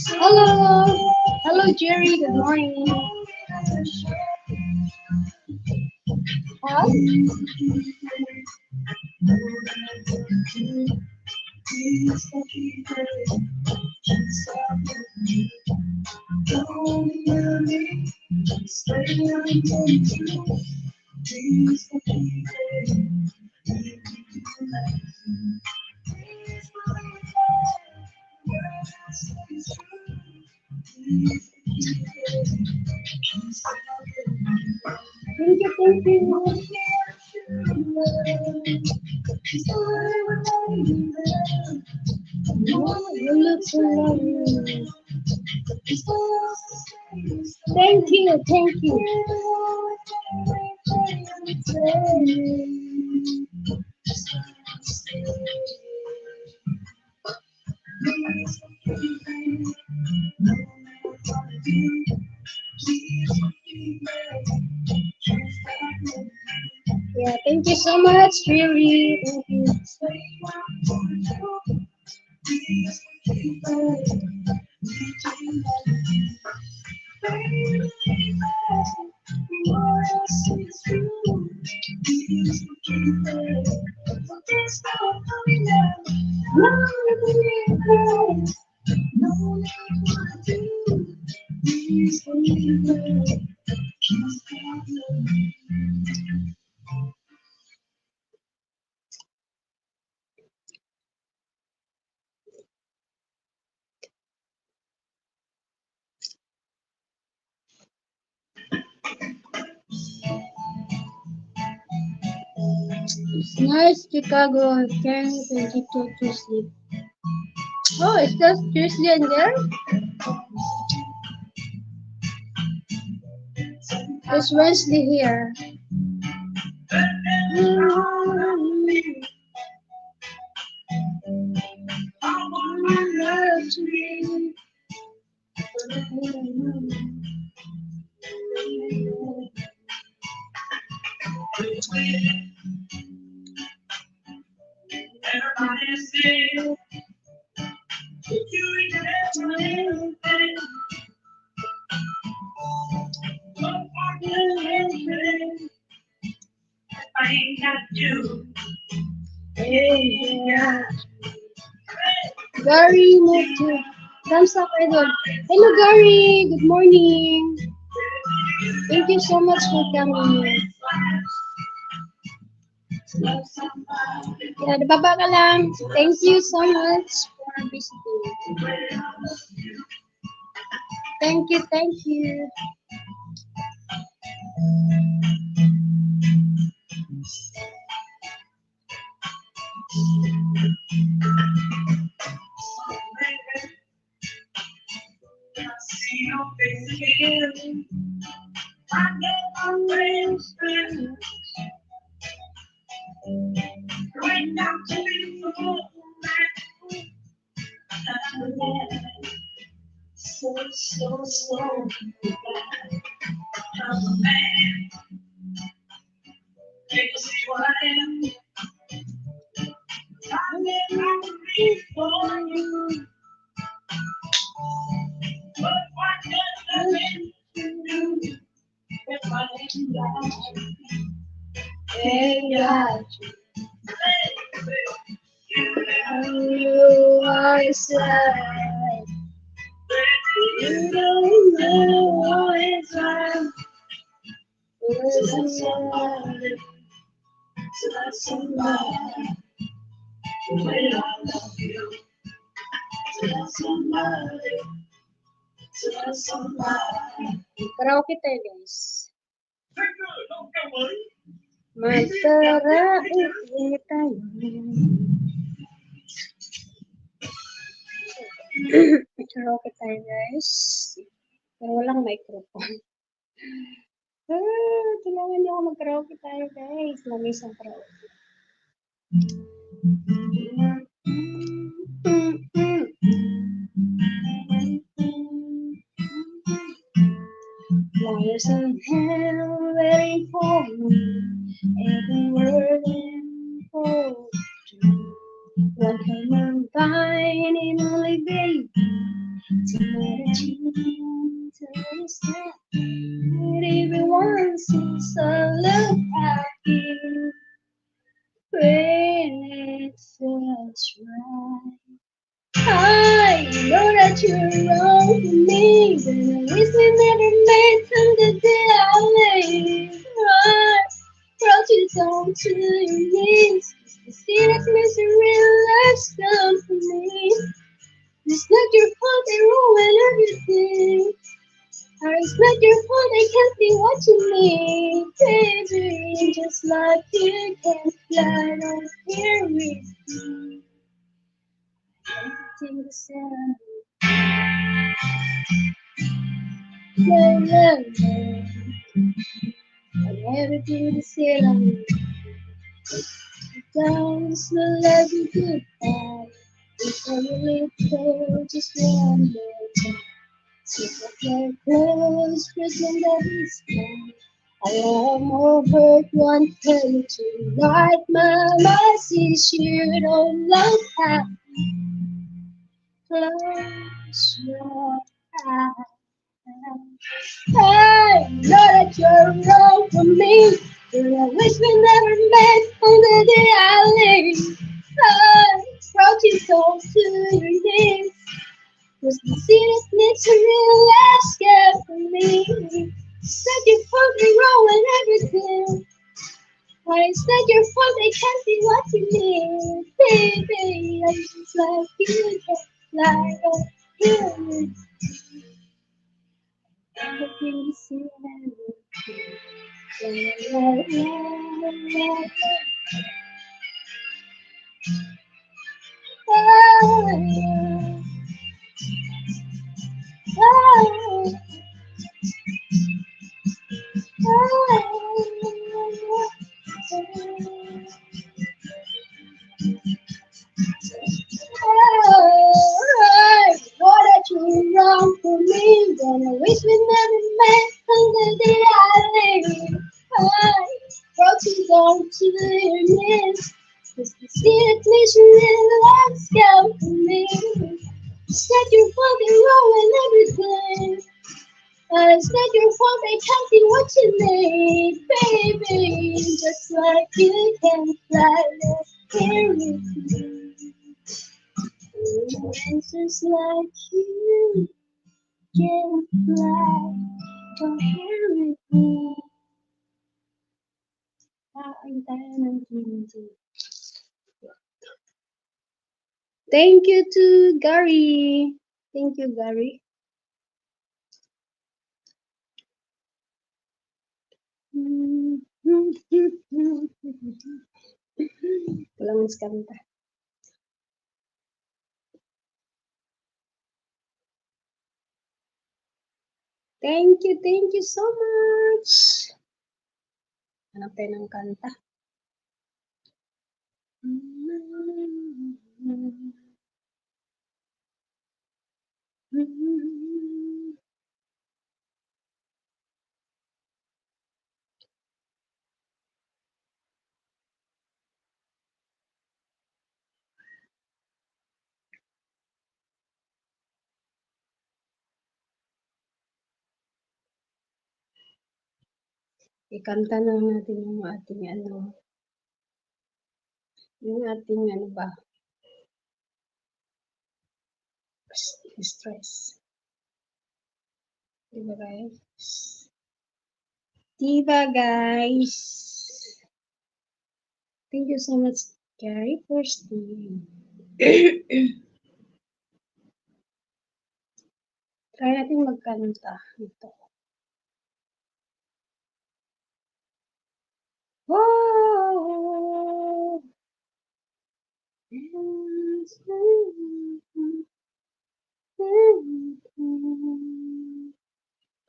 Hello. Hello, Jerry. Good morning. Huh? Thank you, thank you. You look so lovely. Thank you, thank you. Yeah, thank you so much, Jerry. Thank you. It's nice, Chicago. 10:22 to sleep. Oh, it's just Tuesday in there? It's Wednesday here. Gary moved to thumbs up, Idol. Hello, Gary. Good morning. Thank you so much for coming. Yeah, baba ka lang. Thank you so much for visiting. Thank you, thank you. You are sad. You don't know what it's like. Karaoke tayo guys. Magkaraoke tayo. Karaoke tayo guys. Pero walang microphone. Tulungan niyo ako mag-karaoke tayo guys. Lagi isang karaoke. Liars in hell waiting for me. Every word for one human fine and only baby. Tonight to understand that everyone seems so look happy when it feels right. I know that you're wrong for me, but I wish we never met from the day I laid. I brought you down to your knees. You see that misery life's done for me. It's not your fault they ruin everything. Or it's not your fault they can't be watching me, baby. Just like you can fly right here with me. Everything the same. Love, love, love. And everything the same. Don't smell like a goodbye. Before you leave, go just one more time. Take off your clothes, pretend that it's fine. I am over one thing tonight. Mama sees you don't love how. Close your eyes. I know that you're wrong for me, but I wish we never met on the day I leave. I brought you home to your knees. Cause the city needs a real escape for me. It's not your fault they ruin everything. Why it's not your fault they can't be watching me. Baby, I'm just like you can fly right here with me. Everything you see and what that you wrong for me? Then I wish we never met on the day I leave. I brought you down to your knees. Cause the city let's go for me. It's not your fault they ruin everything. It's not your fault they can't be watching me, baby. Just like you can fly, let's hear with me. It's just like you can fly, come here with me. Ang tayo ng TNT. Thank you to Gary. Thank you, Gary. Kailangan kanta. Thank you so much. Hanap tayo ng kanta. Ikanta na natin yung ating ano ba, stress. Diba guys? Diba guys? Thank you so much, Gary, for staying. Try natin magkanta nito. Oh!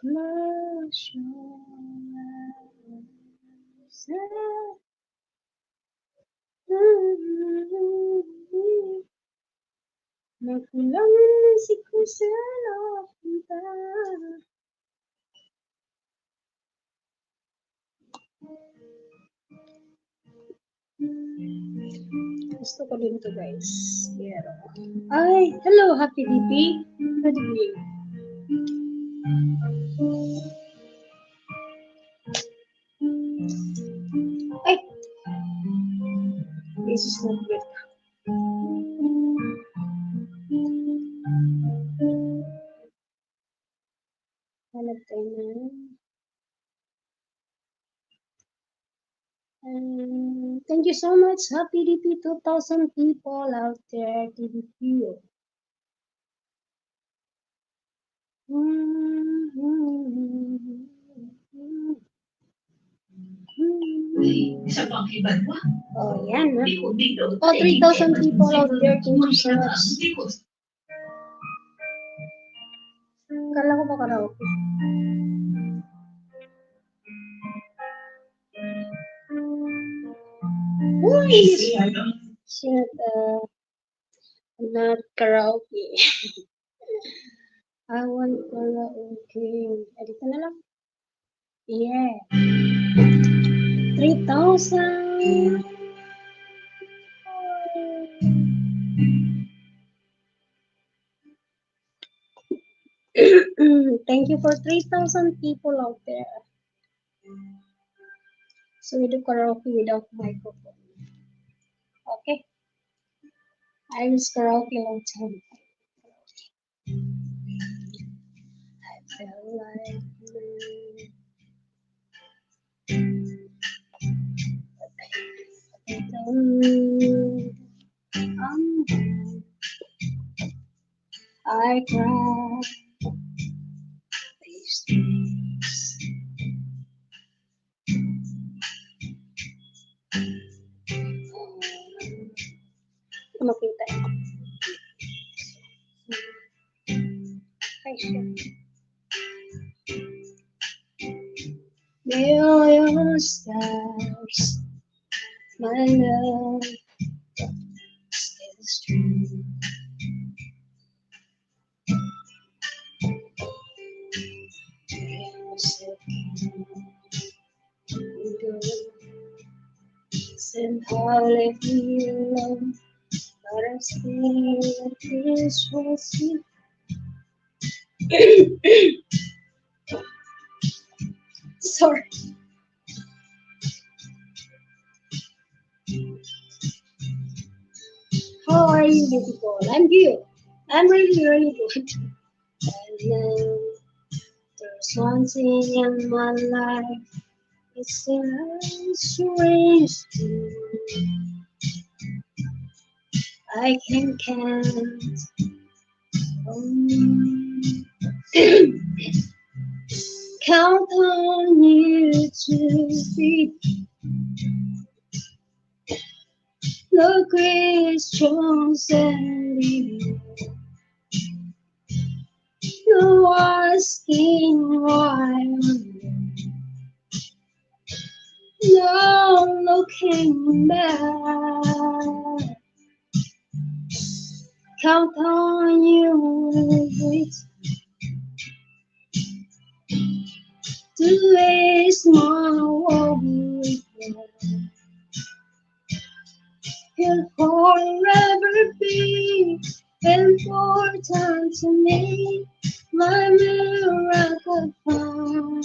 Close your eyes. Magkulang si Kusela punta. Gusto ko din to guys. Pero, ay, hello, Happy DP. Good evening. Ay, this is not good. Hanap tayo na. Thank you so much, Happy DP 2,000 people out there. TDP. Isa pang iba. Oh, yan. Oh, 3,000 people out there. Thank you so much. Kala ko ba karaoke? Uy! Shit, not karaoke. I want karaoke. Dito na lang. Yeah. 3,000. Thank you for 3,000 people out there. So we do karaoke without microphone. Okay. I was karaoke long time. I felt like I cried these days. Makita. Ay, shit. May all your stars, my love is true. Somehow left me alone, but I'm still at this was you. Sorry. How are you, beautiful? I'm good. I'm really, really good. And there's one thing in my life. It's a strange thing. I can count on count on you to be the Christians and you. No asking why, no looking back. Count on you every to a small world. He'll forever be important to me. My miracle found.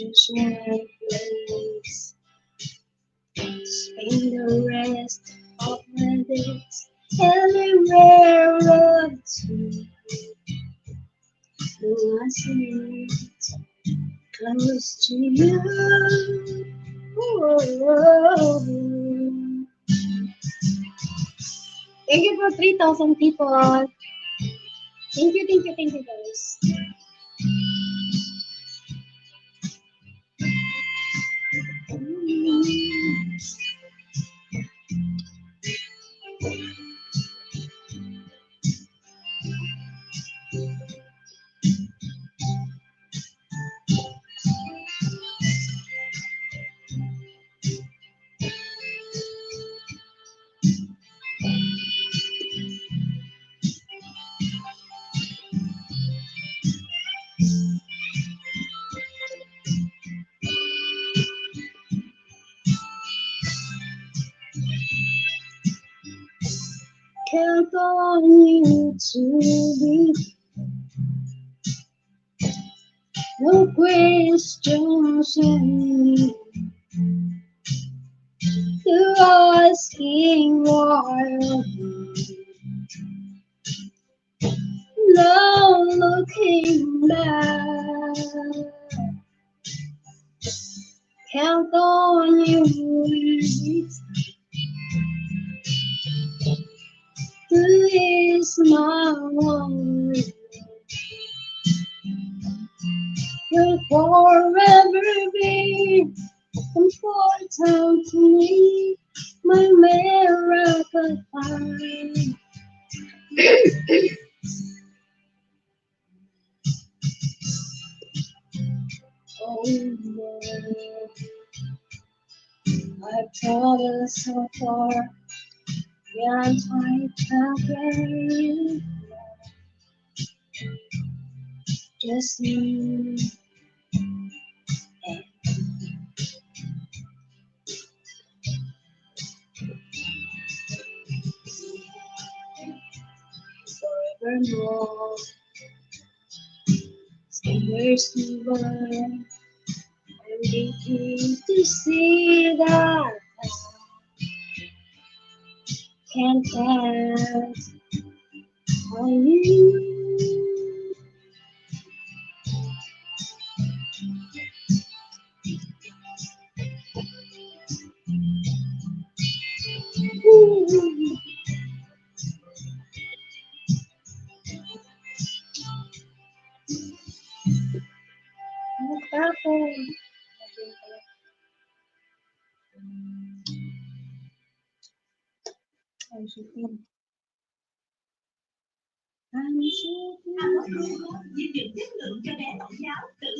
Just one place to spend the rest of my days. Everywhere I run to, no, I see close to you. Oh, thank you for 3,000 people. Thank you, guys. Count on you to be no questions in to asking why. No looking back. Count on you to is my one. You'll forever be important to me, my miracle time. Oh, Lord, I've traveled so far, yeah, I'm trying to carry just me. Forevermore, years to run, I'm waiting to see that I can't count on you. What happened? I'm so I'm Dinh dưỡng chất lượng cho bé mẫu giáo tự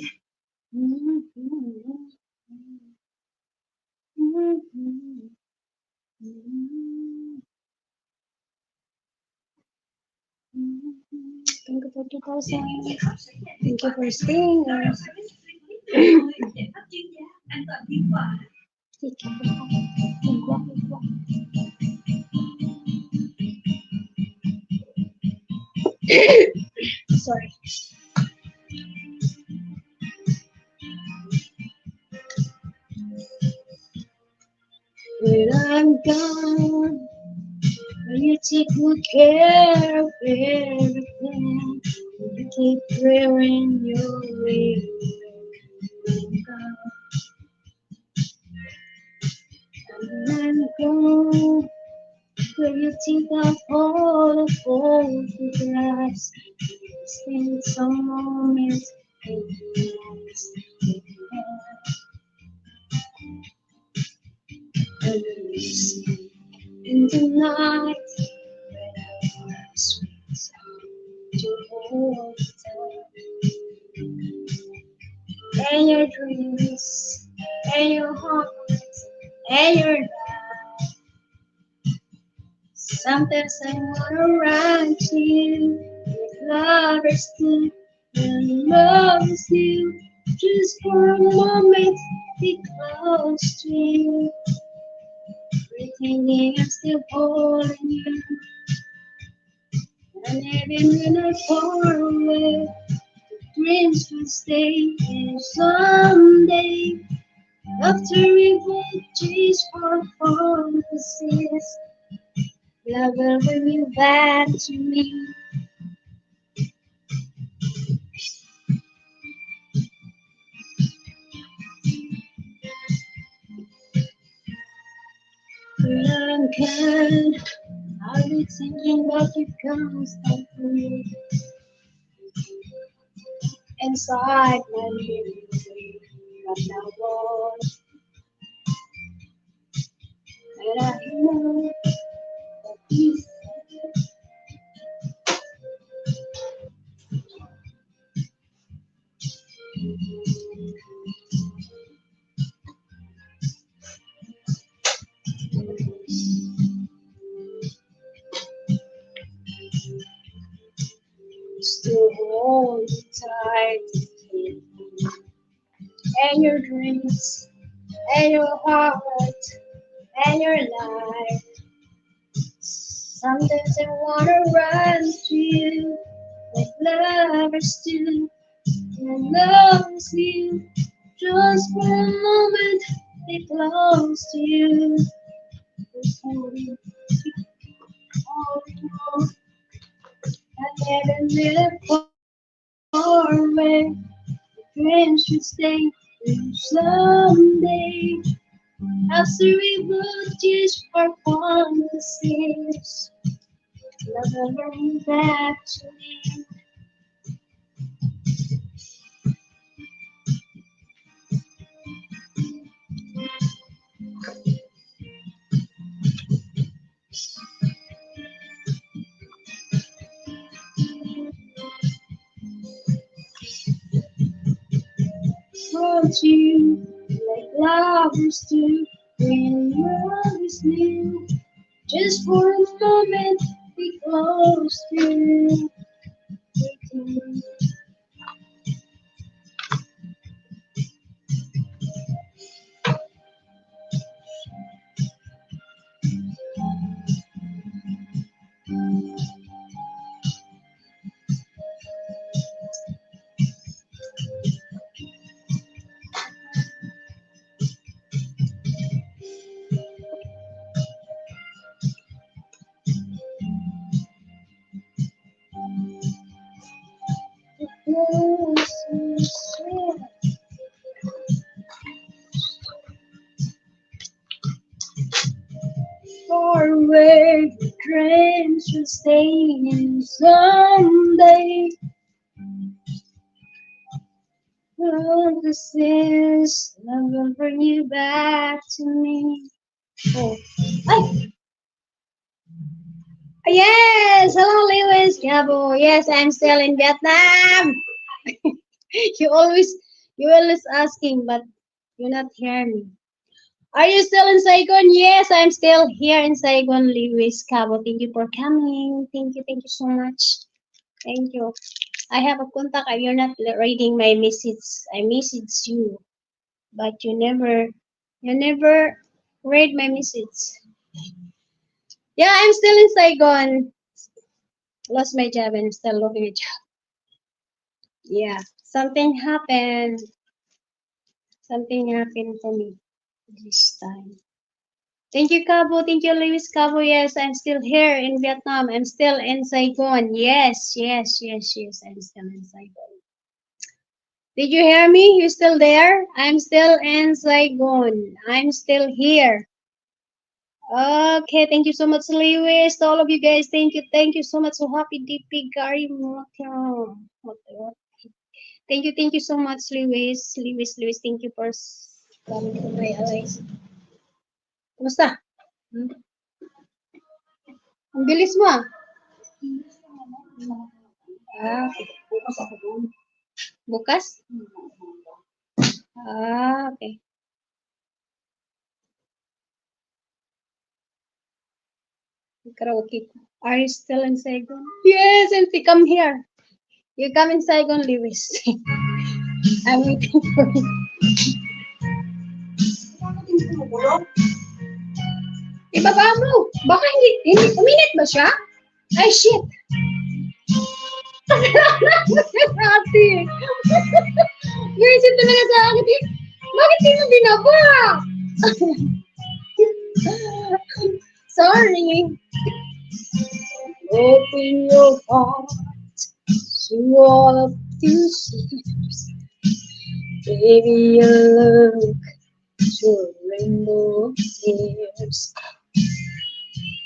Thank you for 2,000. Thank you for staying. giải pháp chuyên gia an toàn hiệu quả. Sorry. When I'm gone, will you take good care of everything? Will you keep prayer in your way? When I'm gone, will you take out all the photographs? Spend some moments with you. And you see in the night when our sweet sound to hold tight. And your dreams, and your heart, and your life. Sometimes I wanna run to you with lovers too, and love is you. Just for a moment, be close to you. Pretending I'm still holding you, and even when I'm far away, dreams will stay here someday. After we will chase for fantasies, love will bring you back to me. Can I'll be thinking about you constantly inside my living room. But now, Lord, and I know that you still hold me tight, and your dreams, and your heart, and your life. Sometimes I wanna run to you, like lovers do, and love you. Just for a moment, be close to you. I never live far away. Dreams should stay someday. After we would just for fantasies, never bring back to me. Hold you like lovers do when love is new. Just for a moment, be close to you. Far away, dreams will stay in someday. Oh, this is love will bring you back to me. Oh, ay, yes, hello, Lewis, Gabo. Yes, I'm still in Vietnam. You always, you always asking, but you not hear me. Are you still in Saigon? Yes, I'm still here in Saigon, Lewis, Cabo. Thank you for coming. Thank you so much. Thank you. I have a contact. You're not reading my message. I message you, but you never read my message. Yeah, I'm still in Saigon. Lost my job and I'm still looking a job. Yeah, something happened. Something happened for me this time. Thank you, Cabo. Thank you, Lewis Cabo. Yes, I'm still here in Vietnam. I'm still in Saigon. Yes. I'm still in Saigon. Did you hear me? You still there? I'm still in Saigon. I'm still here. Okay, thank you so much, Lewis. To all of you guys, thank you so much. So happy DP Gary Motiong. Thank you so much, Lewis, thank you for coming to my allies. Kumusta? Hmm? Ang bilis mo ah. Ah, bukas? Ah, okay. Karaoke. Are you still in Saigon? Yes, and come here. You come in Saigon, Lewis. I'm waiting for you. Ibaba mo. Baka hindi uminit ba siya? Ay, shit. Ate, visit talaga sa akin. Eh. Bakit di mo binaba? Sorry. Open your heart to all of these years. Baby, look to a rainbow of tears.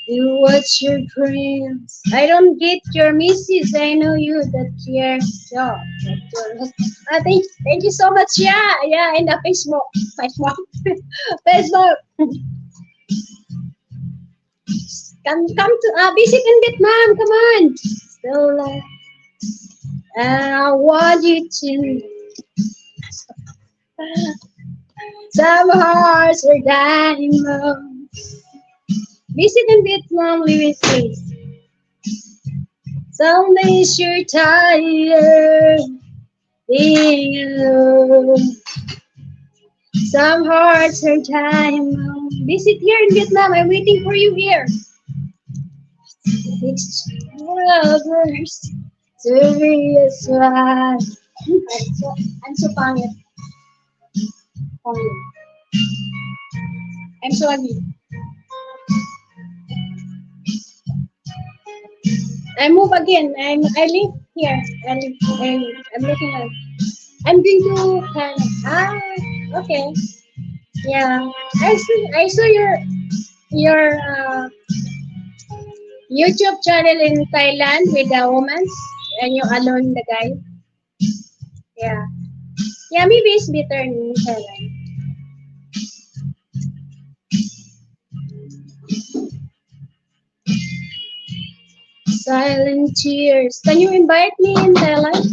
You watch your dreams. I don't get your misses. I know you that care. So, thank you so much. Yeah, in the Facebook, Facebook. Come to visit in Vietnam. Come on. Still, I want you to. Some hearts are diamonds. Visit in Vietnam, Louis, please. Some days you're tired being alone. Some hearts are diamonds. Visit here in Vietnam. I'm waiting for you here. It's brothers to be as one. I'm so pangit. Pangit. I'm so ugly. I move again. I live here. I'm looking at. I'm going to okay. Yeah. I saw your YouTube channel in Thailand with the woman and you alone the guy. Yeah. Yeah, maybe it's better in Thailand. Silent tears. Can you invite me in Thailand?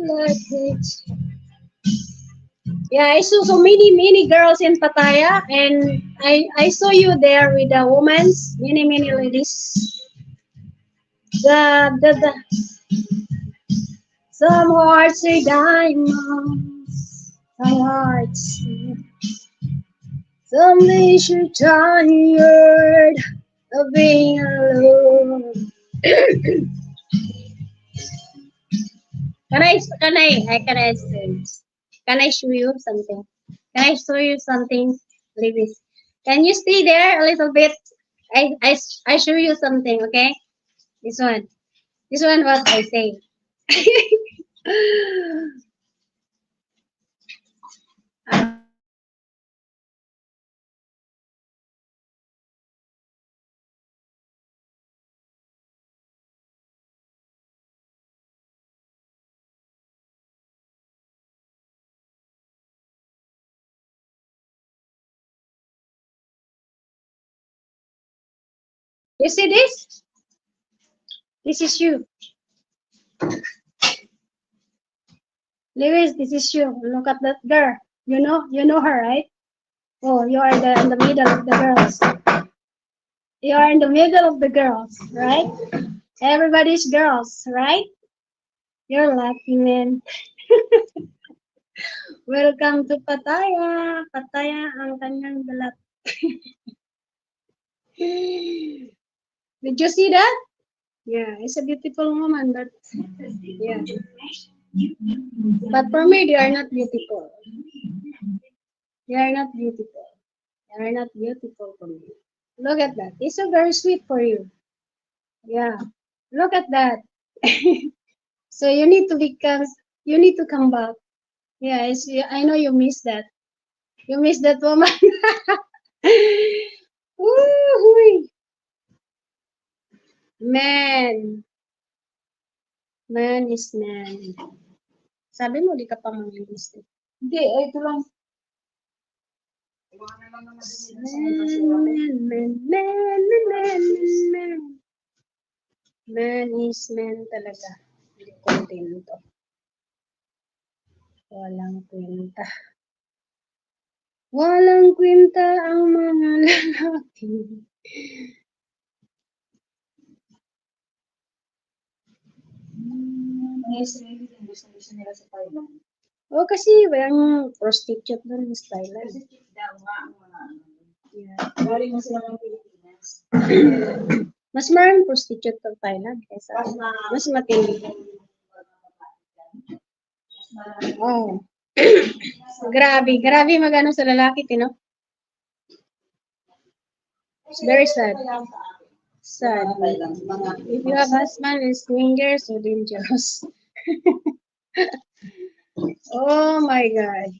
Like it. Yeah, I saw so many girls in Pattaya, and I saw you there with the women, many ladies. The some hearts are diamonds, some hearts. Some days you're tired of being alone. Can I show you something? Can I show you something, Lewis? Can you stay there a little bit? I show you something, okay? This one. This one what I say. You see this? This is you. Lewis, this is you. Look at that girl. You know her, right? Oh, you are in the middle of the girls. You are in the middle of the girls, right? Everybody's girls, right? You're lucky, man. Welcome to Pattaya. Pattaya ang kanyang balat. Did you see that? Yeah, it's a beautiful woman, but yeah. But for me, they are not beautiful. They are not beautiful. They are not beautiful for me. Look at that. It's so very sweet for you. Yeah. Look at that. So you need to become. You need to come back. Yeah, I know you miss that. You miss that woman. Woo-hoo. Man. Man is man. Sabi mo, di ka pa manginis. Hindi, ito lang. Man. Man is man talaga. Hindi kontento. Walang kwenta. Walang kwenta ang mga lalaki. Gusto nila sa Thailand. Oh, kasi walang prostitute doon sa Thailand. Wari mo sila ng Pilipinas. Mas maraming prostitute sa Thailand kaysa mas matindi. Oh. grabe magano sa lalaki, tino? It's very sad. Sad. If you have husband is swinger, so dangerous. Oh my God.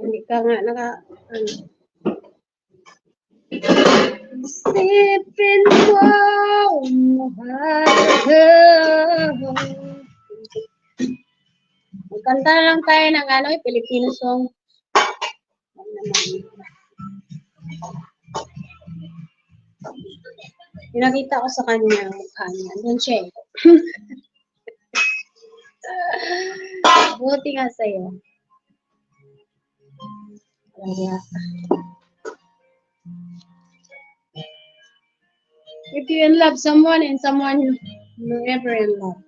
Hindi ka nga ano. Isipin mo, mahal ko. Magkanta lang tayo ng Filipino song. Pinakita ko sa kanya ang mukha niya. Doon siya eh. Buti nga sa'yo. Kaya. If you in love someone and someone you never in love.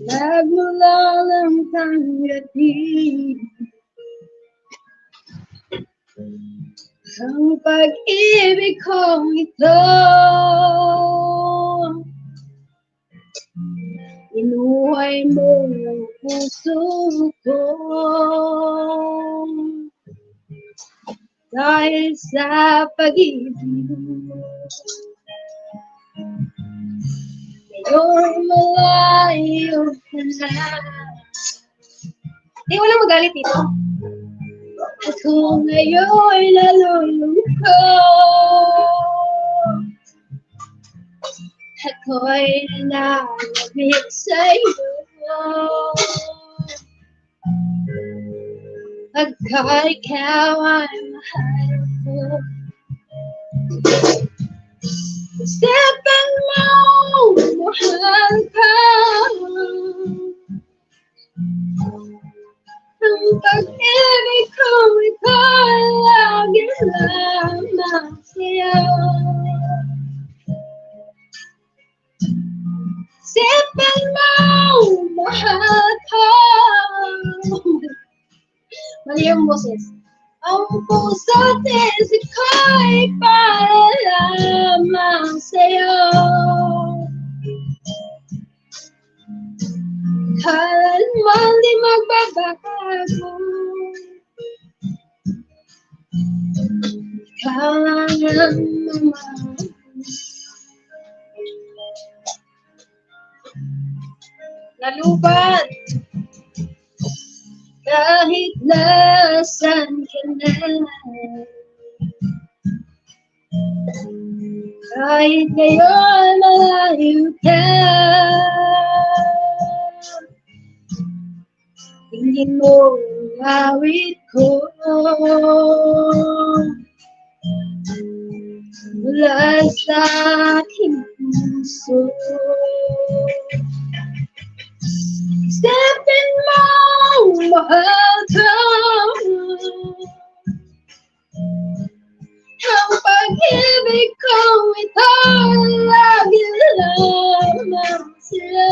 Nagmula lang tanggapin ang pag-ibig kong ito. Inuhay mo ang puso ko dahil sa pag-ibig mo. Ngayon malayo ka na. Di, walang magalit dito. Ako ngayon nalulungkot. Ako'y nananabik sa'yo. Pagkat ikaw ay mahal ko. Isipan mo, mahal ka. Ang pag-ibig kong ito'y lagi lamang sa'yo. Isipan mo, mahal ka. Mali yung boses. Ang puso't isip ko'y para lamang sa'yo. Kailanman di magbabago. Kailangan naman. Lalubat kahit nasan ka na. Kahit ngayon malayo ka. Tingin mo ang awit ko mula sa aking puso. Isipin mo, mahal ka. Ang pag-ibig kong ito lagi lamang sa'yo.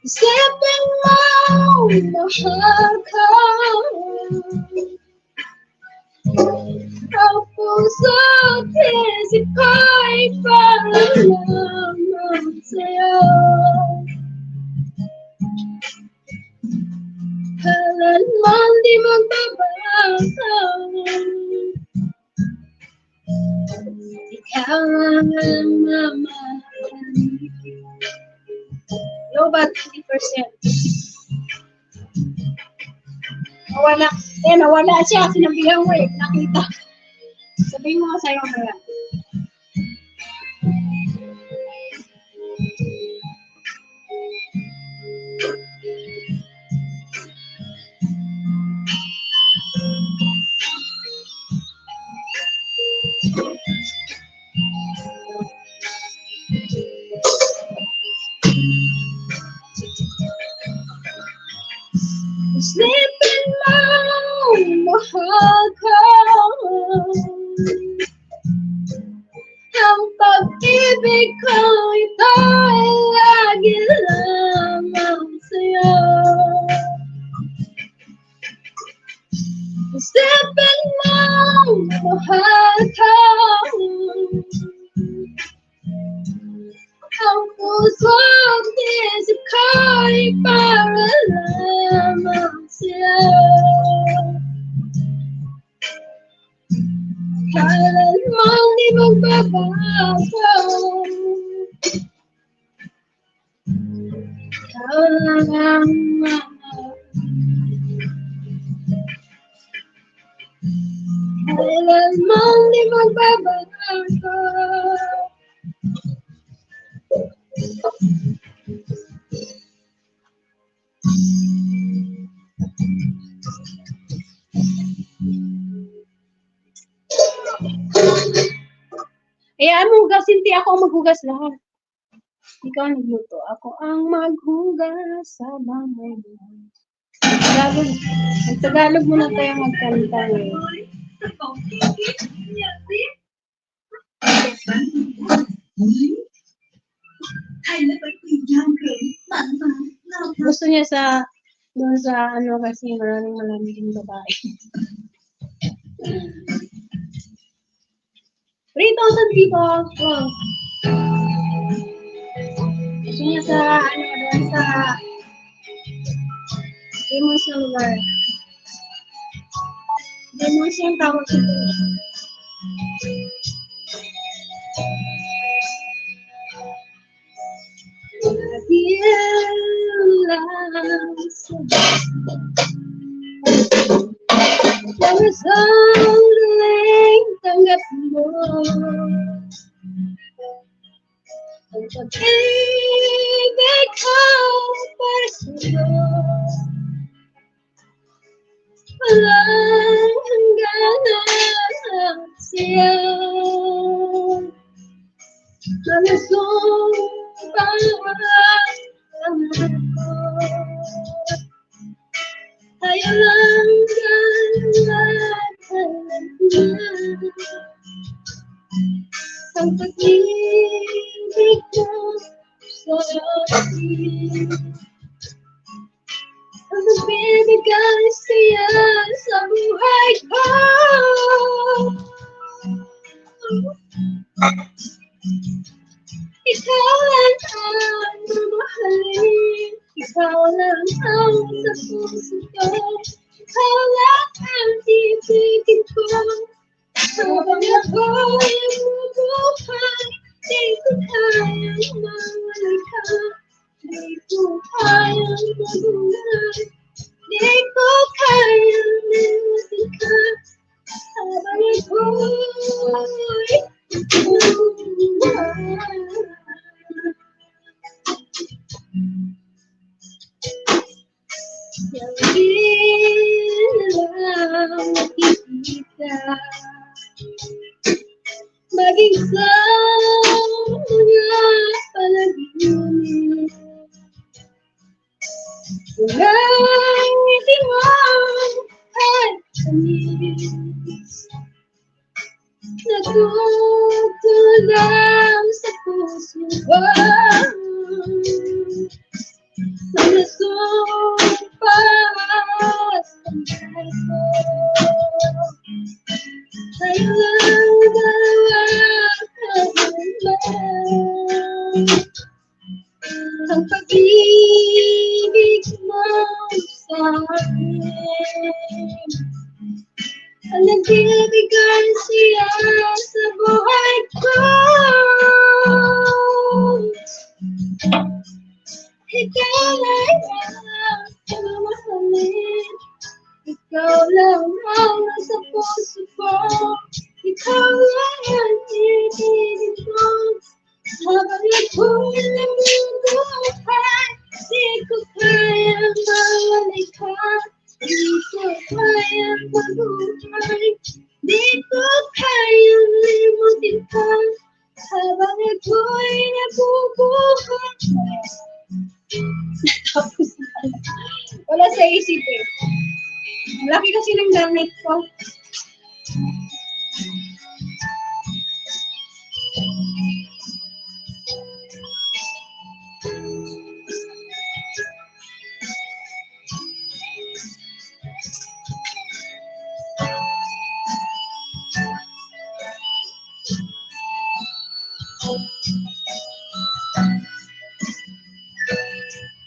Isipin mo, mahal ka. Ang puso't isip ko'y para lamang sa'yo. Kailanman di magbabago. Ikaw ang mamahalin. Low ba 3%? Nawala. Nawala siya. Sinabihan mo eh. Nakita. Sabihin mo nga sa'yo kaya. ako. Ang pag-ibig ko, ito ay lagi lamang sa'yo. Isipin mo, mahal ko. Ang puso at isip ko ay para lamang sa'yo. Kailanman di magbabago. Ikaw lang. Kailanman di magbabago. Hayaan mo hugasin, di ako ang maghugas lahat. Ikaw ang nagluto. Ako ang maghugas sa bahay mo. Tagalog muna tayo magkanta ngayon. Gusto niya doon sa ano kasi maraming babae. 3,000 people. Oh. Gusto niya sa doon sa Demons na lugar. Demons yung tawag ito. Ang sandaling tanggap mo. Ang pag-ibig ko para sa'yo. Walang hanggan siya. Nalasong pangarap ang ko. Tayo lang ang pag-ibig ko sa akin. Ang nagbibigay siya sa buhay ko. Ikaw lang ang mamahalin. Ikaw lang ang sa puso ko. Ikaw lang ang ibigin ko. Habang ako'y bubuhay, di ko kayang mawala ka. Di ko kayang mabuhay, di ko kayang limutin ka. Habang ako'y bubuhay. Yang nakikita maging sa mga panaginip. Walang ngiti mo ay tamis. Nagtutulang sa puso ko. Nalasumpas ang buhay ko. Tayo lang dalawa kahit ang pag-ibig mo sa akin. Ang nagbibigay siya sa buhay ko. Ikaw lang ang mamahalin. Ikaw lang ang nasa puso ko. Ikaw lang ang ibigin ko. Habang ako'y nabubuhay, di ko kayang mawalay ka. Di ko kayang mabuhay, di ko kayang limutin ka. Habang ako'y nabubuhay. Tapos wala sa isip eh. Laki kasi ng gamit ko.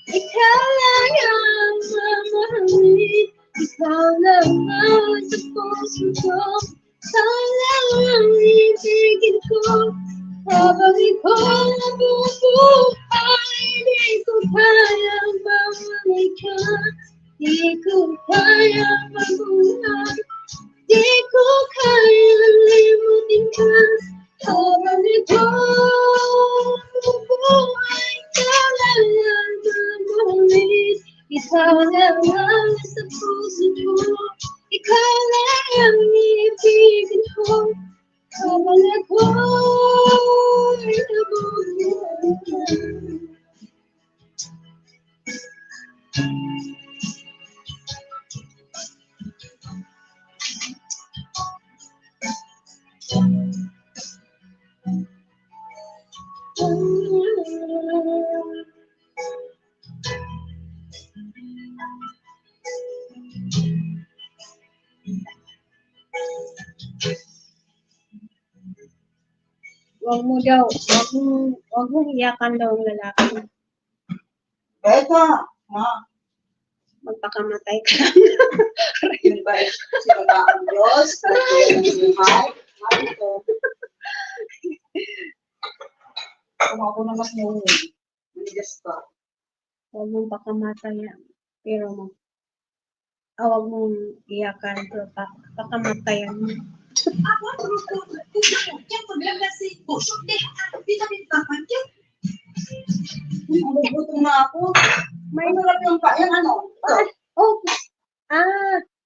Ikaw lang ang mamahalin, ikaw lang ang sa puso ko, ikaw lang ang ibigin ko. Habang ikaw nabubuhay, di ko kayang mamalay ka, di ko kayang mabuhay, di ko kayang limutin ka. Habang ikaw nabubuhay, ikaw lang ang mamahalin, ikaw lang ang sa puso ko, ikaw lang ang ibigin ko. Habang ako'y nabubuhay. Wag mo daw, wag mong iyakan daw ang lalaki. Beka, ma. Magpakamatay ka. Yun ba sila ang Diyos? Buhay? Ito. Kung ako na mas nunod, manigas ka. Wag mong pakamatay yan. Pero wag mong iyakan, pero pakamatayan mo. Ako, yung paglagas si Pusok, di kami papagyan. Nagugutom na ako. May narap yung pa. Yan ano? Oh,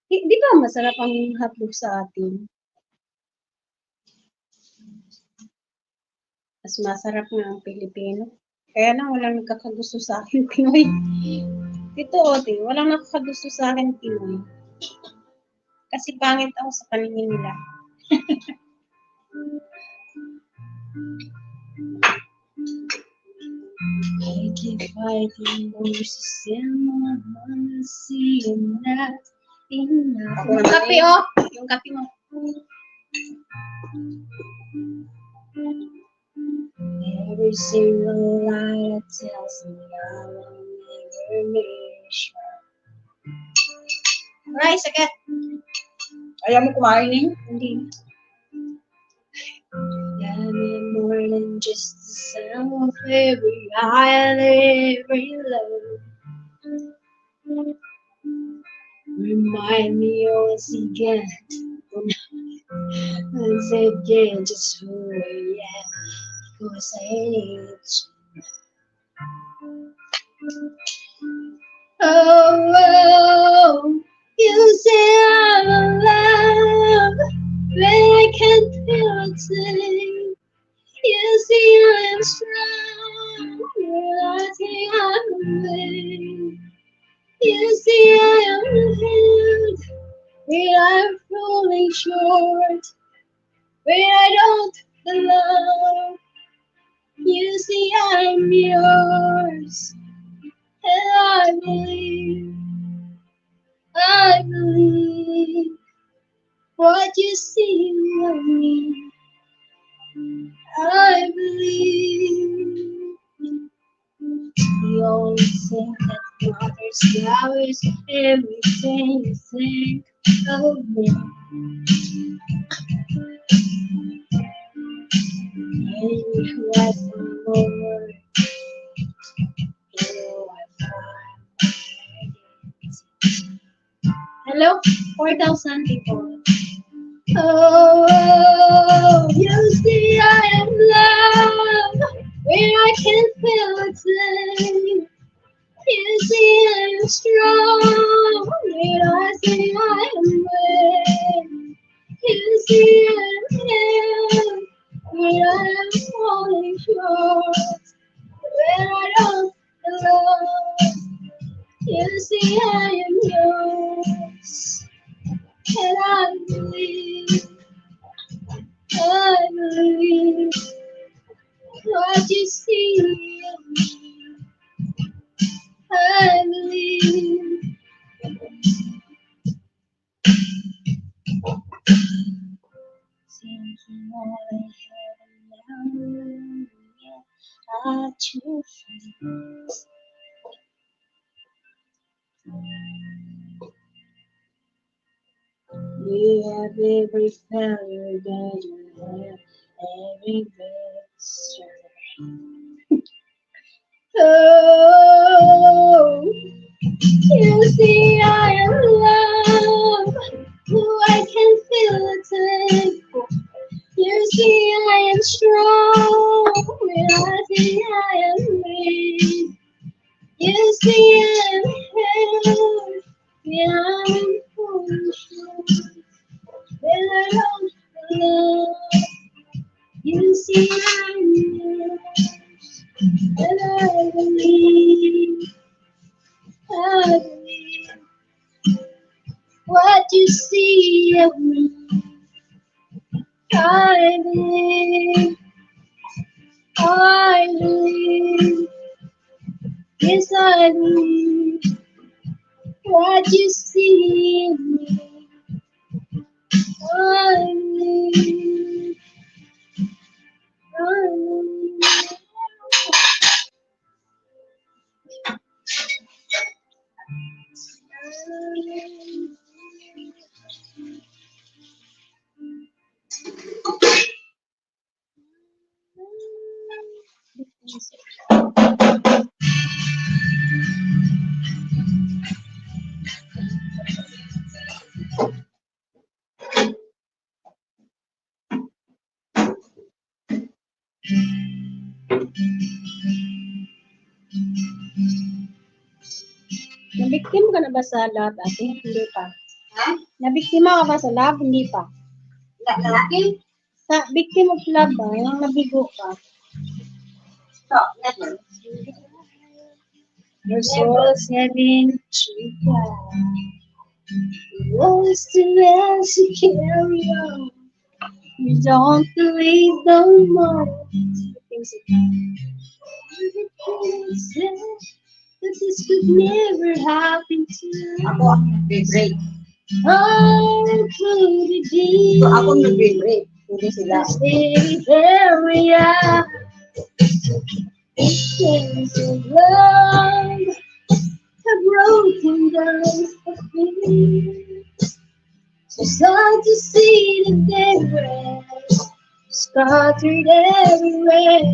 di ba masarap ang hotdog sa atin? Mas masarap nga ang Pilipino. Kaya lang walang nakakagusto sa akin, Pinoy. Dito, Ote, walang nakakagusto sa akin, Pinoy. Kasi pangit ako sa paningin nila. I keep fighting voices in my mind, seeing that enough. Yung kape, oh! Yung kape mo. Every single lie that tells me I will never make sure. Rice agad. Ayaw mo kumain eh? Hindi. Yeah, me more than just the sound of every high and every low. Remind me once again once again just who I am, 'cause I need you. Oh, you say I'm alive, but I can't feel a thing. You say I'm strong, but I say I'm weak. You say I am healed, but I'm falling short, but I don't belong. You say I'm yours, and I believe what you see of me. I believe the only thing that matters now is everything you think of me. And you have one more, hello, 4,000 people. Oh, you see I am love, where I can feel a thing. You see I am strong, where I say I am weak. You see I am held, where I am falling short, where I don't belong. You see I am yours, and I believe what you see of me. I believe. Thinking all I have now, not too We have every failure that you have, every victory. Oh, you see I am love, who I can feel it. You see I am strong, when I see I am weak. You see I am held, when I am foolish. When I don't love, you see I'm lost, and I believe what you see of me. I believe, I believe, yes I believe what you see of me. I believe, I believe. Nabiktima ka na ba sa love, ate? Hindi pa. Ha? Nabiktima ka ba sa love? Hindi pa. Lalaki? Sa victim of love ba? Yung nabigo ka. So, never. Your soul's having trigger. Walls to let you carry on. You don't believe no more. That this could never happen to you. Ako ang nag-break. How could it be? So, ako nag-break. Hindi sila. Stay where we are. Chains of love have broken down for me. So sad to see the difference scattered everywhere.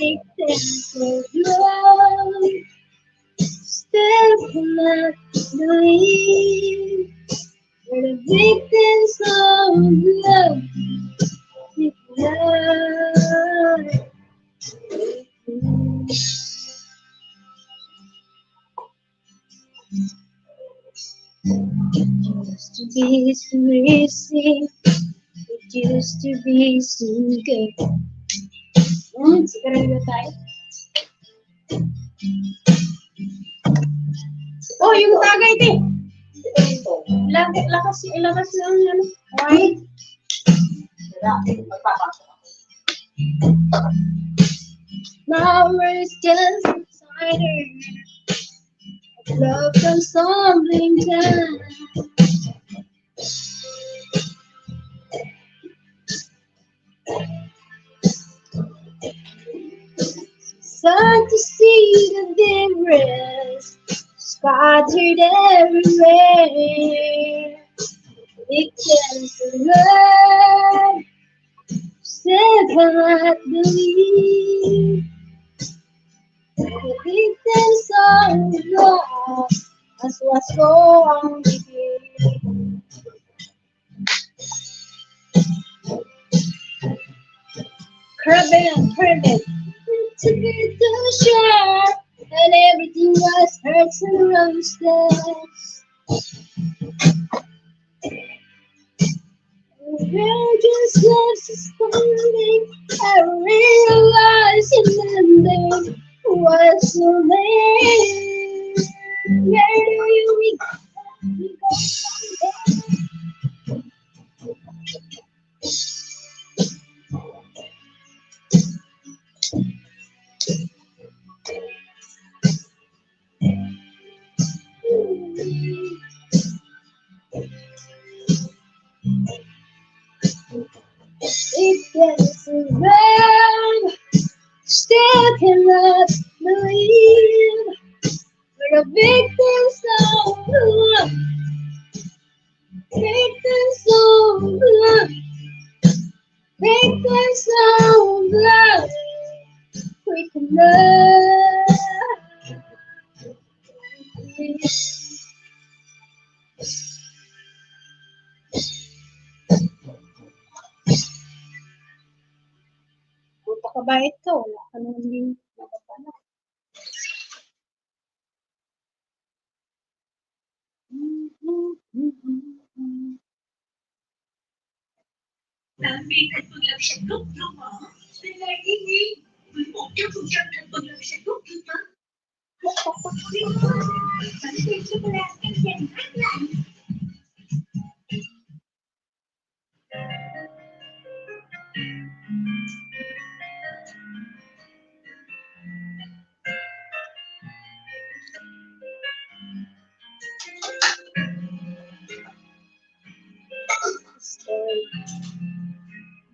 Victims of love still cannot believe. We're the victims of love. Love. Used to be so easy, it used to be so good. Siguro na tayo. Oh, yung tagay din. Lakas lang yan. Right? Now we're just inside her. Love comes stumbling down. Sad to see the difference scattered everywhere. Victims of love still cannot believe. The victims of love as was so unbelievable. Curving to be too sharp, and everything was hurts and roasted. Just loves standing. I realized in the ending was so late. Where do you go from It gets around still cannot believe we're a victim of love, victims of love, victims of love. We can love. Kapabait ka, wala ka naman din nakapala. Vì thành phần làm sạch gốc rau mỡ, đây là ý nhiên với 100% thành phần làm sạch gốc rau mỡ. Bánh kem sô-cô-la ăn dành mát lạnh.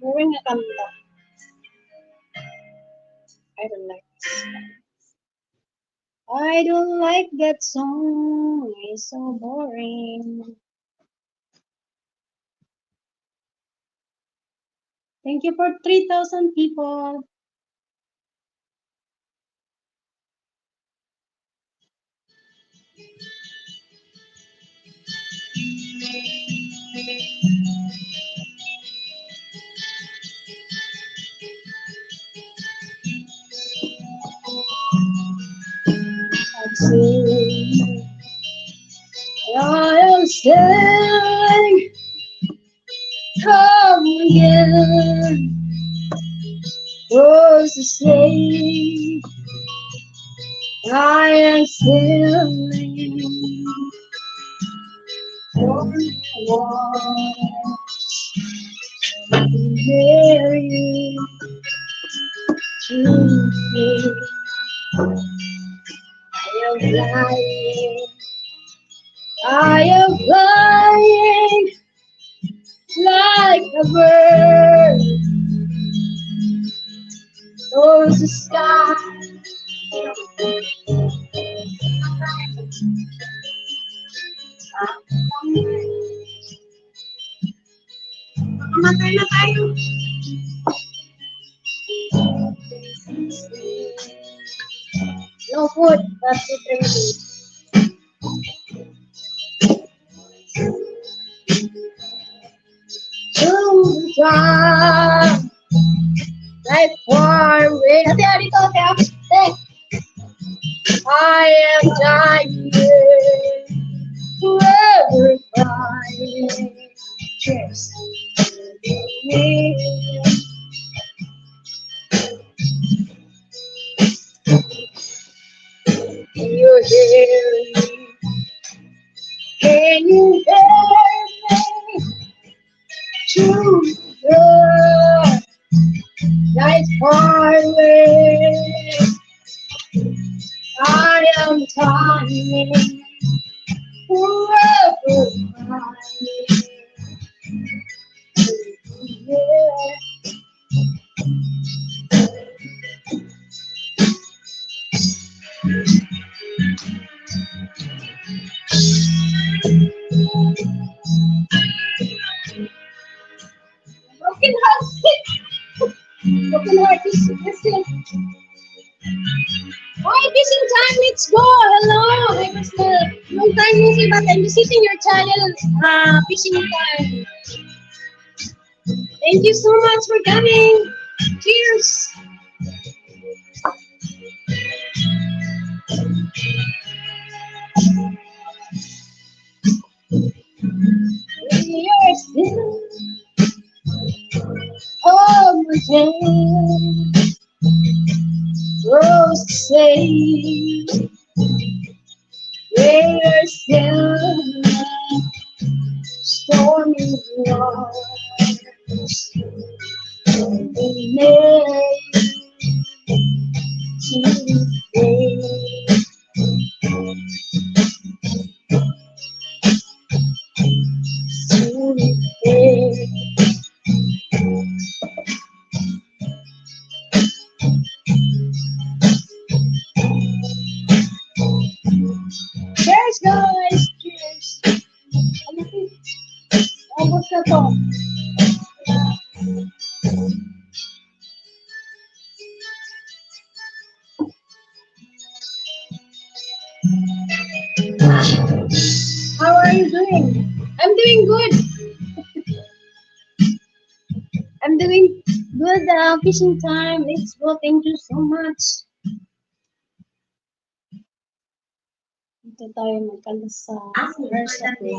Boring na kanta. I don't like this. I don't like that song. It's so boring. Thank you for 3,000 people. I am saying, come again. Was to say, I am sailing for very to me. I am flying like a bird towards the sky. Mamatay na tayo. No food, but we drinking. To the top, like far away. Ate, dito, ate. I am dying, forever crying. Cheers. You're hearing me. Can you hear me? True love, that's far away. I am dying, forever crying. Yeah. Broken heart, broken heart is missing. Hi, fishing time, let's go. Hello, I was long time no see, but I'm visiting your channel, fishing time. Thank you so much for coming. Cheers. You're still on my hand. Rose to say, we're still stormy waters. We made today. to. How are you doing? I'm doing good. I'm doing good. Fishing time. Let's go. Thank you so much. Dito tayo magkala sa air supply.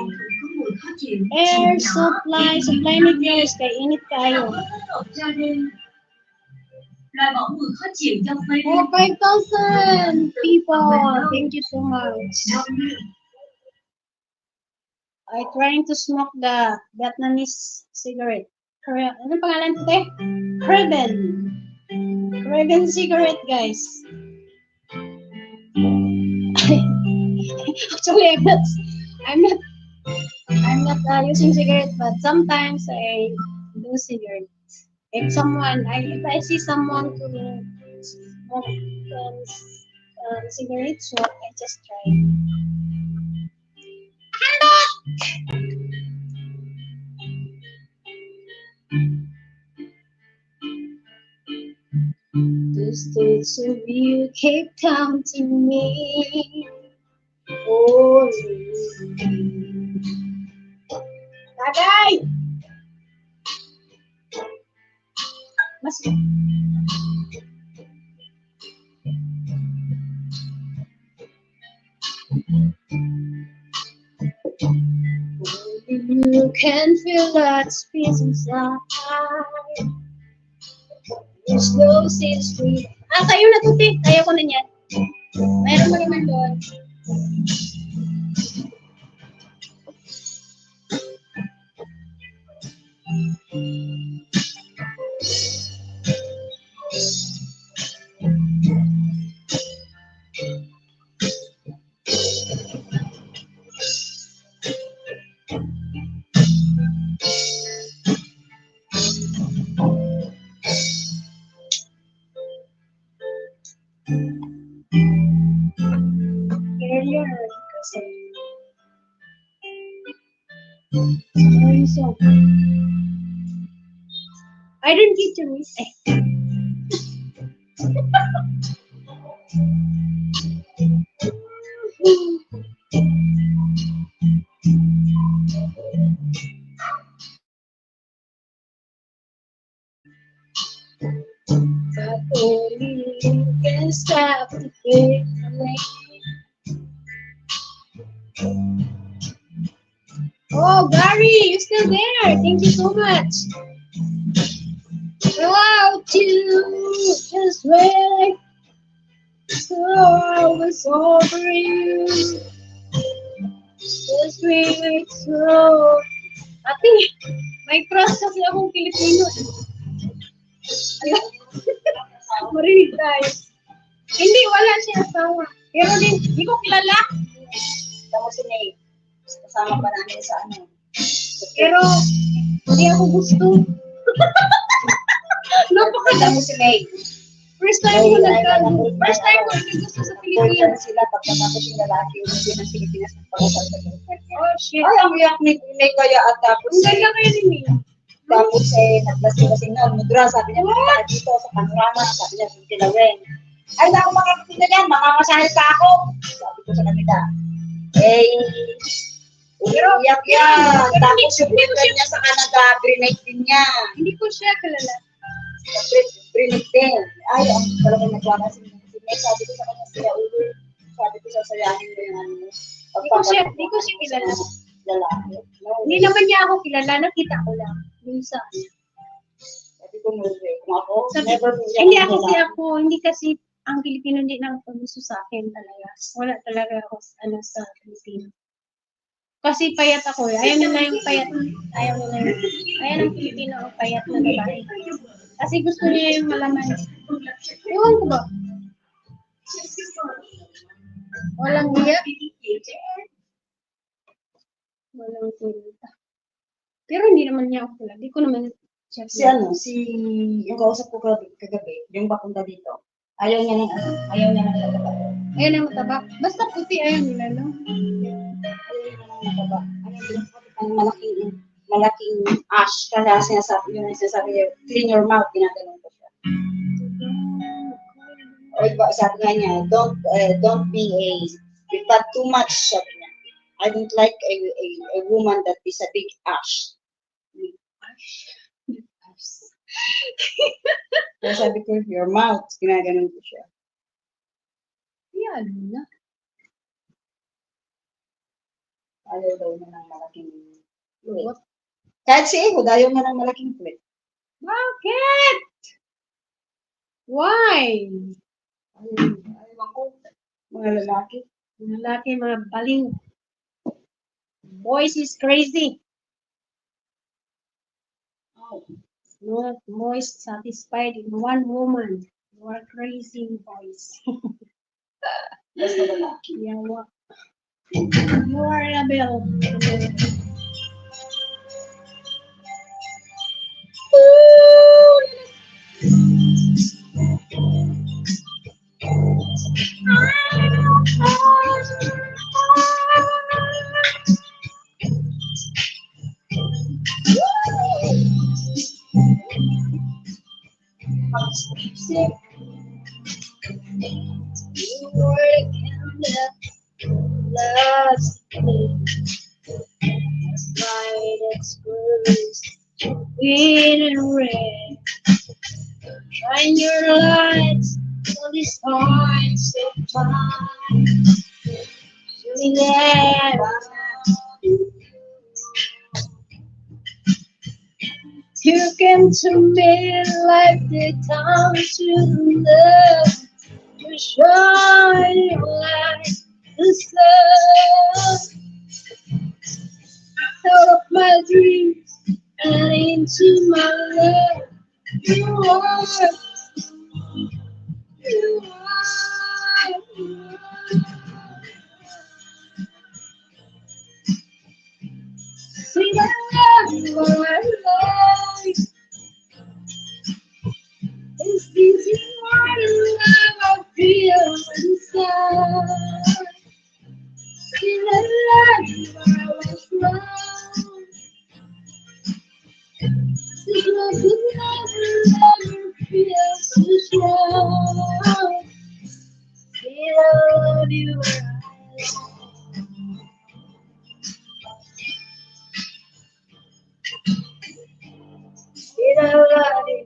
Air supply. Supply ni Diyos. Kaya init kayo. Oh, 5,000 people. Thank you so much. I trying to smoke the Vietnamese cigarette. Ano pangalan ito eh? Caribbean. Caribbean cigarette, guys. Actually, I'm not using cigarette, but sometimes I do cigarette. If I see someone to smoke cigarette, so I just try. The states of you keep counting me. Oh, Tagay! Mas you can feel that space inside. You slow seems sweet. Sa'yo na to, Tik. Ayoko na niyan. Mayroon mo naman doon. Earlier, kasi so I don't get to miss it. But only you can stop the pain. Oh, Gary, you're still there. Thank you so much. Without you, just wait. So I was over you. Just wait. So, ate, may cross kasi akong Pilipino. Marinig tayo. Hindi, wala siya asawa. Pero di ko kilala. Tapos si Nate, kasama pa namin sa ano. Pero, hindi ako gusto. Napakaganda mo si Nate. First time ko gusto sa Pilipinas. Sila pagkatapos yung lalaki yung hindi ng Pilipinas nagpakasal sa Pilipinas. Oh, shit. Ay, ang iyak ni Nate kaya at tapos Ang ganda kayo ni May. tapos naglasing-lasing na, mudra, sabi niya, mga dito sa panorama, sabi niya, kilawin. Ay, na ako makakapunta niyan, makakasahil pa ako. Sabi ko sa kanila. Pero iyak yan. Tapos yung boyfriend niya sa Canada, brinate din niya. Hindi ko siya kilala. Brinate din. Ay, ang talagang nagwala si Nate. Sabi ko sa kanya, sila ulo. Sabi ko, sasayahin mo yung ano mo. Hindi ko siya kilala. Lalaki. Hindi naman niya ako kilala, nakita ko lang. Yung sa Sabi ko, kung ako, hindi kasi ang Pilipino hindi nang gusto sa akin talaga. Wala talaga ako sa Pilipino. Kasi payat ako eh. Ayaw nila yung payat. Ayaw ng Pilipino ang payat na babae. Kasi gusto niya yung malaman. Ewan ko ba? Walang niya. Walang kulita. Pero hindi naman niya ako kilala. Hindi ko naman siya yung kausap ko kagabi, yung papunta dito. Ayaw niya ng mataba. Ayaw ng mataba. Basta puti ayaw nila, no? Ayaw niya ng mataba. Ayaw niya ng malaking malaking ash. Kaya sinasabi, yung sinasabi niya, clean your mouth, ginaganon ko siya. O iba, sabi nga niya, don't be you've got too much, sabi niya. I don't like a woman that is a big ash. Kaya sabi ko, your mouth, ginaganon ko siya. Yan na. Ayaw daw na ng malaking puwet. Kahit si Ehud, ayaw na ng malaking puwet. Bakit? Why? Ayaw ko. Mga lalaki. Mga lalaki, mga baliw. Boys is crazy. Oh. Not boys satisfied in one woman. You are crazy boys. Basta lalaki. Yeah, what? You are a bell. You were a candle, last bright exposed, green and red. Shine your lights on this heart so fine. Showing that you came to me like the time to love. You shine like the sun out of my dreams and into my love. You are, you are, you are. See that love, my life. It's easy for the love I feel inside. See that love, I was wrong. This love will never feel so strong. See I love you. See I love you.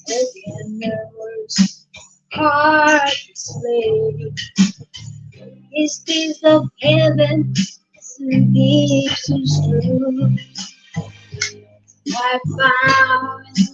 Again, there was hard to slay. Is this of heaven? So deep, so true. I found you.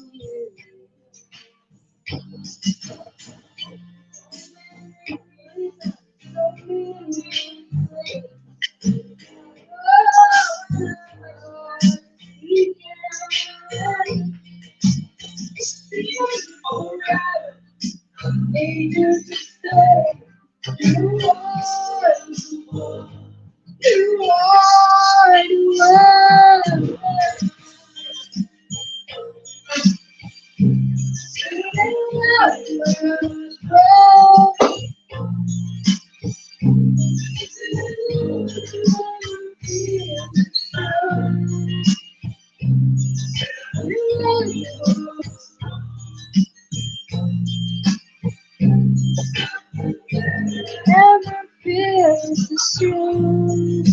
You are the one. Never feels the same.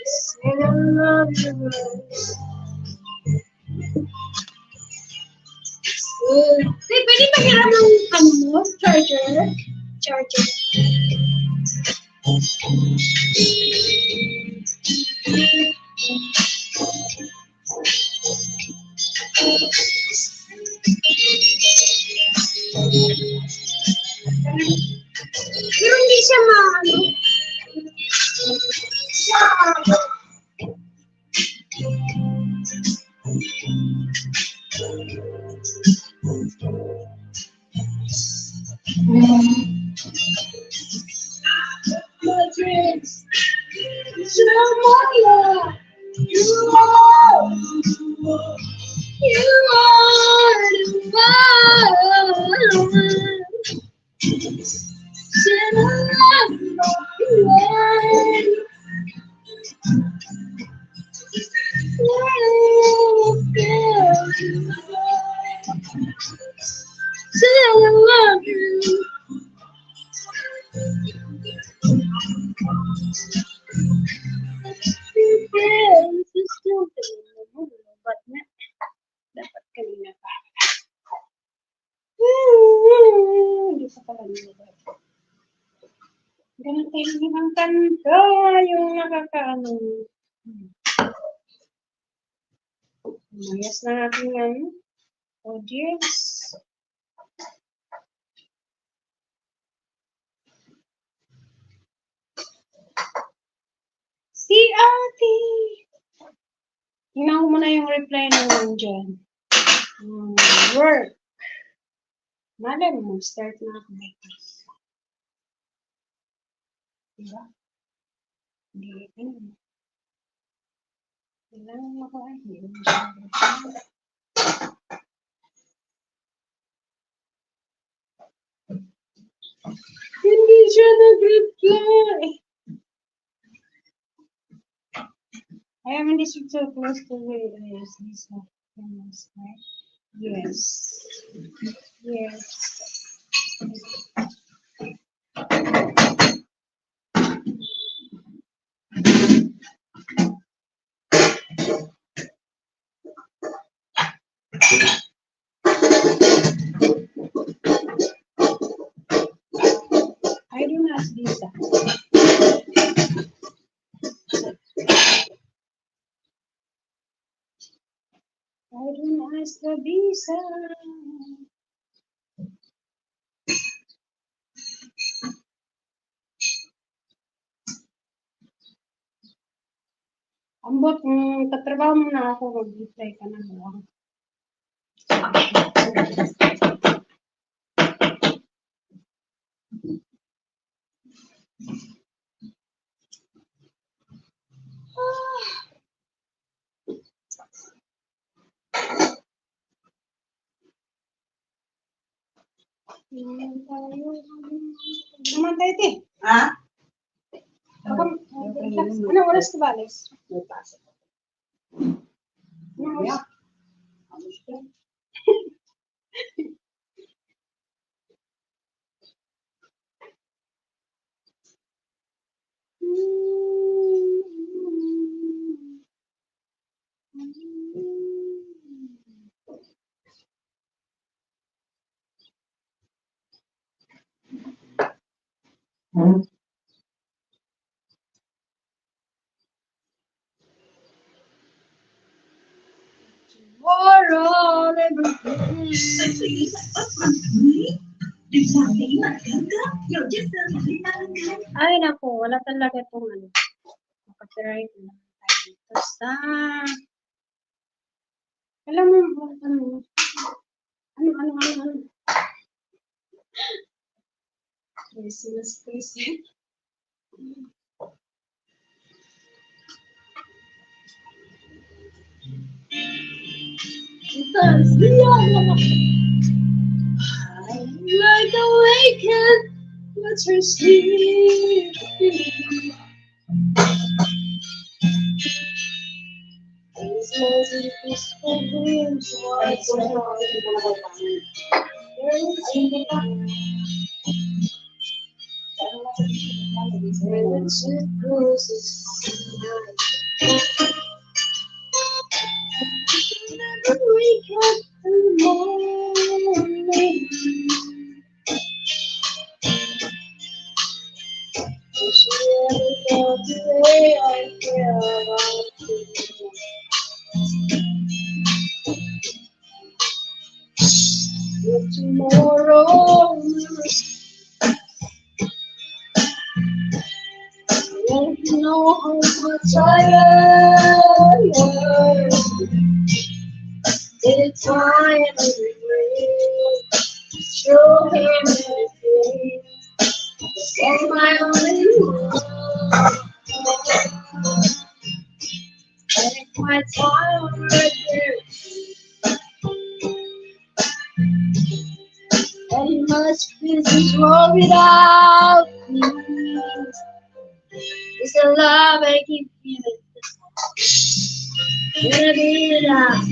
Say I love you. Pwede ba hiram ng ano mo? Charger? Charger. Pero hindi siya maano. My dreams, Somalia, you are the one. Said I love you. Say I love you. Yes, it's still there. But not dapat kanina pa. Hindi pa pala nila. Ganun tayo ng kanta, yung nakakaano. Mayas na natin ng audience. Si Ate! Tingnan ko muna yung reply naman dyan. Work. Malay mo, start na ako bukas. Diba? Hindi, ano. Kailangan makaahil. Hindi siya nag-reply. I am in this so close to where is this famous, right? Yes. Yes. I don't ask Lisa. I don't ask the visa. Ambot, katrabaho mo na ako, mag-reply ka na lang. Naman tayo, te. Ha? Ano oras ka ba, Alex? Ano oras? Tomorrow, ay, naku, wala talaga itong ano. Copyright na tayo dito sa... Alam mo, ano. Crazy. Because we are like awakened, what's her sleep? These most peaceful dreams, what's wake up in the morning. She ever felt the way I feel about you. But tomorrow, I don't know how much I am. Did it try and regret? Show him everything. Say my only love. And if my time right there, and he must feel this world without me. It's the love I keep feeling. Gonna be the last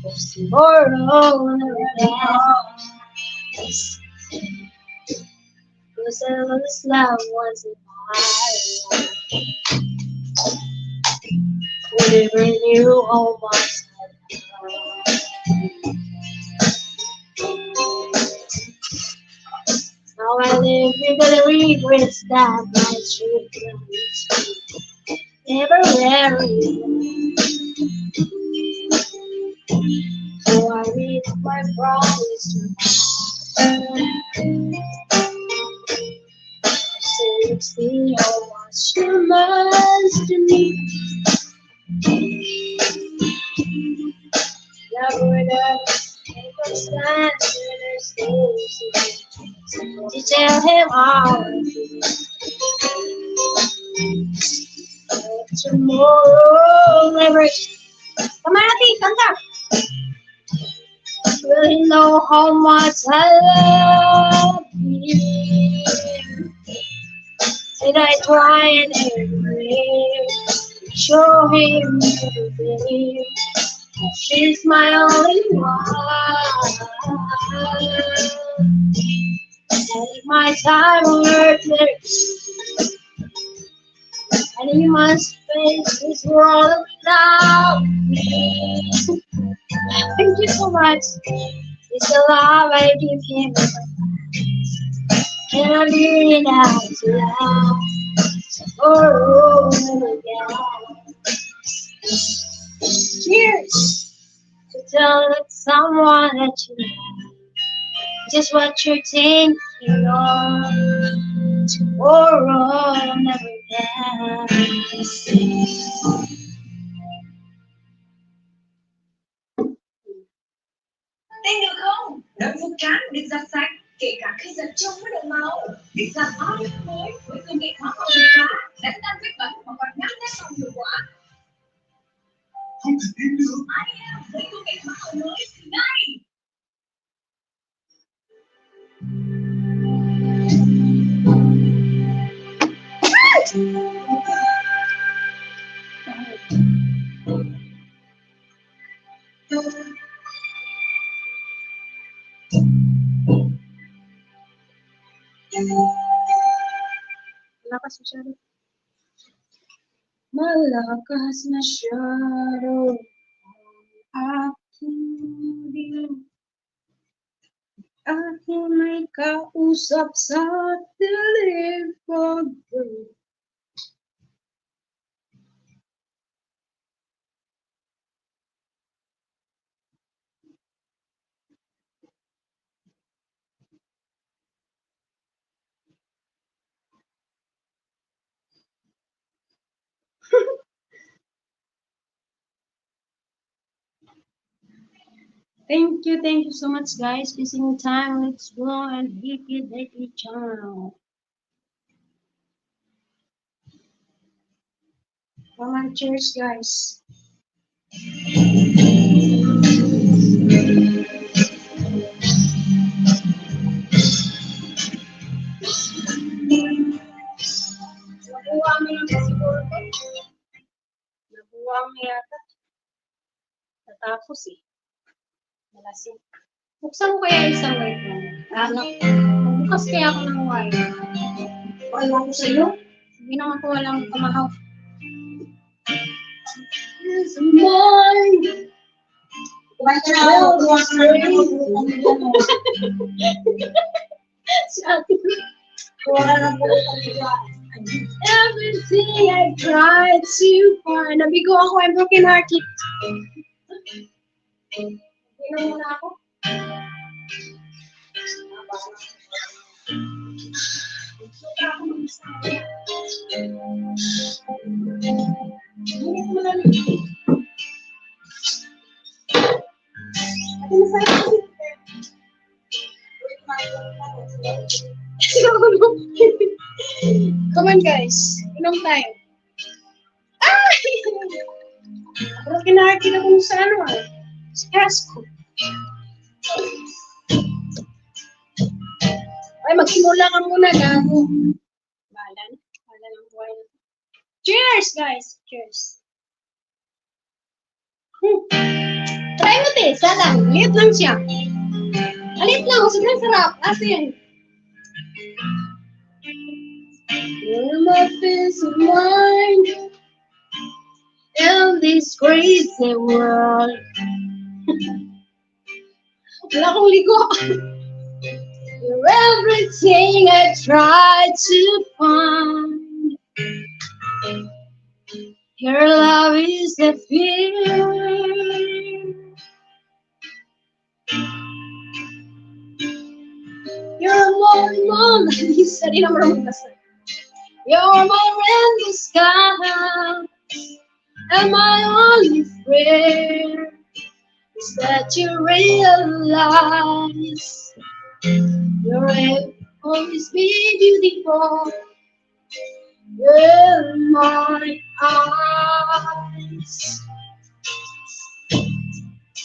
of tomorrow never ends. Cause I was love was in my life. We never knew how much I loved. Now I live with the regrets that my children never married. So I read my promise to my 60 how much you must to me. Never would ever stand in the stage to tell him how I feel. Tomorrow never. Come on, Ati, kanta. Will he know how much I love you? Did I try and every show him everything? She's my only one. And my time on earth and he must face this world without me. Thank you so much. It's the love I give him. And I'm doing it out to last. Oh, never again. Cheers to tell someone that you love just what you're thinking of. Tomorrow never ends. Tên được không? Đợi vuốt trán được giặt sạch, kể cả khi giặt trông với đầu máu. Được giặt áo mới với công nghệ hóa học việt trá, đánh tan vết bẩn và còn ngăn nét phòng hiệu quả. Không thể tin được. Ai em với công nghệ hóa học mới từ nay. Malakas masyado. Malakas masyado ang aking dilim. Aking may kausap sa telepon. Thank you so much, guys. Kissing time. Let's go and hit it channel. Come on, cheers, guys. Nabuha mo yung siguro ko. Nabuha mo yata. Natapos eh. Malasing. Buksan ko kaya isang white na. Magbukas kaya ako ng white. Pakaiwan ko sa'yo. Hindi naman ko walang kamahaw. It's mine. Everything I tried to find. Nabigo ako, I'm broken hearted. Tingnan mo na ako. Ngunit mo lang. Ate, masaya ko. Come on, guys. Inom tayo. Ah! Broken hearted ako sa ano ah. Sa Casco. Ay, magsimula ka muna, gago. Bahala na. Bahala ng buhay na. Cheers, guys! Cheers! Try mo, te. Isa lang. Liit lang siya. Alit lang. Sobrang sarap. Asin. You're my peace of mind in this crazy world. Wala akong ligo. You're everything I try to find. Your love is the fear. You're more Lisa, di na marunong basta. You're my rainbow sky, and my only prayer is that you realize you'll always be beautiful in my eyes.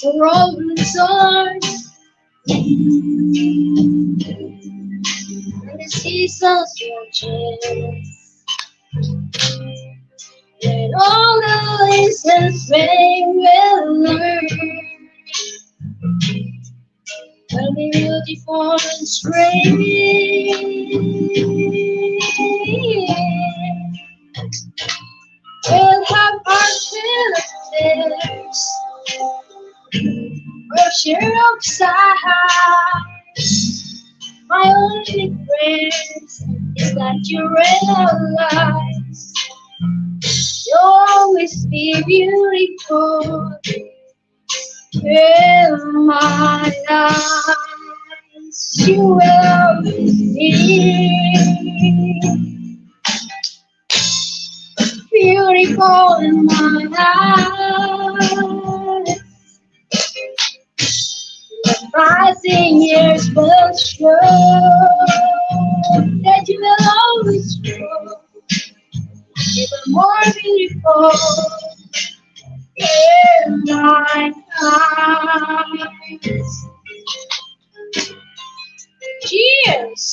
The rolling stars and the seasons will change. And all the lessons they will learn will be beautiful and strange. We'll have our fill of tears, our share of sighs. My only prayer is that you realize you'll always be beautiful in my eyes. You will always be beautiful in my eyes. The passing years will show that you will always grow even more beautiful in my eyes. Cheers!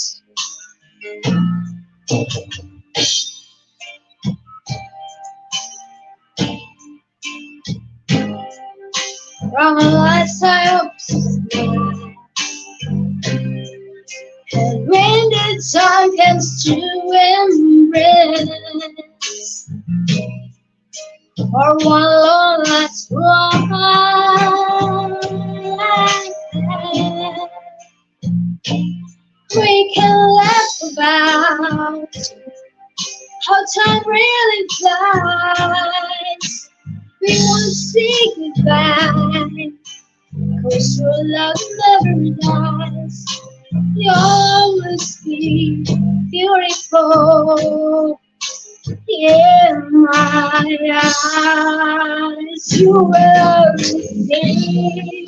From a lifetime of and when the time comes to embrace for one long last ride, we can laugh about how time really flies. We won't say goodbye, 'cause your love never dies. You'll always be beautiful in my eyes. You will always be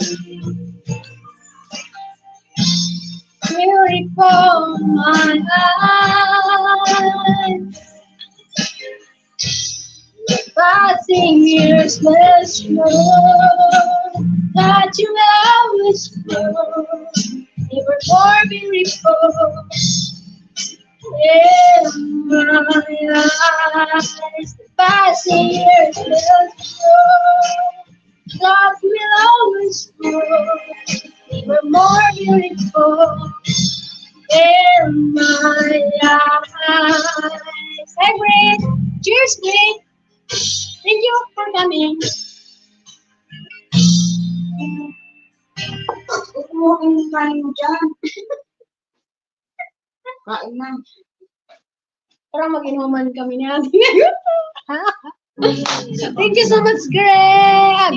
beautiful in my eyes. Passing years will show that you will always grow even more beautiful in my eyes. The passing years will show that you will always grow even more beautiful in my eyes. Hi, Greg. Cheers, Greg. Thank you for coming. Huwag mo kain mo dyan. Kain na. Parang mag-inuman kami ni Ate ngayon. Thank you so much, Greg.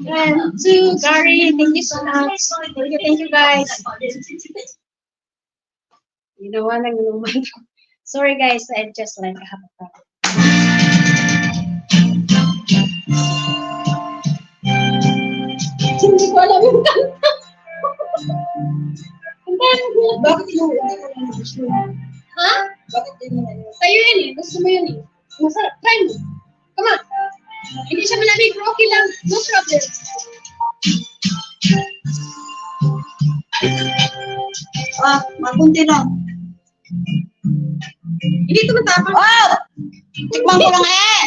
And to Gary, thank you so much. Thank you guys. You know what? Nag-inuman. Sorry guys, I just like have a problem. Hindi ko alam yung kanta. Bakit yun? Ha? Bakit yun na yun? Sa'yo yun eh. Gusto mo yun eh. Masarap. Try mo. Come on. Hindi siya malamig, pero okay lang. No problem. Makunti lang. Hindi ito matapang. Oh! Tikman ko lang eh!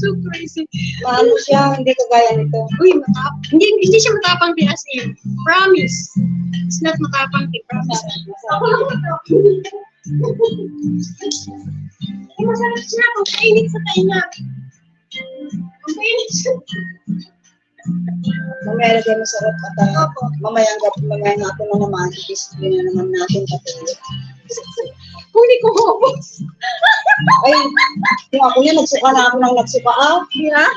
So crazy. Maano siya, hindi kagaya nito. Uy, hindi siya matapang din as in. Promise. It's not matapang din, promise. Ako lang matapang. Ay, masarap siya. Ang kainit sa tainga. Ang kainit siya. Mamaya lagay masarap at mamaya na ako na naman, discipline na naman natin patuloy. Huli ko hobos. Ay, kung ako yun, nagsuka na ako ng nagsuka. Yeah?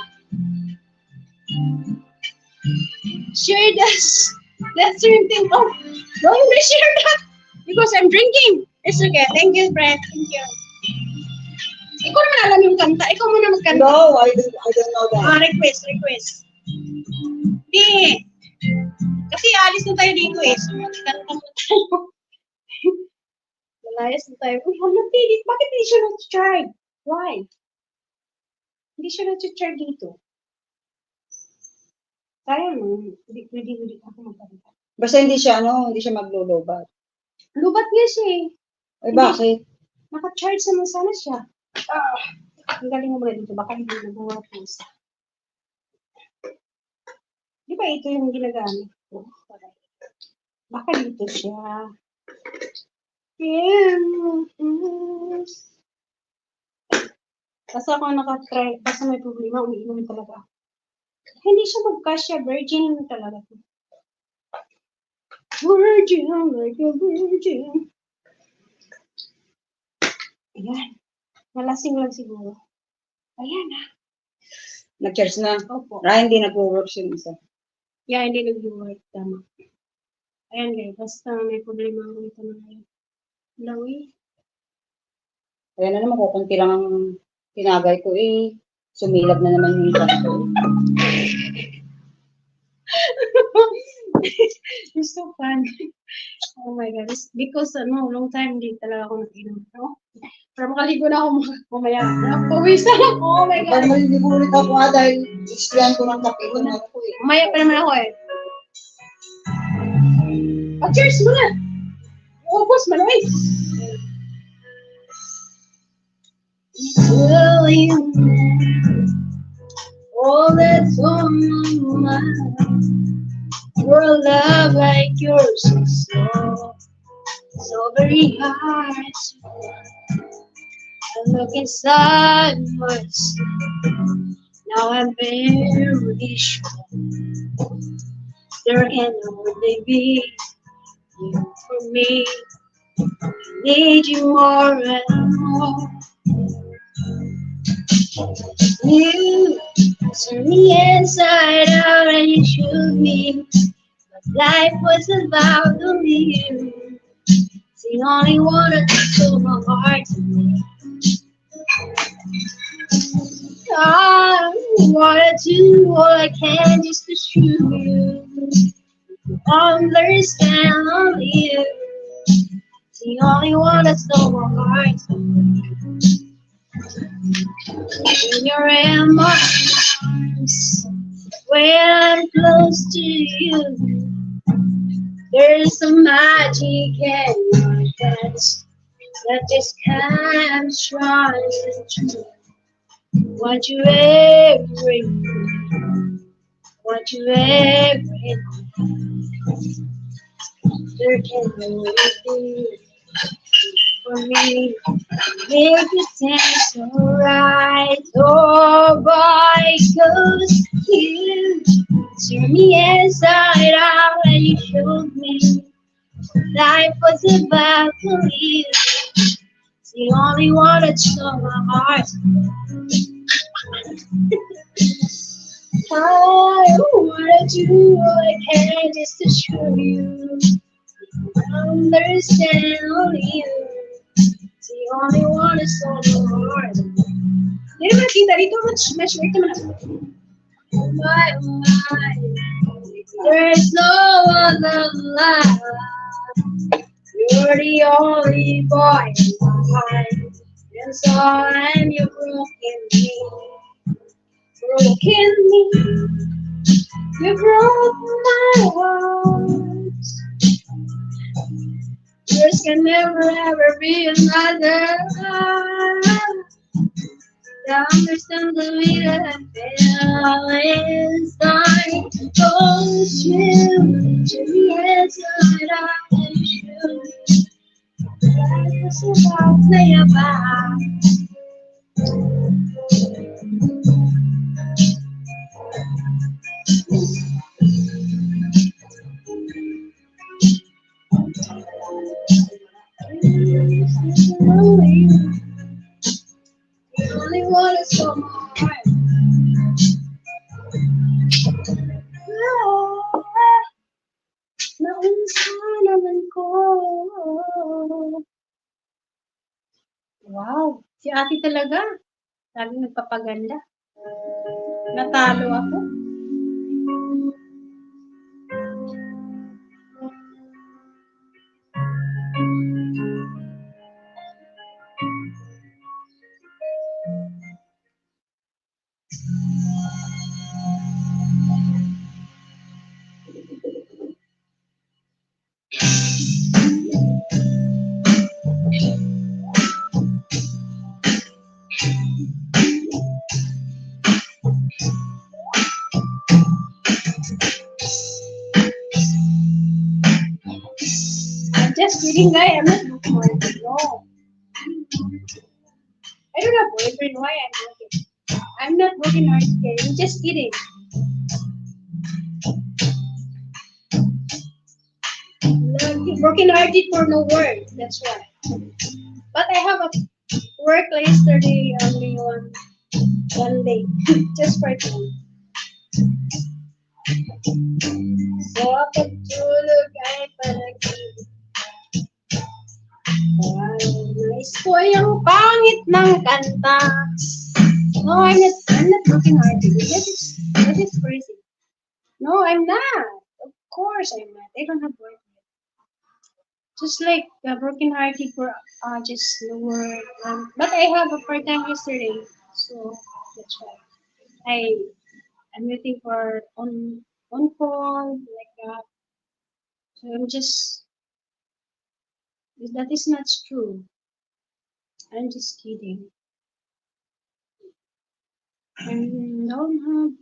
Share this. That's certain thing. Oh, don't you share that? Because I'm drinking. It's okay. Thank you, Brett. Thank you. Ikaw naman alam yung kanta. Ikaw muna magkanta. No, I don't know that. Request. Hindi. Kasi alis na tayo dito eh. So, magkanta mo tayo. Malayas na tayo. Uy, bakit hindi siya nag-charge? Why? Hindi siya nag-charge dito. Sayang mo. Hindi ako magkanta. Basta hindi siya maglulubat. Lubat niya siya eh. Ay, bakit? Naka-charge naman sana siya. Ang galing mo muna dito. Baka hindi na bumatos. Di ba ito yung ginagamit ko? Baka dito siya. Kasi ako naka-try. Kasi may problema. Umiinom talaga. Hindi siya mag-kasya. Virgin talaga. Virgin like a virgin. Ayan. Nalasing lang siguro. Ayan na. Nag-charge na? Opo. Hindi nag-work yung isa. Yeah, hindi nag-work. Tama. Ayan guys. Basta may problema ako ito na ngayon. Lawi. Ayan na naman, kukunti lang ang tinagay ko eh. Sumilab na naman yung isa ko. It's so fun. Oh my God. It's because, long time hindi talaga ako nag-inom. No? Pero makaligo na ako mamaya. Napawis na ako. Oh my God. Pero hindi ko ulit ako dahil explain ko ng kape ko na ako eh. Mamaya pa naman ako eh. Cheers muna. Ubus, Manoy. Will you all that's on my mind? For a love like yours is so very hard to find. I look inside myself. Now I'm very sure there can only be you for me. I need you more and more. You turn me inside out and you showed me what life was about to you. It's the only one that stole my heart to me. I wanna do all I can just to show you. Understand only you. It's the only one that stole my heart to me. When you're in my arms, when I'm close to you, there's some magic in my dance that just can't shine through. Want you every, want you every. There can only be for me. Make it dance alright, oh boy, 'cause you turn me inside out and you showed me life was about to leave. It's the only one that stole my heart. I wanna do all I can just to show you. Understand only you. It's the only one that stole my heart. Hindi naman kita dito, match naman ako. Oh my, there's no other life. You're the only boy in my life. And so I'm your broken me. Broken me. You broke my heart. Yours can never ever be another. I understand the way that I feel inside. Oh, you, Juliet's not I should. That's what I'll say about. The only one is so hard. Naunsa naman ko. Wow, si ate talaga. Laging nagpapaganda. Natalo ako. I'm just kidding, guys. I'm not looking for it. No. I don't have boyfriend. Why I'm looking? I'm not broken hearted. I'm just kidding. Broken hearted for no words. That's why. But I have a work yesterday only one day. Just for fun. So pagtulog ay palagi. Wow, nice po yung pangit ng kanta. No, I'm not broken hearted. That is crazy. No, I'm not. Of course I'm not. I don't have boyfriend. Just like broken hearted for just the word. But I have a part time yesterday, so that's why I'm waiting for on call like that. So I'm just that is not true. I'm just kidding. I don't have.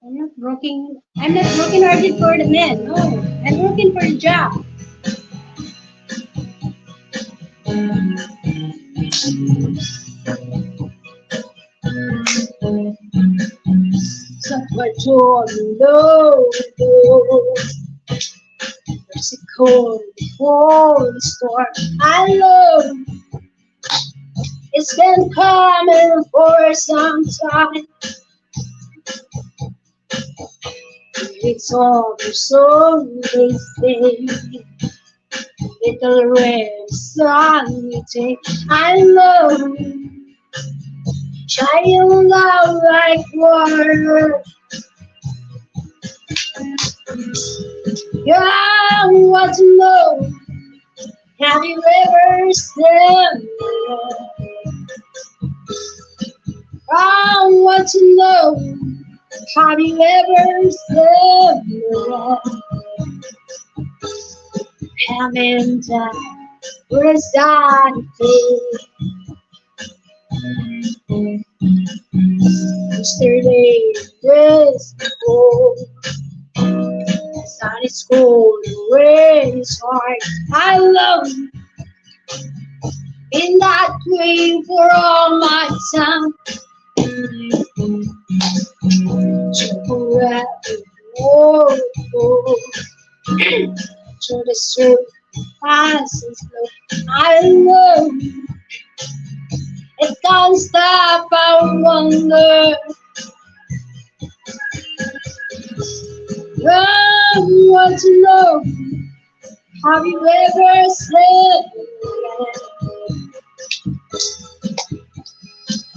I'm not broken hearted for the men. No, I'm broken for the job. Sa pagtulog, there's a cold storm. I love. It's been coming for some time. It's over, so they say. Little red sun you take. I love you. Child love like water. Yeah, what to know? Have you ever seen? I want to know. Have you ever seen? Haven't I? Where's that yesterday was cold. Started school, rain is hard. I love you. Been that way for all my time. So whoa, whoa. To the street, passes slow. I love you. It can't stop, I wonder. I want to know. Have you ever said?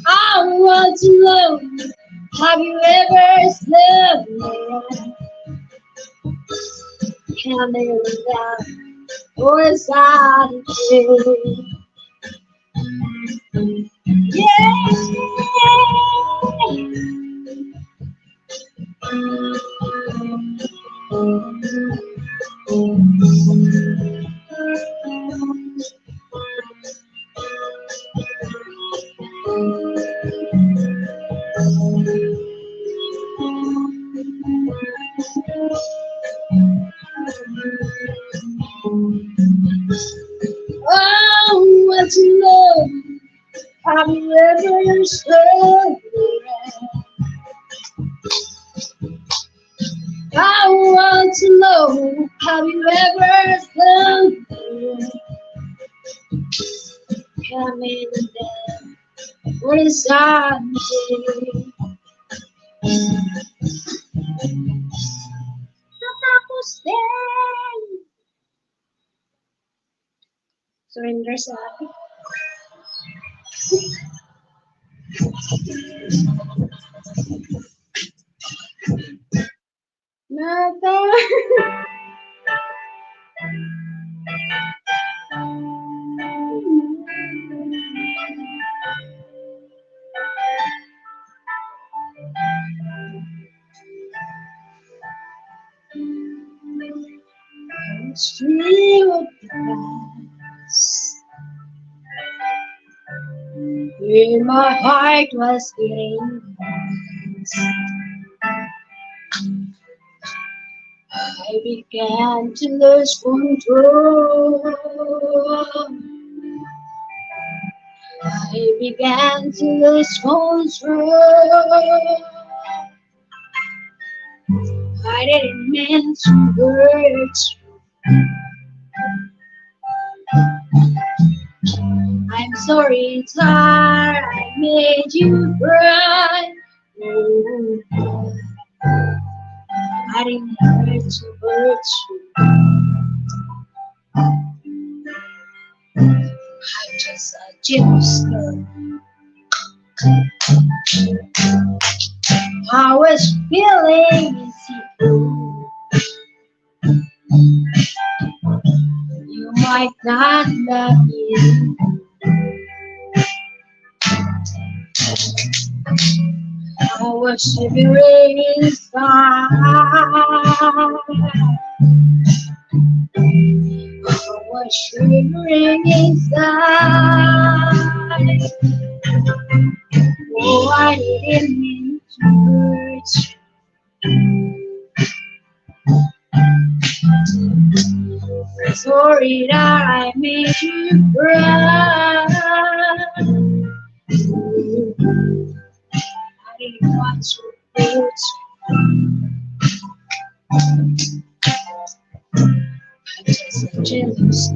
I want to know. Have you ever said? Can they down? Or is that a dream? slowly. I want to know, have you ever something coming down on a Sunday? Tapos din. Surrender sa akin. Nata. Stream of glass. Where my heart was beating I began to lose control. I began to lose control. I didn't mean to hurt you. I'm sorry, Tar, I made you cry. Oh, I didn't mean to hurt you. I'm just a jealous girl. I was feeling insecure. You might not love me. I was shivering inside. I was shivering inside. Oh, I didn't mean to hurt you. Sorry that I made you cry. I didn't want to hurt you. I'm just a jealous.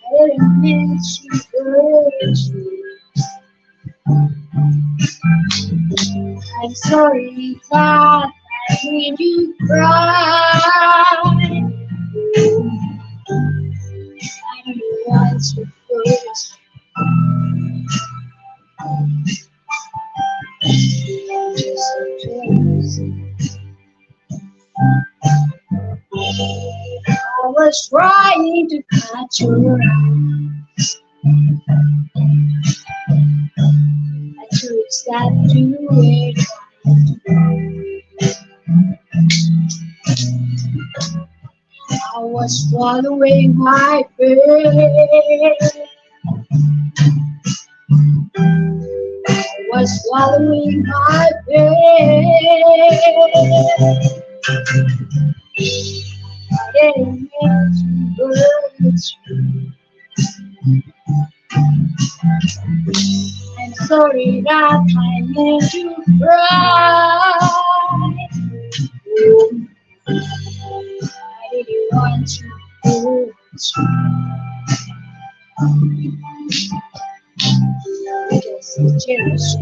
I didn't mean to hurt you. I'm sorry that I made you cry. I don't want to hurt you. Just a jealous. I was trying to catch your eyes. I took steps to it. I was swallowing my pain. I was swallowing my pain. I didn't mean to hurt you. I'm sorry that I made you cry. I didn't want to hurt you. Just jealous.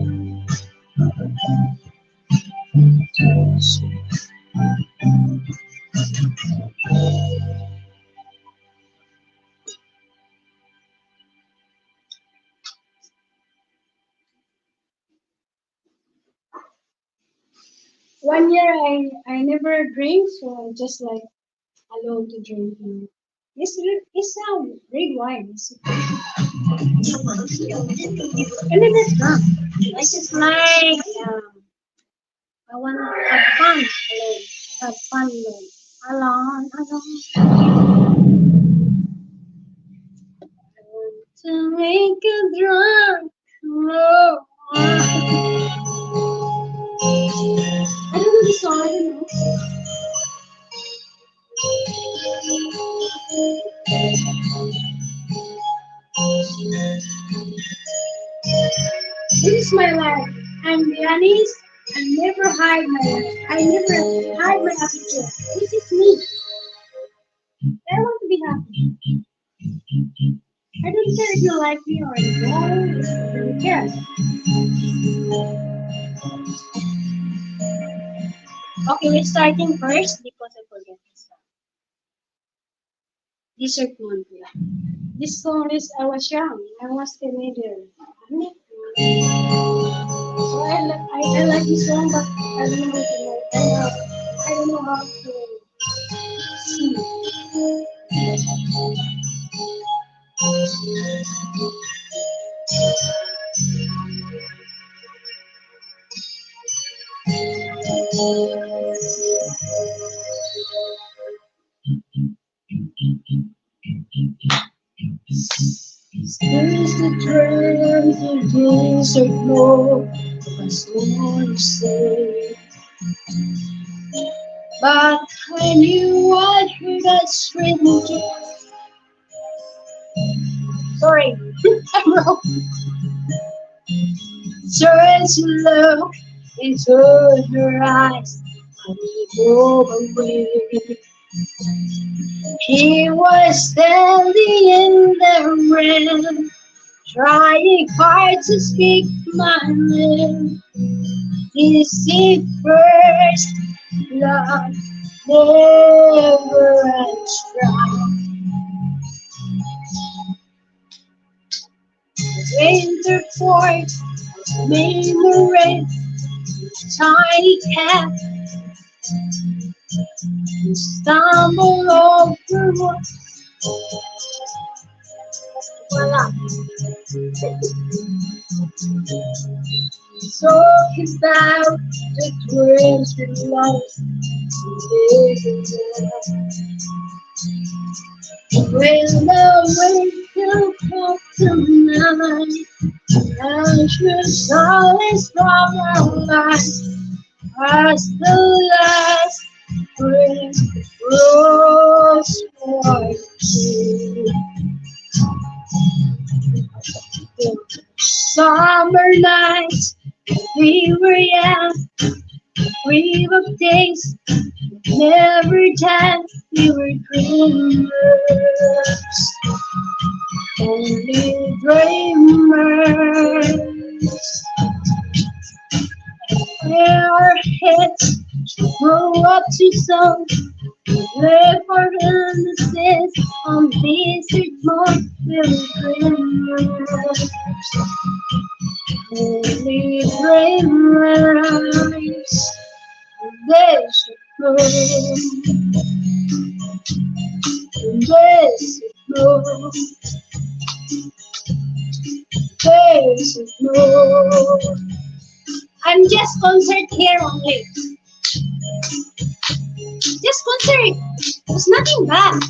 One year I never drink, so I just like alone to drink. It's red wine. It's okay. And then it's not. I just like I want to have fun alone. Have fun alone. I want to make a drunk. Oh, I don't know the song. I don't know. This is my life. I'm the honest. I never hide my life. I never hide my attitude. This is me. I want to be happy. I don't care if you like me or you don't. I don't care. Okay, we're starting first because I forget this song. Desert Moon. This song is I was young. I was teenager. So I like this song, but I don't know how to. I don't know how to sing. There's the dreams of desert moon. I still want to say, but I knew I'd heard that stranger. Sorry, I'm wrong. So as you look into her eyes, I go away. He was standing in the rain, trying hard to speak my name. This is first love, never ends dry. Winter fort, memory, tiny cat, stumble over what, voila. So it's about the dreams we lost. When the wind will come tonight, ashes always from our lives as the last breath rose for you. Summer nights, we were young, we were days, never danced, we were dreamers, only dreamers. Our heads grew up too soon, live for illnesses on desert moon, we were dreamers, only dreamers. Desert moon, desert moon, desert moon. I'm just concert here only. Just concert. There's nothing bad.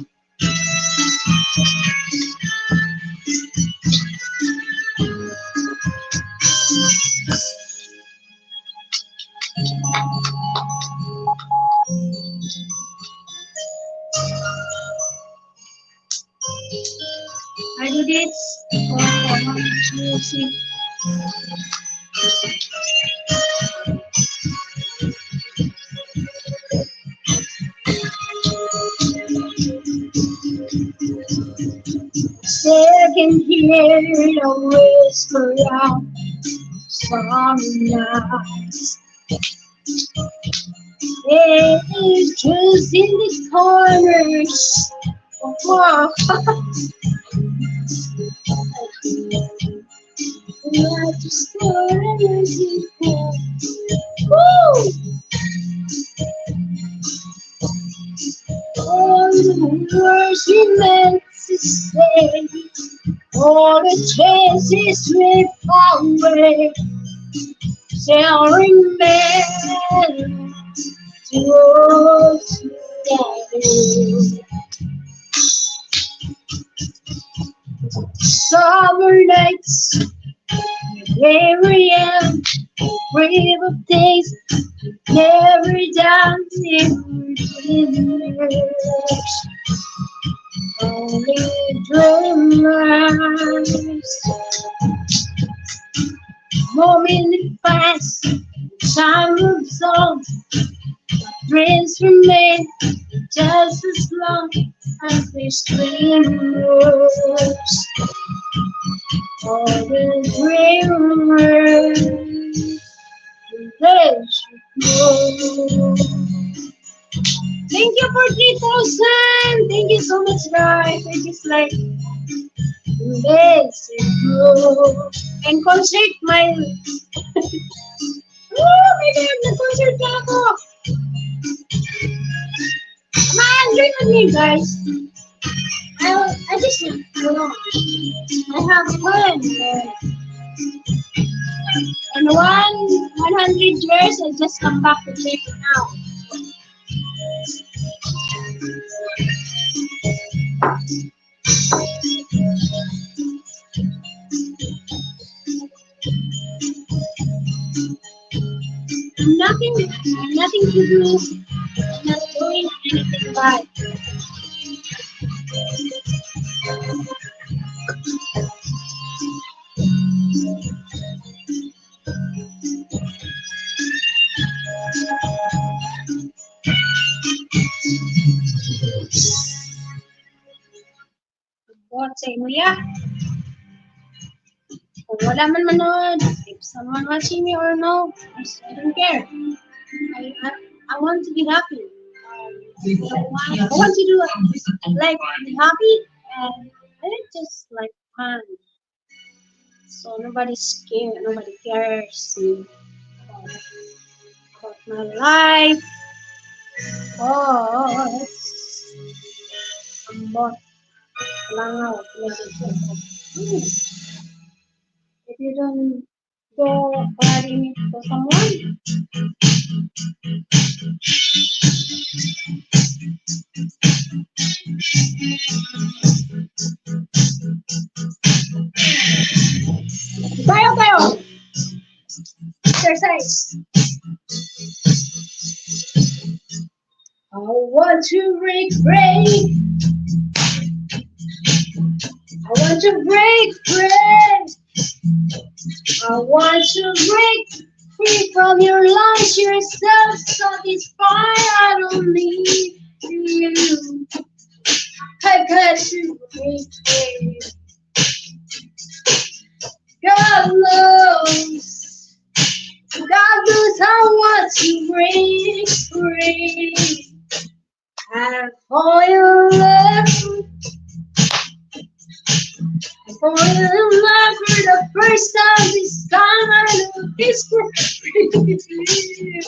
I do this for music. Second hear the whisper out some nights. It's just in the corners. Wow. I just thought I was equal. Woo! All the words you meant to say, All the chances we found away shall remain to us together. Summer nights, every end, brave of days, never down dreamers, only dreamers. Moment fast, time moves on, dreams remain just as long as these dreamers. All the dreamers, they should know. Thank you for 3,000. Thank you so much, guys. I just like this and concert my maybe the concert na ako. Come on, join with me, guys. I just don't know. I have fun. And 100 years, I just come back to play it now. Nothing to do. I'm not doing anything bad. What say mo ya? Kung wala man manood, if someone watching me or no, I don't care. I want to be happy. I want to do like be happy and I just like fun. So nobody's scared, nobody cares about my life. Oh, ambot, langaw, if you don't go party to someone, tayo, exercise. I want to break. I want to break. I want to break free from your lies, yourself satisfied. I don't need you. I got to break free. God knows I want to break free. I fall in love. I fall in love for the first time this time. I know this for free.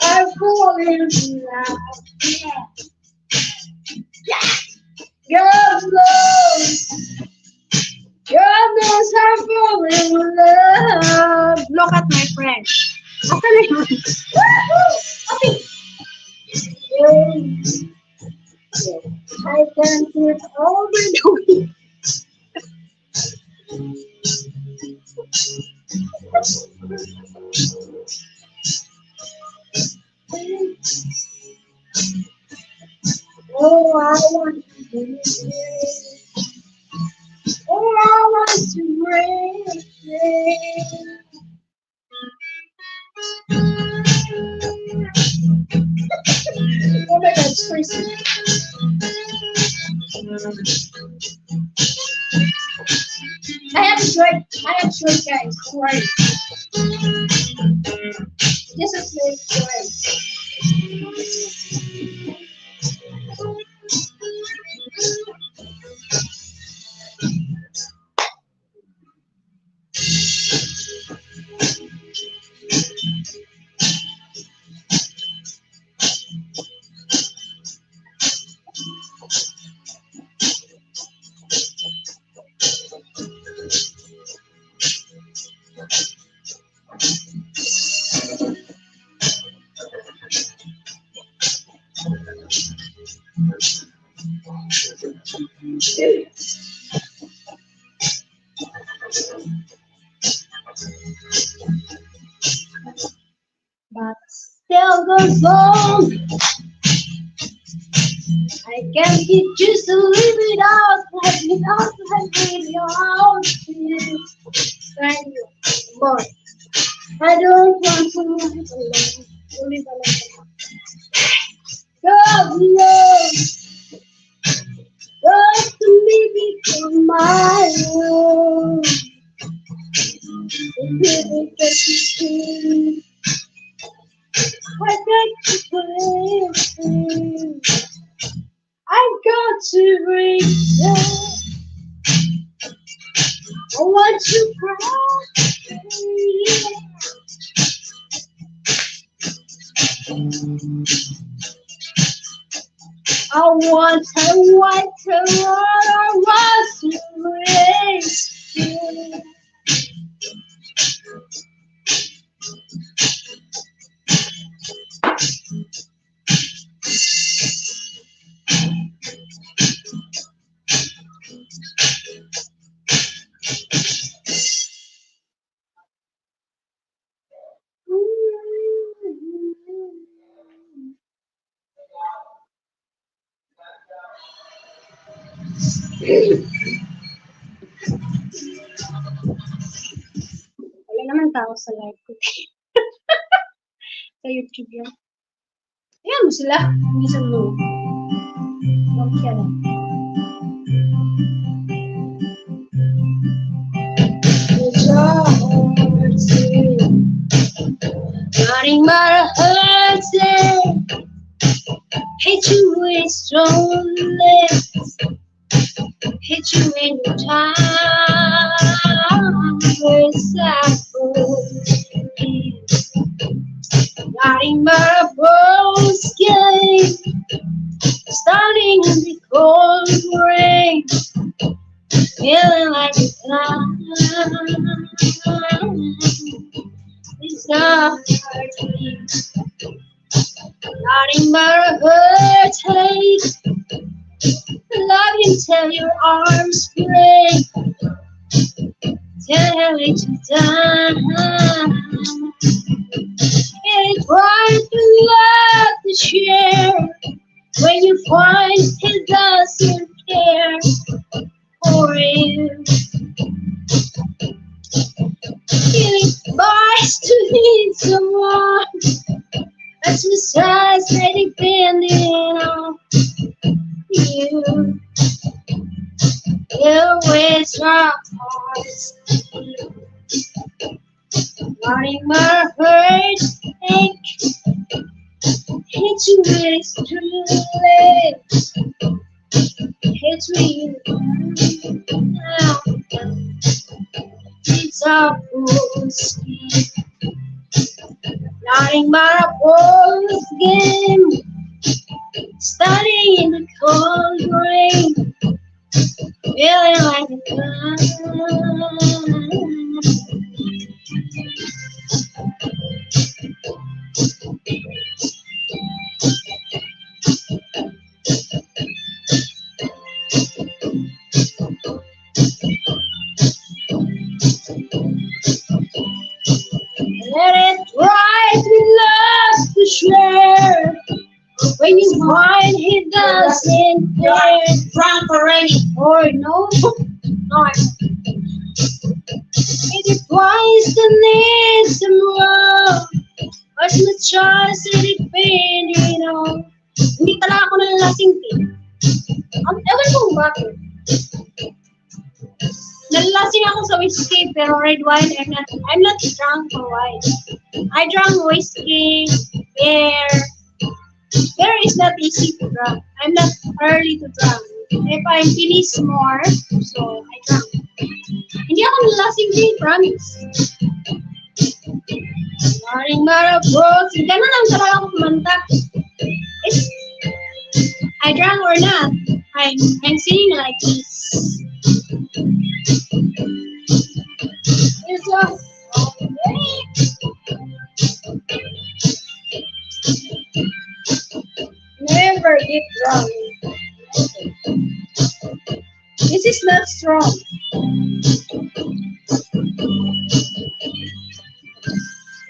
I fall in love. Yeah. God knows I'm falling in love. Look at my friend. Okay. I can put over the week. Oh, I want to break. Oh, I want to break. Oh my God, it's crazy. I have short, guys. Don't worry. This is very short. still goes on. I can't get used to live without having your house. Thank you. More. I don't want to live alone. To live alone. God knows, God to me become my own. Baby, that you see, I got to believe. I got to reach. I want you cry. I want to raise you. Wala naman tao sa live ko. Sa YouTube yun. Ayan mo sila. Minsan mo. Huwag siya lang. Nothing but a hurt say. Hate you with strong lips. Hate you in your time. With nothing but a broken skin. Starting in the cold rain. Feeling like it's time. It's not hurting. Nothing but a heartache. Love you till your arms break. Till it's done. It's hard to love to share. When you find he doesn't care for you. It buys to need someone that's besides depending on you. You with your hearts. Wanting my hurt, ache. Hate you when it's too late. Hate me now. It's a fool's game. Nothing but a fool's game. Standing in the cold rain. Feeling like a clown. Let it rise with love to share. When you find he doesn't care. Run for any or no. No. It requires the need some love. As much as it depending on. Hindi talaga ako nalasing din. Ewan ko kung bakit. Nalasing ako sa whiskey pero red wine I'm not drunk for wine. I drank whiskey, beer. Beer is not easy to drink. I'm not early to drink. If I finish more, so I drank. Hindi ako nalasing din, promise. Maring marabos. Ganun lang talaga ako kumanta. I drank or not, I'm singing like this. It's a never get drunk. This is not strong.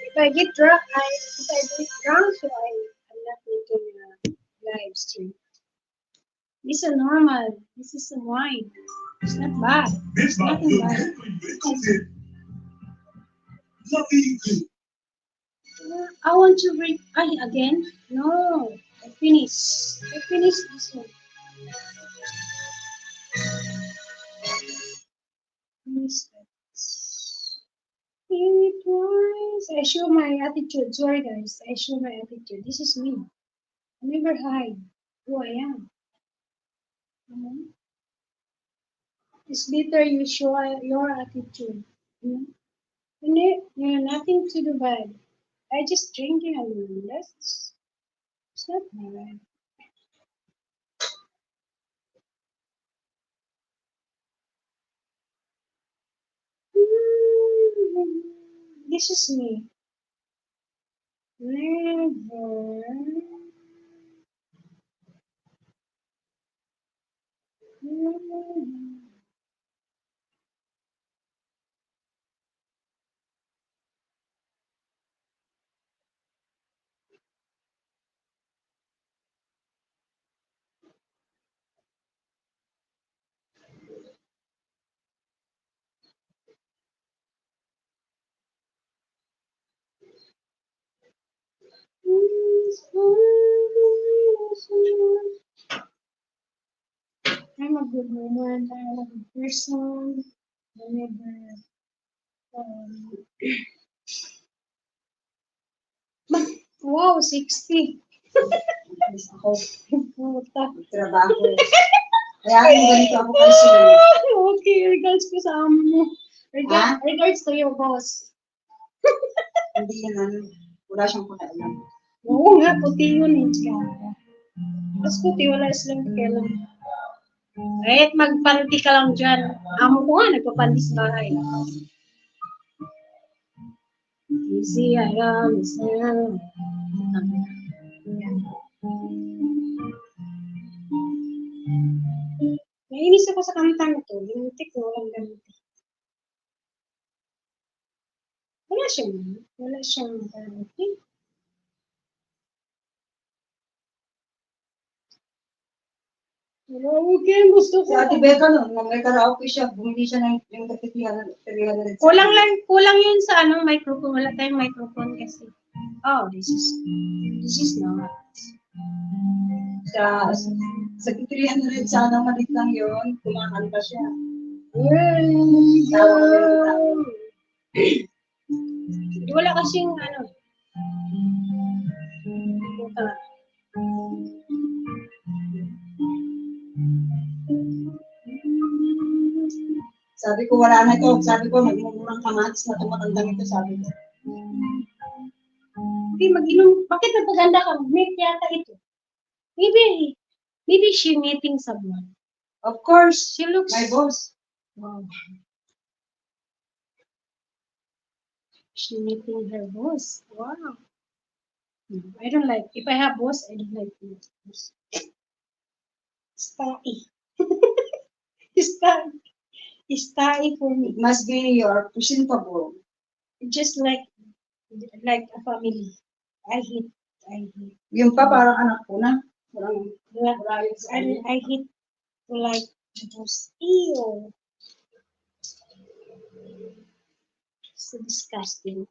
If I get drunk, if I get drunk, so I'm not making a live stream. This is normal. This is some wine. It's not bad. It's nothing bad. I want to read again. No, I finished. I finished this one. Finish it. Here it was. I show my attitude. Sorry guys, I show my attitude. This is me. I never hide who I am. It's better you show your attitude. You know, nothing to do bad. I just drinking alone. That's it's not bad. This is me. Never. I'm a good woman. I'm a good person. I never. Um, wow, 60. Alis ako. Puta. Trabaho. Kaya ganito ako kasi. Okay, regards ko sa amo mo. Ha? Regards to your boss. Hindi yan ano. Wala siyang pakialam. Oo nga, puti yun eh. Mas puti, wala silang pakialam. Kahit magpanti ka lang dyan. Amo ko nga, nagpapanti sa bahay. Easy, I am. Nainis ako sa kantang to. Lintik ko walang ganito. Wala siyang ganito. Okay, gusto ko. Si Ate Becca nun, nang may karaoke siya, bumili siya ng yung 300. Kulang yun sa microphone. Wala tayong microphone kasi. Oh, this is not. Sa 300 sana malit lang yun, kumakanta siya. Wala kasing puta. Sabi ko, wala na ito. Sabi ko, nagmumurang kamatis na tumatandang ito, sabi ko. Hindi, mag-inom. Bakit napaganda ka? Mate yata ito. Maybe she meeting someone. Of course, She looks... my boss. Wow. She meeting her boss. Wow. I don't like... If I have boss, I don't like boss. Stai. Stai for me. It must be your presentable. Just like a family. I hate. Yung pa, parang anak ko na. Wala yun sa kanya. I hate to like the boss. Ew. So disgusting.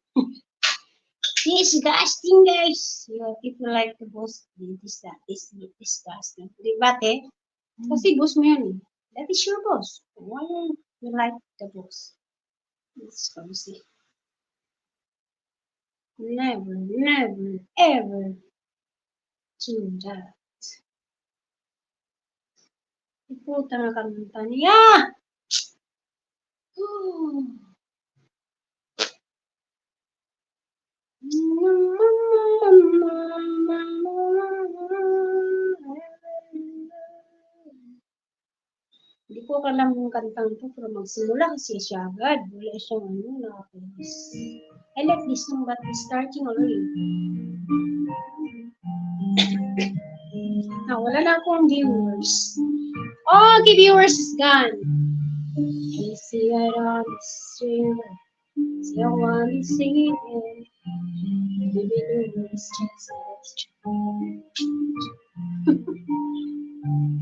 Disgusting, guys. If you like the boss, this disgusting. Diba, te? Kasi boss mo yun eh. That is your boss. Why you like the boss? It's cozy. Never, ever do that. Iputa nga kanta niya! Hindi ko alam yung kantang to, pero magsimula kasi siya agad. Wala siyang nakakainis. I like this song, but it's starting already. Wala na akong viewers. Oh, okay, viewers is gone. Easy, I don't see. See, I want to sing it. giving you this chance.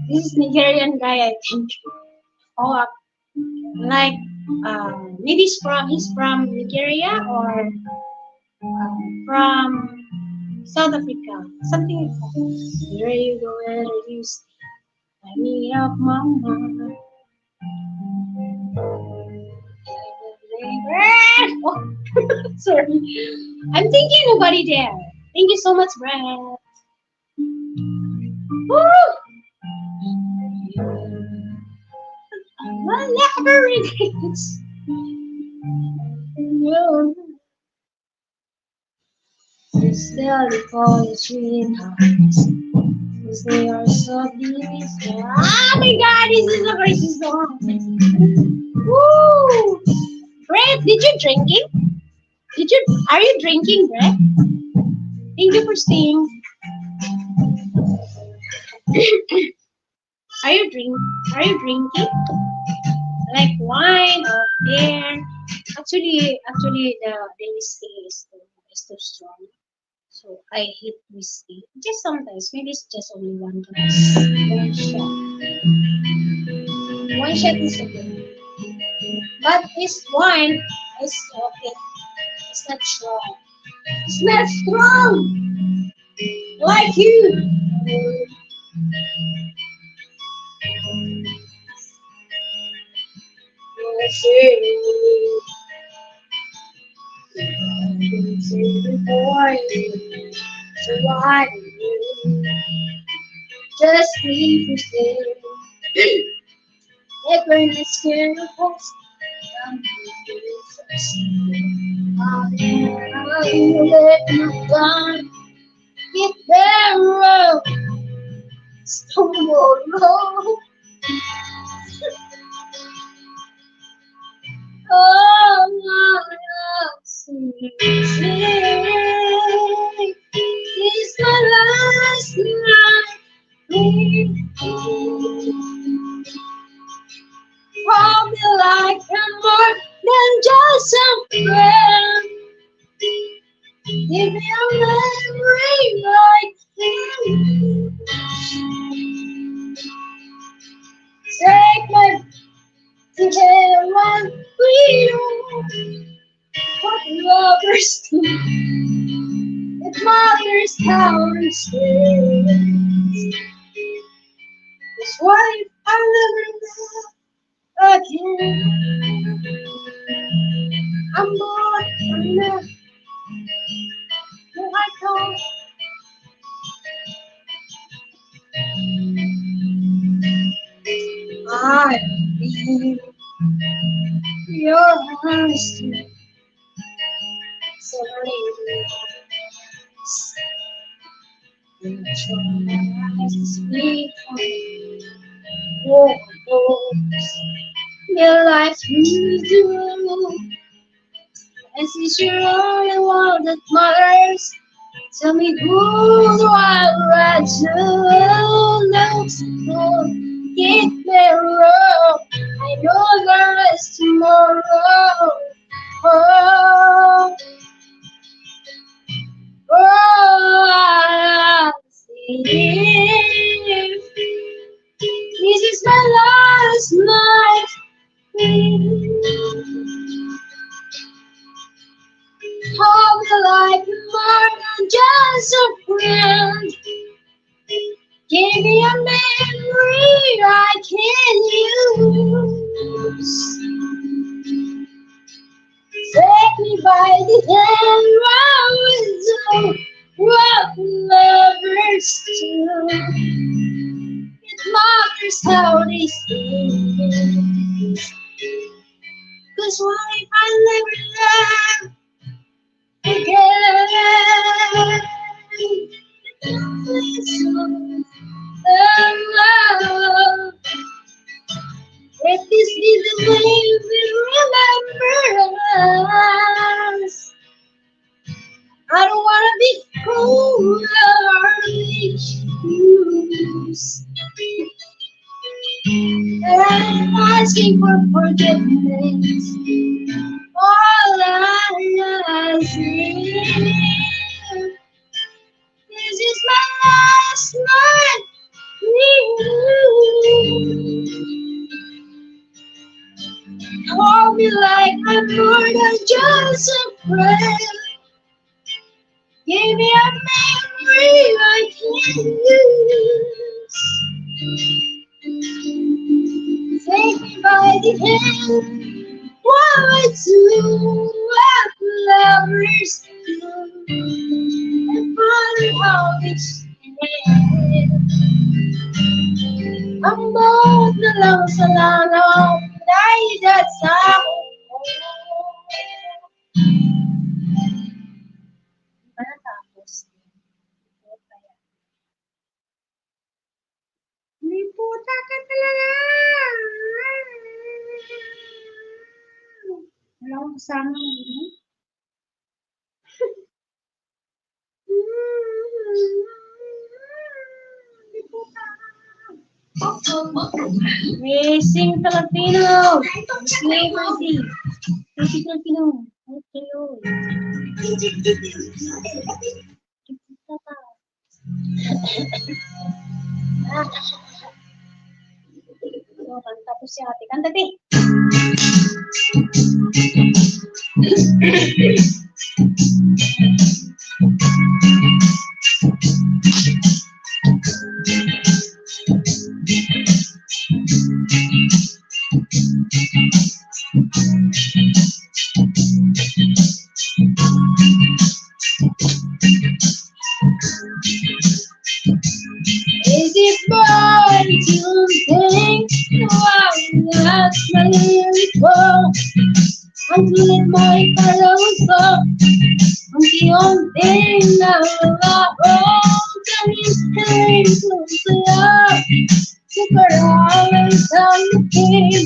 This is Nigerian guy, I think. Oh, like maybe he's from Nigeria or from South Africa, something like that. Where you go, where you stay. Let me up, mama. Oh, sorry. I'm thinking nobody there. Thank you so much, Brad. Woo! Well, never regrets. No. You still recall the sweethearts, because they are so beautiful. Oh my god, this is a crazy song. Woo! Brett, did you drinking? Are you drinking, Brett? Thank you for staying. Are you drinking? Like wine or beer? Actually, the whiskey is too strong. So I hate whiskey. Just sometimes, maybe it's just only one glass, one shot. One shot is okay. But this wine is okay. It's not strong. It's not strong like you. Let's see. Before you, so why do you just leave me there? If we're not scared of us, I'm let my blind get better. Tomorrow. Oh, my sweet it's my last night with you. Probably like I'm more than just a friend. Give me a memory like you. Take my today one freedom. What lovers do. It matters how it stays. That's why I never know again. I'm more than enough. Here I come. I feel your honesty. So many you try to speak for your life you do. This is your only one that matters. Tell me who do I run to? Let's go get there. I know there is tomorrow. Oh, I see. This is my last night with you. Hold me like more than just a friend. Give me a memory I can use. Take me by the hand, what lovers do. It matters how they say. 'Cause what if I never love again? Listen, love. If this is the way you will remember us, I don't wanna be cruel or excuse. And I'm asking for forgiveness. All I see feel like I'm more than just a friend. Give me a memory I can use. Take me by the hand, why do what lovers do? And find how it's ends. Ang buot na lang sa langaw, pinaidat sa ako. Di ba natapos? May puta ka talaga! Wala akong kasama mo. May puta ka. Racing Filipino! Racing Filipino! Okay, oh. Kanta po si ate. Kanta, ti! Is it boy to think why not maliligo? Ang sulit mo ay palauso, unti-unting nalalaong kanin-kanin ko sa'yo. Superaway sa lupin,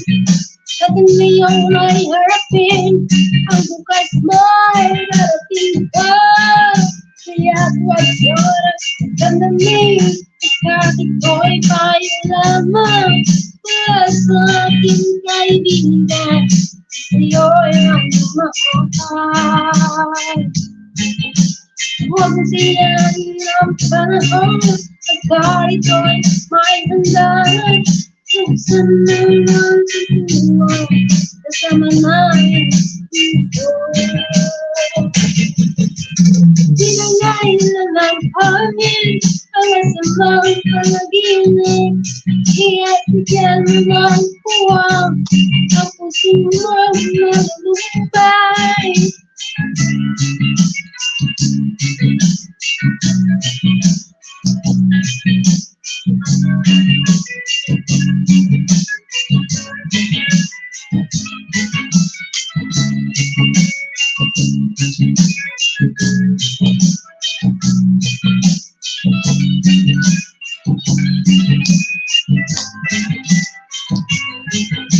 at hindi yung may harapin. Ang bukas mo ay darating ka, kaya't wag oras damdamin. Kahit ko'y payo lamang para sa aking kaibigan, sa'yo'y ang mahal. Huwag mo siyahin ang panahon, at kahit ko'y may hangganan. Buksan mo ang tutungo, kasama namin dito. Tinangay na ng hangin ang masamang panaginip. Kaya't bigyan mo ng puwang ang puso mo malulumbay.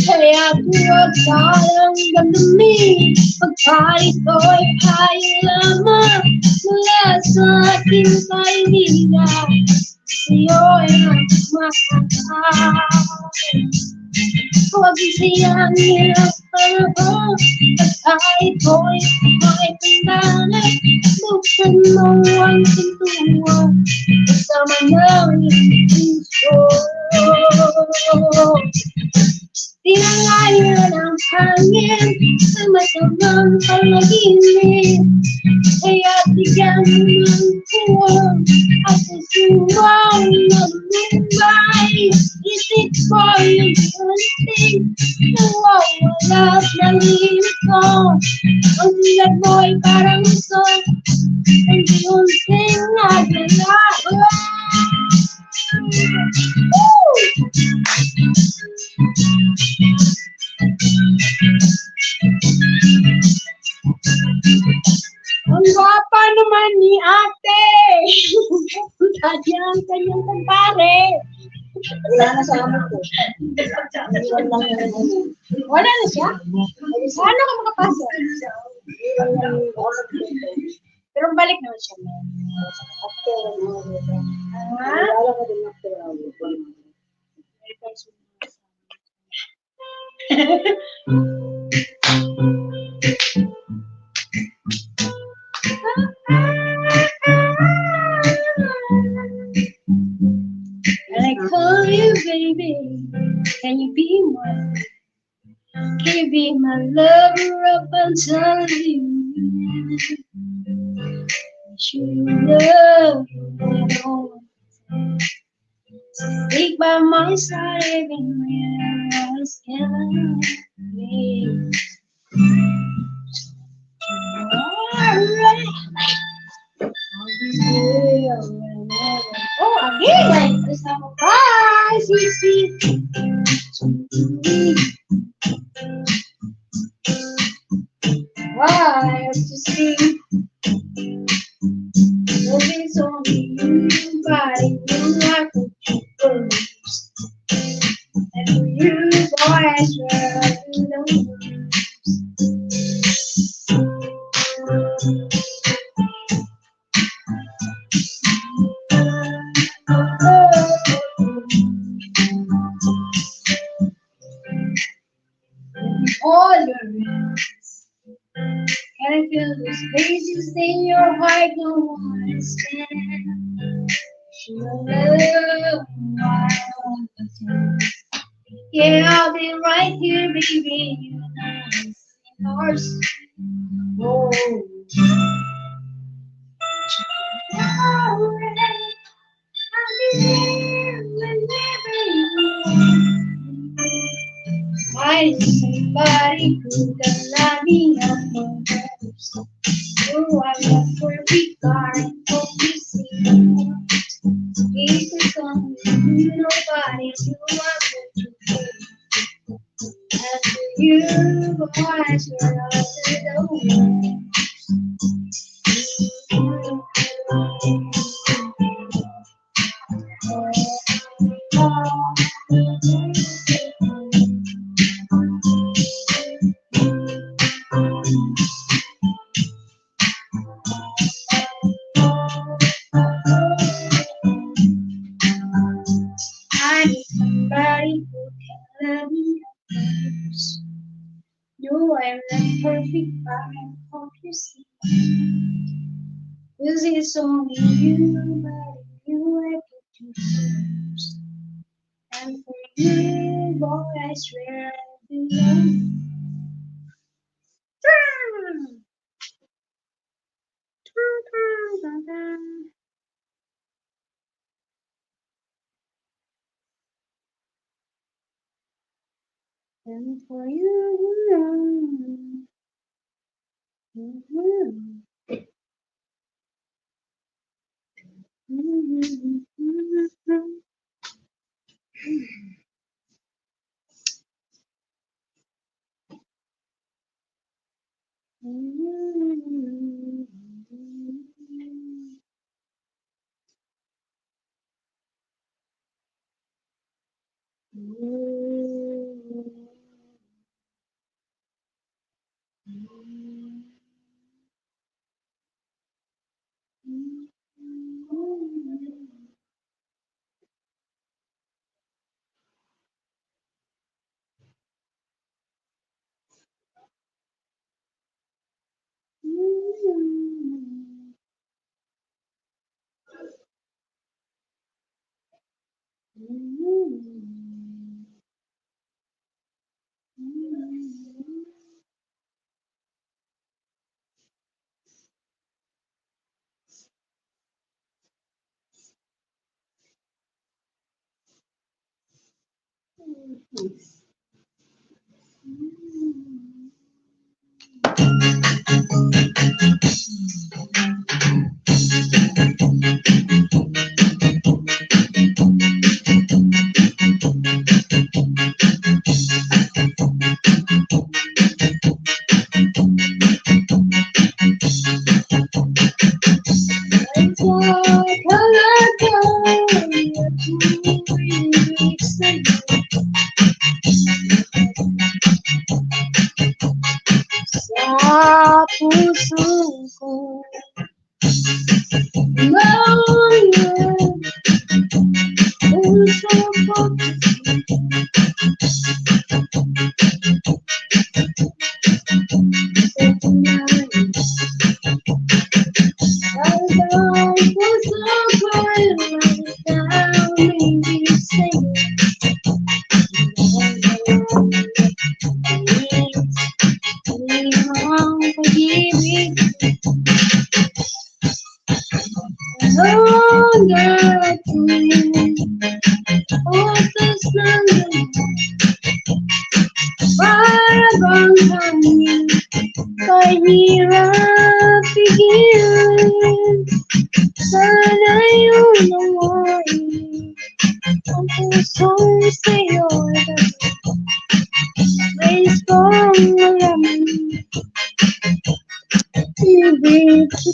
Kaya huwag parang damdamin, pagkalit ko'y payo lamang mula sa aking kaibigan, sa'yo'y magmahal. Huwag isayangin ang panahon, at kahit ko'y may pandanay. Buksan mo ang pintuan, kasama namin puso. Tinangay na ng hangin ang masamang panaginip. Kaya't bigyan mo ng puwang at puso ang malulumbay. Isip ko yung hunting nawawala sa limit ko. Ang silat mo'y parang iso, unti-unting naglalaho. Ang gwapa naman ni ate. Tadi ang kanyang kumpare. Wala na sa amo ko. Iwan lang yun. Wala na siya? Paano ka makapasok? Iwan lang yung oras dito. Pero balik naman siya. After an hour. Ah? Wala ko din after an hour. I call you baby, can you be mine? Can you be my lover up until the end. You love me, stick by my side everywhere else can be. Alright. Oh, again! Bye, sweet. Why to see? It's only you, body, you like what you first. And for you, boy, I swear I do the all your hands. Can I feel the space you say in your heart don't understand? Your love, wild things. Yeah, I'll be right here, baby. You know, horse. Oh, alright. I'll be there whenever you want. Find somebody who can love me on my nerves. Oh, I love for big car and hope you see. It's only you, nobody you want to do. And for you, boy, I swear I'll do the I need somebody who can love me first. You are the perfect I hope you see. Cause it's only you, but you I put you first. And for you, boy, I swear I'll do love. And for you. I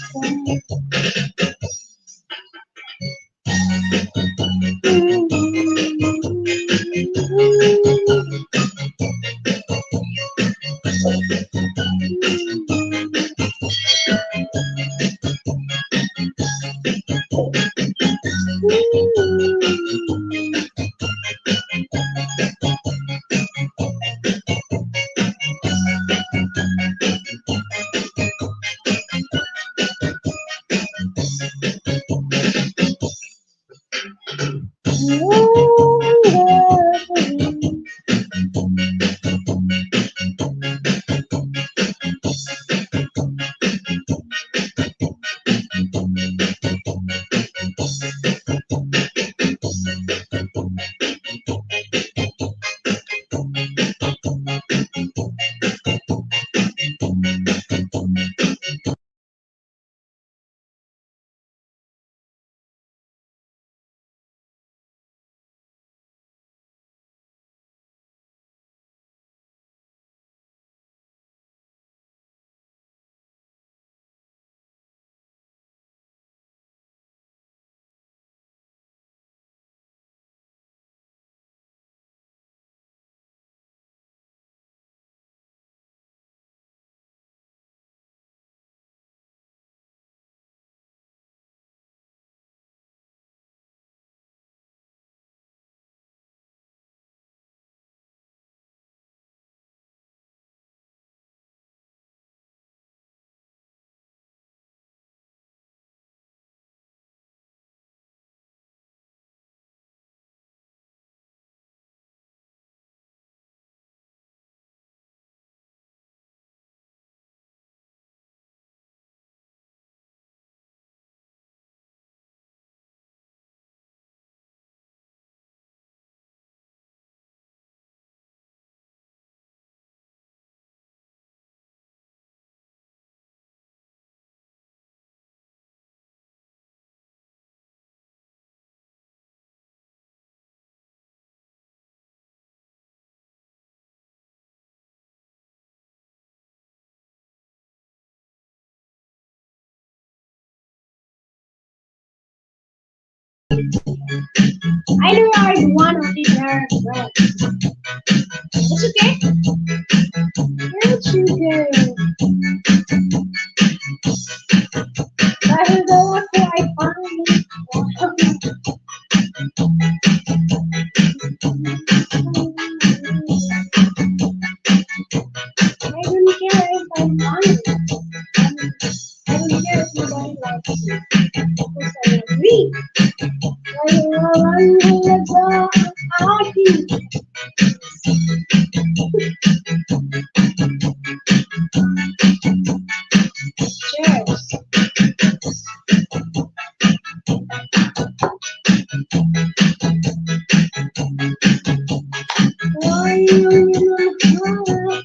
know I one of the parents, but it's okay. It's okay. I will go after I find it. I don't care if I find it. I don't care if nobody likes it. Because I agree. I will run with the party. Cheers. Why you cry?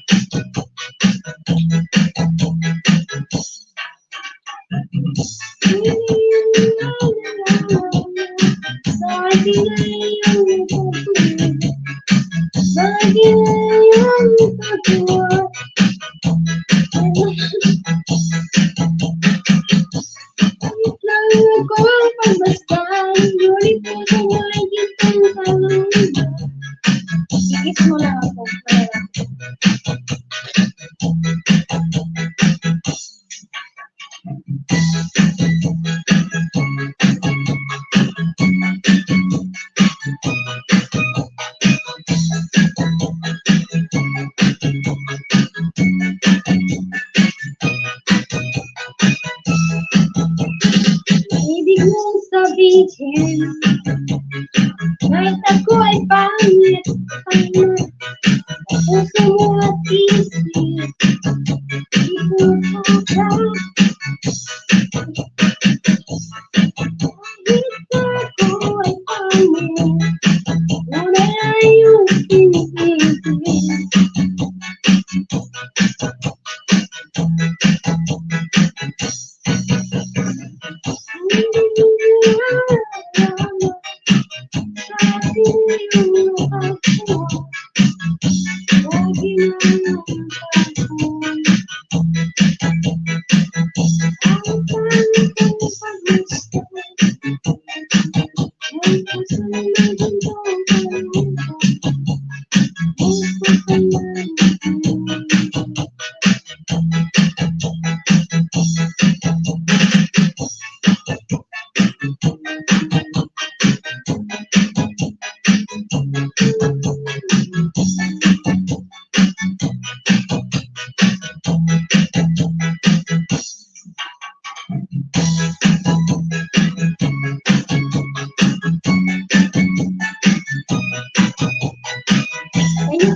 Ikis mo lang ako. Ibig mong sabihin kahit ako ay pangit, pangit, puso mo at isip, di ko kaya. Kahit ako ay pangit, wala yung pinipitin.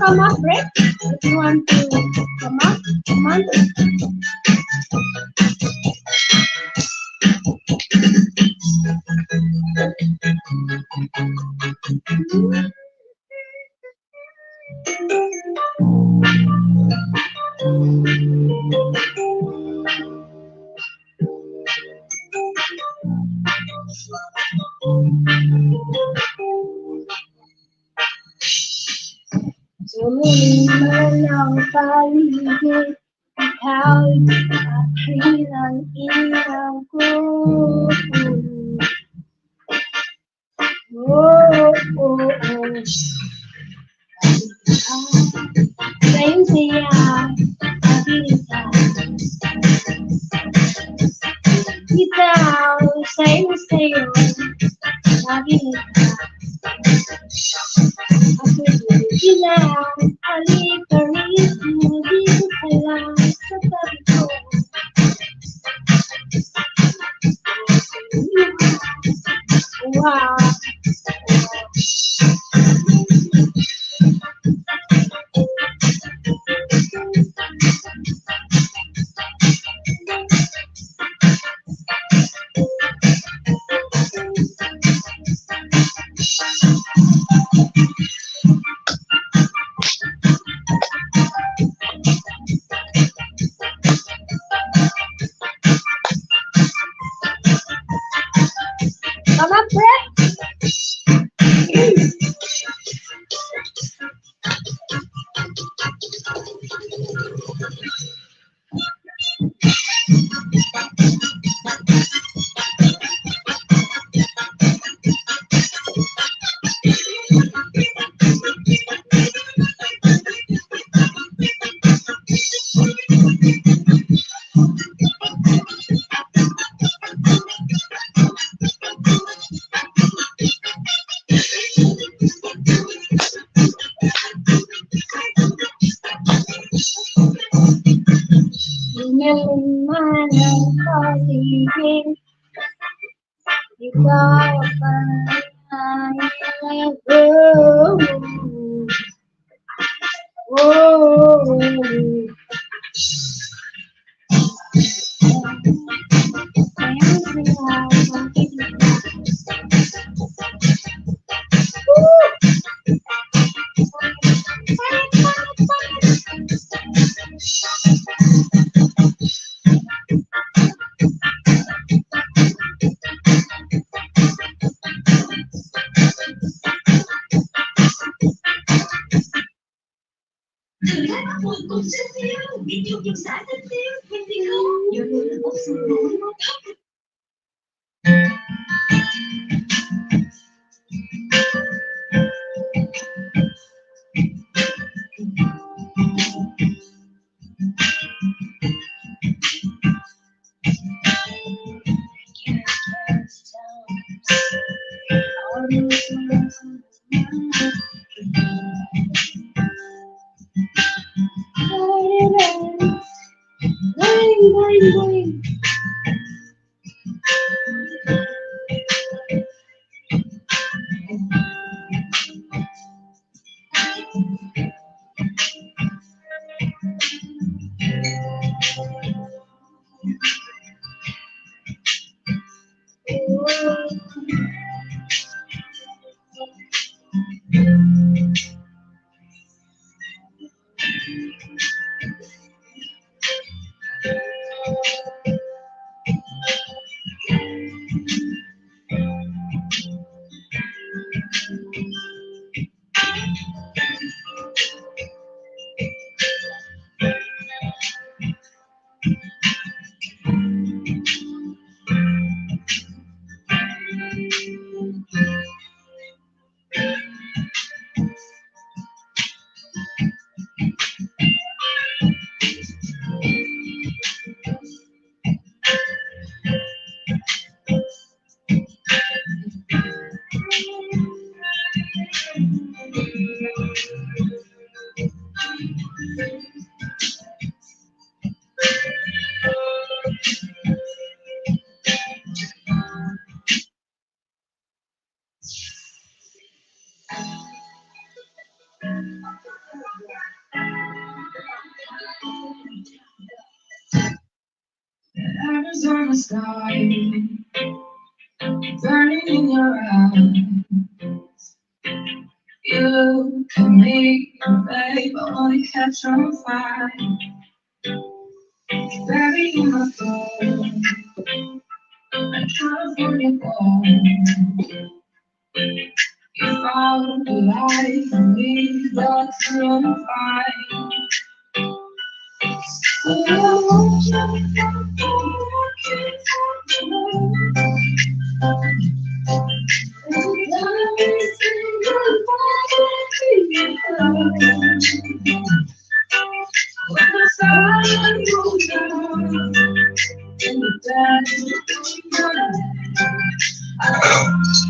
come up, Rick? If you want to come up, come on. Tuloy man ang paligid, ikaw akin ang ilaw ko. Oh, oh, oh. Sa'yo siya, akin ikaw. Ikaw, sa'yo, akin ikaw. Ako bilang halika rito, dito ka lang sa tabi ko. Wow. Come up, Brett. Lumaluman ang paligid, ikaw ang ilaw ko. Oh, Từ các bác buồn cùng dân phiêu, mình chụp những xã dân phiêu, mình thì không, nhiều người là bốc xuống núi một thấp. Going. sky, burning in your eyes. You can make me, babe, I wanna catch on fire. Buried in my soul, a California boy. You found the light for me, but you're on fire. So I want you to come every time we say goodbye. When the sun goes down in the dead, I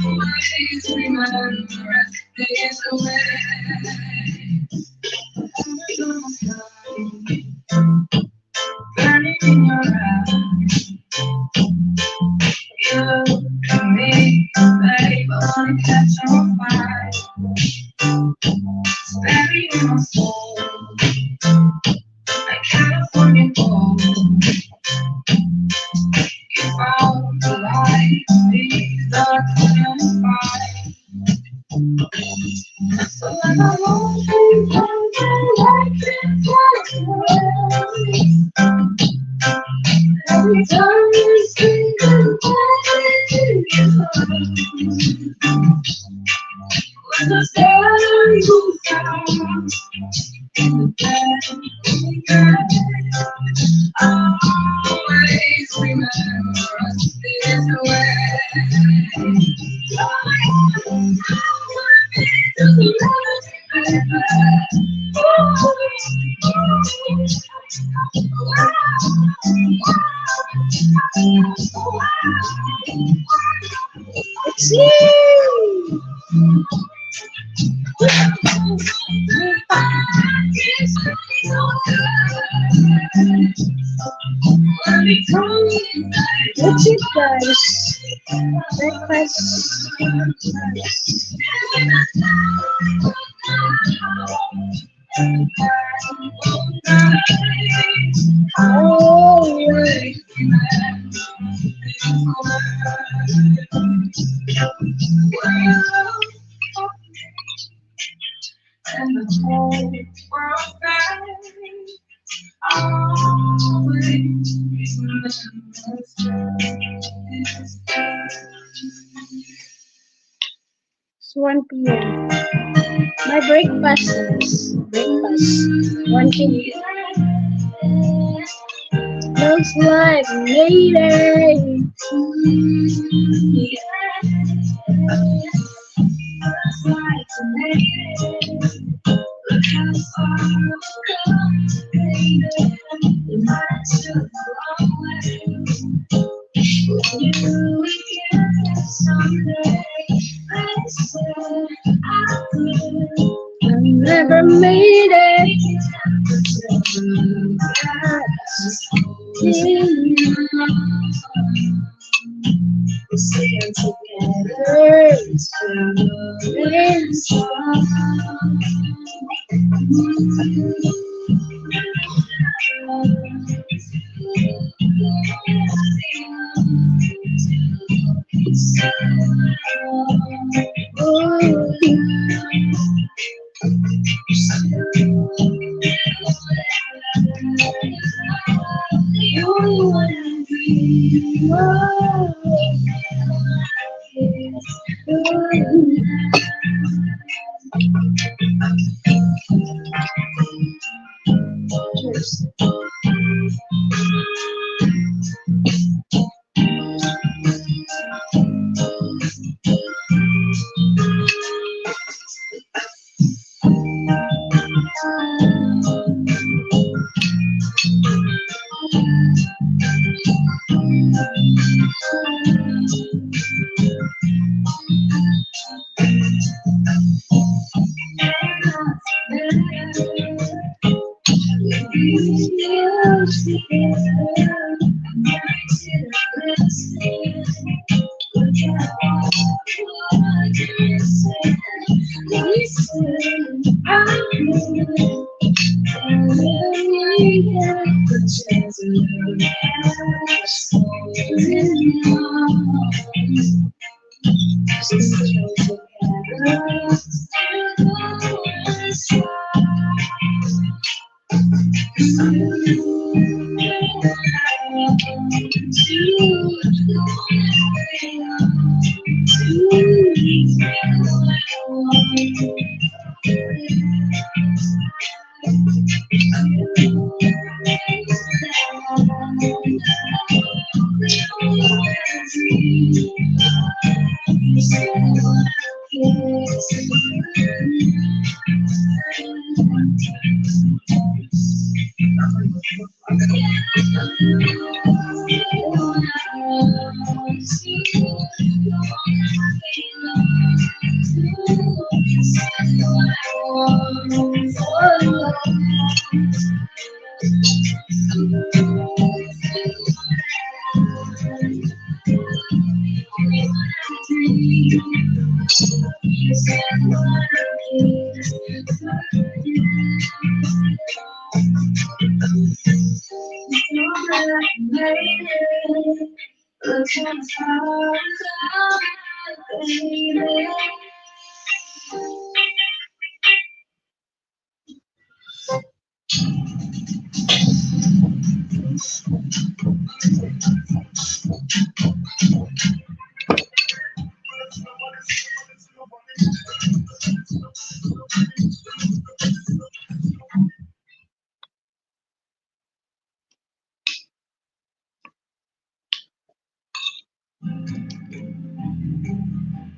always remember days away. Burning in your eyes, you and me, babe, I wanna catch on fire. It's buried in my soul, like California gold. You found the light, these are on fire. So when I want you, I can fly away. Every time you say goodbye to you, when the sun goes down in the bed, I always remember us this way. I wanna be just like It's you. What's it, guys? Breakfast. Oh, yeah. and the whole world back. Always remember this. It's 1 p.m. My breakfast. 1 p.m. Looks like Mayday. Looks like Mayday. Look how far we've come, baby. You might took the wrong way. You again someday. I said I could. I never made it. We'll stay together Cheers.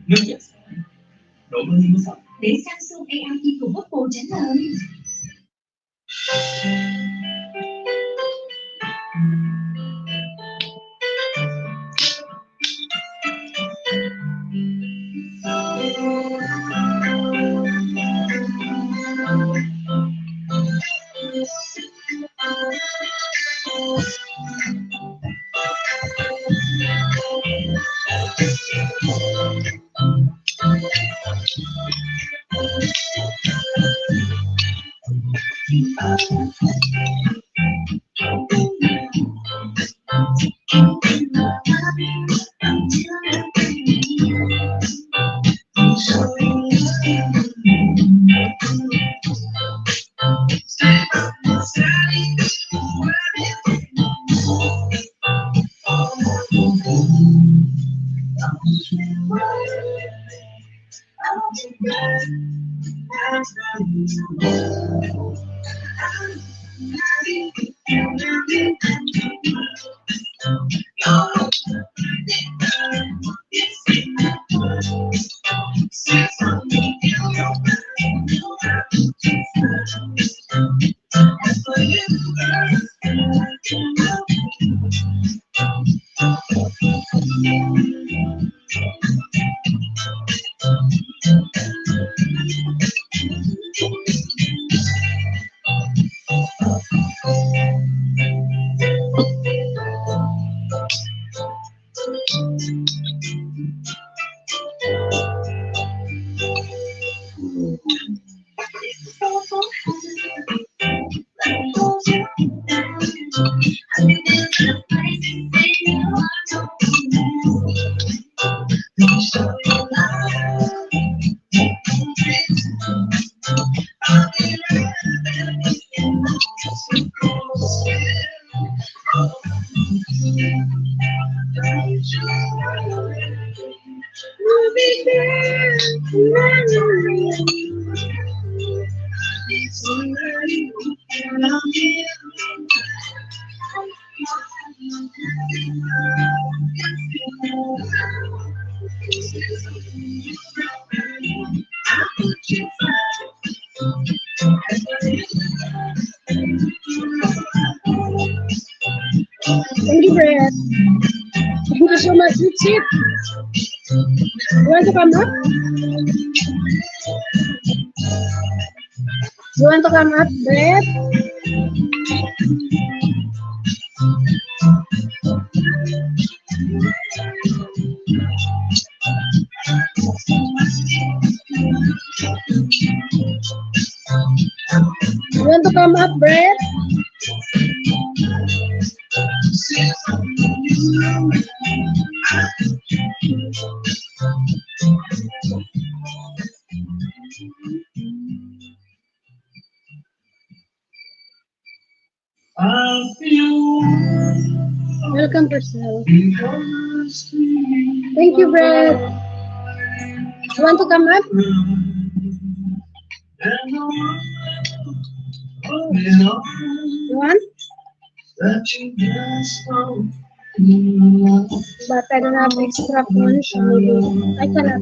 Nước chảy sỏi, đổ mưa đi mất để Samsung AI của Apple trả lời. Thank you, Brad. Thank you so much, Chip. You want to come up? You want to come up, Brad? You want to come up, Brad? Welcome, Purcell. Thank you, Brad. You want to come up? You want? But I don't have extra phone, so maybe I cannot.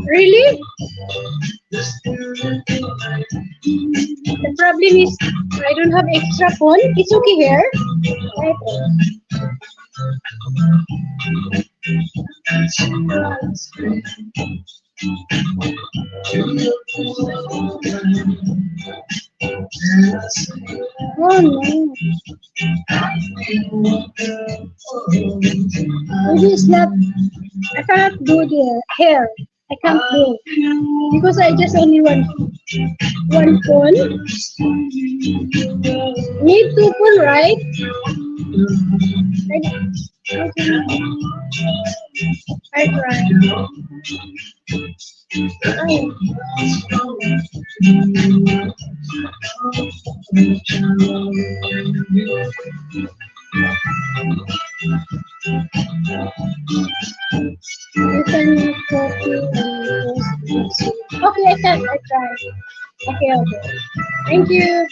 Really? The problem is I don't have extra phone. It's okay here. Oh no. Maybe it's not. I cannot do the hair. I can't do because I just only one phone. Need two phone, right? I try. You can copy and post. Okay, I can. I try. Okay, okay. Thank you.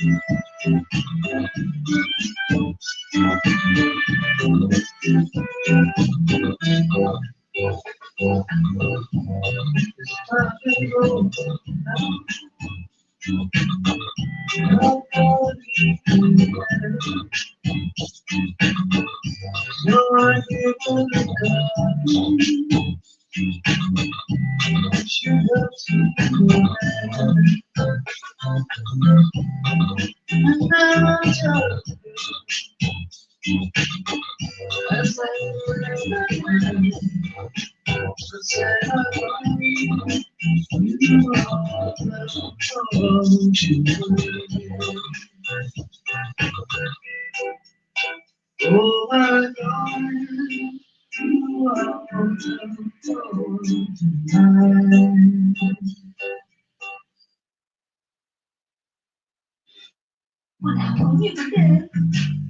Quần áo có nhiều vấn đề.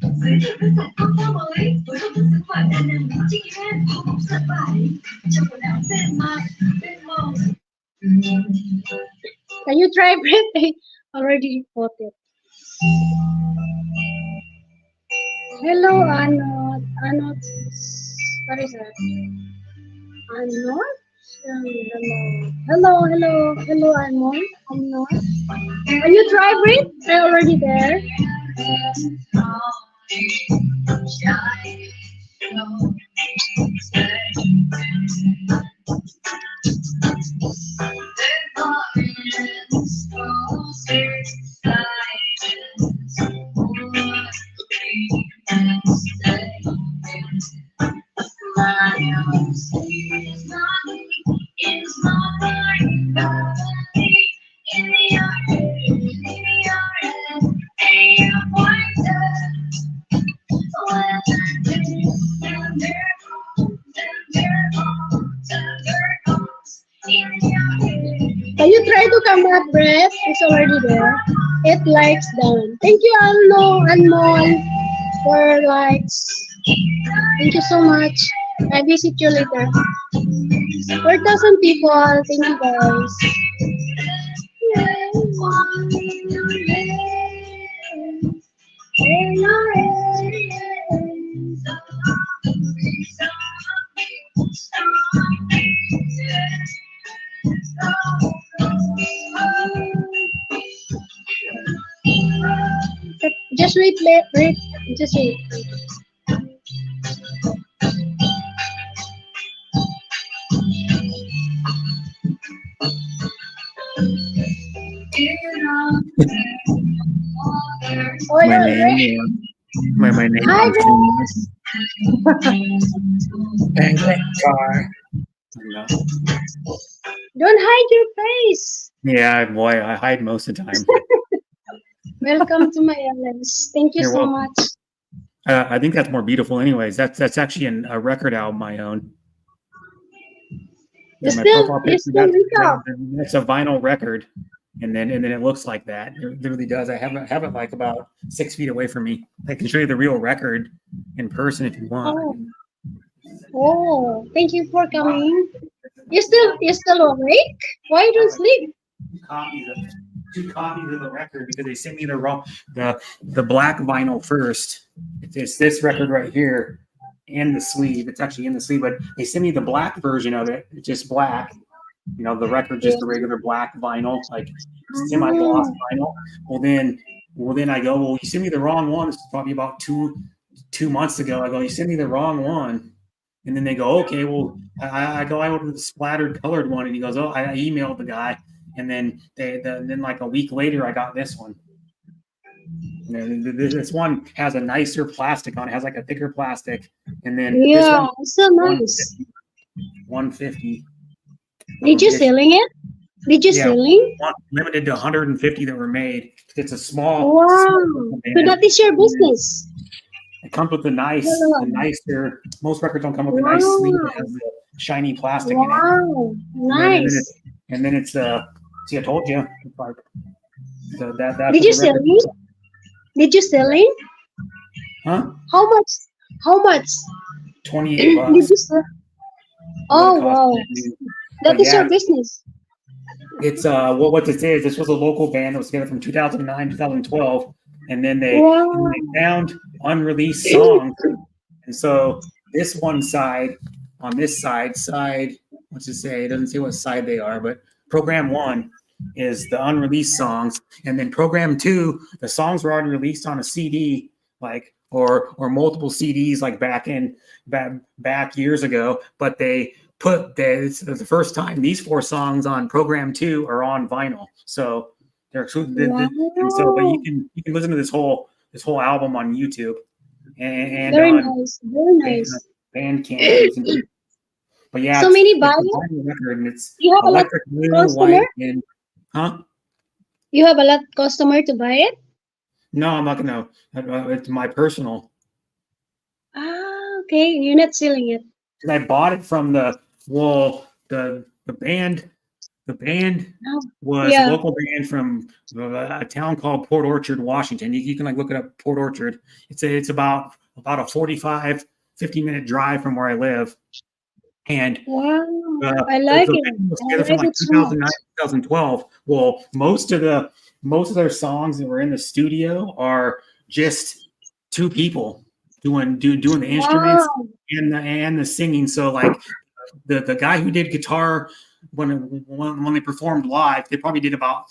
Giới thiệu với sản phẩm áo mới với công thức sức khỏe đa năng chị em không sợ vải trong quần áo mềm mại, bên màu. Can you try Brett? I already reported. Hello, Anot. Anot. What is that? Anot? Hello, hello, hello, Anot. Anot. Can you try Brett? I'm already there. Can you try to come back, Brett? It's already there. 8 likes down. Thank you, Alno and Mon, for likes. Thank you so much. I visit you later. 4,000 people. Thank you, guys. Just wait, wait. Just wait. Oh, My you're name, ready. my name Hi, is guys. Penguin Car. No. Don't hide your face. Yeah, boy, I hide most of the time. Welcome to my LS. Thank you You're so welcome. much. I think that's more beautiful, anyways. That's actually a record album I own. You My still, profile you picture, still wake up. that's a vinyl record, and then it looks like that. It literally does. I have it like about 6 feet away from me. I can show you the real record in person if you want. Oh, oh, thank you for coming. You still awake? Why you don't sleep? Two copies of the record because they sent me the black vinyl first. It's this record right here and the sleeve. It's actually in the sleeve, but they sent me the black version of it. It's just black. You know, the record just the regular black vinyl, like semi-gloss vinyl. Well then I go, well, you sent me the wrong one. This is probably about two months ago. I go, you sent me the wrong one. And then they go, okay, well, I go, I ordered the splattered colored one, and he goes, oh, I emailed the guy, and then then like a week later, I got this one. And this one has a nicer plastic on it, has like a thicker plastic, and then this Yeah, one, it's so nice. 150. Did you selling it? Did you selling? Limited to 150 that were made. It's a small. Wow. So that is your business. It comes with a nicer. Most records don't come with a nice sleeve that has the shiny plastic in it. Wow, nice. And then it's see, I told you. It's like, so that's Did you selling? Did you selling? Huh? How much? How much? $28. Did you sell? Oh wow, that is your business. It's what this is. This was a local band that was together from 2009, 2012, and then they found unreleased songs, and so this one side, on this side, what's it say? It doesn't say what side they are, but program 1 is the unreleased songs, and then program 2, the songs were already released on a CD, like or multiple CDs, like back years ago, but they put it's the first time these 4 songs on program 2 are on vinyl. So and so, but you can listen to this whole album on YouTube and very on nice. Bandcamp. But yeah, so many buyers. Record, and it's you have electric blue, white, and You have a lot of customer to buy it. No, I'm not gonna. It's my personal. Ah, okay. You're not selling it. I bought it from the band. The band was a local band from a town called Port Orchard, Washington. You can like look it up, Port Orchard. It's about a 50-minute drive from where I live. And I like it. Band was together from like 2009, 2012. Well, most of their songs that were in the studio are just 2 people doing the instruments and the singing. So like the guy who did guitar when they performed live, they probably did about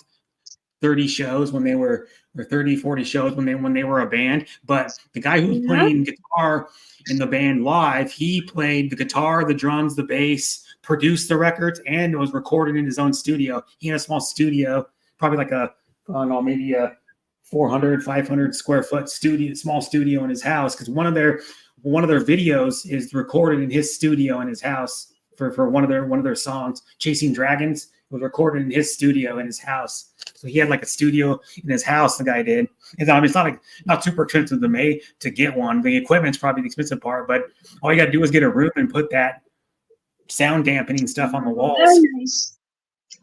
30 shows when they were, or 30, 40 shows when they were a band. But the guy who was playing guitar in the band live, he played the guitar, the drums, the bass, produced the records, and was recorded in his own studio. He had a small studio, probably like I don't know, maybe a 400, 500 square foot small studio in his house, because one of their videos is recorded in his studio in his house for one of their songs. Chasing Dragons was recorded in his studio in his house. So he had like a studio in his house, the guy did. And I mean, it's not super expensive to get one. The equipment's probably the expensive part, but all you got to do is get a room and put that sound dampening stuff on the walls. Very nice.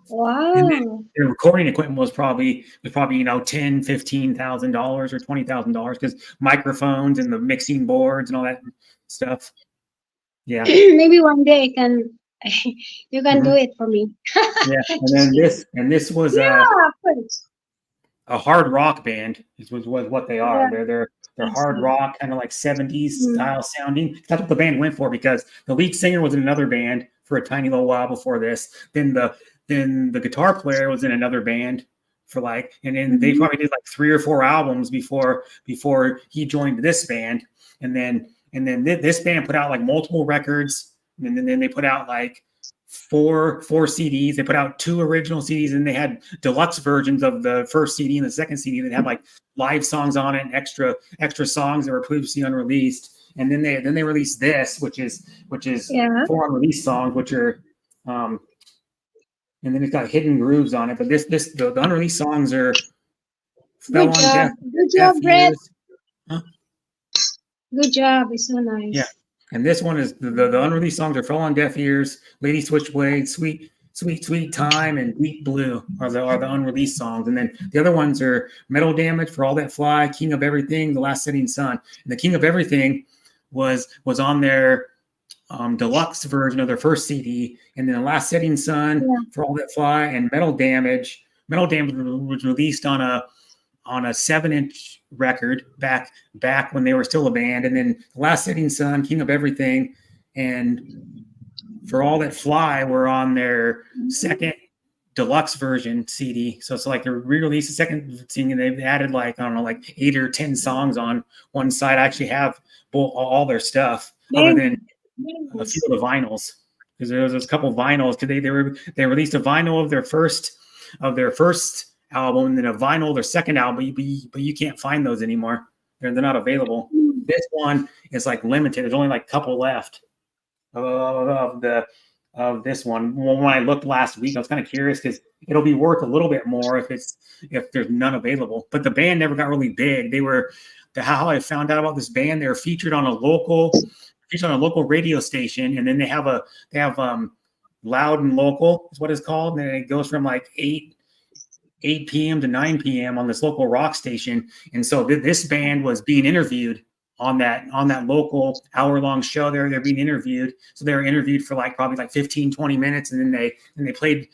Wow. And the recording equipment was probably $10,000, $15,000 or $20,000, because microphones and the mixing boards and all that stuff. Yeah. Maybe one day you can do it for me. Yeah. And this was a hard rock band. This was what they are. Yeah. They're hard rock, kind of like 70s style sounding. That's what the band went for, because the lead singer was in another band for a tiny little while before this. Then the guitar player was in another band for like, and then they probably did like 3 or 4 albums before he joined this band. And then this band put out like multiple records, and then they put out like four CDs. They put out 2 original CDs, and they had deluxe versions of the first CD and the second CD that had like live songs on it and extra songs that were previously unreleased. And then they released this, which is 4 unreleased songs, which are and then it's got hidden grooves on it. But the unreleased songs are Good job. Good job, Brett. Huh? Good job. It's so nice. Yeah. And this one is the unreleased songs are Fell on Deaf Ears, Lady Switchblade, Sweet Time, and Deep Blue are the unreleased songs. And then the other ones are Metal Damage, For All That Fly, King of Everything, The Last Setting Sun. And the King of Everything was on their deluxe version of their first CD. And then The Last Setting Sun, For All That Fly, and Metal Damage. Metal Damage was released on a 7-inch record back when they were still a band. And then The Last Setting Sun, King of Everything, and For All That Fly were on their second deluxe version CD. So it's like they re-released the second CD, and they've added like, I don't know, like 8 or 10 songs on one side. I actually have all their stuff other than a few of the vinyls, because there's a couple of vinyls. Today they released a vinyl of their first album, and then a vinyl of their second album, but you can't find those anymore. They're not available. This one is like limited. There's only like a couple left of this one. When I looked last week, I was kind of curious because it'll be worth a little bit more if there's none available. But the band never got really big. How I found out about this band, they were featured on a local radio station, and then they have Loud and Local is what it's called, and it goes from like 8 p.m. to 9 p.m. on this local rock station. And so this band was being interviewed on that local hour-long show. They're being interviewed. So they were interviewed for like probably like 15, 20 minutes. And then they played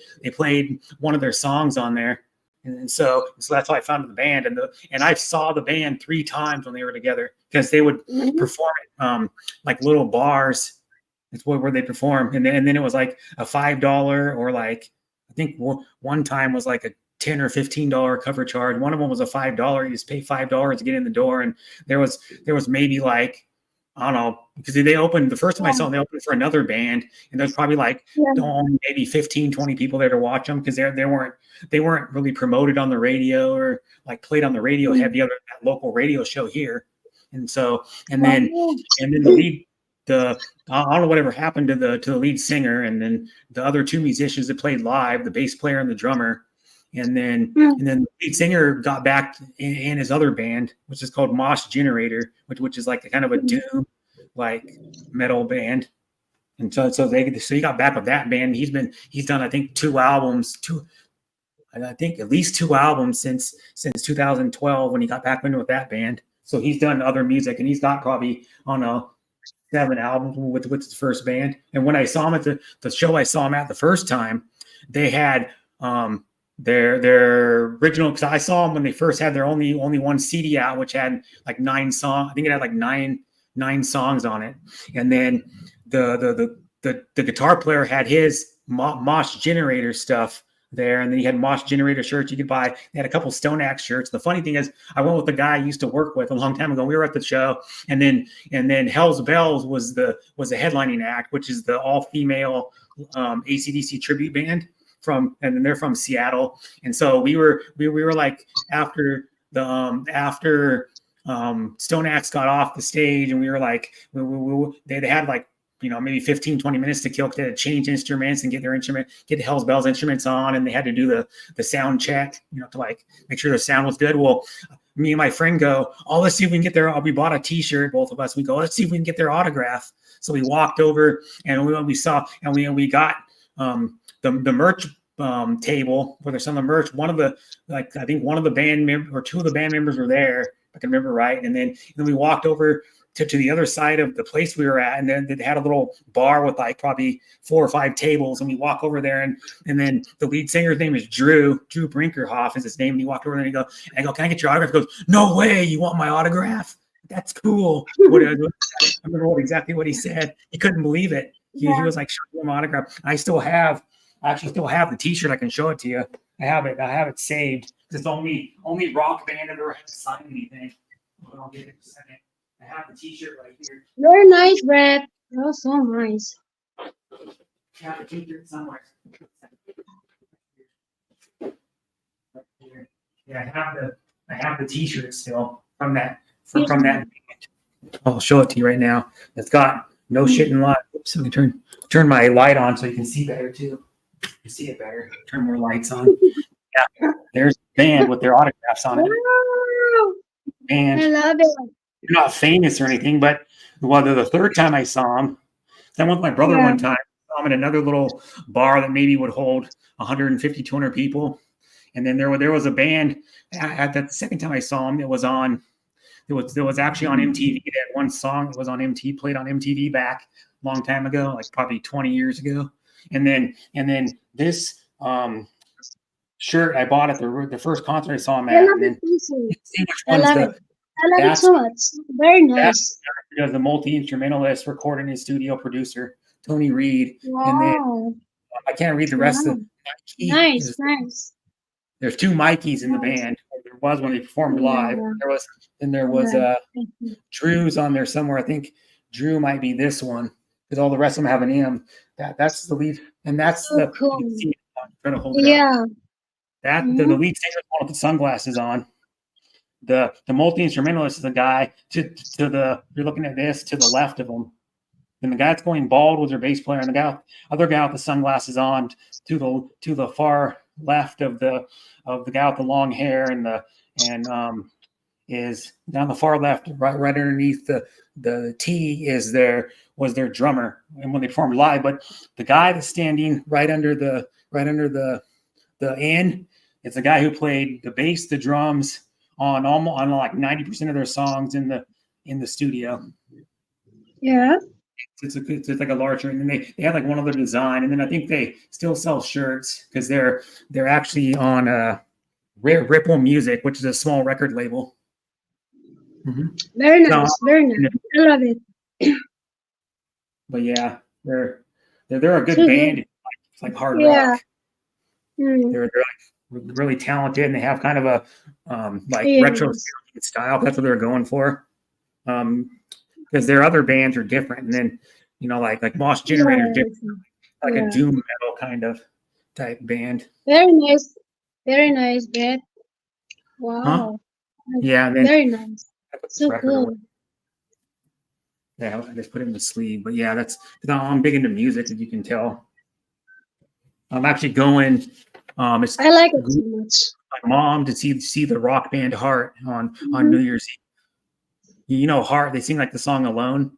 one of their songs on there. And so that's how I found the band. And I saw the band 3 times when they were together, because they would perform at like little bars. It's where they perform. And then it was like a $5 or like, I think one time was like a $10 or $15 cover charge. One of them was a $5. You just pay $5 to get in the door. And there was maybe like, I don't know, because they opened, the first time I saw them, they opened for another band, and there's probably like maybe 15, 20 people there to watch them, because they weren't really promoted on the radio or like played on the radio heavy other than that local radio show here. And so, and then the lead, I don't know whatever happened to the lead singer, and then the other 2 musicians that played live, the bass player and the drummer. And then the lead singer got back in his other band, which is called Mosh Generator, which is like a kind of a doom like metal band. And so he got back with that band. He's done I think 2 albums, I think at least 2 albums since 2012 when he got back into with that band. So he's done other music, and he's got probably, I don't know, 7 albums with his first band. And when I saw him at the show I saw him at the first time, they had their original, because I saw them when they first had their only 1 CD out, which had like 9 songs. I think it had like nine songs on it. And then the guitar player had his Mosh Generator stuff there, and then he had Mosh Generator shirts you could buy. They had a couple Stone Axe shirts. The funny thing is, I went with the guy I used to work with a long time ago. We were at the show, and then Hell's Bells was the headlining act, which is the all-female AC/DC tribute band and they're from Seattle. And so we were like after Stone Axe got off the stage, and we were like they had like, you know, maybe 15, 20 minutes to kill. They had to change instruments and get the Hell's Bells instruments on, and they had to do the sound check, you know, to like make sure the sound was good. Well, me and my friend go, let's see if we can get we bought a t-shirt, both of us. We go, let's see if we can get their autograph. So we walked over, and we saw, and we got the merch table where there's some of the merch. One of the, like, I think one of the band members or 2 of the band members were there, if I can remember right. And then we walked over to the other side of the place we were at, and then they had a little bar with like probably 4 or 5 tables, and we walk over there, and then the lead singer's name is Drew Brinkerhoff is his name. And he walked over there, and I go, can I get your autograph? He goes, no way, you want my autograph? That's cool. I remember exactly what he said. He couldn't believe it. He was like, show me my autograph. I actually still have the t-shirt. I can show it to you. I have it saved It's only rock band that ever had to sign anything. But I'll get it in a second. I have the T-shirt right here. Very nice, Brett. Oh, so nice. I have the T-shirt somewhere. Right here. Yeah, I have the T-shirt still from that band. I'll show it to you right now. It's got no shit in light. Oops, let me turn my light on so you can see better too. You see it better. Turn more lights on. Yeah, there's a band with their autographs on it. Wow. And I love it. they're not famous or anything, but the third time I saw them, I went with my brother one time. I saw him in another little bar that maybe would hold 150, 200 people. And then there was a band at that second time I saw him. It was actually on MTV. That one song that was on MTV, played on MTV back a long time ago, like probably 20 years ago. And then this shirt I bought at the first concert I saw him at. And then see which I one's love it. I love it so much. Very nice. That's the multi-instrumentalist, recording his studio producer, Tony Reed. Wow. And then I can't read the rest of the Nice. There's two Mikeys in the band. There was when they performed live. There was Drew's on there somewhere. I think Drew might be this one because all the rest of them have an M. That's the lead, and that's so cool. I'm trying to hold it up. The lead singer with the sunglasses on. The multi-instrumentalist is the guy to the you're looking at this to the left of him. And the guy that's going bald was their bass player, and the other guy with the sunglasses on to the far left of the guy with the long hair is down the far left, right underneath the T was their drummer, and when they performed live. But the guy that's standing right under the N, it's the guy who played the bass, the drums on like 90% of their songs in the studio. Yeah. It's like a larger, and then they have like one other design, and then I think they still sell shirts because they're actually on Ripple Music, which is a small record label. Mm-hmm. Very nice. I love it. But yeah, they're a good band. It's like hard rock. They're like really talented, and they have kind of a retro style. That's what they're going for. Because their other bands are different, and then like Moss Generator, different, like a doom metal kind of type band. Very nice, Brett. Wow. Huh? Yeah, and then very nice. So cool. Yeah, I just put it in the sleeve, but yeah, I'm big into music, as you can tell. I'm actually going. I like it so much. My mom to see the rock band Heart on New Year's Eve. Heart, they sing like the song Alone.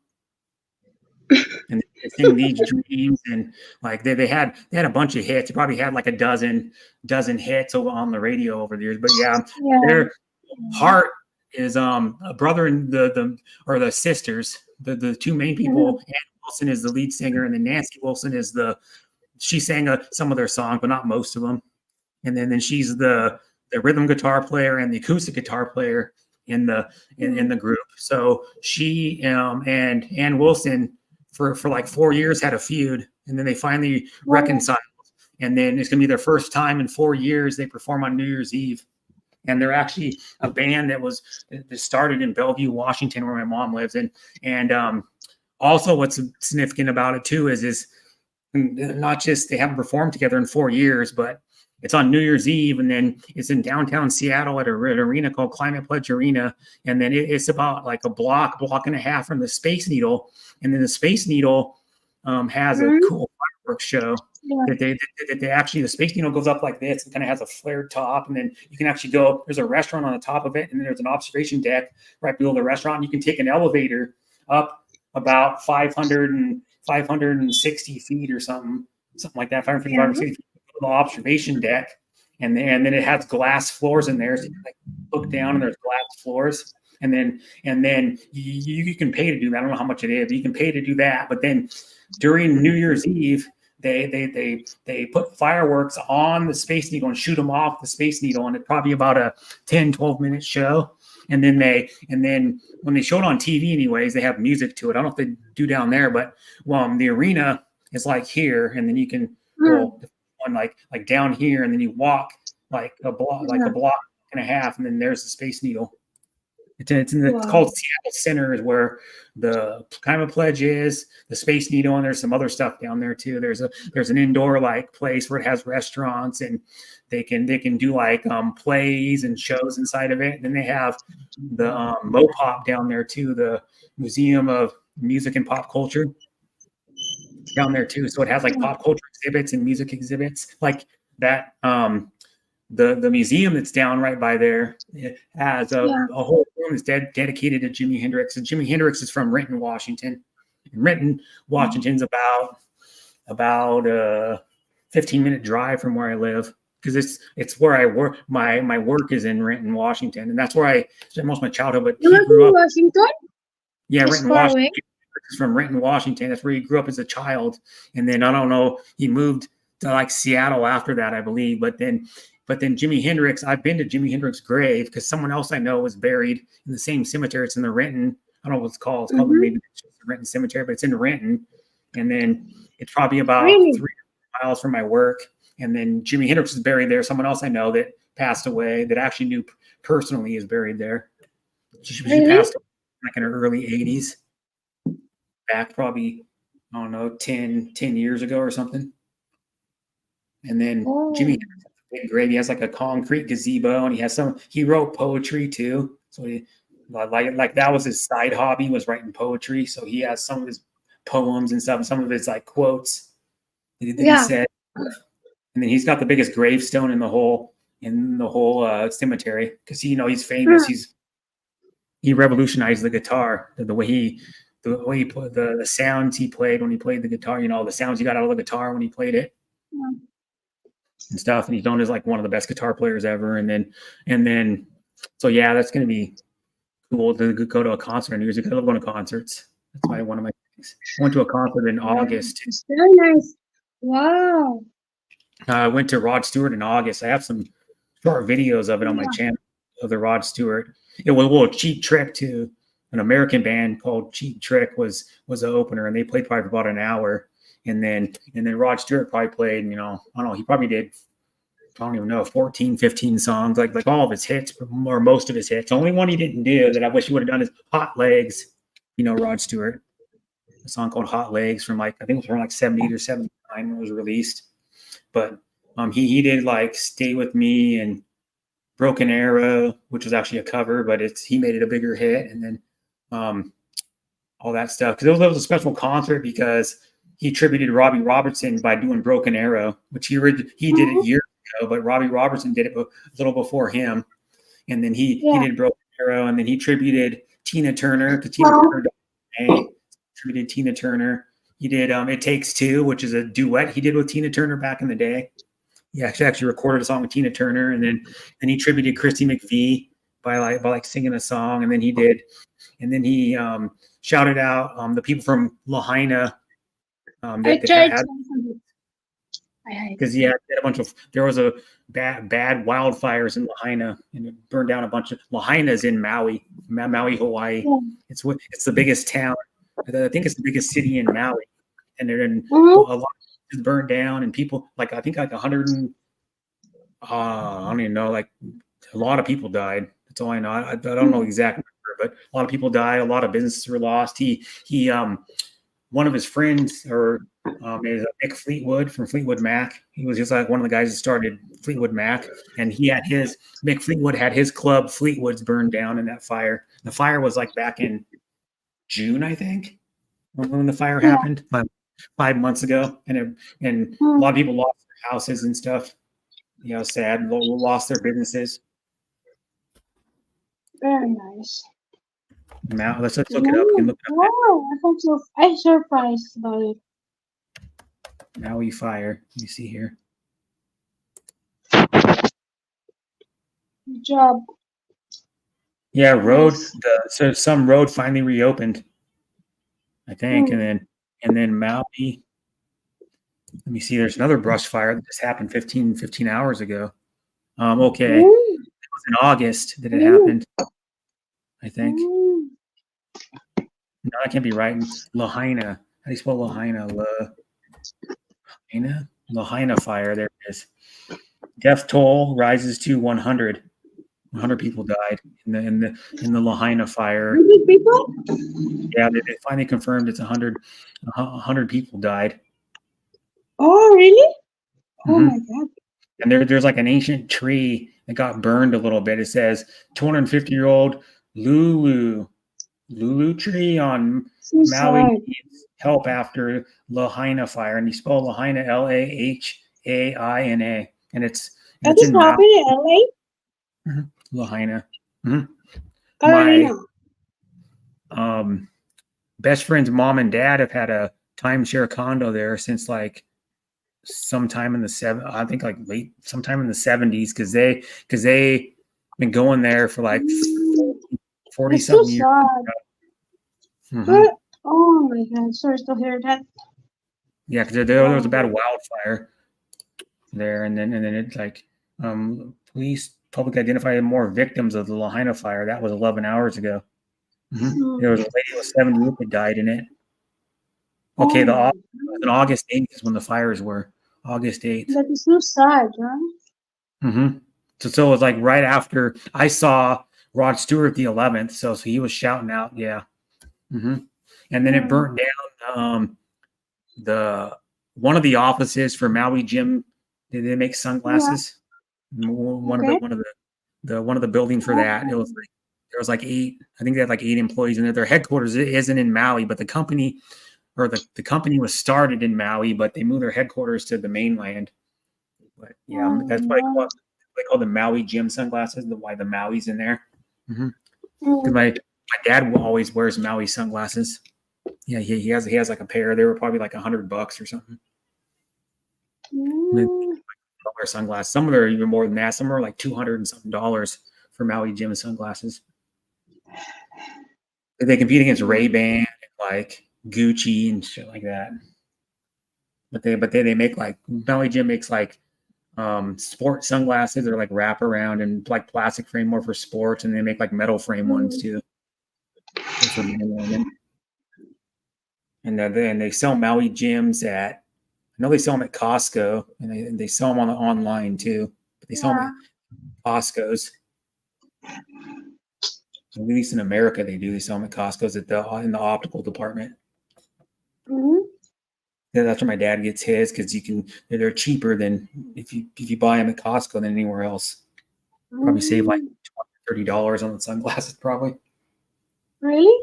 And they sing These Dreams, and like they had a bunch of hits. They probably had like a dozen hits on the radio over the years. But their Heart is a brother and the sisters, the two main people. Ann Wilson is the lead singer, and then Nancy Wilson is she sang some of their songs, but not most of them. And then she's the rhythm guitar player and the acoustic guitar player in the group. So she and Ann Wilson for like 4 years had a feud, and then they finally reconciled. And then it's gonna be their first time in 4 years they perform on New Year's Eve. And they're actually a band that started in Bellevue, Washington, where my mom lives. And also what's significant about it too is not just they haven't performed together in 4 years, but it's on New Year's Eve, and then it's in downtown Seattle at an arena called Climate Pledge Arena. And then it's about like a block and a half from the Space Needle. And then the Space Needle has a cool fireworks show that they actually, the Space Needle goes up like this and kind of has a flared top. And then you can actually there's a restaurant on the top of it, and then there's an observation deck right below the restaurant. And you can take an elevator up about 560 feet or something like that, 550 feet. The observation deck, and then it has glass floors in there, so you can look down and there's glass floors, and then you can pay to do that. I don't know how much it is, but you can pay to do that. But then during New Year's Eve, they put fireworks on the Space Needle and shoot them off the Space Needle, and it's probably about a 10-12 minute show. And then when they show it on TV anyways, they have music to it. I don't know if they do down there, but the arena is like here, and then you can go on like down here, and then you walk like a block and a half, and then there's the Space Needle. It's called Seattle Center, is where the Climate Pledge is, the Space Needle, and there's some other stuff down there too. There's an indoor like place where it has restaurants, and they can do like plays and shows inside of it. And then they have the MoPop down there too, the Museum of Music and Pop Culture down there too. So it has like pop culture exhibits and music exhibits like that. The museum that's down right by there, it has a whole room that's dedicated to Jimi Hendrix. And Jimi Hendrix is from Renton, Washington. And Renton, Washington's about a 15-minute drive from where I live, because it's where I work. My work is in Renton, Washington, and that's where I spent most of my childhood. But You he live grew in up. Washington? Yeah, It's Renton, far Washington. away. He's from Renton, Washington. That's where he grew up as a child. And then I don't know, he moved to like Seattle after that, I believe. But then Jimi Hendrix, I've been to Jimi Hendrix's grave because someone else I know was buried in the same cemetery. It's in the Renton. I don't know what it's called. It's called maybe it's just the Renton Cemetery, but it's in Renton. And then it's probably about 3 miles from my work. And then Jimi Hendrix is buried there. Someone else I know that passed away, that I actually knew personally, is buried there. She passed away like in her early 80s. Back probably, I don't know, 10 years ago or something. And then Jimi Hendrix has a big grave. He has like a concrete gazebo, and he wrote poetry too. So he, like that was his side hobby, was writing poetry. So he has some of his poems and stuff, and some of his like quotes that he said. And then he's got the biggest gravestone in the whole cemetery, because he's famous. He revolutionized the guitar, the way he put the sounds he played when he played the guitar, the sounds he got out of the guitar when he played it and stuff. And he's known as like one of the best guitar players ever. And then so yeah, that's going to be cool to go to a concert in music. I love going to concerts. That's one of my things. I went to a concert in August. It's very nice. Wow. I went to Rod Stewart in August. I have some short videos of it on my channel of the Rod Stewart. It was Cheap Trick too. An American band called Cheap Trick was the opener, and they played probably for about an hour. And then Rod Stewart probably played, I don't know, he probably did, I don't even know, 14, 15 songs, like all of his hits, or most of his hits. The only one he didn't do that I wish he would have done is Hot Legs. Rod Stewart, a song called Hot Legs from I think it was from like 78 or 79 when it was released. But he did like Stay With Me and Broken Arrow, which was actually a cover, but he made it a bigger hit. And then all that stuff, because it was a special concert because he attributed Robbie Robertson by doing Broken Arrow, which he did it years ago, but Robbie Robertson did it a little before him. And then he did Broken Arrow, and then he attributed Tina Turner, because Tina Turner attributed Tina Turner. He did It Takes Two, which is a duet he did with Tina Turner back in the day. He actually recorded a song with Tina Turner, and then he attributed Christy McVie by singing a song, and then he shouted out the people from Lahaina because there was a bad wildfires in Lahaina, and it burned down a bunch of Lahaina's in Maui, Hawaii. It's the biggest town. I think it's the biggest city in Maui, and a lot is burned down, and people I think 100 and I don't even know, like a lot of people died. That's all I know. I don't know exact number, but a lot of people died. A lot of businesses were lost. He one of his friends is Mick Fleetwood from Fleetwood Mac. He was just like one of the guys that started Fleetwood Mac, and Mick Fleetwood had his club Fleetwood's burned down in that fire. The fire was like back in June, I think, when the fire happened, 5 months ago, and a lot of people lost their houses and stuff. Sad, lost their businesses. Very nice. Now let's look it up. You can look it up. Wow, I'm surprised about it. Maui fire. Let me see here. Good job. Yeah, so some road finally reopened, I think, and then Maui. Let me see. There's another brush fire that just happened 15 hours ago. Okay, it was in August that it happened, I think. No, that can't be right. Lahaina. How do you spell Lahaina? Lahaina fire. There it is. Death toll rises to 100. 100 people died in the Lahaina fire. 100 people? Yeah, they finally confirmed it's 100 people died. Oh, really? Oh Mhm. my God. And there's like an ancient tree that got burned a little bit. It says 250-year-old Lulu tree on So Maui sad. needs help after Lahaina fire, and you spell Lahaina Lahaina, and it's That in just Maui. happened in LA? Lahaina. Mhm. Carolina. My best friend's mom and dad have had a timeshare condo there since like sometime in the I think like sometime in the 70s, because they been going there for like 40 It's so something years. sad. Mhm. But, oh my God. Sorry to hear that. Yeah, because there was a bad wildfire there, and then it's like police public identified more victims of the Lahaina fire. That was 11 hours ago. There was a lady who was 78 that died in it. Okay, Oh my on August 8th is when the fires were. August 8th. That is so sad, huh? So it was like right after I saw Rod Stewart the 11th. So he was shouting out, yeah. And then it burnt down the one of the offices for Maui Jim. Did they make sunglasses? One Okay. of the building for that. It was like there was like 8. I think they had like 8 employees in there. Their headquarters isn't in Maui, but the company the company was started in Maui, but they moved their headquarters to the mainland. But yeah, that's why they call the Maui Jim sunglasses. Why the Maui's in there? Because my dad always wears Maui sunglasses. Yeah, he has like a pair. They were probably like $100 or something. Wear sunglasses. Some of them are even more than that. Some are like $200 and something for Maui Jim sunglasses. They compete against Ray-Ban, like Gucci and shit like that. But they make like Maui Jim makes like sport sunglasses or like wrap around and like plastic frame more for sports, and they make like metal frame ones too. For men and women. And then they sell Maui Gyms I know they sell them at Costco, and they sell them online too. But they sell them at Costco's. At least in America, they do. They sell them at Costco's in the optical department. Yeah, that's where my dad gets his, because they're cheaper than if you buy them at Costco than anywhere else. Probably save like $20-$30 on the sunglasses, probably. Really?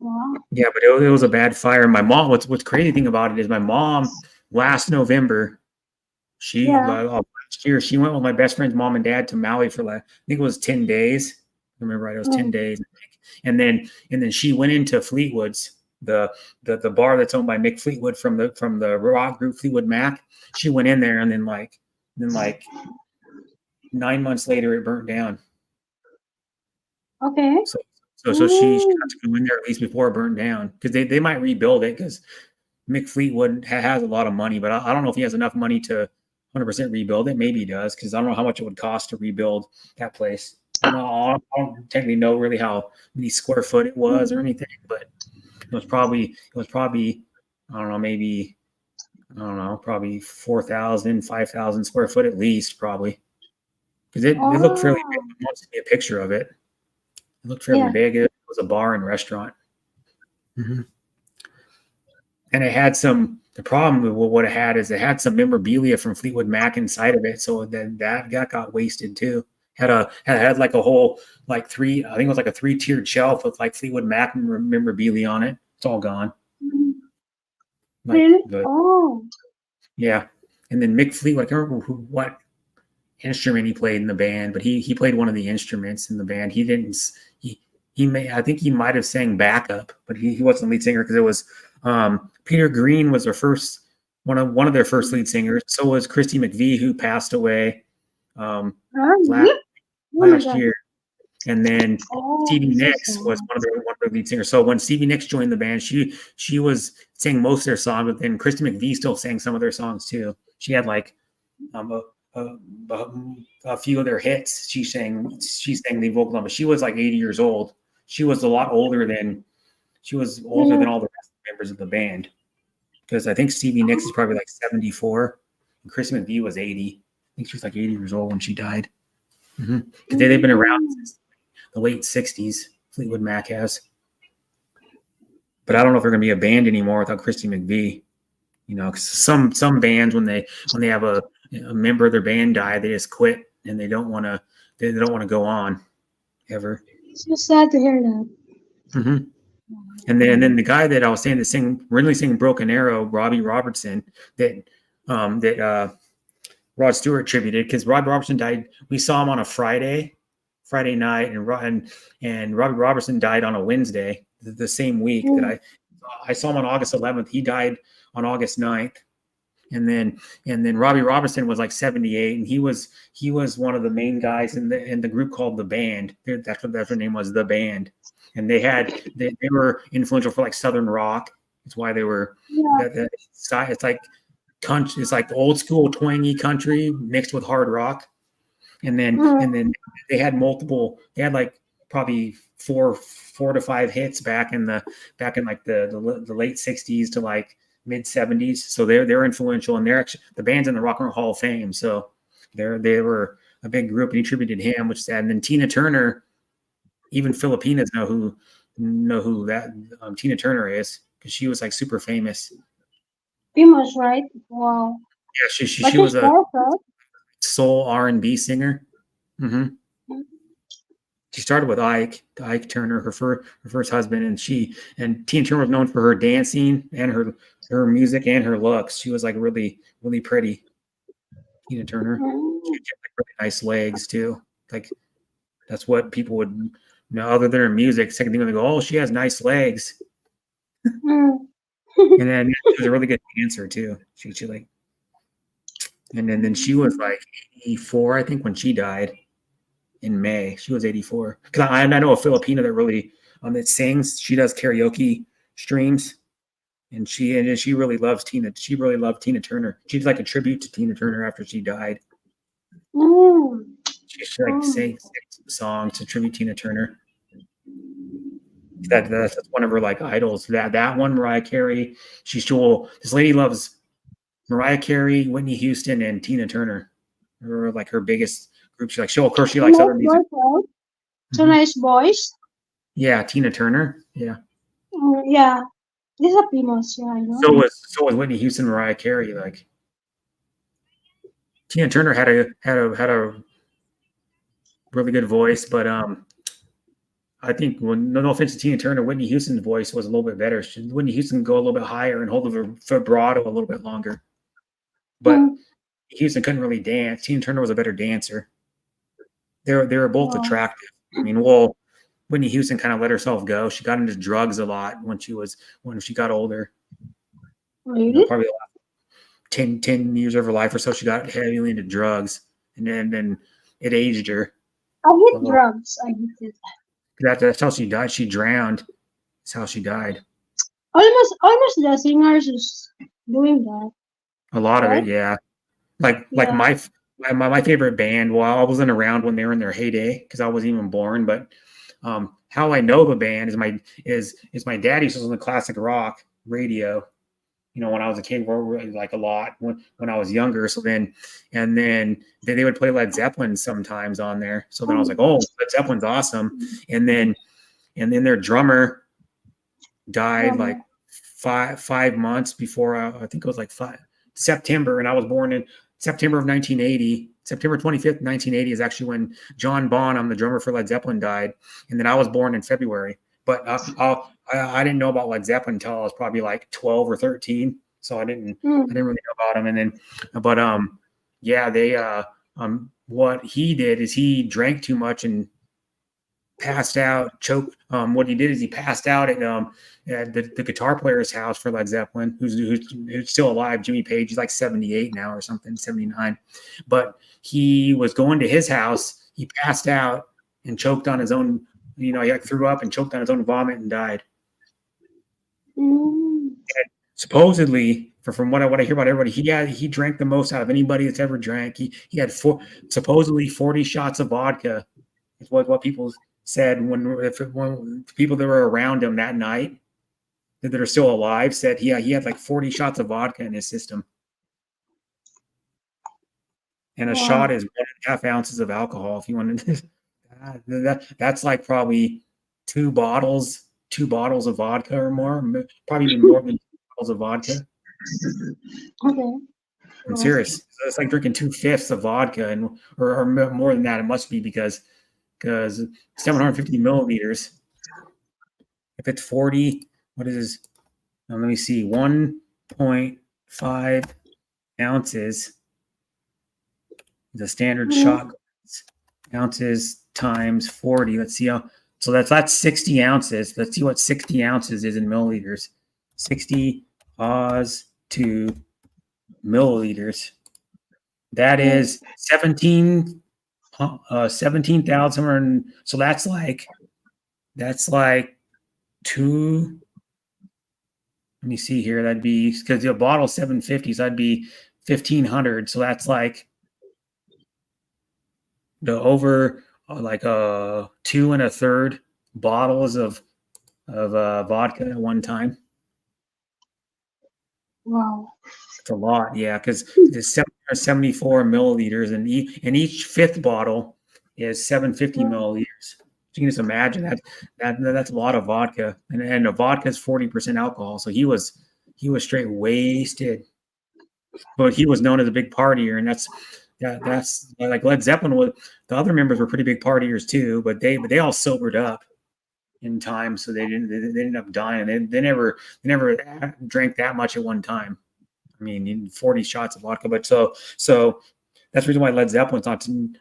Wow. Yeah, but it was a bad fire. My mom, what's crazy thing about it is my mom last November, last year, she went with my best friend's mom and dad to Maui for like, I think it was 10 days. I remember right, it was 10 days. And then she went into Fleetwood's, the bar that's owned by Mick Fleetwood from the rock group Fleetwood Mac. She went in there, and then 9 months later it burnt down. Okay. So she had to go in there at least before it burned down, because they might rebuild it, because Mick Fleetwood has a lot of money, but I don't know if he has enough money to 100% rebuild it. Maybe he does, because I don't know how much it would cost to rebuild that place. I don't technically know really how many square foot it was or anything, but it was probably I don't know, maybe probably 4,000, 5,000 square foot at least, probably, because it looked fairly big. I want to see a picture of it. It looked fairly big. It was a bar and restaurant. And it had the problem with what it had some memorabilia from Fleetwood Mac inside of it. So that got wasted too. Had like a whole, like I think it was like a 3-tiered shelf with like Fleetwood Mac memorabilia on it. It's all gone. Really? Yeah. And then Mick Fleetwood, I can't remember what instrument he played in the band, but he played one of the instruments in the band. He didn't. I think he might have sang backup, but he wasn't lead singer, because it was Peter Green was their first one of their first lead singers. So was Christy McVie, who passed away last year. And then Stevie Nicks was one of their lead singers. So when Stevie Nicks joined the band, she was sang most of their songs, but then Christy McVie still sang some of their songs too. She had like a few of their hits. She sang lead vocals on, but she was like 80 years old. She was a lot older than all the rest of the members of the band, because I think Stevie Nicks is probably like 74, And Chrissy McVie was 80. I think she was like 80 years old when she died. Because they've been around since the late 60s, Fleetwood Mac has. But I don't know if they're going to be a band anymore without Christy McVie. You know, because some bands when they have a member of their band die, they just quit and they don't want to go on ever. It's so sad to hear that. Mm-hmm. And then the guy that I was saying that originally singing Broken Arrow, Robbie Robertson, that Rod Stewart attributed, because Robbie Robertson died. We saw him on a Friday night, and Robbie Robertson died on a Wednesday, the same week that I saw him on August 11th. He died on August 9th. And then Robbie Robertson was like 78, and he was one of the main guys in the group called The Band. That's what their name was, The Band. And they were influential for like Southern rock. That's why they were. Yeah. It's like country. It's like old school twangy country mixed with hard rock. And then they had multiple. They had like probably four to five hits back in like the late 60s to like mid 70s. So they're influential, and they're actually the band's in the Rock and Roll Hall of Fame. So they were a big group, and he attributed him, which is sad. And then Tina Turner, even Filipinas know who that Tina Turner is, because she was like super famous. Famous, right? Wow. Yeah, she was a soul R&B singer. Mm-hmm. She started with Ike Turner, her first husband, and Tina Turner was known for her dancing and her music and her looks. She was like really, really pretty. Tina Turner. She had like really nice legs too. Like that's what people would know, other than her music. Second thing they go, oh, she has nice legs. And then she was a really good dancer too. She like, and then she was like 84, I think, when she died. In May, she was 84. Because I know a Filipina that really that sings. She does karaoke streams, and she really loves Tina. She really loved Tina Turner. She's like a tribute to Tina Turner after she died. She like sang songs to tribute Tina Turner. That's one of her like idols. That one, Mariah Carey. This lady loves Mariah Carey, Whitney Houston, and Tina Turner. Are like her biggest group. She likes other music. So nice voice. Yeah, Tina Turner. Yeah. Yeah, this is a famous. Yeah, I know. So was Whitney Houston, Mariah Carey. Like Tina Turner had a really good voice, but I think no offense to Tina Turner, Whitney Houston's voice was a little bit better. Whitney Houston could go a little bit higher and hold the vibrato a little bit longer, but Houston couldn't really dance. Tina Turner was a better dancer. They were both attractive. I mean, Whitney Houston kind of let herself go. She got into drugs a lot when she got older. Really? Probably 10 years of her life or so, she got heavily into drugs, and then it aged her. I hate drugs. I hate it. That's how she died. She drowned. That's how she died. Almost the singers is doing that. A lot of it, yeah. Like my favorite band. Well, I wasn't around when they were in their heyday because I wasn't even born. But how I know the band is my dad used to listen to classic rock radio. You know, when I was a kid, like a lot when I was younger. So then they would play Led Zeppelin sometimes on there. So then I was like, oh, Led Zeppelin's awesome. And then their drummer died like 5 months before. I think it was like September, and I was born in September of 1980. September 25th, 1980 is actually when John Bonham, the drummer for Led Zeppelin, died. And then I was born in February. But I didn't know about Led Zeppelin until I was probably like 12 or 13. So I didn't really know about him. And then, but they what he did is he drank too much and passed out, choked. What he did is he passed out at the guitar player's house for Led Zeppelin, who's still alive, Jimmy Page. He's like 78 now or something, 79. But he was going to his house. He passed out and choked on his own. He like threw up and choked on his own vomit and died. And supposedly, from what I hear about everybody, he drank the most out of anybody that's ever drank. He had supposedly 40 shots of vodka. Is what people said when people that were around him that night that are still alive said he had like 40 shots of vodka in his system. and a Wow. shot is 1.5 ounces of alcohol. If you want to, that's like probably two bottles of vodka or more, probably even more than 2 bottles of vodka. Okay. I'm serious. So it's like drinking 2/5 of vodka, and or more than that. It must be because 750 milliliters. If it's 40, what is this? Let me see. 1.5 ounces. The standard shot glass. Ounces times 40. Let's see how. So that's 60 ounces. Let's see what 60 ounces is in milliliters. 60 Oz to milliliters. That is 17,000. So that's like two. Let me see here. That'd be because the bottle 750, so that'd be 1,500. So that's like the over like 2 1/3 bottles of vodka at one time. Wow. It's a lot, yeah, because it's 774 milliliters, and each fifth bottle is 750 milliliters. So you can just imagine that's a lot of vodka, and the vodka is 40% alcohol. So he was straight wasted, but he was known as a big partier, and that's like Led Zeppelin was. The other members were pretty big partiers too, but they all sobered up in time, so they ended up dying. They never drank that much at one time. I mean, 40 shots of vodka, but so that's the reason why Led Zeppelin's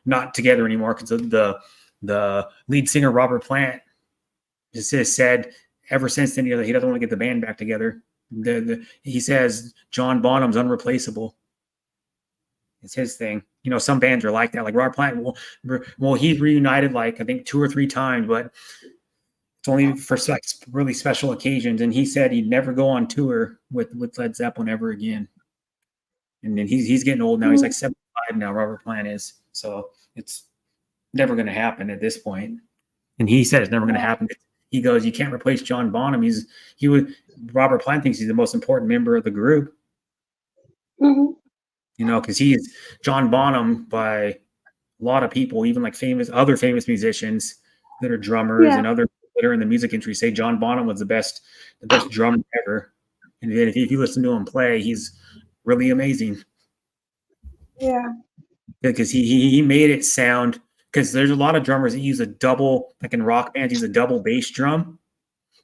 not together anymore, because the lead singer Robert Plant just said ever since then he doesn't want to get the band back together. He says John Bonham's unreplaceable. It's his thing. You know, some bands are like that. Like Robert Plant, well, he's reunited like I think 2 or 3 times, but it's only for like really special occasions. And he said he'd never go on tour with Led Zeppelin ever again. And then he's getting old now. He's like 75 now. Robert Plant is. So it's never going to happen at this point. And he said it's never going to happen. He goes, you can't replace John Bonham. Robert Plant thinks he's the most important member of the group. Mm-hmm. You know, because he is John Bonham by a lot of people, even like other famous musicians that are drummers and other that are in the music industry say John Bonham was the best drummer ever. And if you listen to him play, he's really amazing. Yeah. Because he made it sound, because there's a lot of drummers that use a double, like in rock bands, use a double bass drum.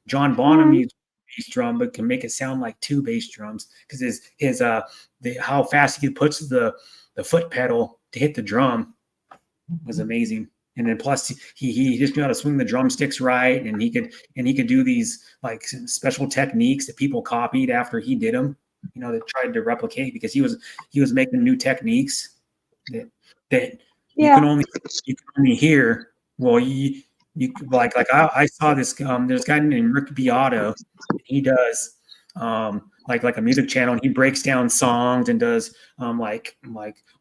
John Bonham used bass drum, but can make it sound like 2 bass drums, because how fast he puts the foot pedal to hit the drum was amazing. And then plus he just knew how to swing the drumsticks right, and he could do these like special techniques that people copied after he did them. You know, that tried to replicate, because he was making new techniques that you can only hear. Well, you like I saw this. There's a guy named Rick Beato. He does like a music channel, and he breaks down songs and does like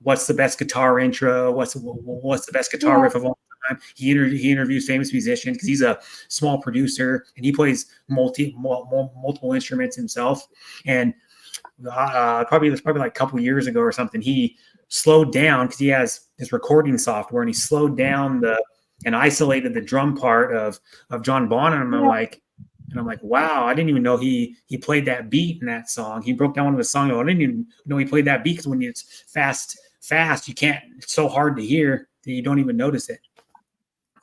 what's the best guitar intro, what's the best guitar riff of all time. He interviews famous musicians, because he's a small producer and he plays multiple instruments himself. And probably like a couple years ago or something, he slowed down, because he has this recording software, and he slowed down and isolated the drum part of John Bonham. And I'm like, wow, I didn't even know he played that beat in that song. He broke down one of his songs. I didn't even know he played that beat, because when it's fast, you can't. It's so hard to hear that you don't even notice it.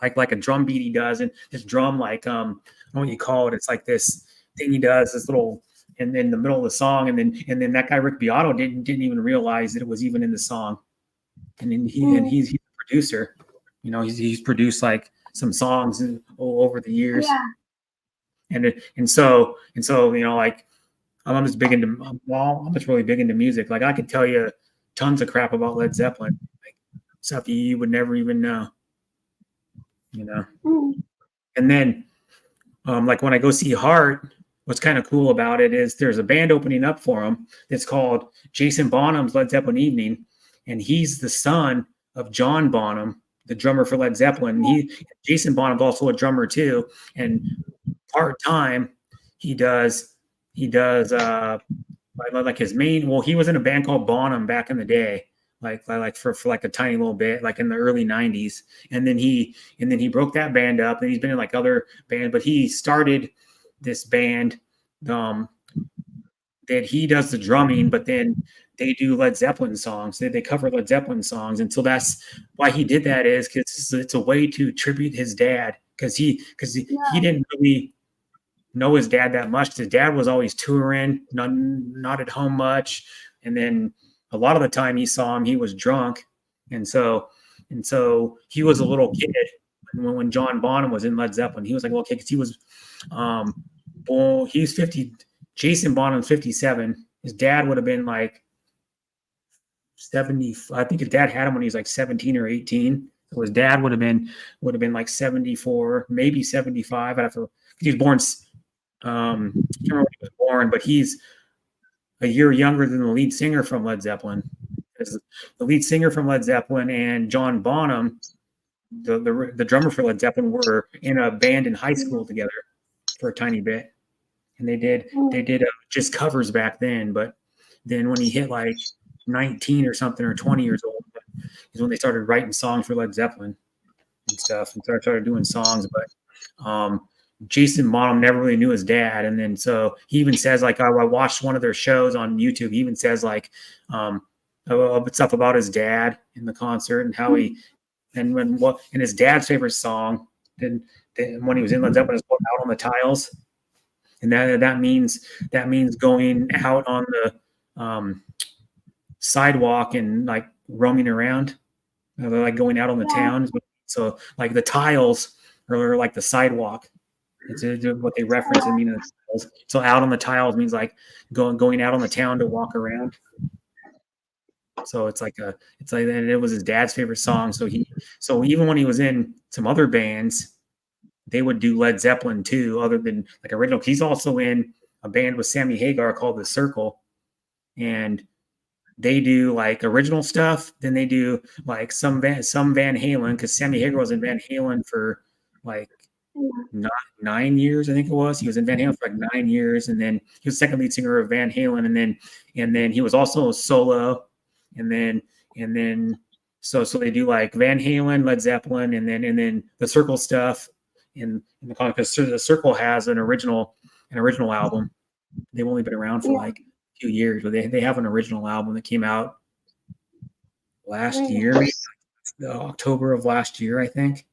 Like a drum beat he does, and this drum, like I don't know what you call it. It's like this thing he does, this little, and in the middle of the song, and then that guy Rick Beato didn't even realize that it was even in the song. And then he's a producer. You know, he's produced like some songs over the years. Yeah. And so you know, like I'm just really big into music. Like I could tell you tons of crap about Led Zeppelin, like stuff you would never even know. You know. And then like when I go see Heart, what's kind of cool about it is there's a band opening up for him that's called Jason Bonham's Led Zeppelin Evening, and he's the son of John Bonham, the drummer for Led Zeppelin. Jason Bonham's also a drummer too, and part-time he does like his main. Well, he was in a band called Bonham back in the day, like for like a tiny little bit, like in the early '90s, and then he broke that band up, and he's been in like other bands, but he started this band that he does the drumming, but then they do Led Zeppelin songs. They cover Led Zeppelin songs, and so that's why he did that, is because it's a way to tribute his dad, because he didn't really know his dad that much. His dad was always touring, not at home much, and then a lot of the time he saw him, he was drunk, and so he was a little kid when John Bonham was in Led Zeppelin. He was like a little kid because he was born. He's 50. Jason Bonham's 57. His dad would have been like 70. I think his dad had him when he was like 17 or 18. So his dad would have been like 74, maybe 75. He was born. I can't remember when he was born, but he's a year younger than the lead singer from Led Zeppelin. The lead singer from Led Zeppelin and John Bonham, the drummer for Led Zeppelin, were in a band in high school together for a tiny bit. And they did just covers back then, but then when he hit like 19 or something, or 20 years old, is when they started writing songs for Led Zeppelin and stuff, and started doing songs. But Jason Bonham never really knew his dad, and then so he even says, like, I watched one of their shows on YouTube. He even says like stuff about his dad in the concert and how he and his dad's favorite song then when he was in Led Zeppelin is Out on the Tiles. And that means going out on the sidewalk and like roaming around, like going out on the town. So like the tiles are like the sidewalk. It's what they reference and mean the tiles. So out on the tiles means like going out on the town to walk around. So it's like and it was his dad's favorite song. So even when he was in some other bands, they would do Led Zeppelin too, other than like original. He's also in a band with Sammy Hagar called The Circle, and they do like original stuff. Then they do like some Van Halen, because Sammy Hagar was in Van Halen for like 9 years, I think it was. He was in Van Halen for like 9 years, and then he was second lead singer of Van Halen, and then he was also a solo, and then so they do like Van Halen, Led Zeppelin, and then The Circle stuff. In the because The Circle has an original album. They've only been around for like a few years, but they have an original album that came out last year, October of last year, I think.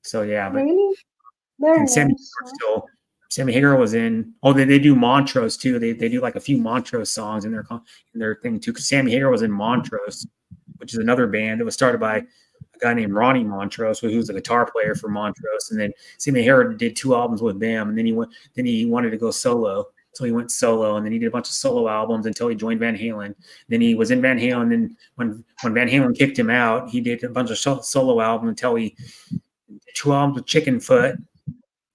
So yeah, but and Sammy Hagar was in. Oh, they do Montrose too. They do like a few Montrose songs in their thing too. Because Sammy Hagar was in Montrose, which is another band that was started by a guy named Ronnie Montrose, who was a guitar player for Montrose, and then Sammy Hagar did 2 albums with them, and then he wanted to go solo, so he went solo, and then he did a bunch of solo albums until he joined Van Halen. Then he was in Van Halen, and when Van Halen kicked him out, he did a bunch of solo albums until he did 2 albums with Chickenfoot,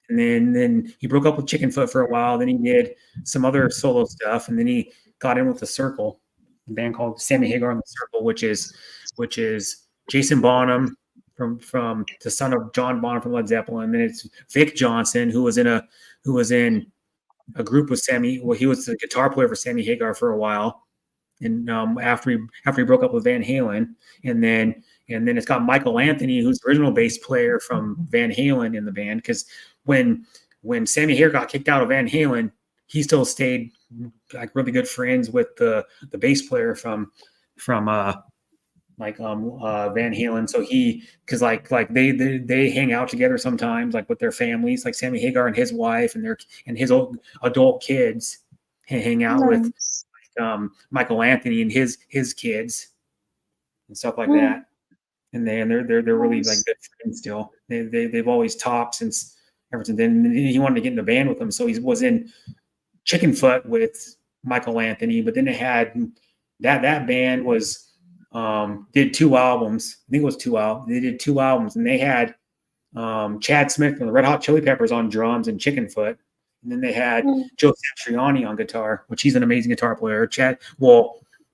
and then he broke up with Chickenfoot for a while. Then he did some other solo stuff, and then he got in with The Circle, a band called Sammy Hagar and The Circle, which is Jason Bonham from the son of John Bonham from Led Zeppelin. And then it's Vic Johnson, who was in a group with Sammy. Well, he was the guitar player for Sammy Hagar for a while, and after he broke up with Van Halen, and then it's got Michael Anthony, who's the original bass player from Van Halen in the band. Because when Sammy Hagar got kicked out of Van Halen, he still stayed like really good friends with the bass player from Van Halen. So because they hang out together sometimes, like with their families, like Sammy Hagar and his wife and his old adult kids hang out with Michael Anthony and his kids and stuff like that. And they're really like good friends still. They've always talked ever since then. He wanted to get in the band with them, so he was in Chickenfoot with Michael Anthony. But then they had that band was did 2 albums. I think it was 2 albums. They did 2 albums, and they had Chad Smith from the Red Hot Chili Peppers on drums and Chickenfoot. And then they had Joe Satriani on guitar, which he's an amazing guitar player.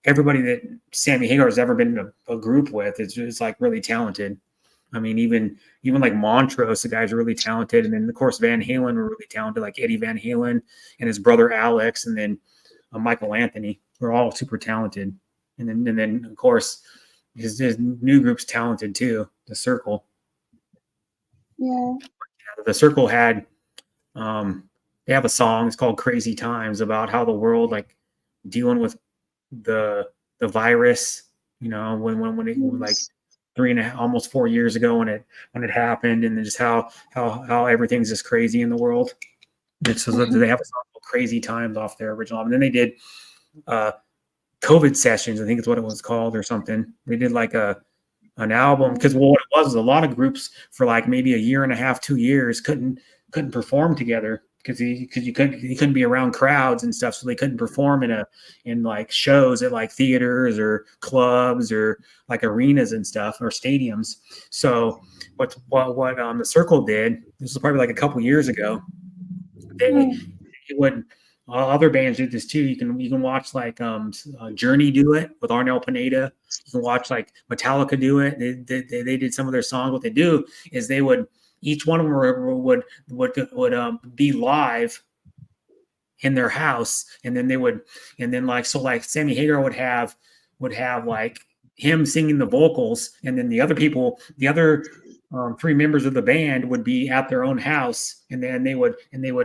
Everybody that Sammy Hagar has ever been in a group with is like really talented. I mean, even like Montrose, the guys are really talented. And then, of course, Van Halen were really talented, like Eddie Van Halen and his brother Alex, and then Michael Anthony. We're all super talented. and then of course his new group's talented too. The Circle. Yeah. The Circle had they have a song. It's called "Crazy Times" about how the world like dealing with the virus. You know, when it was like 3.5, almost 4 years ago when it happened, and then just how everything's just crazy in the world. And so they have a song called "Crazy Times" off their original album. And then they did COVID sessions, I think it's what it was called or something. They did like an album because what it was a lot of groups for like maybe a year and a half, 2 years couldn't perform together because you couldn't be around crowds and stuff, so they couldn't perform in like shows at like theaters or clubs or like arenas and stuff or stadiums. So what the Circle did, this was probably like a couple years ago, they would other bands do this too. You can watch like Journey do it with Arnel Pineda. You can watch like Metallica do it. They did some of their songs. What they do is they would each one of them would be live in their house, and then like Sammy Hagar would have like him singing the vocals, and then the other 3 members of the band would be at their own house, and then they would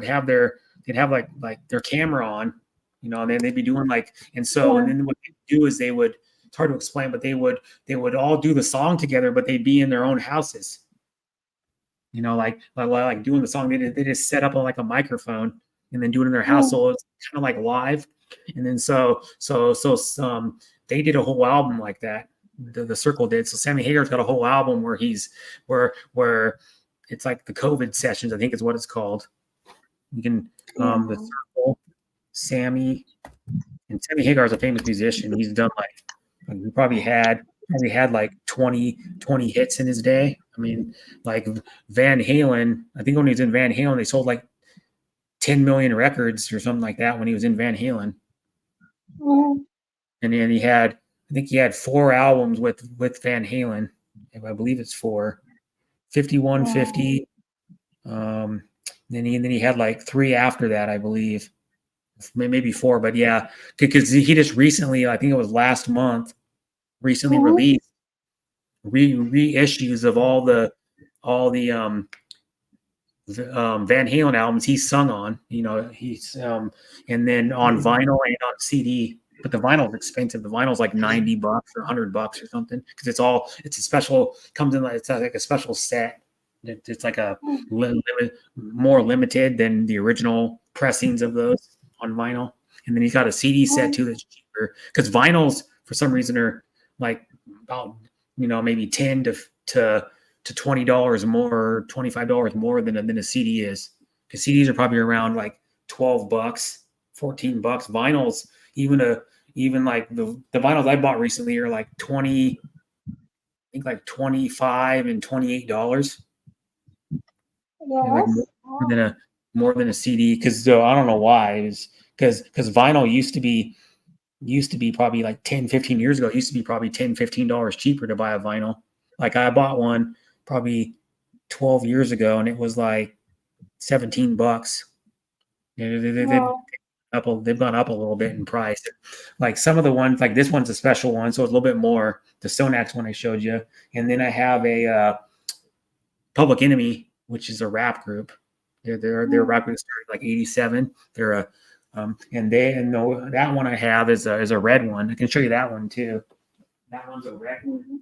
have like their camera on, you know, and then they'd be doing like, and then what they do is it's hard to explain, but they would all do the song together, but they'd be in their own houses, you know, like doing the song. They just set up like a microphone and then do it in their house. So it's kind of like live. And then so they did a whole album like that. The Circle did. So Sammy Hagar's got a whole album where where it's like the COVID sessions, I think is what it's called. You can the Circle, Sammy Hagar is a famous musician. He's done like he probably had like 20 hits in his day. I mean, like Van Halen, I think when he was in Van Halen, they sold like 10 million records or something like that when he was in Van Halen. And then I think he had 4 albums with Van Halen. I believe it's 4. 51, 50. Then he had like 3 after that, I believe. Maybe 4, but yeah, because he just recently, I think it was last month, released reissues of all the Van Halen albums he's sung on. You know, he's and then on vinyl and on CD. But the vinyl is expensive. The vinyl's like $90 or $100 or something because it's a special, comes in it's like a special set. It's like a more limited than the original pressings of those on vinyl. And then he's got a CD set too that's cheaper because vinyls for some reason are like about, you know, maybe $10 to $20 more, $25 more than a CD is. Because CDs are probably around like $12, $14. Vinyls, even like the vinyls I bought recently are like 20, I think like $25 and $28. Like more than a CD. Because I don't know why. It was because vinyl used to be probably like 10, 15 years ago. It used to be probably $10, $15 cheaper to buy a vinyl. Like I bought one probably 12 years ago, and it was like $17. They've gone up a little bit in price. Like some of the ones, like this one's a special one, so it's a little bit more. The Sonax one I showed you, and then I have a Public Enemy, which is a rap group. They're a rap group that started like '87. They're a that one I have is a red one. I can show you that one too. That one's a red one.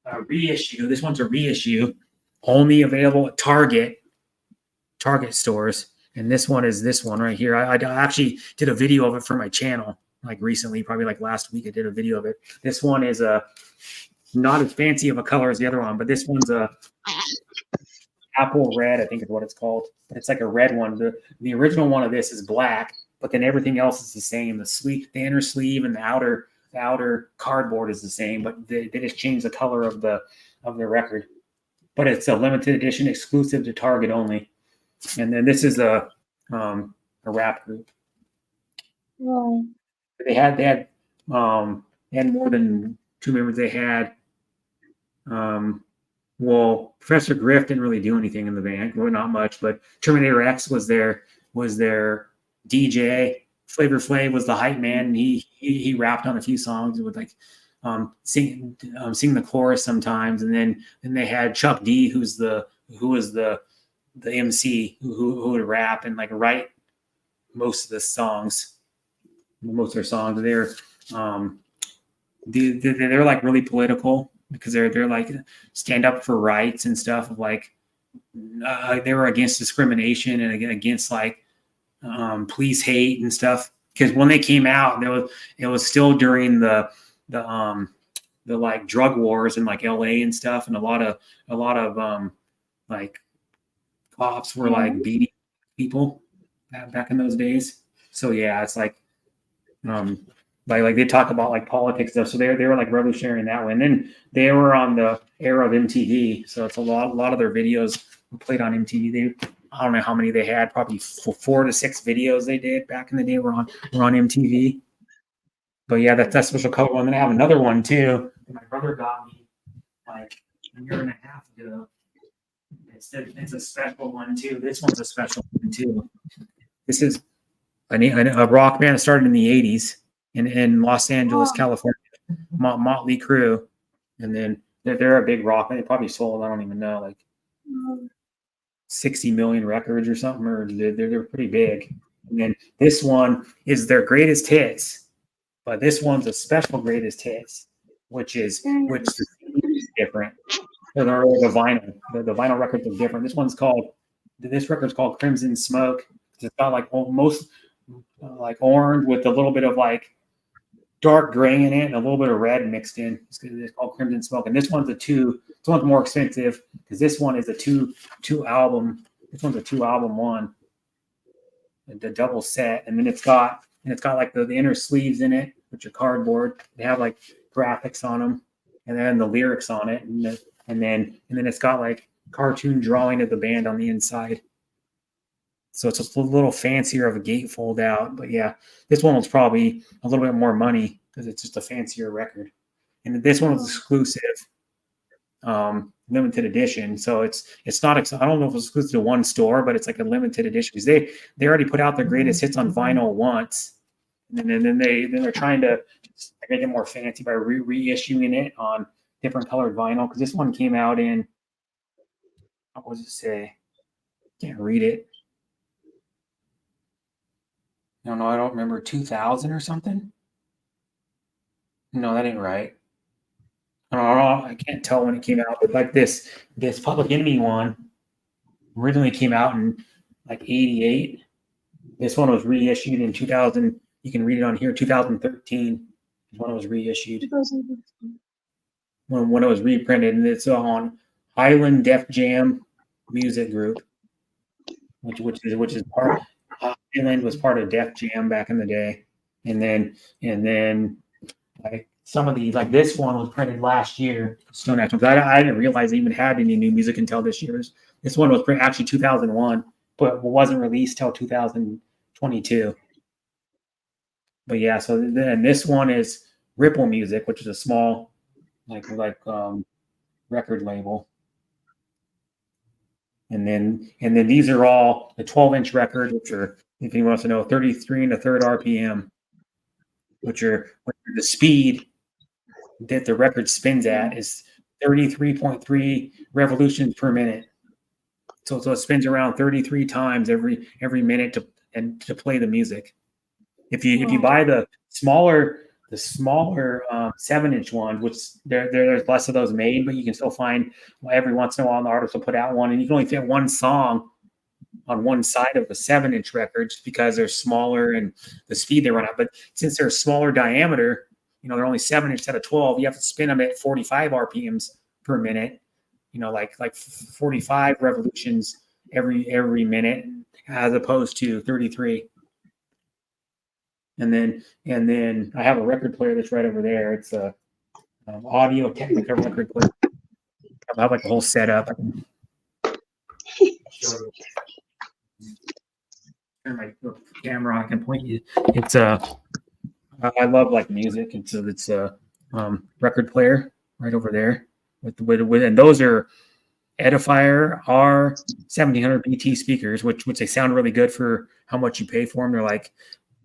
A reissue. This one's a reissue, only available at Target stores. And this one is this one right here. I actually did a video of it for my channel, like recently, probably like last week. I did a video of it. This one is not as fancy of a color as the other one, but this one's a apple red, I think is what it's called. But it's like a red one. The original one of this is black, but then everything else is the same. The inner sleeve and the outer cardboard is the same, but they just changed the color of the record. But it's a limited edition, exclusive to Target only. And then this is a rap group. They had more than 2 members. They had Professor Griff didn't really do anything in the band, well, not much, but Terminator X was their DJ, Flavor Flav was the hype man. And he rapped on a few songs with like sing the chorus sometimes, and then they had Chuck D, who was the MC who would rap and like write most of their songs. They're like really political because they're like stand up for rights and stuff of like they were against discrimination and against like police hate and stuff. Because when they came out, it was still during the like drug wars in like LA and stuff, and a lot of like cops were like beating people back in those days. So yeah, it's like like they talk about like politics stuff. So they were like revolutionary in that way. And then they were on the era of MTV. So it's a lot of their videos were played on MTV. I don't know how many they had, probably 4 to 6 videos they did back in the day were on MTV. But yeah, that's special color one. Then I have another one too. My brother got me like a year and a half ago. It's a special one too. This one's a special one too. This is a rock band that started in the 80s in Los Angeles, California, Motley Crue. And then they're a big rock band. They probably sold, I don't even know, like 60 million records or something, or they're pretty big. And then this one is their greatest hits, but this one's a special greatest hits, which is different. The vinyl. The vinyl records are different. This record's called Crimson Smoke. It's got like almost like orange with a little bit of like dark gray in it and a little bit of red mixed in. It's called Crimson Smoke. And this one's more expensive because this one is a two album. This one's a 2-album one, the double set. And then it's got like the inner sleeves in it, which are cardboard. They have like graphics on them, and then the lyrics on it, and then it's got like cartoon drawing of the band on the inside. So it's a little fancier of a gatefold out. But yeah, this one was probably a little bit more money because it's just a fancier record. And this one was exclusive, limited edition. So it's not, I don't know if it's exclusive to one store, but it's like a limited edition because they already put out their greatest hits on vinyl once. And then they're trying to make it more fancy by reissuing it on different colored vinyl. Because this one came out in, what does it say? Can't read it. No, I don't remember, 2000 or something. No, that ain't right. I can't tell when it came out, but like this Public Enemy one originally came out in like 88. This one was reissued in 2000. You can read it on here. 2013 is when it was reissued. When it was reprinted, and it's on Highland Def Jam Music Group, which is part. Highland was part of Def Jam back in the day, and then like some of these, like this one was printed last year. Stone Axe. I didn't realize they even had any new music until this year. This one was actually 2001, but wasn't released till 2022. But yeah, so then this one is Ripple Music, which is a small like record label. And then these are all the 12-inch records, which are, if anyone wants to know, 33 1/3 RPM, which are the speed that the record spins at is 33.3 revolutions per minute. So it spins around 33 times every minute to play the music. If you buy the smaller 7-inch ones, which there's less of those made, but you can still find every once in a while an artist will put out one, and you can only fit one song on one side of the 7-inch record just because they're smaller and the speed they run at. But since they're smaller diameter, they're only 7-inch instead of 12. You have to spin them at 45 RPMs per minute. Like 45 revolutions every minute, as opposed to 33. And then I have a record player that's right over there. It's a Audio Technica record player. I have like the whole setup. I can show you. Turn my camera. I can point you. It's I love like music. It's a record player right over there with and those are Edifier R1700 BT speakers, which they sound really good for how much you pay for them. They're like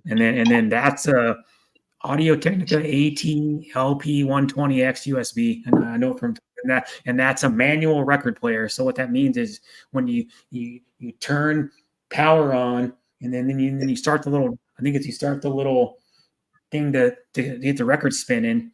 and then that's a Audio Technica AT-LP 120X USB, and I know from and that's a manual record player. So what that means is when you turn power on, and then you start the little, I think it's you start the little thing to get the record spinning.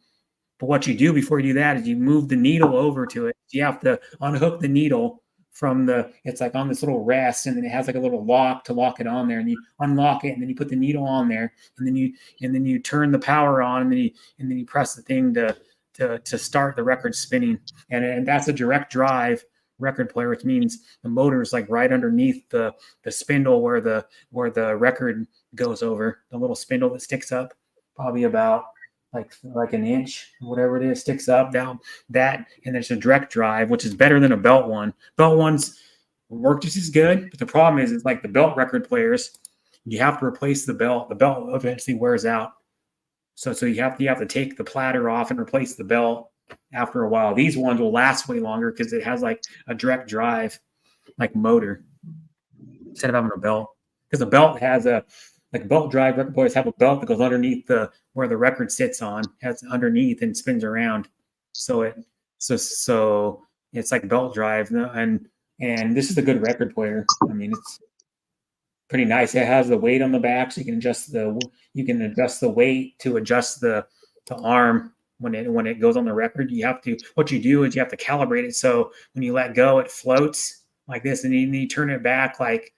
But what you do before you do that is you move the needle over to it. You have to unhook the needle from it's like on this little rest, and then it has like a little lock to lock it on there, and you unlock it, and then you put the needle on there, and then you turn the power on, and then you press the thing to start the record spinning. And that's a direct drive record player, which means the motor is like right underneath the spindle where the record goes over, the little spindle that sticks up, probably about like an inch, whatever it is, sticks up down that, and there's a direct drive, which is better than a belt one. Belt ones work just as good, but the problem is, it's like the belt record players, you have to replace the belt. The belt eventually wears out, so you have to take the platter off and replace the belt after a while. These ones will last way longer because it has like a direct drive, like motor, instead of having a belt. Because the belt has a belt drive record players have a belt that goes underneath where the record sits on, has underneath and spins around. So it's like belt drive, and this is a good record player. I mean, it's pretty nice. It has the weight on the back, so you can adjust the weight to adjust the arm when it goes on the record. What you do is you have to calibrate it so when you let go, it floats like this, and you turn it back like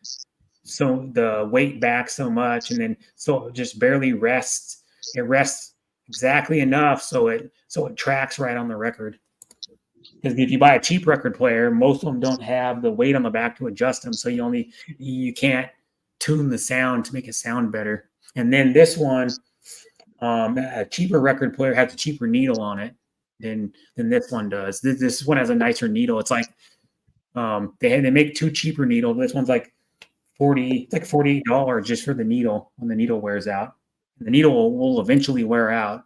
so, the weight back so much, and then so it just barely rests. It rests exactly enough so it tracks right on the record. Because if you buy a cheap record player, most of them don't have the weight on the back to adjust them, so you can't tune the sound to make it sound better. And then this one, a cheaper record player has a cheaper needle on it than this one does. This one has a nicer needle. It's like they make two cheaper needles. This one's like $48 just for the needle when the needle wears out. The needle will eventually wear out.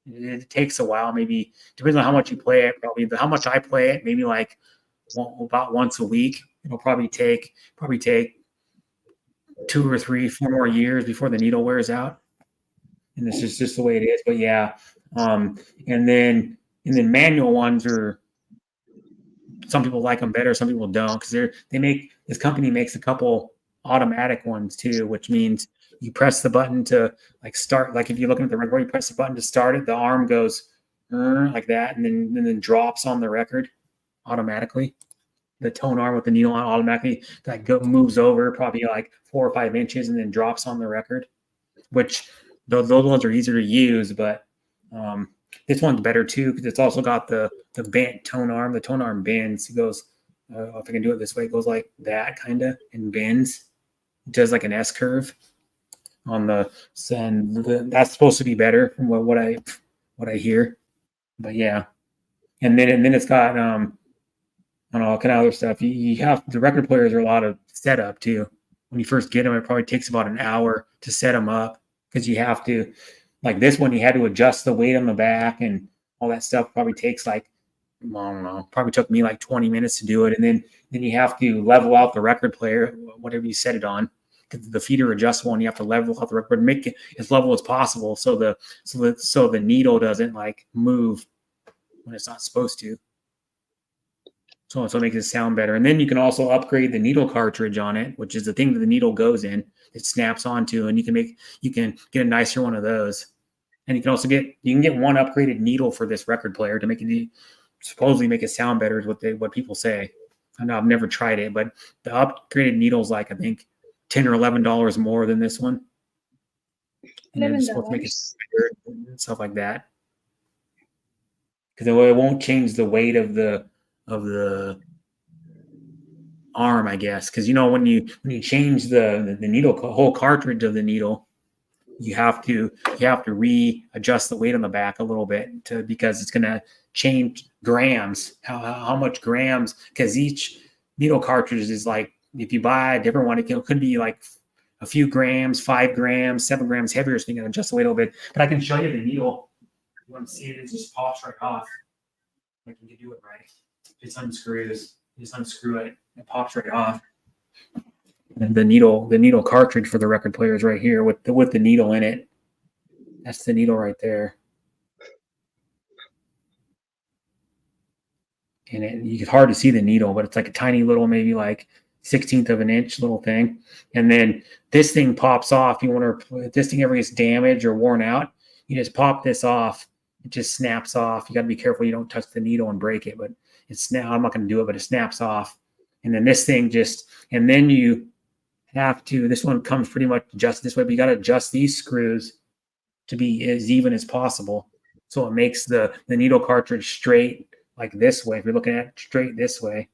It takes a while, maybe depends on how much you play it. Probably how much I play it, maybe like about once a week. It'll probably take 2 or 3, 4 more years before the needle wears out. And this is just the way it is. But yeah, and then manual ones are. Some people like them better, some people don't, because this company makes a couple automatic ones too, which means you press the button to like start. Like if you're looking at the record, you press the button to start it, the arm goes like that, and then drops on the record automatically. The tone arm with the needle on automatically moves over probably like 4 or 5 inches and then drops on the record. Which those ones are easier to use, but this one's better too because it's also got the bent tone arm. The tone arm bends. It goes, if I can do it this way, it goes like that kind of and bends. It does like an S curve on that's supposed to be better from what I hear. But yeah, and then it's got I don't know, all kind of other stuff. You have the record players are a lot of setup too. When you first get them, it probably takes about an hour to set them up because you have to. Like this one, you had to adjust the weight on the back and all that stuff. Probably takes like, I don't know, probably took me like 20 minutes to do it. And then you have to level out the record player, whatever you set it on. Because the feeder adjustable, and you have to level out the record, make it as level as possible, so the needle doesn't like move when it's not supposed to. So it makes it sound better. And then you can also upgrade the needle cartridge on it, which is the thing that the needle goes in. It snaps onto, and you can get a nicer one of those. And you can also get one upgraded needle for this record player to make it supposedly make it sound better is what people say. I know I've never tried it, but the upgraded needle's like I think $10 or $11 more than this one. And it's supposed to make it better and stuff like that. Because it won't change the weight of the arm, I guess. Because when you change the needle, whole cartridge of the needle, you have to readjust the weight on the back a little bit because it's going to change grams, how much grams, because each needle cartridge is like, if you buy a different one, it could be like a few grams, 5 grams, 7 grams heavier, so you can adjust the weight a little bit. But I can show you the needle. You want to see it? It just pops right off. Like you can do it right. Just unscrew it, it pops right off. And the needle cartridge for the record player is right here with the needle in it. That's the needle right there. And it's hard to see the needle, but it's like a tiny little, maybe like 1/16 of an inch little thing. And then this thing pops off. You want to, if this thing ever gets damaged or worn out, you just pop this off. It just snaps off. You got to be careful you don't touch the needle and break it, but I'm not going to do it, but it snaps off. And then this thing and then you have to, this one comes pretty much just this way, but you got to adjust these screws to be as even as possible. So it makes the needle cartridge straight like this way. If you're looking at it straight this way,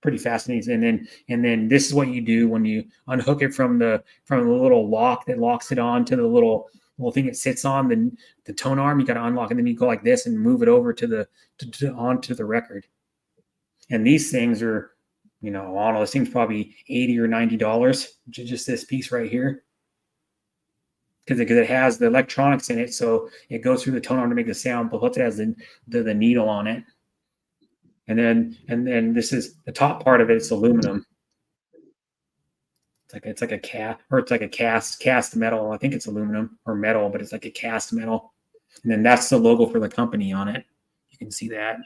pretty fascinating. And then this is what you do when you unhook it from the little lock that locks it on to the little thing it sits on, the tone arm. You got to unlock, and then you go like this and move it over onto the record. And these things are, I don't know, this thing's probably $80 or $90, just this piece right here. Because it has the electronics in it, so it goes through the tone arm to make the sound, but plus it has the needle on it. And then this is the top part of it. It's aluminum. It's like a cast metal. I think it's aluminum or metal, but it's like a cast metal. And then that's the logo for the company on it. You can see that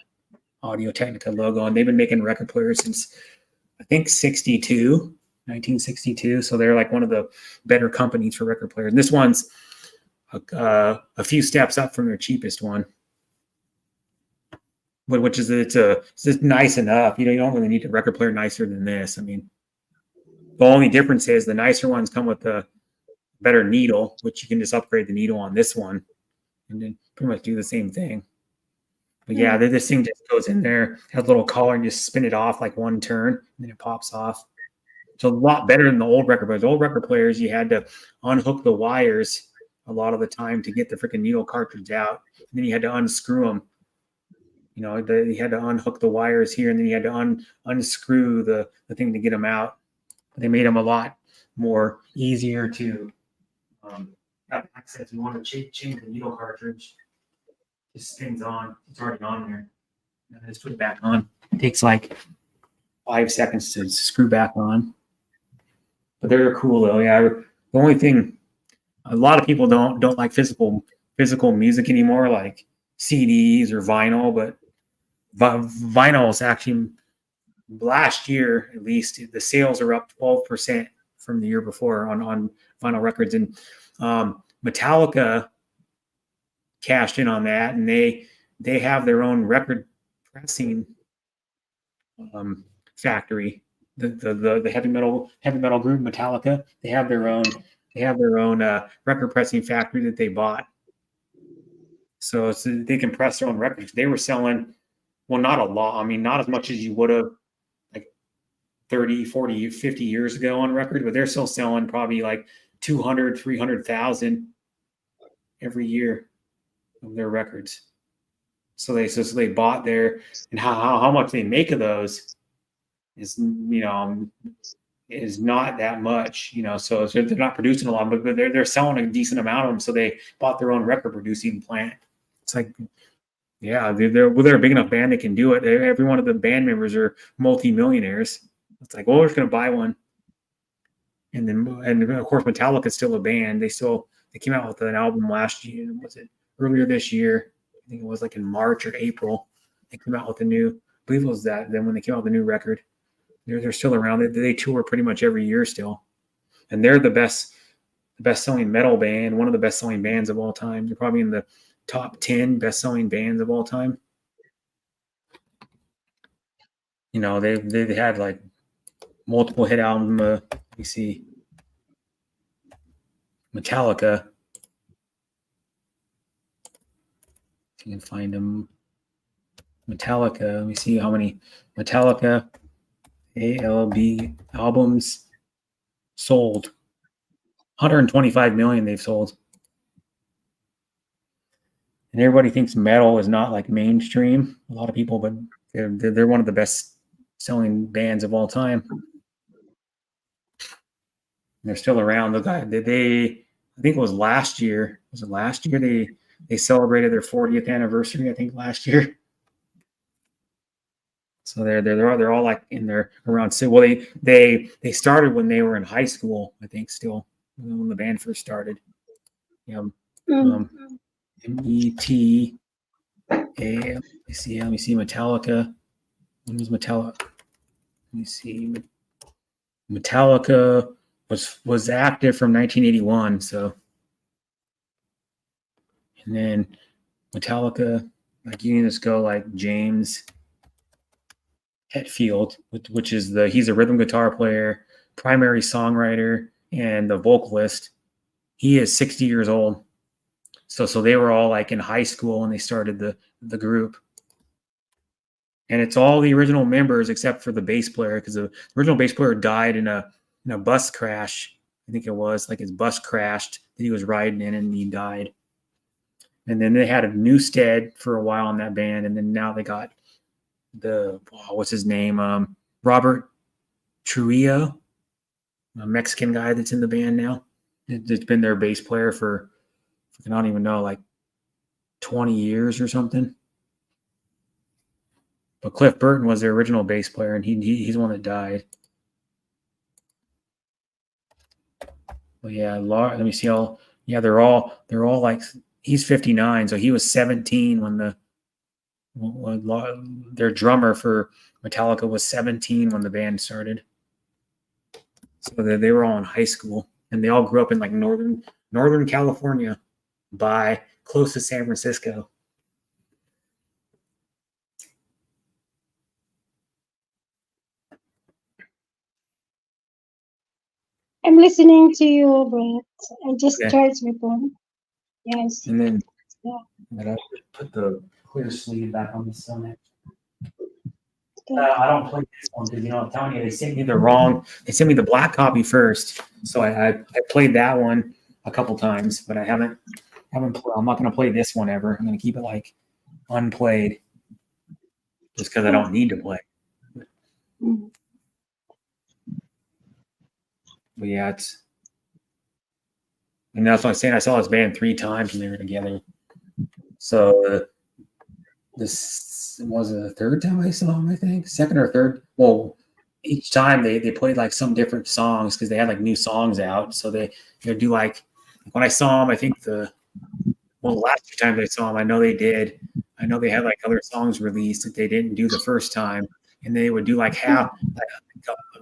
Audio-Technica logo, and they've been making record players since I think 1962. So they're like one of the better companies for record players. And this one's a few steps up from their cheapest one, which is it's nice enough. You don't really need a record player nicer than this. I mean, the only difference is the nicer ones come with a better needle, which you can just upgrade the needle on this one, and then pretty much do the same thing. But yeah, this thing just goes in there, has a little collar, and just spin it off like one turn, and then it pops off. It's a lot better than the old record players. The old record players, you had to unhook the wires a lot of the time to get the freaking needle cartridge out. And then you had to unscrew them. You had to unhook the wires here, and then you had to unscrew the thing to get them out. But they made them a lot more easier to have access. You want to change the needle cartridge. It spins on. It's already on there. And just put it back on. It takes like 5 seconds to screw back on. But they're cool though. Yeah. The only thing, a lot of people don't like physical music anymore, like CDs or vinyl. But vinyl is actually, last year at least, the sales are up 12% from the year before on vinyl records. And Metallica cashed in on that, and they have their own record pressing factory. The heavy metal group Metallica, they have their own record pressing factory that they bought, so they can press their own records. They were selling, well, not a lot. I mean, not as much as you would have like 30, 40, 50 years ago on record, but they're still selling probably like 200, 300,000 every year of their records. So they bought there, and how much they make of those is not that much, so they're not producing a lot, but they're selling a decent amount of them. So they bought their own record producing plant. It's like, yeah, they're a big enough band they can do it. Every one of the band members are multi-millionaires. It's like, well, we're just gonna buy one. And of course Metallica is still a band. They came out with an album last year. Was it earlier this year? I think it was like in March or April. They came out with a new, I believe it was that. Then when they came out with a new record, they're still around. They tour pretty much every year still, and they're the best selling metal band, one of the best selling bands of all time. They're probably in the top 10 best selling bands of all time. They had like multiple hit albums. You see, Metallica. You can find them. Metallica. Let me see how many Metallica ALB albums sold. 125 million they've sold. And everybody thinks metal is not like mainstream. A lot of people, but they're one of the best selling bands of all time. And they're still around. The guy I think it was last year. Was it last year they celebrated their 40th anniversary? I think last year. So they're all like in their around. So well, they started when they were in high school, I think, still when the band first started. Mm. MET. Let me see Metallica. When was Metallica? Let me see. Metallica was active from 1981. So, and then Metallica, like you can just go like James Hetfield, which is he's a rhythm guitar player, primary songwriter, and the vocalist. He is 60 years old. So they were all like in high school when they started the group. And it's all the original members except for the bass player, because the original bass player died in a bus crash. I think it was like his bus crashed that he was riding in and he died. And then they had a Newstead for a while in that band, and then now they got what's his name? Robert Trujillo, a Mexican guy that's in the band now. It's been their bass player for I don't even know, like 20 years or something. But Cliff Burton was their original bass player, and he's the one that died. Well, yeah, let me see. They're all like, he's 59, so he was 17 when their drummer for Metallica was 17 when the band started. So they were all in high school, and they all grew up in like northern California, close to San Francisco. I'm listening to you, Brett. I just charged my phone. Yes. And then yeah. I put the clear sleeve back on the Sonnet. I don't play this one because I'm telling you, they sent me They sent me the black copy first, so I played that one a couple times, but I haven't. I'm not going to play this one ever. I'm going to keep it like unplayed, just because I don't need to play. Mm. But yeah, and that's what I'm saying. I saw this band 3 times when they were together. So this was the 3rd time I saw them, I think. 2nd or 3rd. Well, each time they played like some different songs because they had like new songs out. So they do like when I saw them, I think the last 2 times I saw them, I know they had like other songs released that they didn't do the first time, and they would do like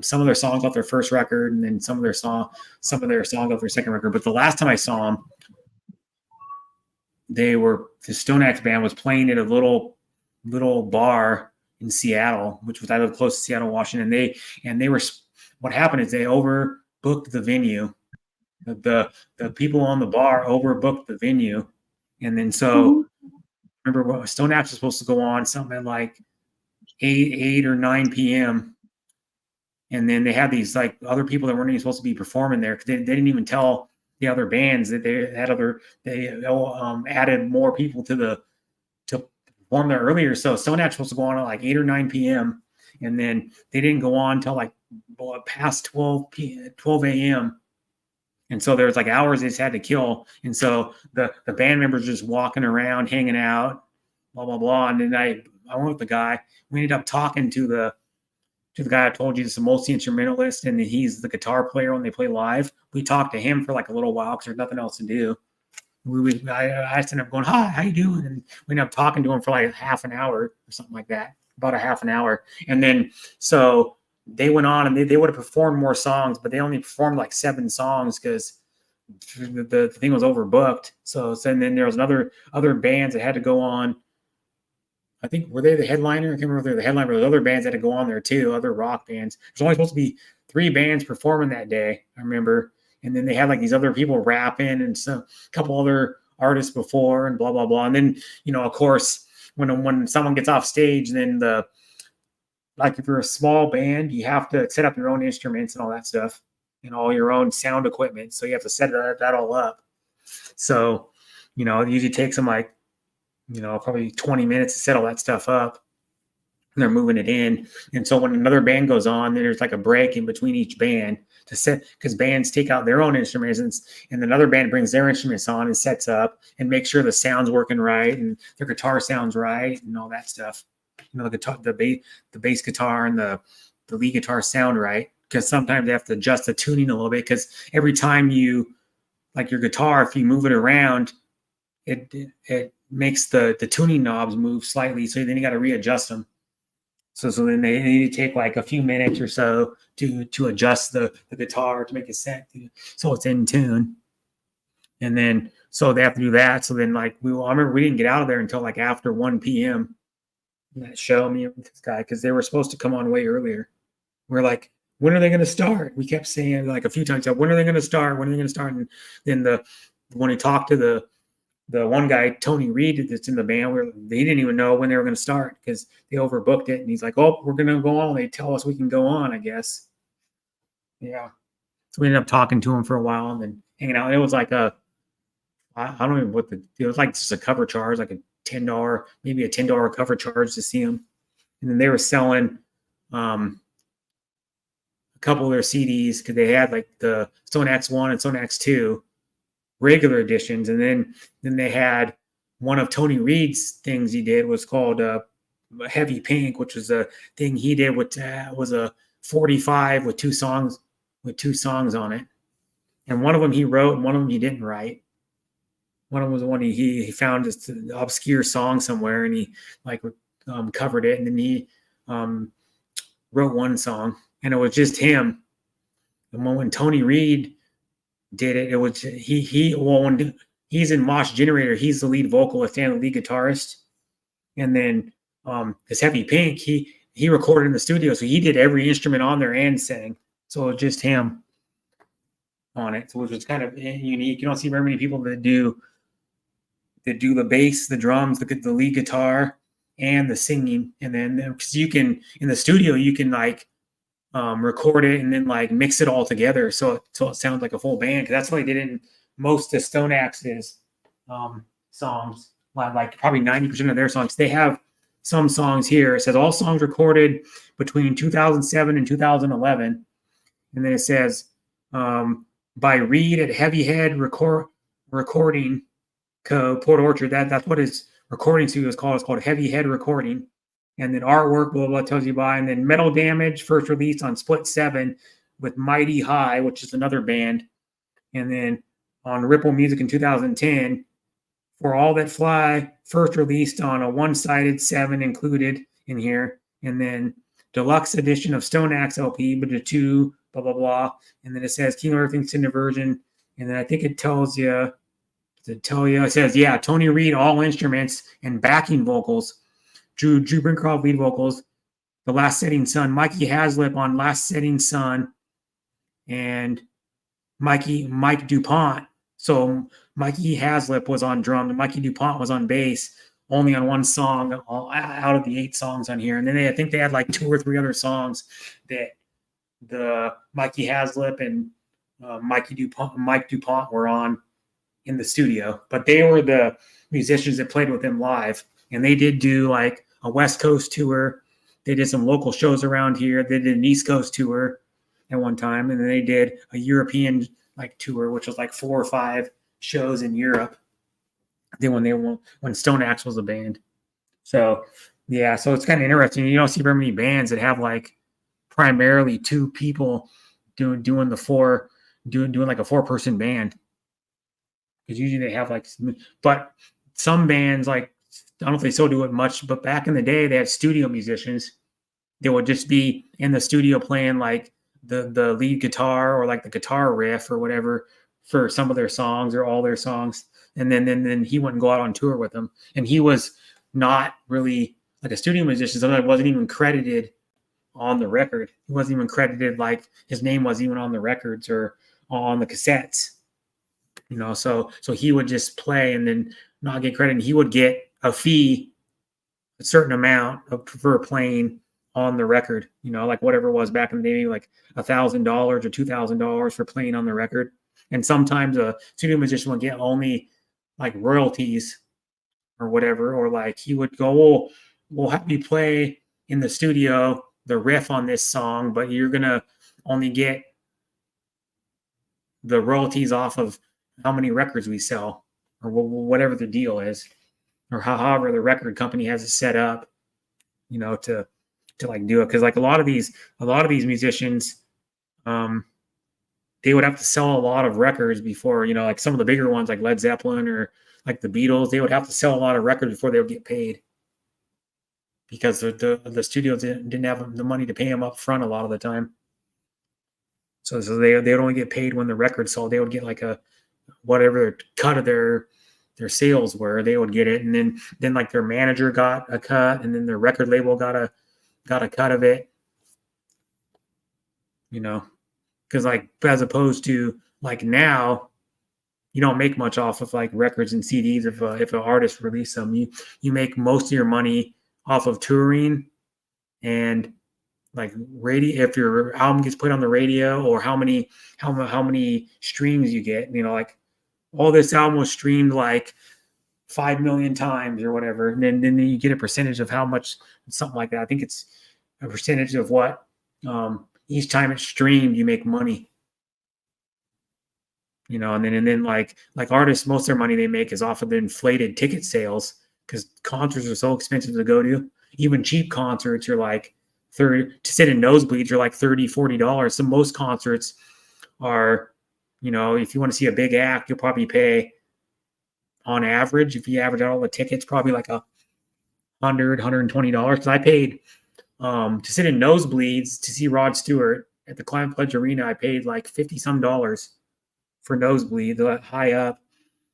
some of their songs off their first record, and then some of their songs off their 2nd record. But the last time I saw them, the Stone Axe band was playing at a little bar in Seattle, I live close to Seattle, Washington. They were, what happened is they overbooked the venue. The people on the bar overbooked the venue, and then so remember what Stone Axe was supposed to go on something at like 8 or 9 p.m. And then they had these like other people that weren't even supposed to be performing there because they didn't even tell the other bands that they added more people to perform there earlier. So Stone Axe was supposed to go on at like 8 or 9 p.m. and then they didn't go on until like past 12 a.m. And so there was like hours they just had to kill. And so the band members just walking around, hanging out, blah, blah, blah. And then I went with the guy. We ended up talking to the guy I told you is a multi-instrumentalist, and he's the guitar player when they play live. We talked to him for like a little while because there's nothing else to do. I ended up going, "Hi, how you doing?" And we ended up talking to him for like half an hour or something like that, about a half an hour. And then so they went on and they would have performed more songs, but they only performed like 7 songs because the thing was overbooked. So and then there was other bands that had to go on. I think, were they the headliner? I can't remember if they were the headliner, but there's other bands that had to go on there too, other rock bands. There's only supposed to be 3 bands performing that day, I remember. And then they had like these other people rapping and a couple other artists before and blah, blah, blah. And then, of course, when someone gets off stage, then like if you're a small band, you have to set up your own instruments and all that stuff and all your own sound equipment. So you have to set that all up. So, it usually takes them like, probably 20 minutes to set all that stuff up. And they're moving it in. And so when another band goes on, there's like a break in between each band to set, because bands take out their own instruments and then another band brings their instruments on and sets up and makes sure the sound's working right and their guitar sounds right and all that stuff. the guitar, the bass guitar and the lead guitar sound right, because sometimes they have to adjust the tuning a little bit, because every time you, like your guitar, if you move it around, it makes the tuning knobs move slightly, so then you got to readjust them. So then they need to take like a few minutes or so to adjust the guitar to make it set so it's in tune. And then so they have to do that. So then like I remember we didn't get out of there until like after 1 p.m. that show, me and this guy, because they were supposed to come on way earlier. We're like, when are they going to start? We kept saying like a few times, when are they going to start? When are they going to start? And then when he talked to the one guy, Tony Reed, that's in the band, they didn't even know when they were going to start because they overbooked it. And he's like, oh, we're going to go on. They tell us we can go on, I guess. Yeah. So we ended up talking to him for a while and then hanging out. It was like I don't even it was like just a cover charge, like a $10, maybe a $10 cover charge to see him. And then they were selling a couple of their CDs because they had like the Stone Axe 1 and Stone Axe 2 regular editions, and then they had one of Tony Reed's things he did was called Heavy Pink, which was a thing he did with was a 45 with two songs on it, and one of them he wrote and one of them he didn't write. One of them was the one he found this obscure song somewhere and he like covered it, and then he wrote one song, and it was just him. And when Tony Reed did it, it was when he's in Mosh Generator, he's the lead vocalist and the lead guitarist. And then this Heavy Pink, he recorded in the studio, so he did every instrument on there and sang. So it was just him on it, so which was kind of unique. You don't see very many people that do the bass, the drums, the lead guitar, and the singing. And then because you can in the studio, you can like record it and then like mix it all together so it sounds like a full band, because that's what they did in most of Stone Axe's songs. Like probably 90% of their songs, they have some songs here. It says all songs recorded between 2007 and 2011, and then it says by Reed at Heavy Head Recording Co. Port Orchard. That's what his recording studio is called. It's called Heavy Head Recording. And then artwork, blah, blah, tells you by. And then Metal Damage, first released on Split 7 with Mighty High, which is another band. And then on Ripple Music in 2010, For All That Fly, first released on a one-sided 7 included in here. And then deluxe edition of Stone Axe LP, but the 2, blah, blah, blah. And then it says King of Everything Cinder version. And then I think it tells you, it says, yeah, Tony Reed, all instruments and backing vocals. Drew Brincroft lead vocals, The Last Setting Sun, Mikey Haslip on Last Setting Sun, and Mike DuPont. So Mikey Haslip was on drum, and Mikey DuPont was on bass, only on one song out of the 8 songs on here. And then I think they had like 2 or 3 other songs that the Mikey Haslip and Mike DuPont were on in the studio, but they were the musicians that played with them live. And they did do like a West Coast tour. They did some local shows around here. They did an East Coast tour at one time. And then they did a European like tour, which was like 4 or 5 shows in Europe. Then when Stone Axe was a band. So yeah, so it's kind of interesting. You don't see very many bands that have like primarily 2 people doing like a 4-person band. Because usually they have like, but some bands like, I don't know if they still do it much, but back in the day, they had studio musicians. They would just be in the studio playing like the lead guitar or like the guitar riff or whatever for some of their songs or all their songs. And then he wouldn't go out on tour with them. And he was not really like a studio musician. So that wasn't even credited on the record. He wasn't even credited, like his name wasn't even on the records or on the cassettes. So he would just play and then not get credit. And he would get a fee, a certain amount for playing on the record, like whatever it was back in the day, like $1,000 or $2,000 for playing on the record. And sometimes a studio musician would get only like royalties or whatever, or like he would go, oh, we'll have you play in the studio the riff on this song, but you're going to only get the royalties off of how many records we sell or whatever the deal is, or however the record company has it set up. you know, to like do it. Cause like a lot of these musicians, they would have to sell a lot of records before, you know, like some of the bigger ones like Led Zeppelin or like the Beatles, they would have to sell a lot of records before they would get paid, because the studios didn't have the money to pay them up front a lot of the time. So they would only get paid when the record sold. They would get like a whatever cut of their sales were. They would get it, and then like their manager got a cut, and then their record label got a cut of it. You know, because like as opposed to like now, you don't make much off of like records and CDs if an artist release them. You make most of your money off of touring and like radio, if your album gets put on the radio, or how many streams you get. You know, like, oh, this album was streamed like 5 million times or whatever, and then you get a percentage of how much, something like that. I think it's a percentage of what each time it's streamed you make money. You know, and then like artists, most of their money they make is off of the inflated ticket sales, because concerts are so expensive to go to. Even cheap concerts, you're like 30 to sit in nosebleeds, you're like $30-$40. So most concerts are, you know, if you want to see a big act, you'll probably pay, on average, if you average out all the tickets, probably like $120. Because I paid to sit in nosebleeds to see Rod Stewart at the Climate Pledge Arena. I paid like $50-some for nosebleed, high up.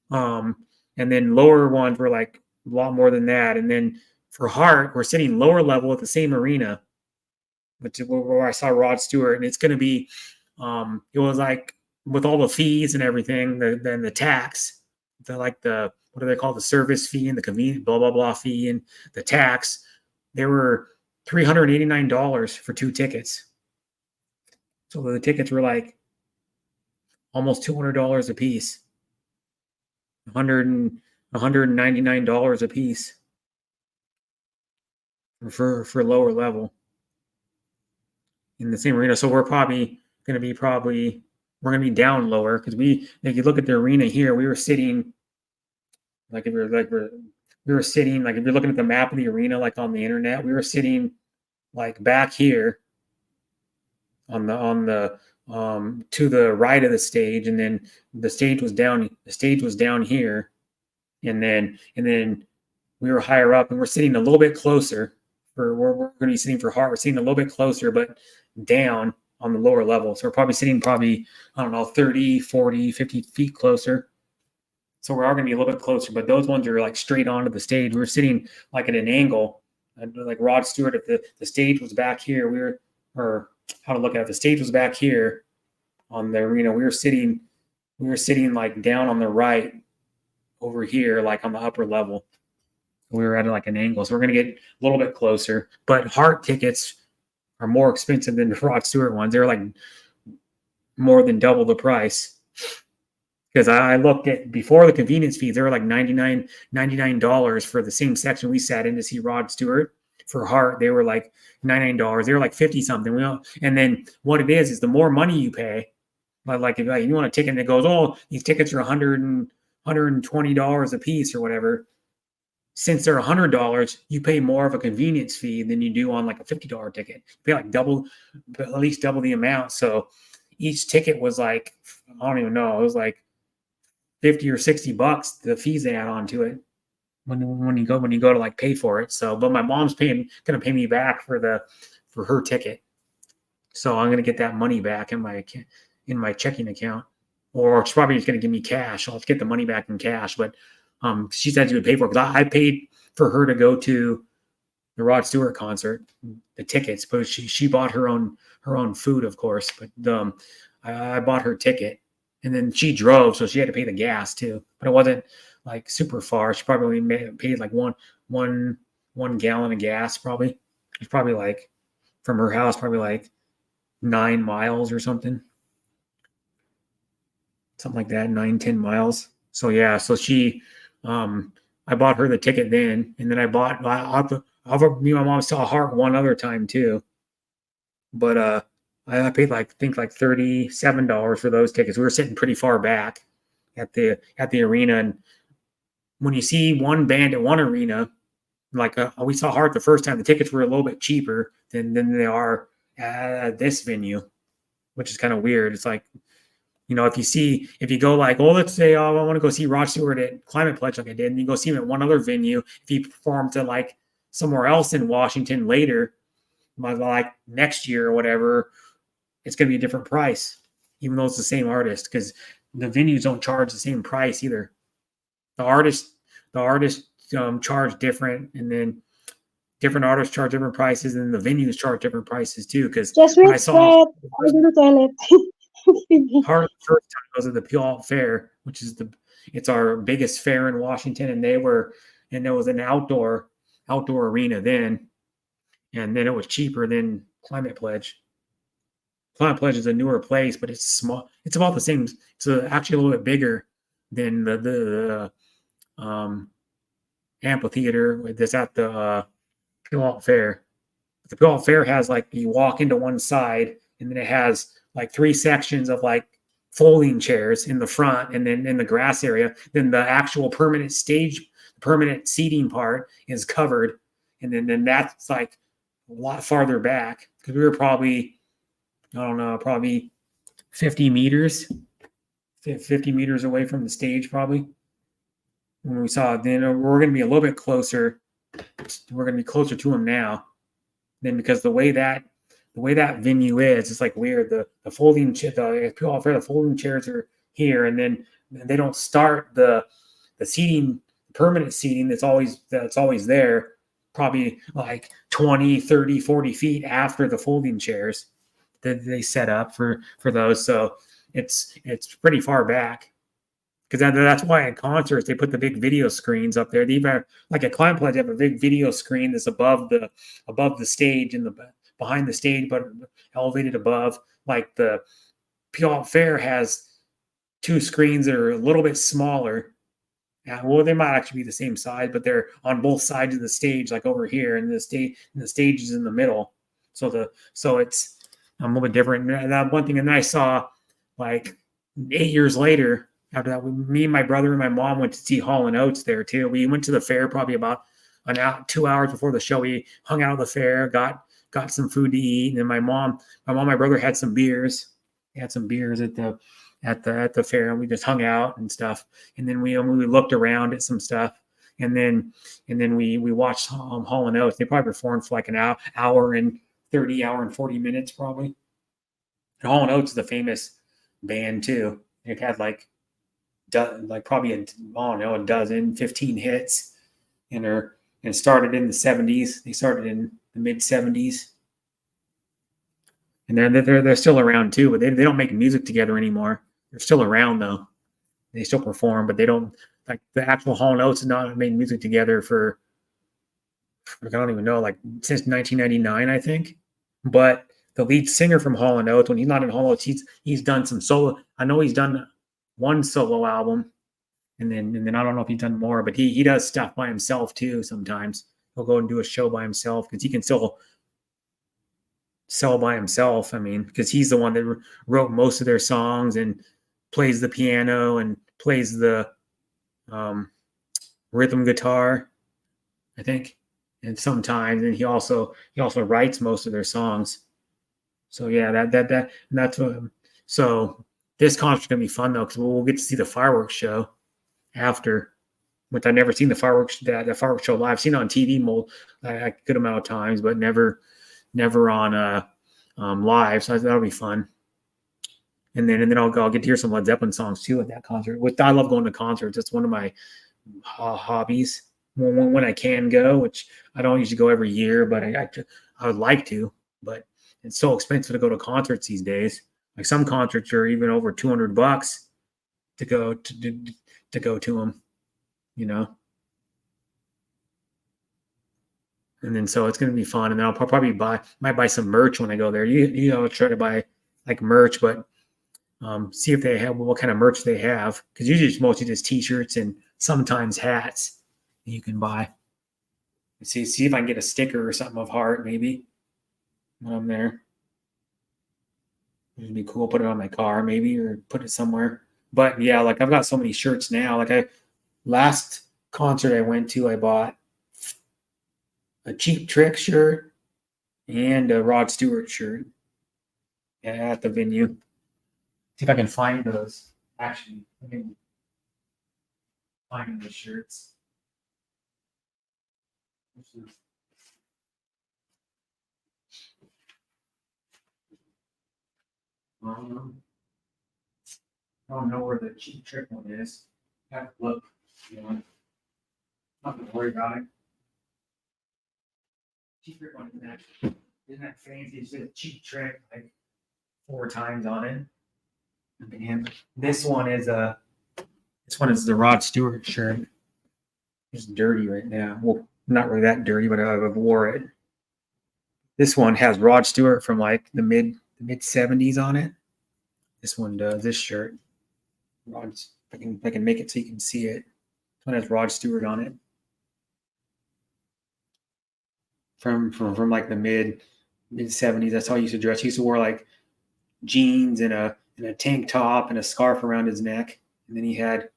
And then lower ones were like a lot more than that. And then for Heart, we're sitting lower level at the same arena, which is where I saw Rod Stewart. And it's going to be, it was like, with all the fees and everything, then the tax, what do they call, the service fee and the convenience blah blah blah fee and the tax, they were $389 for 2 tickets. So the tickets were like almost $200 a piece, $199 a piece for lower level in the same arena. So we're probably going to be down lower, because if you look at the arena here, we were sitting like, if you're sitting like, if you're looking at the map of the arena like on the internet, we were sitting like back here on the to the right of the stage, and then the stage was down here, and then we were higher up, and we're sitting a little bit closer we're going to be sitting for Heart. We're sitting a little bit closer, but down on the lower level. So we're probably sitting I don't know, 30, 40, 50 feet closer. So we are going to be a little bit closer, but those ones are like straight onto the stage. We were sitting like at an angle, like Rod Stewart. If the stage was back here, the stage was back here on the arena. We were sitting like down on the right over here, like on the upper level. We were at like an angle. So we're going to get a little bit closer, but Heart tickets are more expensive than the Rod Stewart ones. They're like more than double the price. Because I looked at, before the convenience fees, they were like $99 for the same section we sat in to see Rod Stewart. For Heart, they were like $99. They were like 50 something. And then what it is the more money you pay, like if you want a ticket and it goes, oh, these tickets are $120 a piece or whatever. Since they're $100, you pay more of a convenience fee than you do on like a $50 ticket. You pay like at least double the amount. So each ticket was like, I don't even know, it was like $50 or $60, the fees they add on to it when you go to like pay for it. So, but my mom's going to pay me back for her ticket. So I'm going to get that money back in my checking account, or she's probably just going to give me cash. I'll have to get the money back in cash, but she said she would pay for it, because I paid for her to go to the Rod Stewart concert, the tickets, but she bought her own food, of course. But I bought her ticket, and then she drove, so she had to pay the gas too. But it wasn't like super far. She probably paid like one gallon of gas. Probably it's probably like from her house, probably like 9 miles or something like that, 9-10 miles. So yeah, so she. I bought her the ticket then, and then me and my mom saw Heart one other time too. But I paid like $37 for those tickets. We were sitting pretty far back at the arena, and when you see one band at one arena Like we saw Heart the first time. The tickets were a little bit cheaper than they are at this venue, which is kind of weird. It's like, if you go like, oh, let's say, oh, I want to go see Rod Stewart at Climate Pledge like I did, and you go see him at one other venue. If he performed to like somewhere else in Washington later, like next year or whatever, it's going to be a different price, even though it's the same artist, because the venues don't charge the same price either. The artists charge different, and then different artists charge different prices, and the venues charge different prices too. Because Just when wait, I saw I go to toilet. Heart the first time was at the Puyallup Fair, which is it's our biggest fair in Washington, and there was an outdoor arena then, and then it was cheaper than Climate Pledge. Climate Pledge is a newer place, but it's small. It's about the same. It's actually a little bit bigger than the amphitheater that's at the Puyallup Fair. The Puyallup Fair has like, you walk into one side, and then it has like 3 sections of like folding chairs in the front, and then in the grass area, then the actual permanent seating part is covered, and then that's like a lot farther back, because we were probably, I don't know, probably 50 meters away from the stage probably. When we saw it, then we're going to be a little bit closer. We're going to be closer to him now. Then, because the way that venue is, it's like weird. The folding chairs are here, and then they don't start the seating, permanent seating that's always there, probably like 20, 30, 40 feet after the folding chairs that they set up for those. So it's pretty far back. Because that's why at concerts they put the big video screens up there. They even, like at Climate Pledge, they have a big video screen that's above the stage and behind the stage, but elevated above. Like the Puyallup Fair has 2 screens that are a little bit smaller. Well, they might actually be the same size, but they're on both sides of the stage, like over here, and the stage is in the middle. So it's a little bit different. And that one thing, and then I saw like 8 years later. After that, me and my brother and my mom went to see Hall & Oates there too. We went to the fair probably about 2 hours before the show. We hung out at the fair, got some food to eat, and then my brother had some beers. They had some beers at the fair, and we just hung out and stuff. And then we looked around at some stuff, and then we watched Hall & Oates. They probably performed for like an hour and 40 minutes probably. And Hall & Oates is a famous band too. It had like probably a dozen, 15 hits, and started in the 70s. They started in the mid 70s, and they're still around too. But they don't make music together anymore. They're still around though. They still perform, but they don't, like the actual Hall & Oates has not made music together for I don't even know, like since 1999, I think. But the lead singer from Hall & Oates, when he's not in Hall & Oates, he's done some solo. I know he's done one solo album, and then I don't know if he's done more, but he does stuff by himself too. Sometimes he'll go and do a show by himself, because he can still sell by himself. I mean, because he's the one that wrote most of their songs and plays the piano and plays the rhythm guitar, I think, and sometimes, and he also writes most of their songs. So yeah, that's what. So this concert's gonna be fun though, because we'll get to see the fireworks show after, which I've never seen the fireworks show live. I've seen it on TV a good amount of times, but never on live. So that'll be fun. And then I'll get to hear some Led Zeppelin songs too at that concert. I love going to concerts. It's one of my hobbies when I can go, which I don't usually go every year, but I would like to. But it's so expensive to go to concerts these days. Like some concerts are even over $200 to go to them, you know. And then so it's going to be fun. And then I'll probably might buy some merch when I go there. Try to buy like merch, but see if they have what kind of merch they have, because usually it's mostly just T-shirts and sometimes hats that you can buy. See if I can get a sticker or something of Heart maybe when I'm there. It'd be cool. Put it on my car maybe, or put it somewhere. But yeah, like I've got so many shirts now. Like last concert I went to, I bought a Cheap Trick shirt and a Rod Stewart shirt at the venue. See if I can find those. Actually, I can find the shirts. I don't know where the Cheap Trick one is. I have to look. You know, not to worry about it. Cheap Trick one isn't that fancy? It's just Cheap Trick like 4 times on it. And this one is the Rod Stewart shirt. It's dirty right now. Well, not really that dirty, but I've wore it. This one has Rod Stewart from like the mid 70s on it. This one does. This shirt, Rod's. If I can make it so you can see it. This one has Rod Stewart on it. From like the mid 70s. That's how he used to dress. He used to wear like jeans and a tank top and a scarf around his neck, and then he had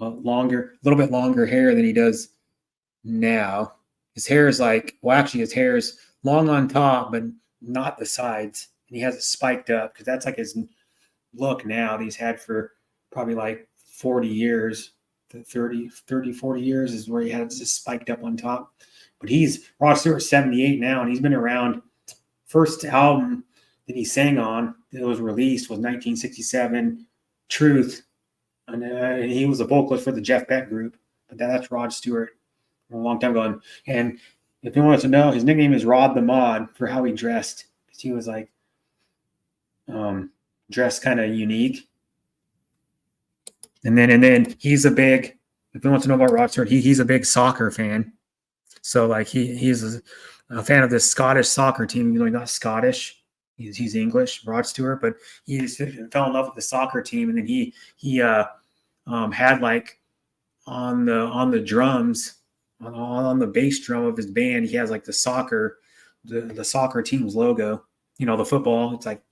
a little bit longer hair than he does now. His hair is his hair is long on top, but not the sides, and he has it spiked up because that's like his look now that he's had for probably like 40 years. 30, 40 years is where he had it just spiked up on top. But Rod Stewart's 78 now, and he's been around. First album that he sang on that was released was 1967, Truth. And he was a vocalist for the Jeff Beck group. But that's Rod Stewart a long time ago. And if anyone wants to know, his nickname is Rod the Mod for how he dressed. Because he was like dressed kind of unique. And then he's a big, if anyone wants to know about Rod Stewart, he's a big soccer fan. So like he's a fan of this Scottish soccer team, even though he's not Scottish. He's English, Rod Stewart, but he just fell in love with the soccer team, and then he had like on the drums, on the bass drum of his band, he has like the soccer team's logo. You know, the football. It's like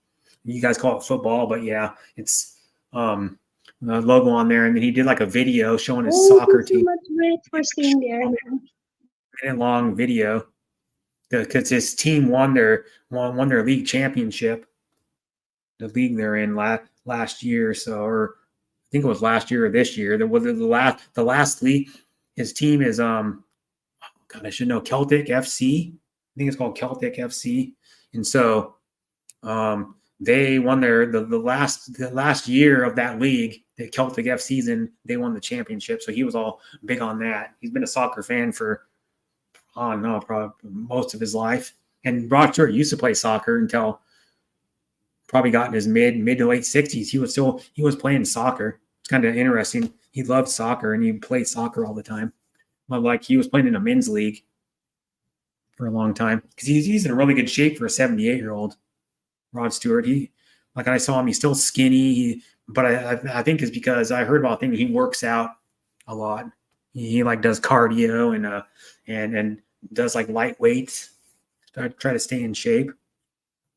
you guys call it football, but yeah, it's the logo on there. And then he did like a video showing his soccer team. Much great for staying there. Minute-long video because his team won their league championship, the league they're in last year. So, or I think it was last year or this year. There was the last league. His team is God, I should know, Celtic FC. I think it's called Celtic FC, and so they won the last year of that league. The Celtic FC season, they won the championship. So he was all big on that. He's been a soccer fan for probably most of his life. And Rod Stewart used to play soccer until probably got in his mid to late 60s. He was playing soccer. It's kind of interesting. He loved soccer and he played soccer all the time. But like he was playing in a men's league for a long time because he's in really good shape for a 78-year-old. Rod Stewart. Like I saw him, he's still skinny. But I think it's because I heard about him. He works out a lot. He like does cardio and does like light weights to try to stay in shape.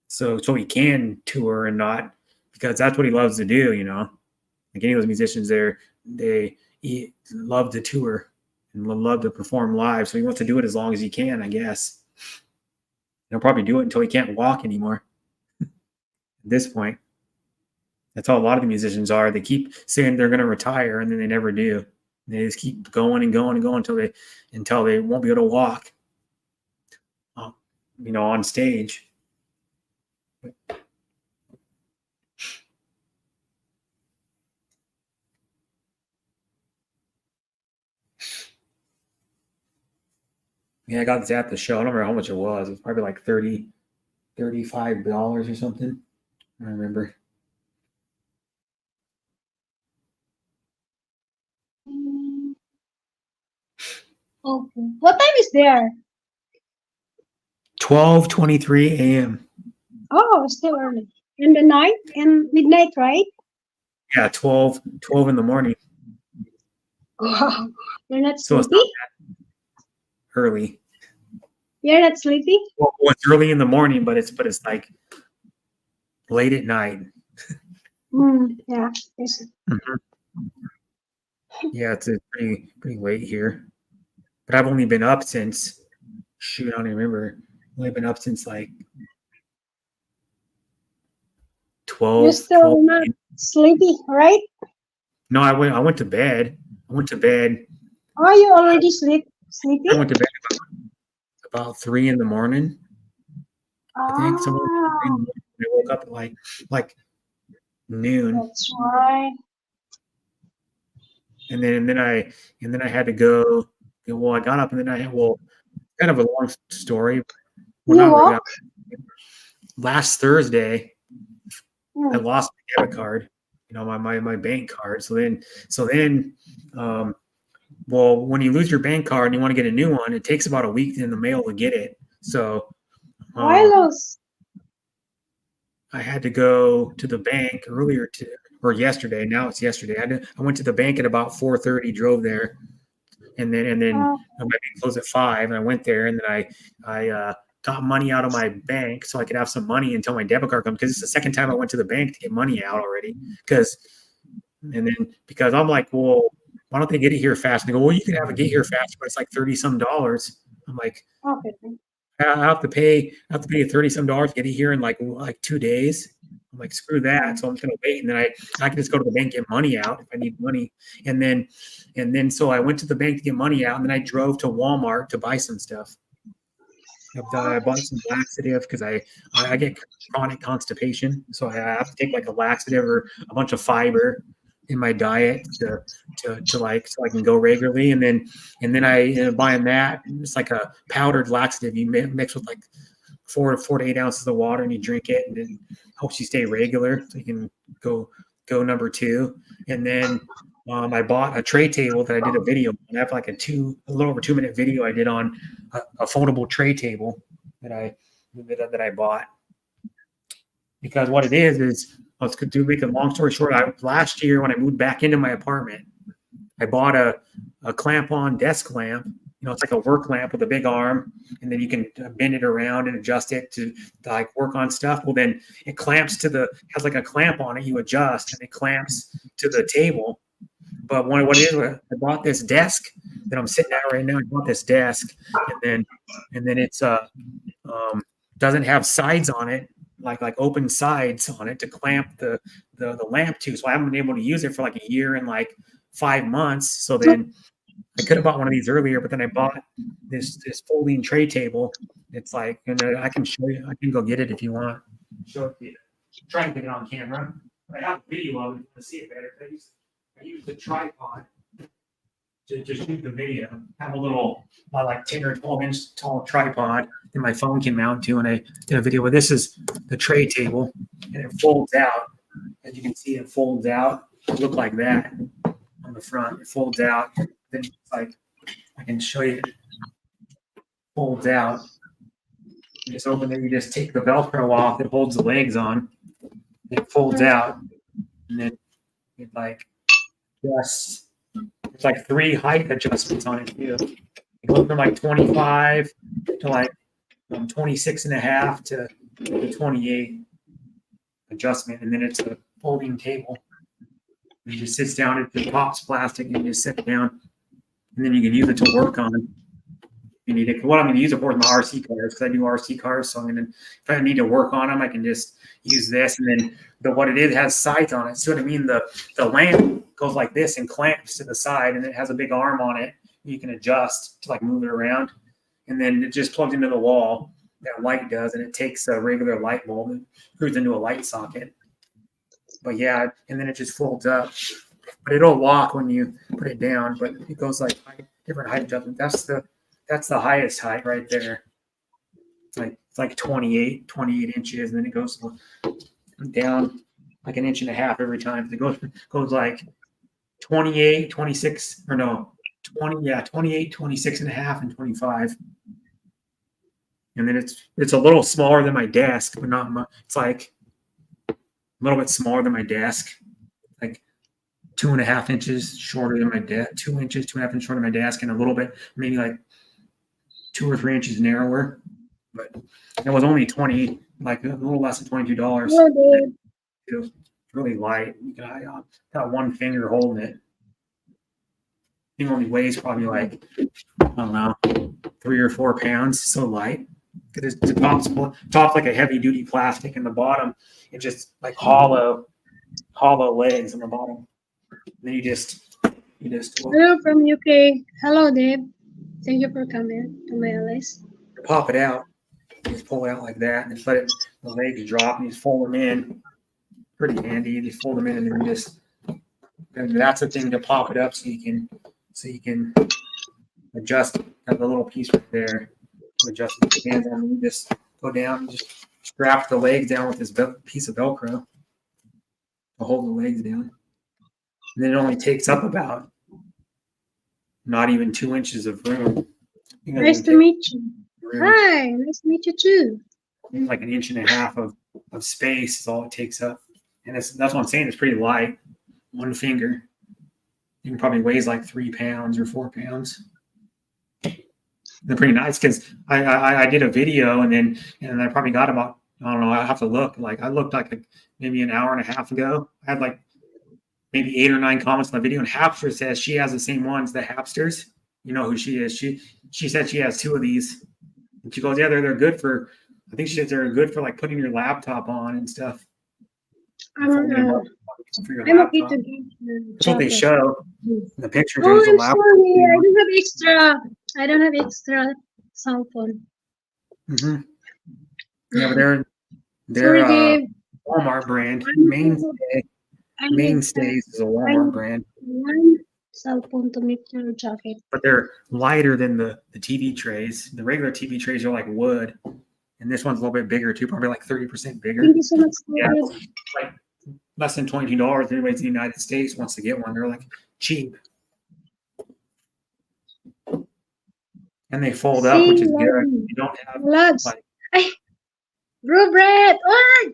So he can tour and not, because that's what he loves to do, you know. Like any of those musicians they love to tour and love to perform live. So he wants to do it as long as he can, I guess. He'll probably do it until he can't walk anymore. At this point. That's how a lot of the musicians are. They keep saying they're going to retire and then they never do. They just keep going and going and going until they won't be able to walk, on stage. Yeah, I got this at the show. I don't remember how much it was. It was probably like $35 or something. I don't remember. Okay. What time is there? 12:23 a.m. Oh, still early. In the night and midnight, right? Yeah, 12 in the morning. Wow. You're not So sleepy? it's not that early. You're not sleepy? Well, it's early in the morning, but it's like late at night. Yeah. Yes. Mm-hmm. Yeah, it's pretty late here. But I've only been up since shoot, I don't even remember. I've only been up since like You're 12, still not sleepy, right? No, I went to bed. I went to bed. Oh, you already sleepy? I went to bed about 3 in the morning. I think somewhere Ah, in the morning. I woke up at like noon, that's why. and then I had to go. Well, I got up and then kind of a long story. Well, You not really. walk? Last Thursday, I Hmm. lost my debit card. My bank card. So then, um, well, when you lose your bank card and you want to get a new one, it takes about a week in the mail to get it. So Why um, lose? I had to go to the bank or yesterday. Now it's yesterday. I went to the bank at about 4:30, drove there, and then Uh, my bank closed at 5. And I went there, and then I got money out of my bank so I could have some money until my debit card comes. Because it's the second time I went to the bank to get money out already. Because I'm like, well, why don't they get it here fast? And they go, well, you can have it get here fast, but it's like $30 some. I'm like, okay. I have to pay $30 some to get it here in like 2 days. I'm like, screw that. So I'm just gonna wait. And then I can just go to the bank, get money out if I need money. And then so I went to the bank to get money out, and then I drove to Walmart to buy some stuff. I bought some laxative because I get chronic constipation. So I have to take like a laxative or a bunch of fiber in my diet to like so I can go regularly. And then I ended up buying that. It's like a powdered laxative you mix with like 4 to 8 ounces of water, and you drink it, and it helps you stay regular so you can go number 2. And then I bought a tray table that I did a video on. I have like a little over 2 minute video I did on a foldable tray table that I bought. Because what it is let's to make a long story short, last year when I moved back into my apartment, I bought a clamp-on desk lamp. It's like a work lamp with a big arm, and then you can bend it around and adjust it to like work on stuff. Well, then it clamps has like a clamp on it. You adjust, and it clamps to the table. But what it is, I bought this desk that I'm sitting at right now. I bought this desk, and then it's doesn't have sides on it, like open sides on it to clamp the lamp to. So I haven't been able to use it for like a year and like 5 months. So then I could have bought one of these earlier, but then I bought this folding tray table. It's like, and I can show you. I can go get it if you want. Show it to you. Try and get it on camera. I have a video of it to see it better. I use the tripod to shoot the video. I have a little like 10 or 12 inch tall tripod that my phone can mount to, and I did a video. But this is the tray table, and it folds out. As you can see, it folds out. It look like that on the front. It folds out. Then it's like I can show you. It folds out. You just open it. You just take the Velcro off. It holds the legs on. It folds out, and then it like just. It's like 3 height adjustments on it too. You go from like 25 to like 26 and a half to 28 adjustment, and then it's a folding table. It just sits down. It pops plastic, and you just sit down, and then you can use it to work on. You need it. What I'm going to use it for is my RC cars, because I do RC cars. So if I need to work on them, I can just use this. And then what it is has sides on it. So what I mean, the lamp goes like this and clamps to the side, and it has a big arm on it. You can adjust to like move it around, and then it just plugs into the wall. That light does, and it takes a regular light bulb and screws into a light socket. But yeah, and then it just folds up. But it'll lock when you put it down. But it goes like different height adjustment. That's the highest height right there. It's like 28 inches, and then it goes down like an inch and a half every time. It goes like 28, 26, or no, 28, 26 and a half, and 25. And then it's a little smaller than my desk, but not much. It's like a little bit smaller than my desk, like 2.5 inches shorter than my desk, 2 inches, 2.5 inches shorter than my desk, and a little bit, maybe like 2 or 3 inches narrower. But it was only like a little less than $22. Yeah, dude. It was really light. I got one finger holding it. It only weighs probably like, I don't know, 3 or 4 pounds. So light. Because the top's like a heavy duty plastic, and the bottom it's just like hollow legs on the bottom. And then you just Hello from UK. Hello, Dave. Thank you for coming to my list. pop it out. Just pull it out like that, and just let the legs drop, and you just fold them in. Pretty handy. You just fold them in, and then and that's the thing to pop it up, so you can adjust that little piece right there. Adjust the hands, and you just go down, and just strap the legs down with this piece of Velcro to hold the legs down. And then it only takes up about not even 2 inches of room. Nice to meet you. Hi, nice to meet you too. Like 1.5 inches of space is all it takes up. And that's what I'm saying. It's pretty light. One finger. You can probably weighs like 3 pounds or 4 pounds. They're pretty nice because I did a video and I probably got about, I don't know, I have to look. Like I looked like maybe an hour and a half ago. I had like maybe 8 or 9 comments on the video, and Hapster says she has the same ones, the Hapsters. You know who she is. She said she has 2 of these. And she goes, yeah, they're good for, I think she said they're good for like putting your laptop on and stuff. I'm okay to give That's what they show in the picture. Oh, I'm sorry. I don't have extra cell phone. Mm-hmm. Yeah, but they're sorry, Walmart brand. Mainstays is a Walmart brand. One cell phone to make your jacket. But they're lighter than the TV trays. The regular TV trays are like wood, and this one's a little bit bigger too, probably like 30% bigger. Thank you so much. Yeah, like less than $22. Everybody in the United States wants to get one. They're like cheap, and they fold up, which is good. You don't have like. Bro, Brett, what?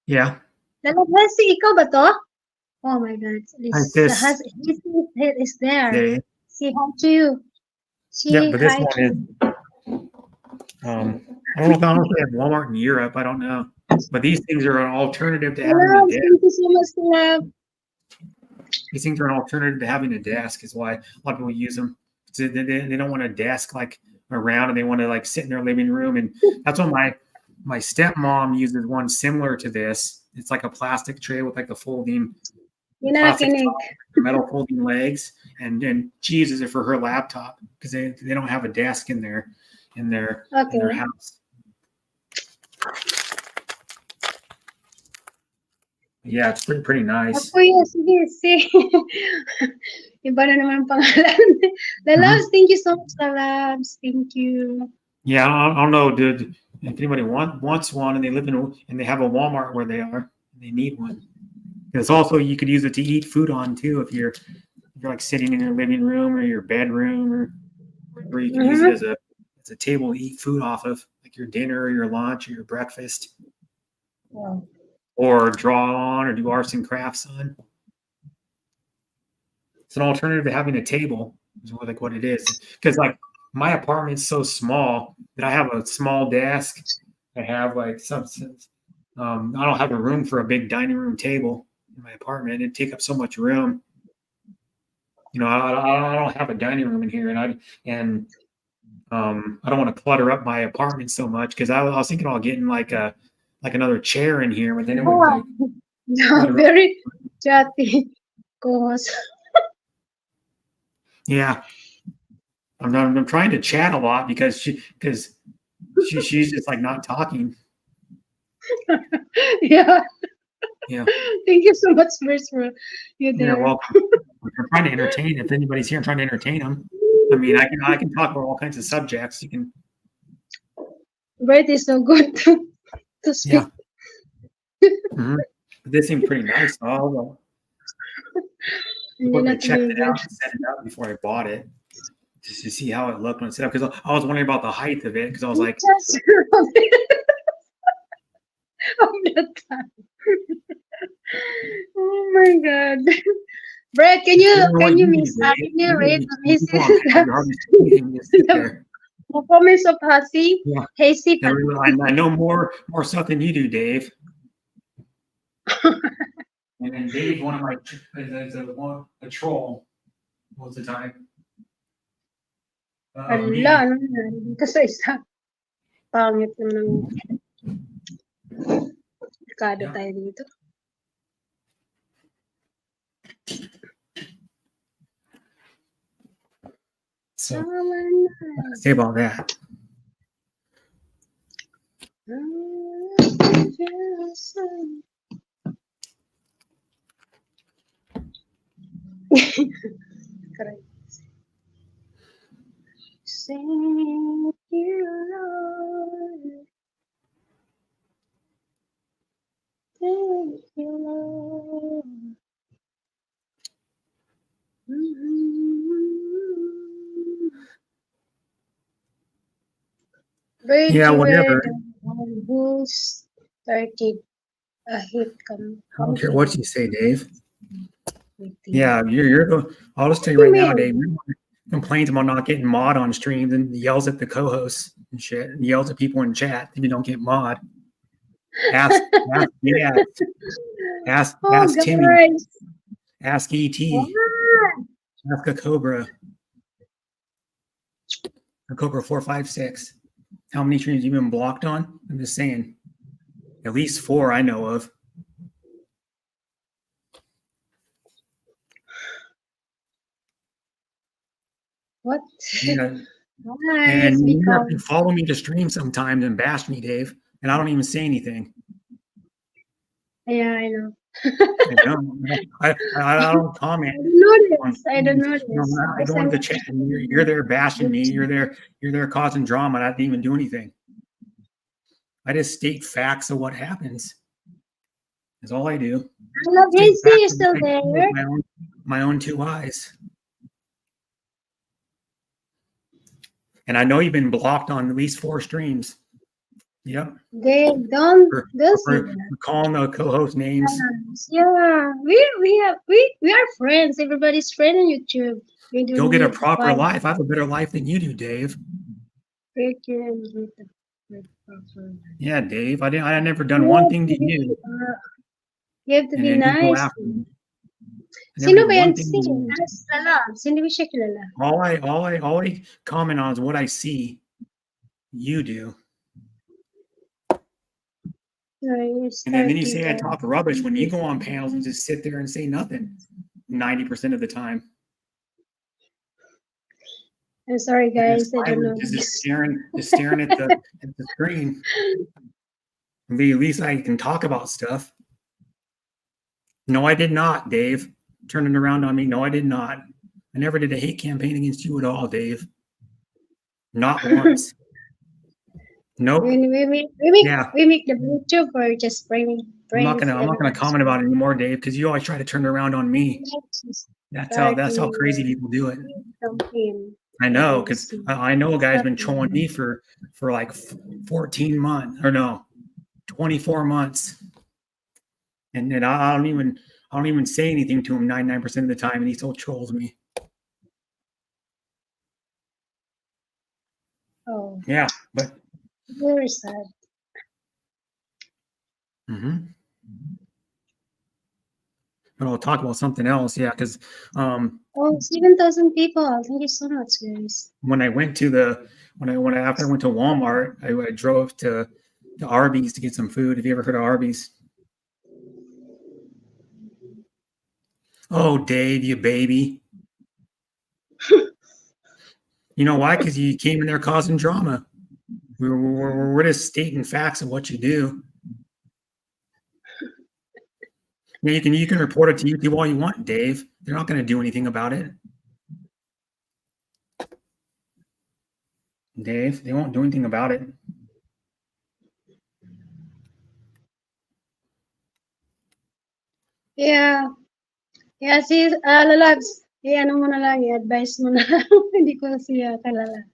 Yeah. Lalabhasi, ikaw ba to? Oh my God. His head is there. Yeah. Say hi to you. Yeah, but this one is. I don't know if they have Walmart in Europe. I don't know, but these things are an alternative to having a desk. Thank you so much, love. These things are an alternative to having a desk. Is why a lot of people use them. So they don't want a desk like around, and they want to like sit in their living room, and that's what my stepmom uses one similar to this. It's like a plastic tray with like a folding metal folding legs, and she uses it for her laptop because they don't have a desk in their house. Yeah, it's pretty nice. Sige. Iba na naman pangalan. Lalabs, thank you so much, Lalabs. Thank you. Yeah, I don't know, dude. If anybody wants one and they live and they have a Walmart where they are, they need one. Because also you could use it to eat food on too if you're like sitting in your living room or your bedroom or where you can use it as a table to eat food off of, like your dinner or your lunch or your breakfast. Wow. Or draw on or do arts and crafts on. It's an alternative to having a table, is like what it is. Because like my apartment's so small that I have a small desk. I have like I don't have a room for a big dining room table in my apartment. It'd take up so much room. You know, I don't have a dining room in here, and I don't want to clutter up my apartment so much because I was thinking about getting like another chair in here, but then it would like very chatty co-host. Yeah, I'm trying to chat a lot because she's just like not talking. Yeah. Yeah. Thank you so much, Bruce, for you there. You're welcome. I'm trying to entertain. If anybody's here, I'm trying to entertain them. I mean, I can talk about all kinds of subjects. You can. Brett is so good to speak. Yeah. Mm-hmm. This seemed pretty nice. I'll check it out and set it up before I bought it, just to see how it looked when it's set up. Because I was wondering about the height of it. Because I was like, oh my God, Brett, can you rate the comments of Hasi? Yeah. Hasty. I know more stuff than you do, Dave. And then Dave's one of my is a troll most of the time. Hala, ano nangyari dito sa isa? Pangit naman ng merkado Yeah. tayo dito. So Tama say about that. na. Correct. Thank you, Lord. Thank you, Lord. Break Yeah, you whatever. the who's started a hit come. I don't care what you say, Dave. With Yeah, you're. I'll just tell you What right do you now, mean? Dave. You're the one that complains about not getting mod on streams and yells at the co-hosts and shit, and yells at people in chat if you don't get mod. Ask Oh, Timmy. guys. Ask ET. What? Ask a Cobra. A Cobra 456. How many streams you been blocked on? I'm just saying. At least 4 I know of. What? Yeah. Guys, And you have to because follow me to stream sometimes and bash me, Dave. And I don't even say anything. yeah, I know. I don't. I don't comment. I don't know No, this. I go into the chat and you're there bashing me. You're there causing drama. And I didn't even do anything. I just state facts of what happens. That's all I do. I love State Hazy, facts you're of still what I see there? with my own 2 eyes. And I know you've been blocked on at least 4 streams. Yep. They don't For see that. calling the co-host names. Yeah, we are friends. Everybody's friend on YouTube. We don't Go get a need to proper fight. life. I have a better life than you do, Dave. Freaking with the proper. Yeah, Dave. I never done one thing to you. You have to And be then you go nice. after me. I never Sino did ba yan? one thing to Sino? you. Lala. Sino ba siya kilala? All I comment on is what I see you do. And then you say I talk rubbish when you go on panels and just sit there and say nothing 90% of the time. I'm sorry, guys. I don't know. Just staring at the screen. At least I can talk about stuff. No, I did not, Dave. Turning around on me. No, I did not. I never did a hate campaign against you at all, Dave. Not once. Nope. We make the YouTube or just bring. I'm not gonna comment about it anymore, Dave, because you always try to turn around on me. That's how crazy people do it. I know, because I know a guy's been trolling me for like 14 months or no, 24 months, and then I don't even say anything to him 99% of the time, and he still trolls me. Oh, yeah, but very sad. But I'll talk about something else, yeah, because 7,000 people. Thank you so much, guys. When I went to after I went to Walmart, I drove to Arby's to get some food. Have you ever heard of Arby's? Oh, Dave, you baby. You know why? Because you came in there causing drama. We're just stating facts of what you do. Yeah, you can report it to YouTube all you want, Dave. They're not going to do anything about it. Dave, they won't do anything about it. Yeah. Yeah, si Lalabs, ano mo na lang, i-advise mo na lang. Hindi ko siya kalala.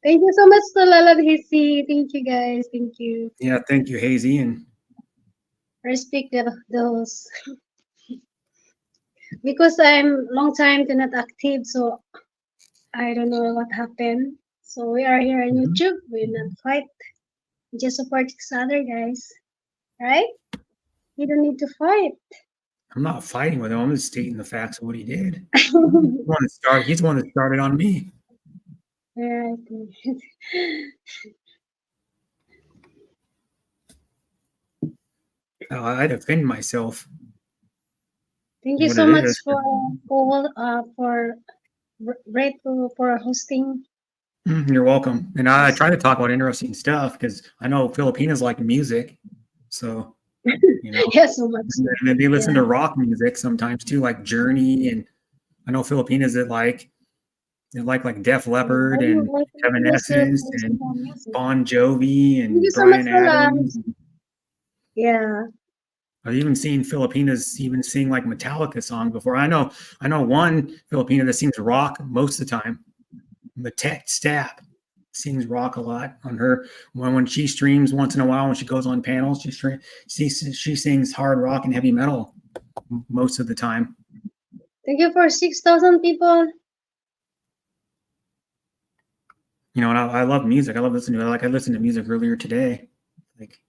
Thank you so much to Lalab Hazy. Thank you, guys. Thank you. Yeah, thank you, Hazy. And respect those. Because I'm long time to not active, so I don't know what happened. So we are here on YouTube. We not fight. We just support each other, guys. Right? You don't need to fight. I'm not fighting with him. I'm just stating the facts of what he did. He's the one that started on me. Yeah, I think. I defend myself. Thank you What so it much is. for Ray for hosting. You're welcome. And I try to talk about interesting stuff because I know Filipinos like music, so you know. Yeah, so much. And then they listen Yeah. to rock music sometimes too, like Journey, and I know Filipinos that like Def Leppard and Evanescence and Music. Bon Jovi Thank you and so much Bryan for Adams. Yeah. I've even seen Filipinas even sing like Metallica songs before. I know one Filipina that sings rock most of the time. Matet Stapp sings rock a lot on her when she streams once in a while when she goes on panels. She sings hard rock and heavy metal most of the time. Thank you for 6,000 people. You know, and I love music. I love listening to it. Like I listened to music earlier today. Like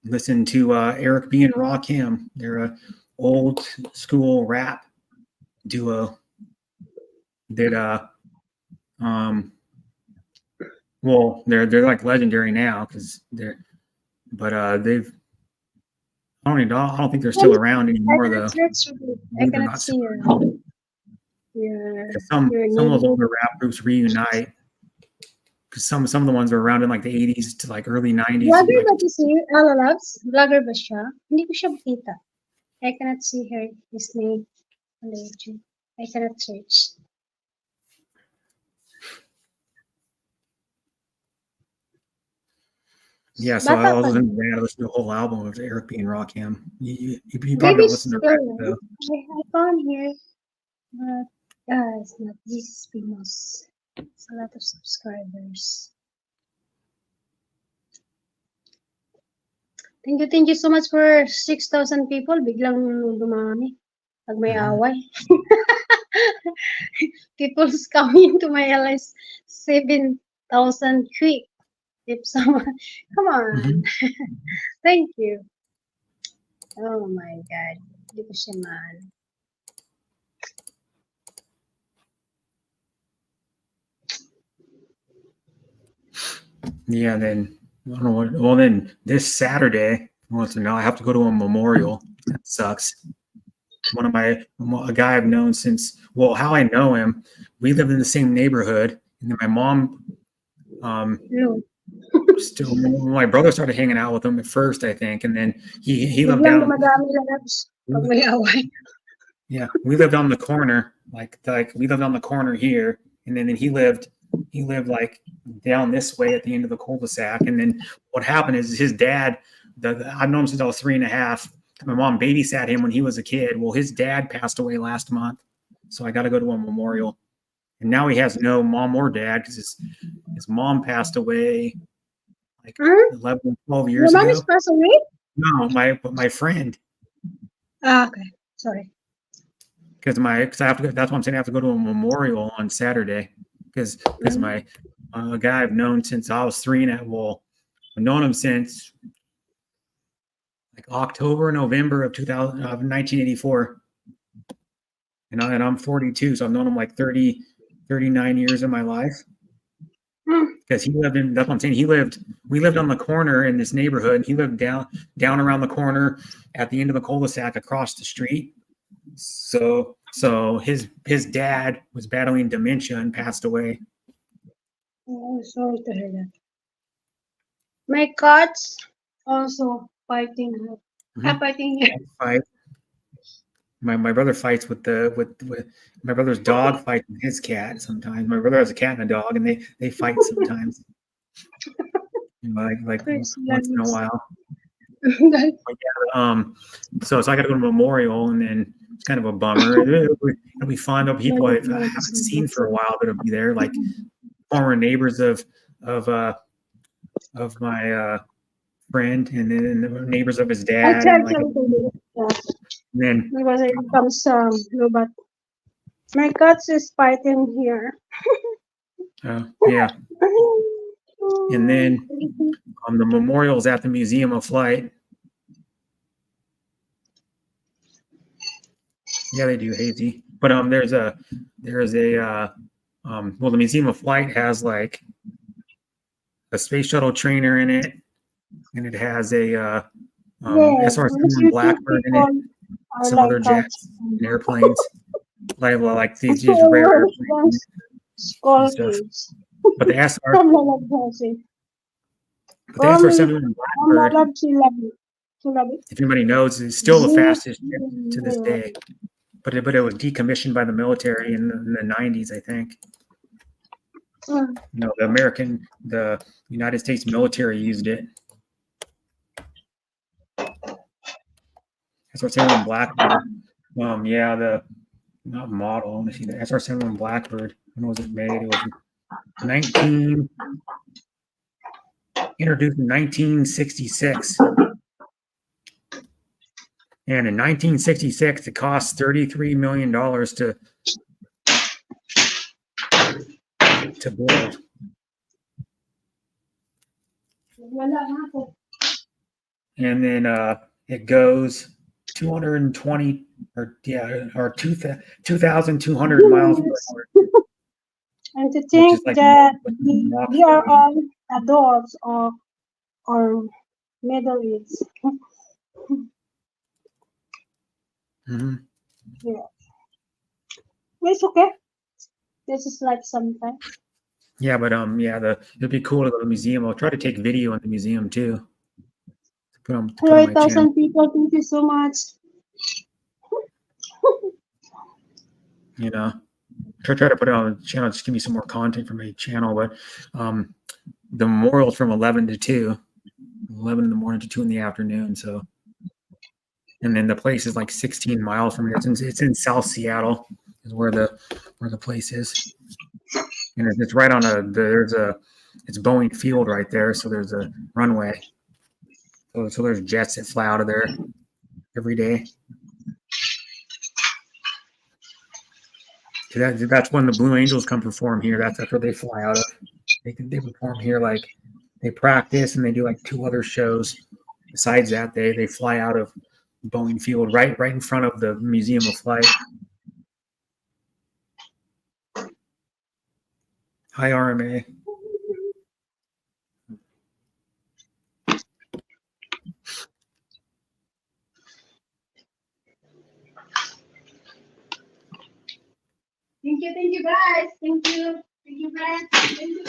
listen to Eric B and Rakim. They're a old school rap duo that well they're like legendary now because they've I don't think they're still around anymore though. I They're cannot not see still around. your Some your of those name. older rap groups reunite because some of the ones are around in like the 80s to like early 90s. Vlogger Like ba si Alalabs? Vlogger ba siya? Hindi ko siya makita. I cannot see his name on the YouTube. I cannot search. yeah, so Bata I was pa. listening to that. I listened to a whole album of Eric B and Rakim. You probably Maybe don't listen to rap though. I found here, but it's not. This is famous. It's a lot of subscribers. Thank you so much for 6,000 people. Biglang dumami. Pag may away. People's coming to my LS 7,000 quick. If someone, come on. Thank you. Oh my God. Hindi ko siya maano. Yeah, then I don't know what. Well, then this Saturday, well, so now I have to go to a memorial. That sucks. A guy I've known since. Well, how I know him, we lived in the same neighborhood, and then my mom, No. still my brother started hanging out with him at first, I think, and then he lived Biglang down. dumadami lalabs pag may away. Yeah, we lived on the corner, like we lived on the corner here, and then he lived like down this way at the end of the cul-de-sac. And then what happened is his dad, I've known him since I was 3.5. My mom babysat him when he was a kid. Well, his dad passed away last month, so I got to go to a memorial. And now he has no mom or dad because his mom passed away like 11, 12 years Your mom is ago. passed away? No, my friend. Okay. Sorry. Because I have to. That's why I'm saying I have to go to a memorial on Saturday. Because my a guy I've known since I was 3.5. Well, I've known him since like October, November of 1984. And I'm 42, so I've known him like 39 years of my life. Because he lived in. That's what I'm saying. We lived on the corner in this neighborhood. And he lived down around the corner at the end of the cul-de-sac across the street. So his dad was battling dementia and passed away. Oh, sorry to hear that. My cats also fighting her. Fighting here. Fight. My brother fights with my brother's dog fights with his cat sometimes. My brother has a cat and a dog, and they fight sometimes. like once in a while. So I got to go to memorial, and then it's kind of a bummer. It'll be fun. There'll be people I haven't seen for a while that'll be there, like former neighbors of my friend, and then the neighbors of his dad. And then because it comes no, but my cats is fighting here. Yeah. And then the memorial's at the Museum of Flight. Yeah, they do, Hazy. But there's a well, the Museum of Flight has like a space shuttle trainer in it, and it has a Yes, SR-71 those YouTube Blackbird in people it, are some like other jets and airplanes, like I'm these so rare aware of them airplanes and stuff. scorpions. But the SR, From Lalabhasi. but the SR-71 Blackbird, Lalabhasi. if anybody knows, is still the fastest jet to this day. But it was decommissioned by the military in the 90s, I think. No, the United States military used it. SR-71 Blackbird. Yeah, the not model. Let me see the SR-71 Blackbird. When was it made? It was introduced in 1966. And in 1966, it cost $33 million to build. And then it goes 220 or 2,200 miles per hour. And to think like that we are all adults or middle age. Mm-hmm. Yeah. It's okay. This is like sometimes. Yeah, but it'd be cool to go to the museum. I'll try to take video in the museum too. Put on my 1,000 channel. people, thank you so much. You know, try to put it on the channel. Just give me some more content for my channel. But the memorial's from 11 to 2, 11 in the morning to 2 in the afternoon. So, and then the place is like 16 miles from here. It's in South Seattle, is where the place is, and it's right on it's Boeing Field right there. So there's a runway. So there's jets that fly out of there every day. That's when the Blue Angels come perform here. That's where they fly out of. They perform here, like they practice and they do like 2 other shows. Besides that, they fly out of Boeing Field right in front of the Museum of Flight. Hi, RMA. Thank you guys. Thank you, friends. Thank you,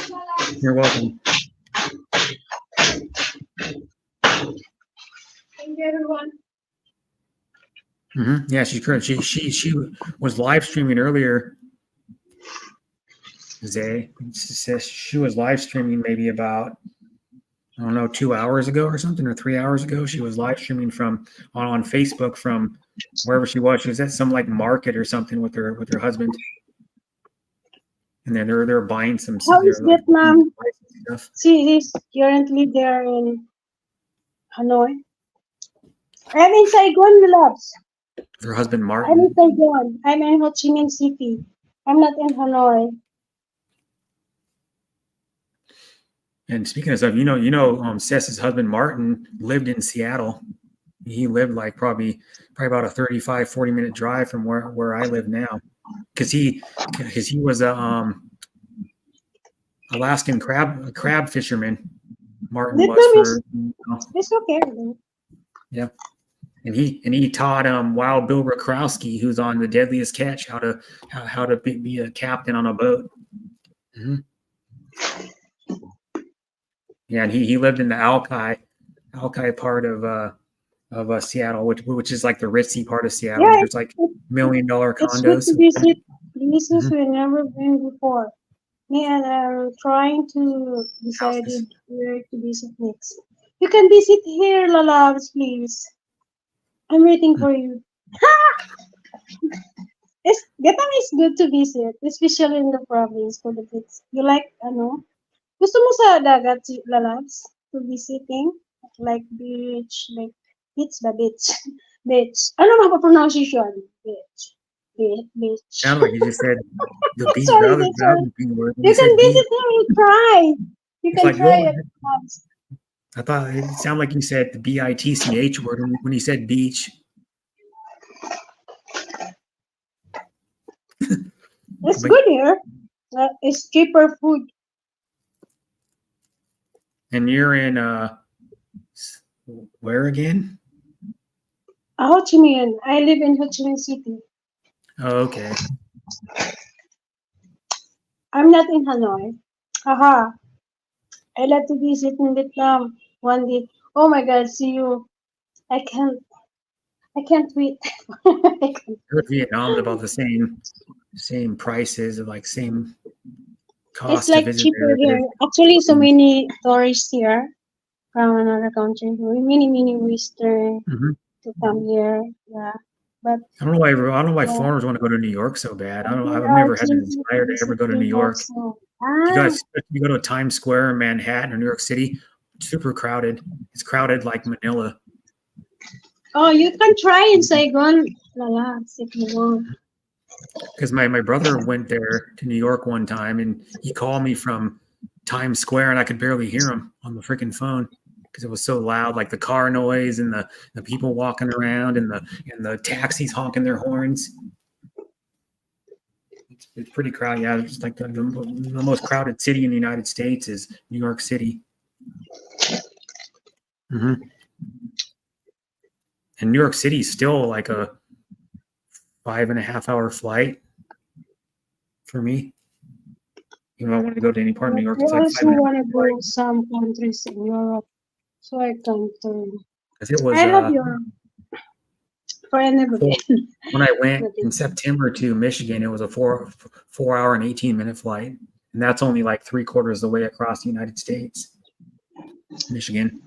You're welcome. Thank you, everyone. Mm-hmm. Yeah, she's correct. She was live streaming earlier. Zay says she was live streaming maybe about 2 hours ago or something, or 3 hours ago. She was live streaming from on Facebook from wherever she was. She was at some like market or something with her husband. And then they're buying some. How is Vietnam? Stuff. She is currently there in Hanoi. I'm in Saigon, loves. Her husband Martin. I'm in Saigon. I'm in Ho Chi Minh City. I'm not in Hanoi. And speaking of stuff, Seth's husband Martin lived in Seattle. He lived like probably about a 35-40 minute drive from where I live now. Because he was a Alaskan crab fisherman. Martin was it's okay. Yeah, and he taught Wild Bill Rakowski, who's on The Deadliest Catch, how to be a captain on a boat. Mm-hmm. Yeah, and he lived in the Alki part of Seattle, which is like the ritzy part of Seattle. Yeah, there's like $1 million condos. It's good to visit places we've never been before. Me and I'm trying to decide where to visit next. You can visit here, Lalabs, please. I'm waiting for you. Vietnam is good to visit, especially in the province for the kids. You like, gusto mo sa dagat, Lalabs, to visiting? Like beach, like beach. Beach. Ano ba pronunciation? Beach. Sound like you just said the beach. Sorry. You can visit him and try. You can try it. I thought it sounded like you said the BITCH word when you said beach. It's good here. It's cheaper food. And you're in where again? Ho Chi Minh. I live in Ho Chi Minh City. Oh, okay. I'm not in Hanoi. Haha. I love to visit in Vietnam one day. Oh my God, see you. I can't. I can't wait. I can't Heard wait. Vietnam's about the same prices, like same It's cost to like visit cheaper there as it here. is. Actually, so many tourists here from another country. Many Western Mhm. to come here. Yeah, but I don't know why yeah, foreigners want to go to New York so bad. I don't. we I've are never had a thinking desire to to ever visit go to New New York York. soon. If you go to Times Square in Manhattan or New York City, it's super crowded. It's crowded like Manila. Oh, you can try in Saigon. Lala, if you want. Because my brother went there to New York one time and he called me from Times Square and I could barely hear him on the freaking phone because it was so loud, like the car noise and the people walking around and the taxis honking their horns. It's pretty crowded. Yeah, it's like the most crowded city in the United States is New York City. Hmm. And New York City is still like a 5.5 hour flight for me. You know, I wanted to go to any part of New York. I It's like also five and a half want to flight go some countries in Europe, so I can turn. because it was I love Europe, but I never four, been. when I went Nothing. in September to Michigan. It was a 4 hour and 18 minute flight, and that's only like 3/4 of the way across the United States. Michigan,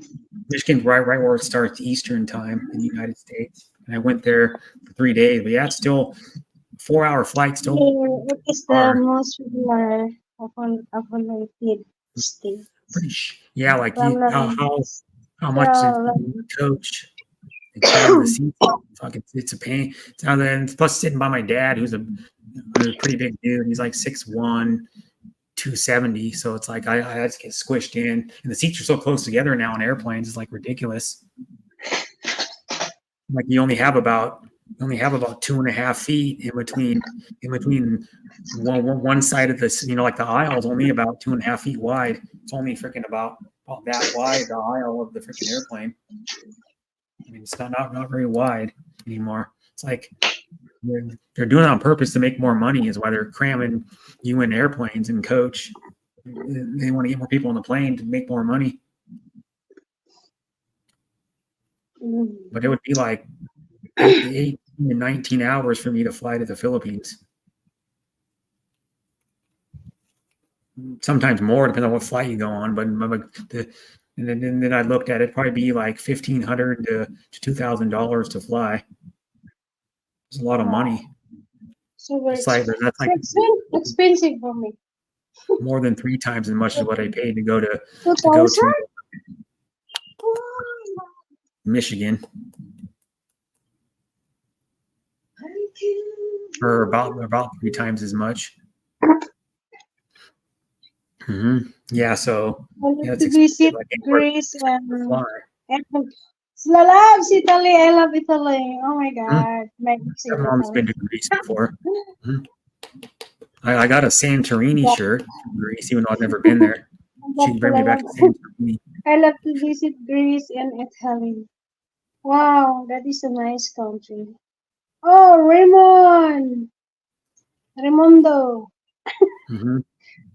right where it starts Eastern time in the United States. And I went there for 3 days. But yeah, it's still 4 hour flight. Still What is the far. most popular of related state Yeah, like from how much the the coach they cram the seats. Fuck, it's a pain. So then plus sitting by my dad, who's a pretty big dude. He's like 6'1", 270. So it's like I just get squished in, and the seats are so close together now on airplanes. It's like ridiculous. Like you only have about 2.5 feet in between one side of this. Like the aisle is only about 2.5 feet wide. It's only freaking about that wide, the aisle of the freaking airplane. I mean, it's not very wide anymore. It's like they're doing it on purpose to make more money. Is why they're cramming you in airplanes and coach. They want to get more people on the plane to make more money. But it would be like 18 to 19 hours for me to fly to the Philippines. Sometimes more, depending on what flight you go on. But and then I looked at it, probably be like $1,500 to $2,000 to fly. It's a lot of money. so It's like that's like expensive for me. more than 3 times as much as what I paid to go to 2,000? Michigan, or about 3 times as much. Yeah, so I love it's to visit expensive. Like Greece to fly. and I love Italy. I love Italy. Oh my Mhm. God, my visit My mom's been Italy. to Greece before. Mhm. I got a Santorini But, shirt from Greece, even though I've never been there. She can bring me back to Santorini. I love to visit Greece and Italy. Wow, that is a nice country. Oh, Raimondo. Hmm.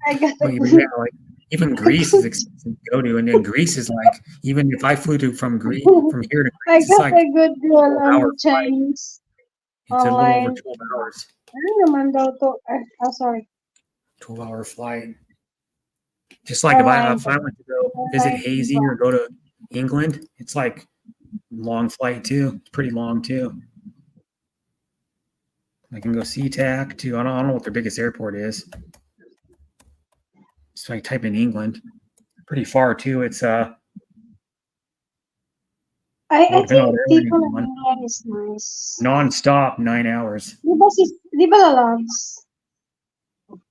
I got But a even yeah, like even Greece is expensive to go to, and then Greece is like even if I flew from here to I Greece, it's got like a good girl 12 hour on flight. Chinese It's a little over online. 12 hours. Raimondo to. Sorry. 12-hour flight. Just like Online. if I went to go visit Online. Hazy or go to England, it's like long flight too. It's pretty long too. I can go SeaTac too. I don't know what their biggest airport is. So I type in England. Pretty far too. It's I depending on think what airline people you're in on. England is nice. Non-stop 9 hours. Di ba lalabs?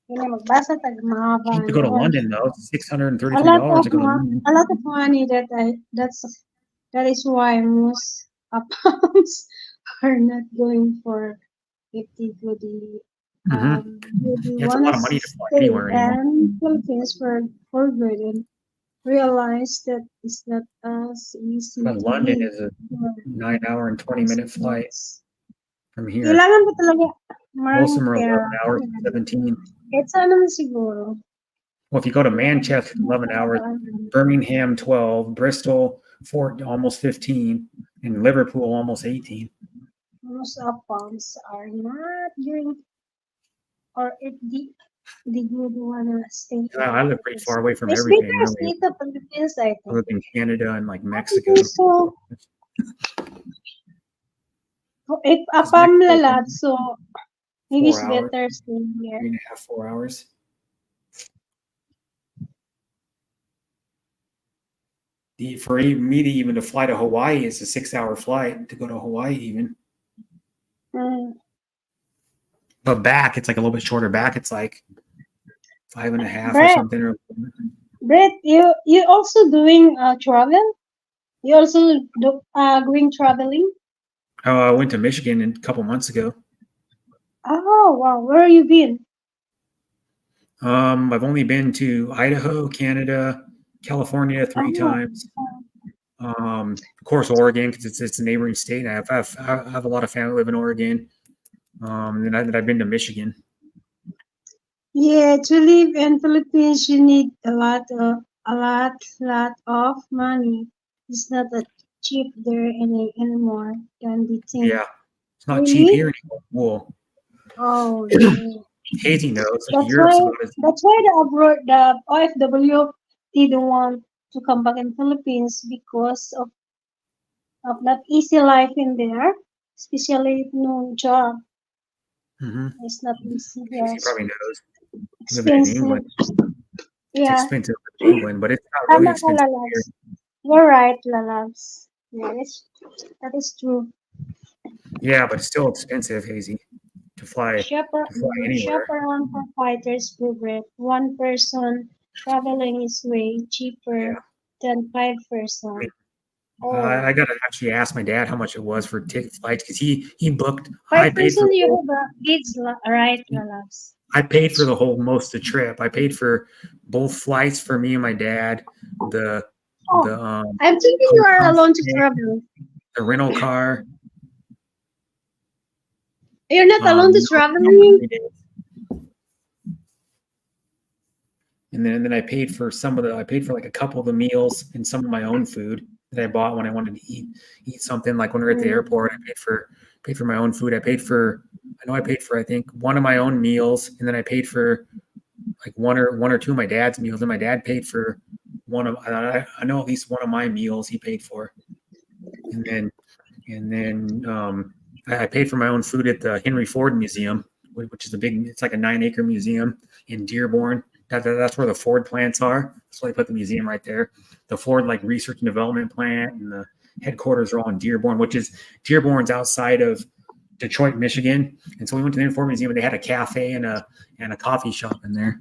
Yun na, magbasa tag mahaba Cheap to go to noon. London though. It's A $633 lot to go to London. of money that is why most accounts are not going for 50 to the Would you Yeah, it's a want lot to of money to fly stay anywhere anymore. in Philippines for good and realize that it's not as easy But to London live is a here 9 hour and 20 minute flight as from here. kailangan mo talaga Most maraming of them are pera. 11 hours, 17. Kahit saan naman siguro. Well, if you go to Manchester, 11 hours, Birmingham, 12, Bristol, almost 15, and Liverpool, almost 18. Most of farms are not during or if the good wanna stay I in live pretty far away from There's everything, bigger really, state of Philippines, I other think. than Canada and like I Mexico. think so. If Because apam Mexico is lalad, so maybe 4 it's hours, better staying here. 3.5, 4 hours. For me to even to fly to Hawaii is a 6 hour flight to go to Hawaii even. But back, it's like a little bit shorter back. It's like 5.5 or Brett, something. Brett, you also doing travel? You also going traveling? I went to Michigan a couple months ago. Oh wow, where have you been? I've only been to Idaho, Canada, California 3 times. Of course, Oregon, because it's a neighboring state. I have a lot of family live in Oregon. And I've been to Michigan. Yeah, to live in Philippines, you need a lot of money. It's not that cheap there anymore than the thing. Yeah, it's not cheap Really? here anymore. Well, Oh, yeah. Hazy knows. Like That's Europe's why about as the OFW didn't want to come back in Philippines because of that easy life in there, especially no job. It's not easy. Hazy Yes, probably knows. Living in expensive. England, it's Yeah, expensive in England, but it's not really tama ka, expensive here. Lalabs. You're right, Lalabs. Yeah, that is true. Yeah, but it's still expensive, Hazy, to fly Shop anywhere. around for fighters favorite. One person traveling is way cheaper Yeah. than five I person. mean, Oh, I gotta actually ask my dad how much it was for ticket flights because he booked. I five paid for person you have kids, right, Lalabs? I paid for the whole most of the trip. I paid for both flights for me and my dad. The Oh, the I'm thinking you are hotel alone to stay, travel. the rental car. You're not alone to No traveling. And then I paid for I paid for like a couple of the meals and some of my own food that I bought when I wanted to eat something. Like when we were at the airport, I paid for my own food. I paid for I think one of my own meals, and then I paid for like one or two of my dad's meals, and my dad paid for I know at least one of my meals he paid for, and then I paid for my own food at the Henry Ford Museum, which is it's like a 9-acre museum in Dearborn. That's where the Ford plants are. That's why they put the museum right there. The Ford like research and development plant and the headquarters are all in Dearborn, Dearborn's outside of Detroit, Michigan. And so we went to the Ford Museum and they had a cafe and a coffee shop in there.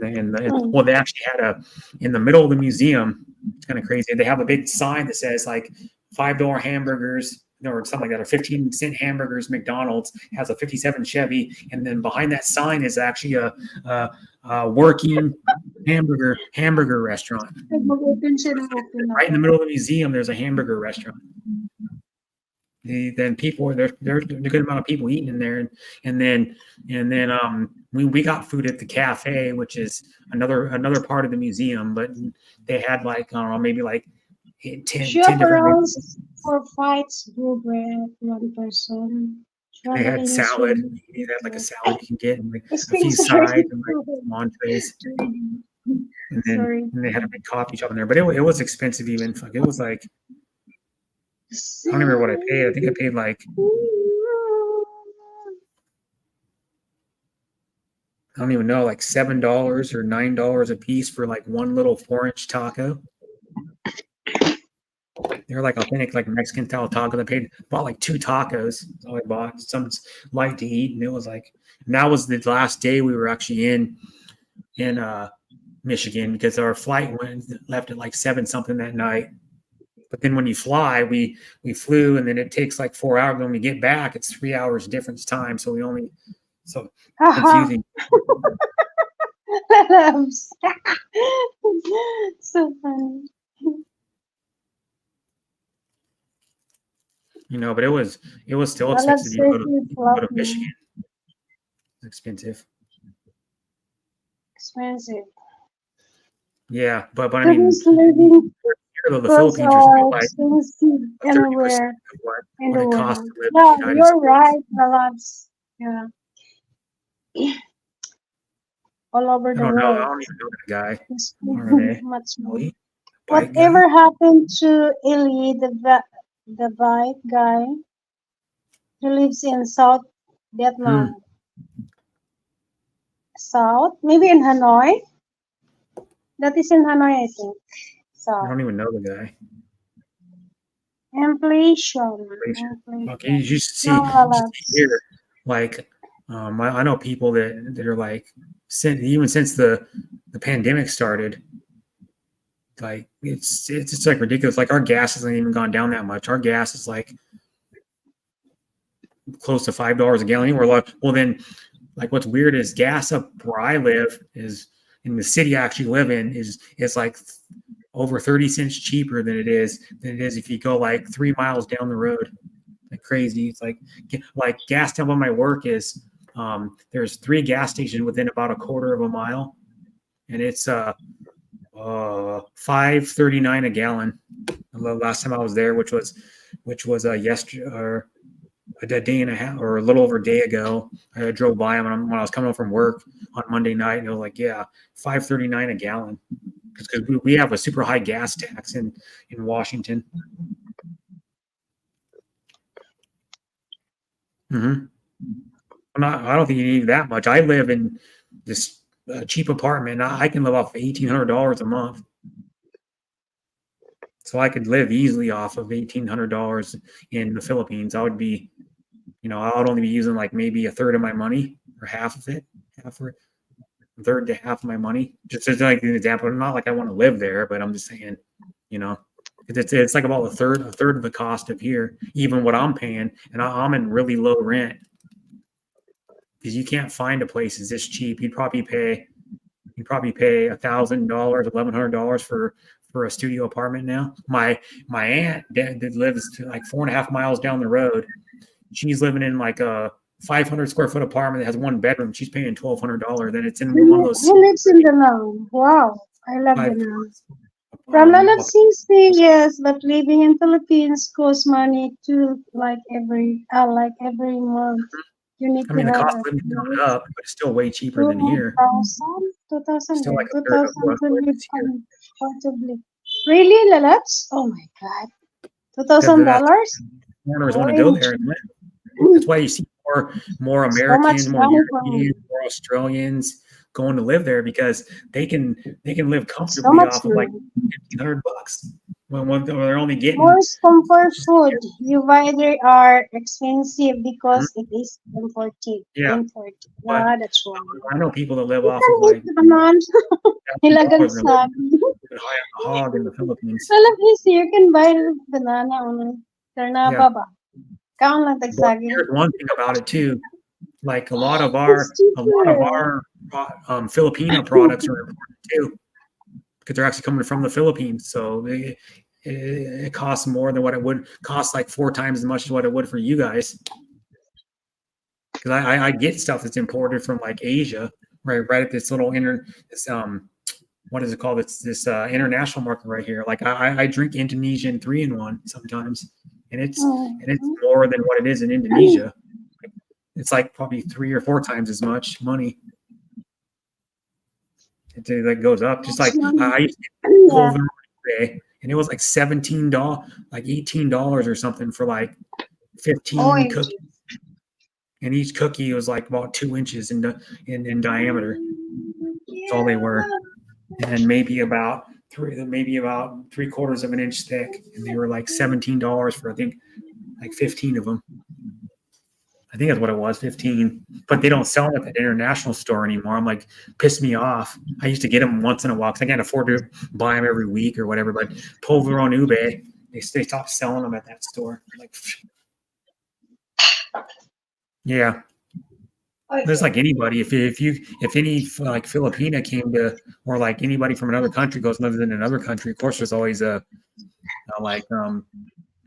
Well, they actually had in the middle of the museum. It's kind of crazy. They have a big sign that says like $5 hamburgers, or something like that, or 15-cent hamburgers. McDonald's has a 57 Chevy, and then behind that sign is actually a working hamburger restaurant. Right in the middle of the museum, there's a hamburger restaurant. Then people there's a good amount of people eating in there, and then we got food at the cafe, which is another part of the museum, but they had like I don't know, maybe like 10 different for fights group with one person. They had salad. They had like a salad you can get, and like a few sides and like some entrees. And then they had a big coffee shop in there, but it was expensive even. It was like I don't remember what I paid. I think I paid like I don't even know, like $7 or $9 a piece for like one little 4-inch taco. They're like authentic, like Mexican style tacos. Bought like 2 tacos. So I bought some light to eat, and it was like. And that was the last day we were actually in Michigan because our flight left at like 7 something that night. But then when you fly, we flew, and then it takes like 4 hours. When we get back, it's 3 hours difference time. So we only So Haha. confusing. Lalabs. So funny. You know, but it was still Lalabs expensive. You says go to it's Michigan. lovely. It's expensive. Expensive. Yeah, but I So mean, who's living here though, the clothes Philippines are still are like expensive 30% anywhere of in what the it costs world. to live in Yeah, the United you're States. right, Lalabs. Yeah. All over I the don't know. I world. don't even know that guy. It's RNA. much more. Really? Bike guy? Whatever happened to Eli, the bike guy who lives in South Hmm. Vietnam? South? Maybe in Hanoi? That is in Hanoi, I think. I South. don't even know the guy. Inflation. Okay, you Inflation. should see, No, here, Lalabs. like, I know people that are like, since the pandemic started, like it's just like ridiculous. Like our gas hasn't even gone down that much. Our gas is like close to $5 a gallon. We're like, well, then, like, what's weird is gas up where I live is in the city I actually live in is like over 30 cents cheaper than it is if you go like 3 miles down the road. Like crazy. It's like gas down by my work is there's 3 gas stations within about a quarter of a mile, and it's $5.39 a gallon. The last time I was there, which was yesterday or a day and a half or a little over a day ago. I drove by them when I was coming home from work on Monday night, and it was like, yeah, $5.39 a gallon, because we have a super high gas tax in Washington. Mm-hmm. I don't think you need that much. I live in this cheap apartment. I can live off $1,800 a month, so I could live easily off of $1,800 in the Philippines. I would be, I would only be using like maybe a third of my money or half of it, half or a third to half of my money. Just as like an example, not like I want to live there, but I'm just saying, you know, it's like about a third of the cost of here, even what I'm paying, and I'm in really low rent. Because you can't find a place that's this cheap. You'd probably pay $1,000, $1,100 for a studio apartment now. My aunt that lives like 4.5 miles down the road. She's living in like a 500 square foot apartment that has 1 bedroom. She's paying $1,200. And it's in one of those Who lives in the Nam? Wow. I love the five Nam. From Lalabs up- seems yes, but living in Philippines costs money to like every month. You need I to mean, the have cost a of living's gone up, but it's still way cheaper than here. 2,000, 2,000 Still there, like a third of 2,000 to what it live is here. comfortably. Really, Lalabs? Oh my God. That's $2,000? foreigners want to go there and OMG. live. That's why you see more So much Americans, more money for me. Europeans, more Australians going to live there, because they can live So comfortably much off of like money. $1,500 when they're only getting. Most comfort food you buy there are expensive because it is imported. Yeah, Imported. but Yeah, that's wrong. I know people that live You off of can like eat naman. Ilagag $1,000 and sa living high on the hog in the Philippines. Alam easy, you can buy banana on Yeah, Ternaba ba? Kaon lang but tagsaging. here's one thing about it too. Like It's a lot of cheaper. our Filipino products are imported too, because they're actually coming from the Philippines. So it costs more than what it would cost, like 4 times as much as what it would for you guys. Because I get stuff that's imported from like Asia, right at this little what is it called? It's this international market right here. Like I drink Indonesian 3-in-1 sometimes, and it's more than what it is in Indonesia. It's like probably 3 or 4 times as much money. It like goes up. Just like I used to get Yeah. Pulver today, and it was like $17, like $18 or something for like 15 OMG. cookies, and each cookie was like about 2 inches in diameter. That's all they were, and maybe about 3/4 of an inch thick, and they were like $17 for, I think, like 15 of them. I think that's what it was, 15. But they don't sell them at the international store anymore. I'm like, pissed me off. I used to get them once in a while because I can't afford to buy them every week or whatever. But Polveron Ube, they stopped selling them at that store. I'm like, yeah. There's Okay. like anybody. If any like Filipina came to, or like anybody from another country goes and lives in another country, of course, there's always like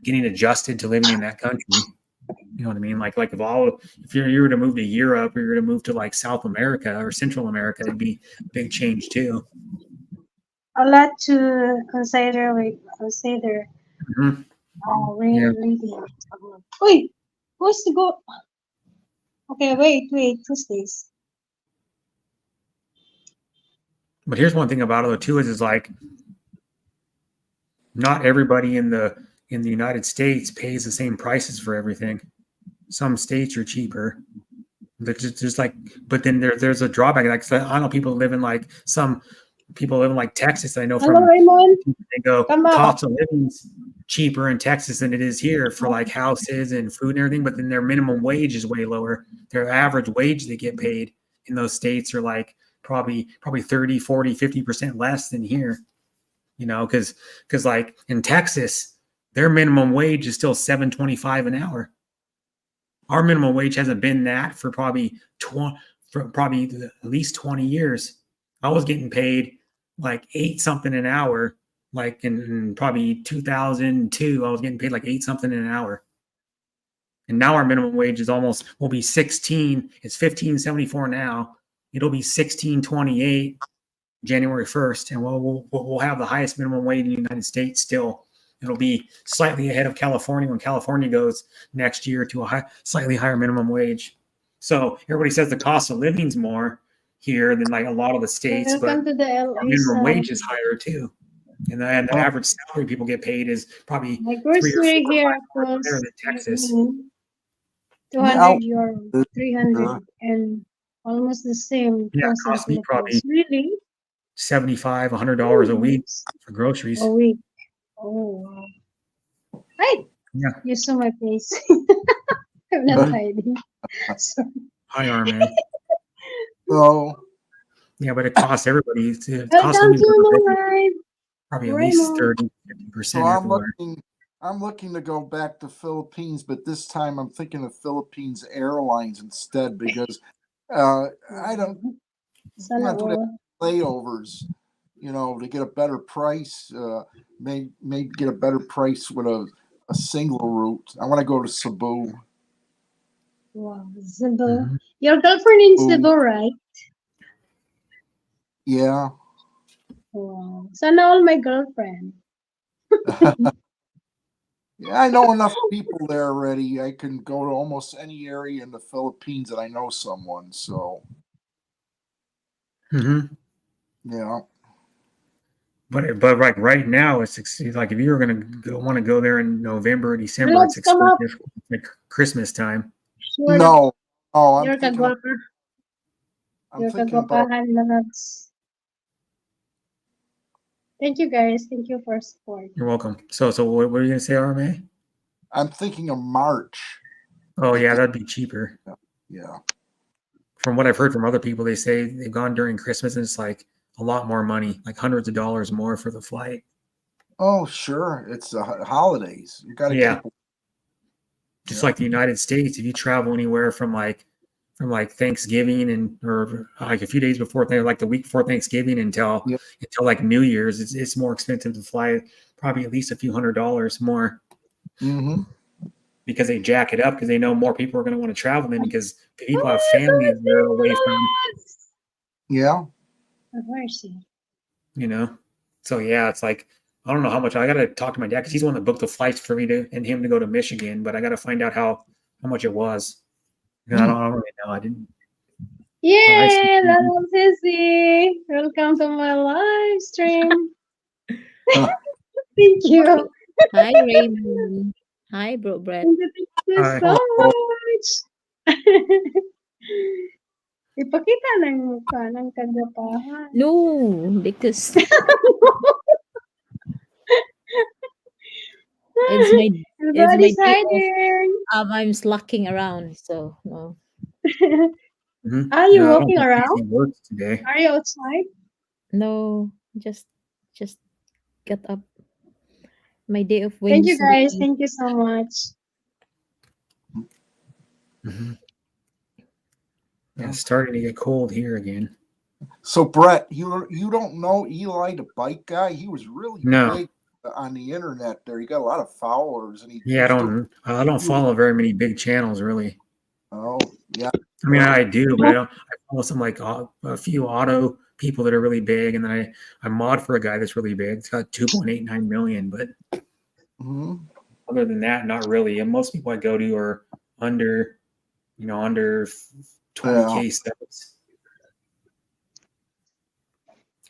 getting adjusted to living in that country. You know what I mean? Like if you were to move to Europe or you're to move to like South America or Central America, it'd be a big change too. A lot to consider. Wait, consider. hmm Yeah. Really. Wait, who's to go? Okay, wait. Who's this? But here's one thing about it too is like not everybody in the United States pays the same prices for everything. Some states are cheaper. But just like, but then there's a drawback. Like I know people live in like some people live in like Texas. I know Hello, from Raymond. they go Come back. cost of living's cheaper in Texas than it is here for like houses and food and everything. But then their minimum wage is way lower. Their average wage they get paid in those states are like probably 30, 40, 50% less than here. You know, because like in Texas, their minimum wage is still $7.25 an hour. Our minimum wage hasn't been that for probably at least 20 years. I was getting paid like 8 something an hour, like in probably 2002. I was getting paid like 8 something an hour. And now our minimum wage is will be 16. It's 15.74 now. It'll be 16.28 January 1st, and we'll have the highest minimum wage in the United States still. It'll be slightly ahead of California when California goes next year to a slightly higher minimum wage. So everybody says the cost of living's more here than like a lot of the states, but Welcome to the our LA minimum side. wage is higher too. And the average salary people get paid is probably My 3 or 4 grocery or here 5 times higher costs than Texas. 200 euro, 300, and almost the same Yeah, it cost in costs me probably Philippines. Really? $75, $100 a week for groceries. A week. Oh, wow. Hey, Yeah. you saw my face. I'm not hiding. Sorry. Hi, RMA. So Yeah, but it costs everybody. It costs Welcome living to my live. probably at least Raymond. 30-50% so everywhere. I'm looking to go back to Philippines, but this time I'm thinking of Philippines Airlines instead because I don't Sana want to do all. layovers, to get a better price. Maybe get a better price with a single route. I want to go to Cebu. Wow, Cebu. Mhm. Your girlfriend in Cebu. Cebu, right? Yeah. Wow. Sana all my girlfriend. Yeah, I know enough people there already. I can go to almost any area in the Philippines that I know someone. So, Mhm. yeah. But like right now, it's like if you were gonna want to go there in November or December, it's Let's come up. exclusive like Christmas time. Sure. No, I'm You're thinking. kagwapa. I'm You're thinking about. kagwapahan na lots. Thank you guys. Thank you for support. You're welcome. So what are you gonna say, RMA? I'm thinking of March. Oh yeah, that'd be cheaper. Yeah. From what I've heard from other people, they say they've gone during Christmas and it's like a lot more money, like hundreds of dollars more for the flight. Oh, sure. It's holidays. You got to Yeah. keep. Just Yeah. like the United States, if you travel anywhere from Thanksgiving and or like a few days before, like the week before Thanksgiving until Yep. like New Year's, it's more expensive to fly, probably at least a few $100s more Mm-hmm. because they jack it up because they know more people are going to want to travel in because people have families they're away from, Yeah. Where is he? you know. So yeah, it's like I don't know how much I got to talk to my dad because he's the one that booked the flights for me and him to go to Michigan, but I got to find out how much it was. I don't really know. I didn't. Yay! Hello, Sissy. Welcome to my live stream. Thank you. Hi, Raymond. Hi, Bro Brett. Thank you Hi. so much. Ipakita ng mukha ng kagwapahan. No, because it's my Everybody's day off. hiding. I'm slacking around, so no. Mhm. Are you No, I don't walking think around? he works today. Are you outside? No, just get up. My day of Thank you Wednesday. guys. Thank you so much. Mhm. Yeah, it's starting to get cold here again. So Brett, you don't know Eli the bike guy? He was really No. big on the internet. There, he got a lot of followers, and he Yeah, used to. I don't follow very many big channels really. Oh yeah, I mean, I do, but I don't. I follow some like a few auto people that are really big, and then I mod for a guy that's really big. It's got 2.89 million, but hmm other than that, not really. And most people I go to are under, under yeah. 20K subs.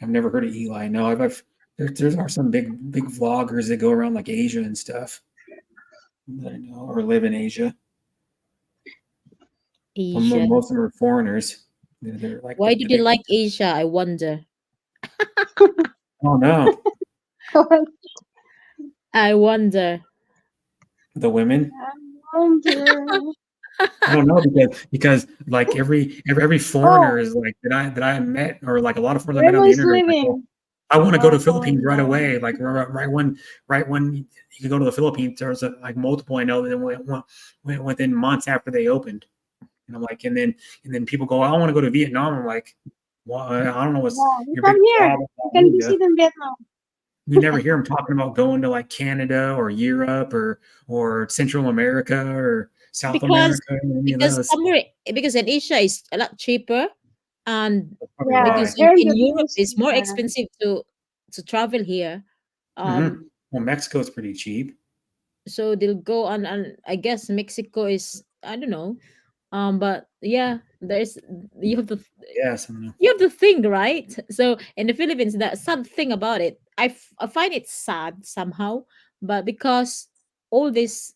I've never heard of Eli. No, there are some big vloggers that go around like Asia and stuff that I know or live in Asia. Well, Asia. most of them are foreigners. They're like Why the did you big. like Asia? I wonder. Oh no, I wonder. the women. I wonder. I don't know because like every foreigner Oh, is like that I met or like a lot of foreigners I met where on the was internet like, well, living? I want to go to Oh, the Philippines right no. away. Like right when you can go to the Philippines, there's like multiple I know that went within months after they opened. And I'm like, and then people go, I want to go to Vietnam. I'm like, well, I don't know what's Yeah, you your come big here. problem You about can Asia. visit in Vietnam. You never hear them talking about going to like Canada or Europe or Central America or South because America, any of because those. somewhere because in Asia is a lot cheaper, and That's probably Yeah, because why. in, here in in the Europe Philippines, it's more yeah. expensive to travel here. Mm-hmm. Um, Well, Mexico's pretty cheap. so they'll go on, and I guess Mexico is, I don't know. But yeah, there's you have to Yes, I don't know. you have to think, right? So in the Philippines, the sad thing about it, I find it sad somehow, but because all these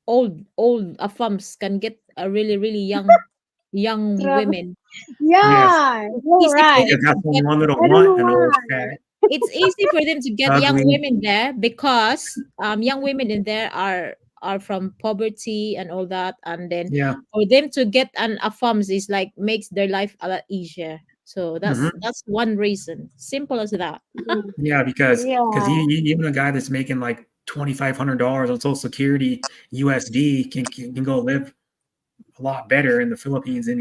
old afams can get a really young True. women. Yes, Yeah, It's you're easy for right. them because to that's the get only one that'll I don't know want an old why. fat, it's easy for them to get young ugly. women there because young women in there are from poverty and all that, and then Yeah. for them to get an afams is like makes their life a lot easier. So Hmm. that's one reason, simple as that. Mm. Yeah, because Yeah, even a guy that's making like $2,500 on Social Security USD can go live a lot better in the Philippines than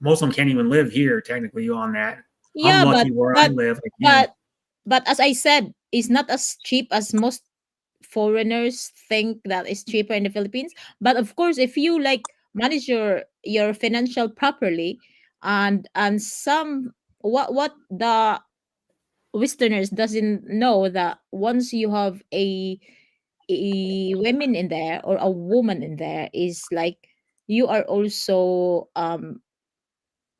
most of them can't even live here technically on that. I'm Yeah, lucky where I live, I can. but but as I said, it's not as cheap as most foreigners think that is cheaper in the Philippines. But of course, if you like manage your financial properly, and some what the Westerners doesn't know, that once you have a women in there or a woman in there, is like you are also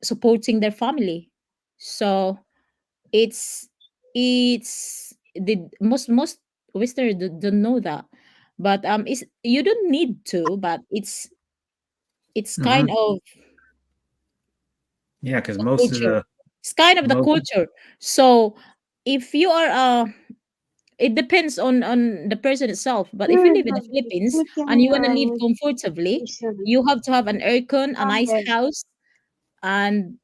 supporting their family. So it's the most Westerners don't know that, but it's you don't need to, but it's kind Hmm. of Yeah, because the culture. It's kind of the most, culture. So if you are it depends on the person itself. But if you good. live in the Philippines Good thing and you want to live you're comfortably, Asian. you have to have an aircon, a nice Okay. house, and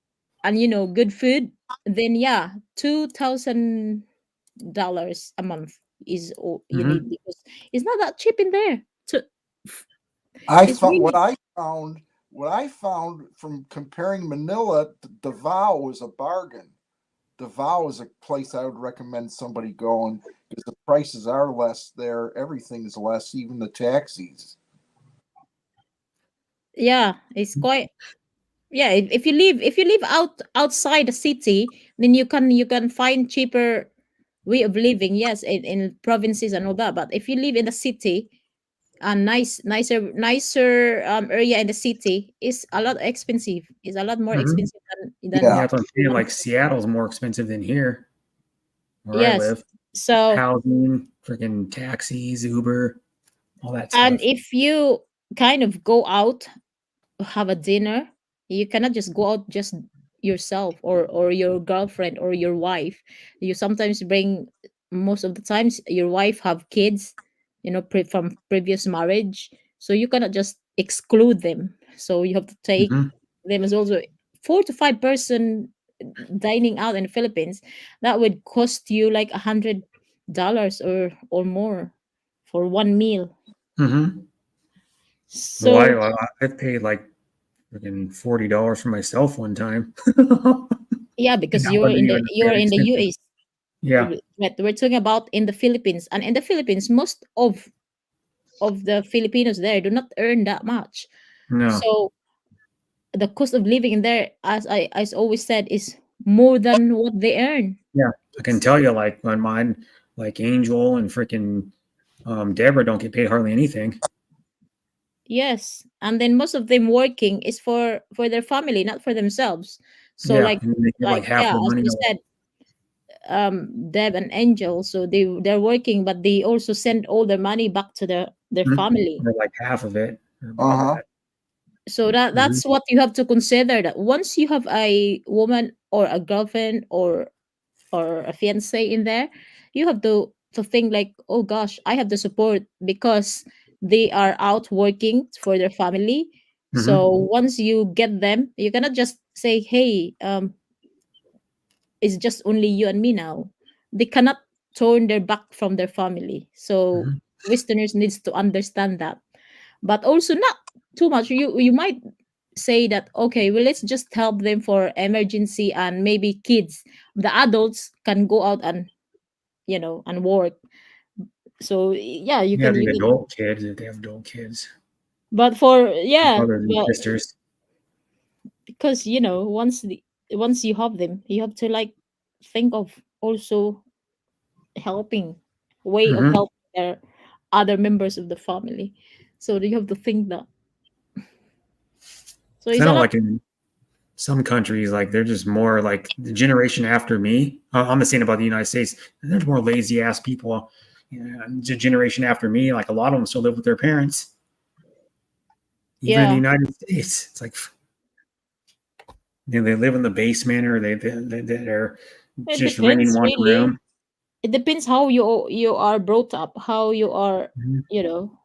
good food. Then yeah, $2,000 a month is all you need, hmm because it's not that cheap in there. To I it's found really what I found from comparing Manila, Davao was a bargain. Davao is a place I would recommend somebody going because the prices are less there. Everything's less, even the taxis. yeah, it's quite yeah. If you live outside the city, then you can find cheaper way of living. Yes, in provinces and all that. But if you live in the city, a nicer area in the city is a lot expensive. It's a lot more hmm expensive than Yeah. Yeah, that's what I'm saying. Like Seattle's more expensive than here, where I yes. live. So, Housing, freaking taxis, Uber, all that and stuff. if you kind of go out, have a dinner, you cannot just go out just yourself, or your girlfriend or your wife. You sometimes bring, most of the times your wife have kids, from previous marriage, so you cannot just exclude them. So you have to take Hmm. them as also 4 to 5 person dining out in the Philippines. That would cost you like $100 or more for one meal. Hmm. Well, So I paid like freaking $40 for myself one time. Yeah, because That wasn't even you're that in the expensive. US. Yeah, But we're talking about in the Philippines, and in the Philippines, most of the Filipinos there do not earn that much. no, So the cost of living in there, as always said, is more than what they earn. yeah. I can tell you, like when mine, like Angel and freaking Deborah don't get paid hardly anything. Yes, and then most of them working is for their family, not for themselves. So Yeah, and they get like half yeah, their as money. we said, Deb and Angel, so they're working, but they also send all their money back to their family. Or like half of it, or about Uh-huh. that. So Mhm. that's what you have to consider, that once you have a woman or a girlfriend or a fiance in there, you have to think like, oh gosh, I have to support because they are out working for their family. So Mhm. once you get them, you cannot just say, hey, it's just only you and me now. They cannot turn their back from their family. So Mhm. Westerners needs to understand that, but also not too much. You might say that, okay, well, let's just help them for emergency, and maybe kids, the adults can go out and and work. So yeah, Yeah, the you can. adult kids, if they have adult kids, But for yeah, brothers and but sisters. because once you have them, you have to like think of also helping, way of Mhm. helping their other members of the family. So you have to think that. So 'Cause I it's a know, lot. like in some countries, like they're just more like the generation after me. I'm not saying about the United States. There's more lazy ass people. You know, the generation after me, like a lot of them still live with their parents, even in the Yeah, United States. It's like they live in the basement, or they're it just renting depends one really. room. It depends how you are brought up, how you are, Mhm. you know,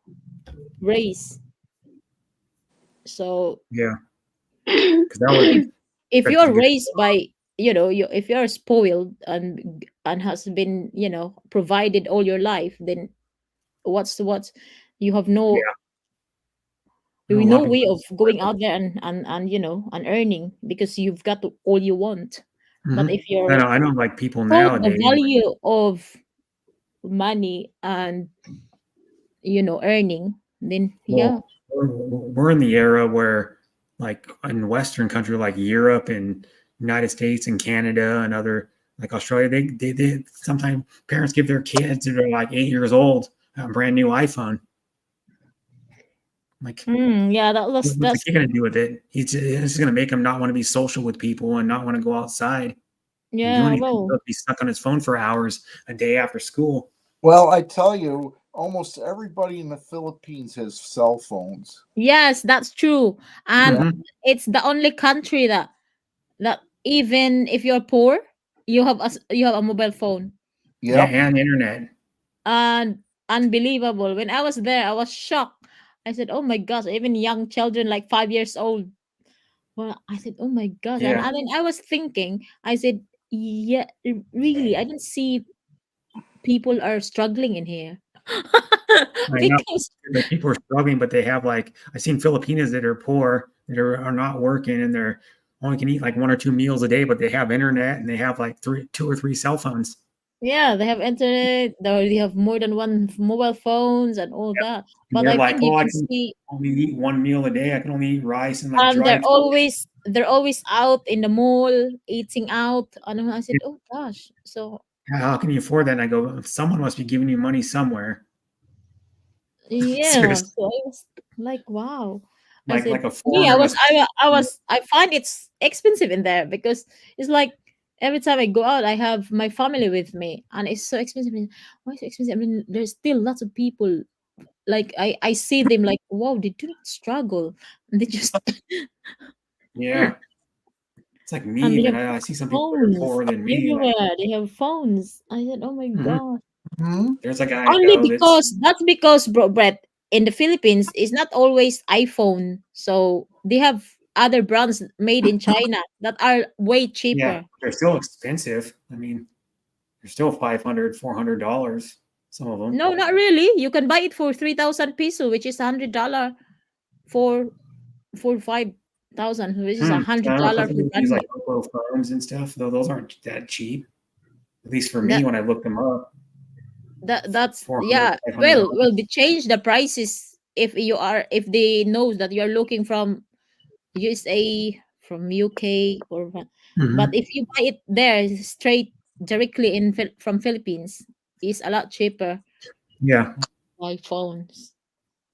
raised. So Yeah, because that was if if you expected are to get. raised by, you if you are spoiled and has been, provided all your life, then what's you have Yeah, I know a lot no of people. way of going out there and and earning because you've got all you want. But Mhm. if you're I know, like people taught the nowadays. value of money and earning, then yeah. Well, we're in the era where, like in Western country, like Europe and United States and Canada and other like Australia, they sometimes parents give their kids that are like 8 years old a brand new iPhone. Like, Yeah, what's the that's kid gonna do with it? It's just gonna make him not want to be social with people and not want to go outside and do yeah, anything. well, He'll be stuck on his phone for hours a day after school. Well, I tell you, almost everybody in the Philippines has cell phones. yes, that's true. And Yeah. Hmm. it's the only country that even if you're poor, you have a mobile phone. Yeah, Yep. and internet. And unbelievable, when I was there, I was shocked. I said, oh my gosh, even young children like 5 years old. Well, I said, oh my gosh. Yeah, And then I was thinking, I said, yeah, really, I didn't see people are struggling in here. I know. Because Like people are struggling, but they have like I've seen Filipinas that are poor that are not working and they're only can eat like 1 or 2 meals a day, but they have internet and they have like 2 or 3 cell phones. yeah, they have internet, they have more than one mobile phones and all that. And But they're I like, think you oh, I can can see, only eat 1 meal a day. I can only eat rice and like and dry food. they're always out in the mall eating out. And I said, oh gosh. So How can you afford that? And I go, someone must be giving you money somewhere. yeah, Seriously, so I was like, wow. I like said, a me, foreigner must. I find it's expensive in there because it's like every time I go out, I have my family with me, and it's so expensive. Why so expensive? I mean, there's still lots of people. Like I see them like, wow, they do not struggle. And they just Yeah, it's like and me, they man. have I see some people that are phones poorer than me. Like, everywhere. They have phones. I said, oh my mhm. god. Hmm. There's a guy I Only know that's because that's because, bro, Brett, in the Philippines, it's not always iPhone. So they have other brands made in China that are way yeah, cheaper. they're still expensive. I mean, they're still 500, $400. Some of them. No, not really. You can buy it for 3,000 peso, which is $100 for 5. thousand, which is I don't know if $100 that's for if brand use new. like Oppo phones and stuff, though those aren't that cheap. At least for me, That when I looked them up, that's 400, yeah. 500 Well, dollars. they change the prices if they know that you are looking from USA, from UK, but Hmm. if you buy it there straight directly from Philippines, is a lot cheaper Yeah, by phones.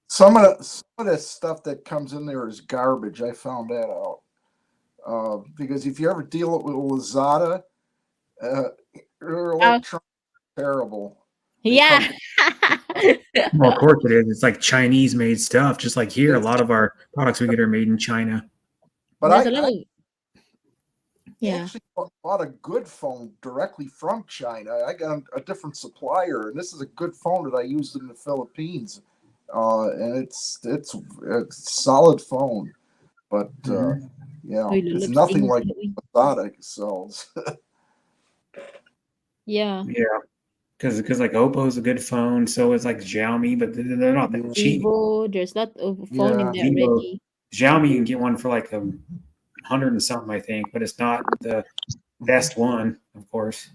Some of the stuff that comes in there is garbage. I found that out. Because if you ever deal with Lazada, uh, their Oh, electronics are terrible. They yeah. come. well, of course it is. It's like Chinese made stuff, just like here. A It's, lot of our products we get are made in China. but There's I, a lot I of yeah. actually bought a good phone directly from China. I got a different supplier, and this is a good phone that I used in the Philippines. And it's a solid phone, but Hmm. Uy, it's lulubs nothing tingin like sila, uy. Lazada sells. Yeah. Yeah, because like Oppo is a good phone, so is like Xiaomi, but they're not that Yeah, cheap. Vivo, there's a lot of phone in yeah. there Vivo, already. Xiaomi, you can get one for like 100 and something, I think, but it's not the best one, of course.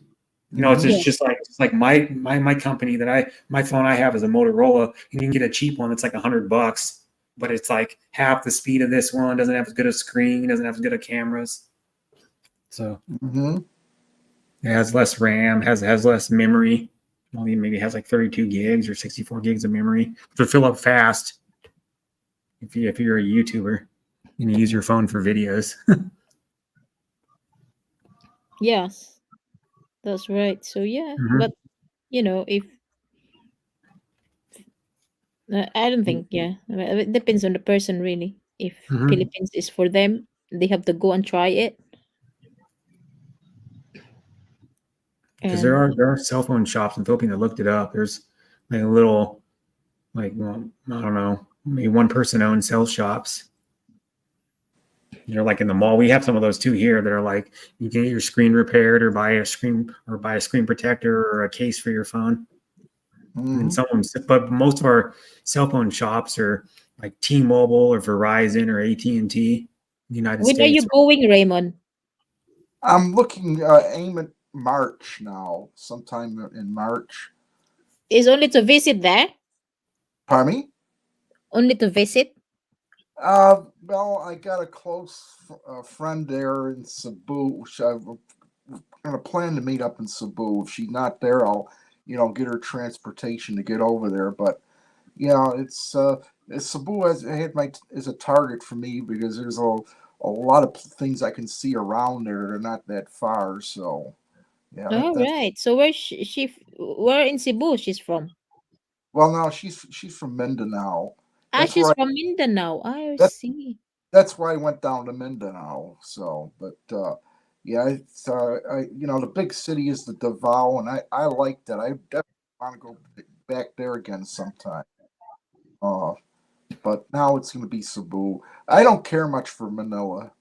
You know, Hmm. it's Yes. just like my company that my phone I have is a Motorola, and you can get a cheap one that's like $100, but it's like half the speed of this one. Doesn't have as good a screen, doesn't have as good a cameras, so Hmm. it has less RAM, has less memory. Only maybe has like 32 gigs or 64 gigs of memory, which would fill up fast if you're a YouTuber and you use your phone for videos. Yes. That's right. So yeah, Hmm. but if I don't think, yeah, I mean, it depends on the person really. If Hmm. Philippines is for them, they have to go and try it. Because And there are cell phone shops in the Philippines. I looked it up. There's like a little like, well, I don't know, maybe one person owns cell shops. They're like in the mall. We have some of those too here that are like you can get your screen repaired or buy a screen protector or a case for your phone. And Hmm. some of them, but most of our cell phone shops are like T-Mobile or Verizon or AT&T in the United when are you States. going, Raymond? I'm looking aim at March now, sometime in March. Is only to visit there? Pardon me? Only to visit? Well, I got a close friend there in Cebu. Which I'm gonna plan to meet up in Cebu. If she's not there, I'll get her transportation to get over there. But Cebu has had my is a target for me because there's a lot of things I can see around there that are not that far. So yeah, All that's right. So where in Cebu she's from? well now she's from Mindanao. Ah, That's she's where from Mindanao. I that see. that's why I went down to Mindanao. So, but yeah, it's the big city is the Davao, and I liked it. I definitely want to go back there again sometime. Uh, but now it's going to be Cebu. I don't care much for Manila.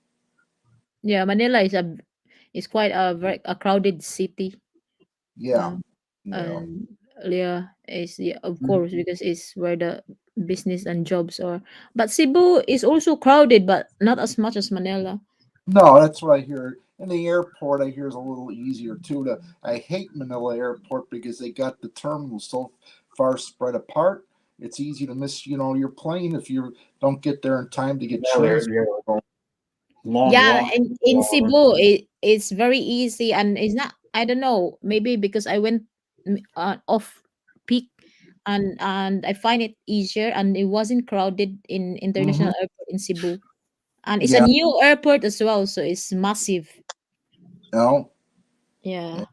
Yeah, Manila is quite a crowded city. Yeah, Uh, yeah. and yeah, is yeah, of Mhm. course because it's where the business and jobs are. But Cebu is also crowded, but not as much as Manila. No, that's what I hear. And the airport, I hear, is a little easier too. I hate Manila Airport because they got the terminals so far spread apart. It's easy to miss, your plane if you don't get there in time to get Well, transferred. they're long Yeah, walk. in Cebu, it's very easy and it's not. I don't know. Maybe because I went off peak, and I find it easier, and it wasn't crowded in Hmm. international airport in Cebu, and it's a Yeah, new airport as well, so it's massive. no, Yeah, yeah.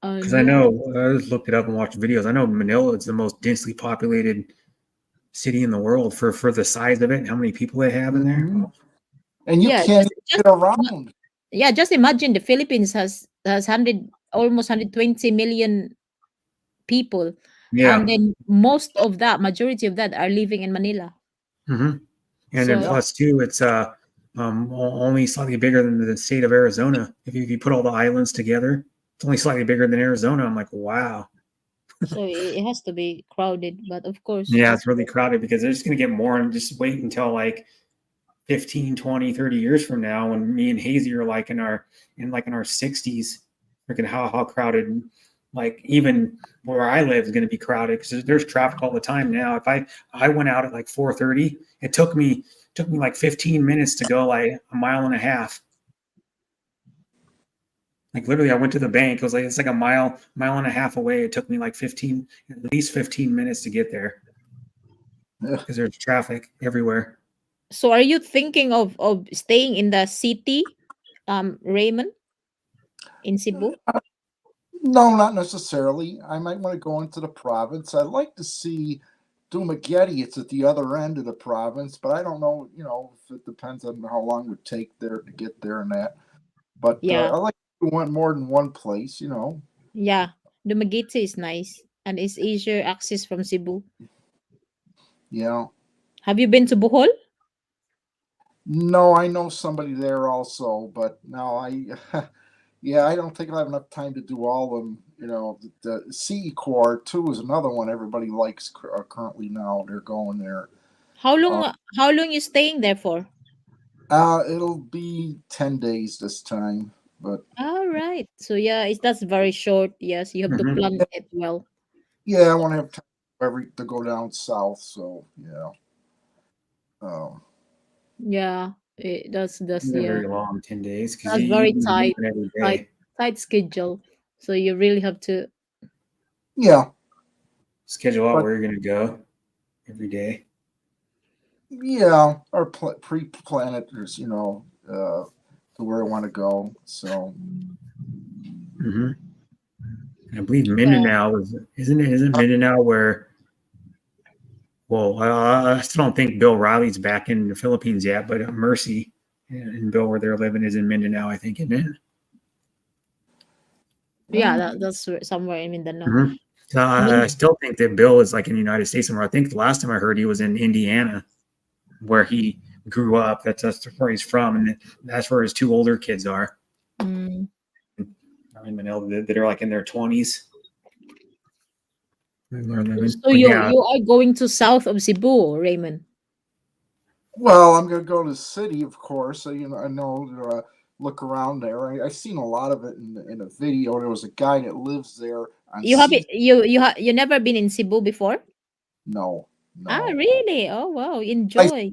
and Because I yeah, know I just looked it up and watched videos. I know Manila is the most densely populated city in the world for the size of it and how many people they have in there. Hmm. And you yeah, can't just get around. yeah, just imagine the Philippines has 100 almost 120 million people, and Yeah. then most of that majority of that are living in Manila. Hmm. And then Yeah, So plus two, it's only slightly bigger than the state of Arizona. If you put all the islands together, it's only slightly bigger than Arizona. I'm like, wow. it has to be crowded, but of course Yeah, it's really crowded because they're just going to get more and just wait until like 15, 20, 30 years from now when me and Hazy are like in our 60s. Look at how crowded, like even where I live is going to be crowded because there's traffic all the time now. If I went out at like 4:30, it took me like 15 minutes to go like a mile and a half. Like literally, I went to the bank. It was like it's like a mile and a half away. It took me like at least 15 minutes to get there Yeah. because there's traffic everywhere. So are you thinking of staying in the city, Raymond, in Cebu? No, not necessarily. I might want to go into the province. I'd like to see Dumaguete. It's at the other end of the province, but I don't know, if it depends on how long it would take there to get there and that. But Yeah, I like to want more than one place. yeah. Dumaguete is nice and it's easier access from Cebu. Yeah. Have you been to Bohol? No, I know somebody there also, but no, yeah, I don't think I have enough time to do all of them. The CE Core too is another one everybody likes currently now. They're going there. How Uh, long how long you staying there for? it'll be 10 days this time, but All right. So yeah, that's very short. Yes, you have to Mm-hmm. plan it well. yeah, I want to have time to go down south. So yeah, um, Yeah, that's Not yeah. very long, 10 days, because That's you very be tight, moving every tight, day. tight schedule. So you really have to. yeah, Schedule out but where you're gonna go every day. yeah, or pre-plan it. To where I want to go. So Mm-hmm. I believe Yeah. Mindanao isn't Mindanao where. Well, I still don't think Bill Riley's back in the Philippines yet, but Mercy and Bill, where they're living, is in Mindanao, I think, isn't it? Yeah, uh, that's somewhere in Mindanao. Mm-hmm. So I Min- still think that Bill is like in the United States somewhere. I think the last time I heard he was in Indiana, where he grew up. That's where he's from, and that's where his two older kids are. Mm. In Manila, that are like in their 20s. Living. So But you yeah, you are going to south of Cebu, Raymond. well, I'm going to go to the city, of course. So, I know look around there. I seen a lot of it in a video. There was a guy that lives there on You have C. it. You never been in Cebu before? No, Ah, no. really? Oh wow, I enjoy.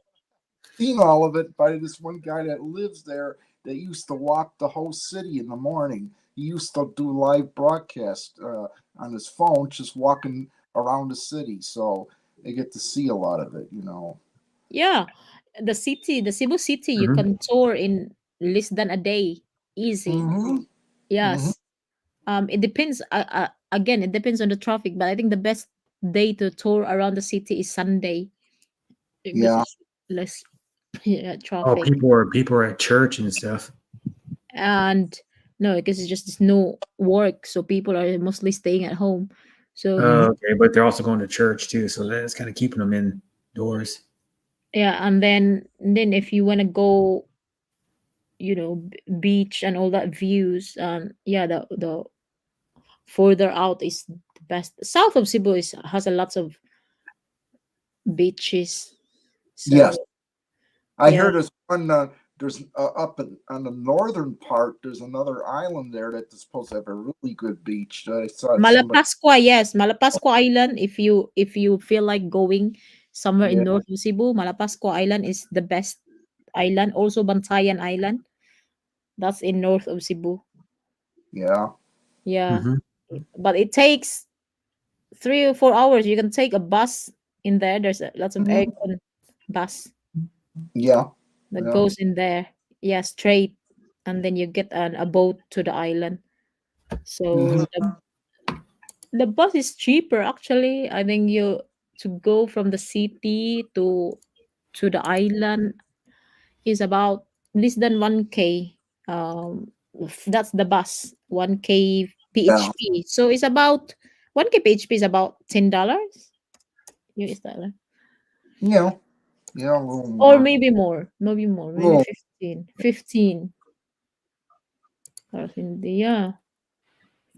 seen all of it by this one guy that lives there that used to walk the whole city in the morning. He used to do live broadcast on his phone, just walking around the city. So they get to see a lot of it. Yeah, the Cebu city, you mhm. can tour in less than a day, easy. Mm-hmm. Mm-hmm. Yes. It depends. Again, it depends on the traffic, but I think the best day to tour around the city is Sunday because Yeah. it's less yeah, Oh, traffic. people are at church and stuff. And no, because it's just there's no work, so people are mostly staying at home. So Mm-hmm. Okay, but they're also going to church too, so that's kind of keeping them indoors. yeah, and then if you want to go, beach and all that views, yeah, the further out is the best. South of Cebu has a lots of beaches. Yes. So I yeah, heard there's up on the northern part. There's another island there that is supposed to have a really good beach. I saw somebody. Malapascua, yes, Malapascua Island. If you feel like going somewhere in Yeah, north of Cebu, Malapascua Island is the best island. Also, Bantayan Island, that's in north of Cebu. yeah. Yeah, Hmm. but it takes 3 or 4 hours. You can take a bus in there. There's lots of Hmm. aircon bus Yeah, that yeah. goes in there. Yeah, straight, and then you get a boat to the island. Hmm. So the bus is cheaper actually. I think you to go from the city to the island is about less than 1K. That's the bus, 1K Yeah, PHP. So it's about 1K PHP is about $10 US dollar. yeah, yeah. A little Or more. maybe more. Maybe more. Maybe Little, 15. 15. Yeah.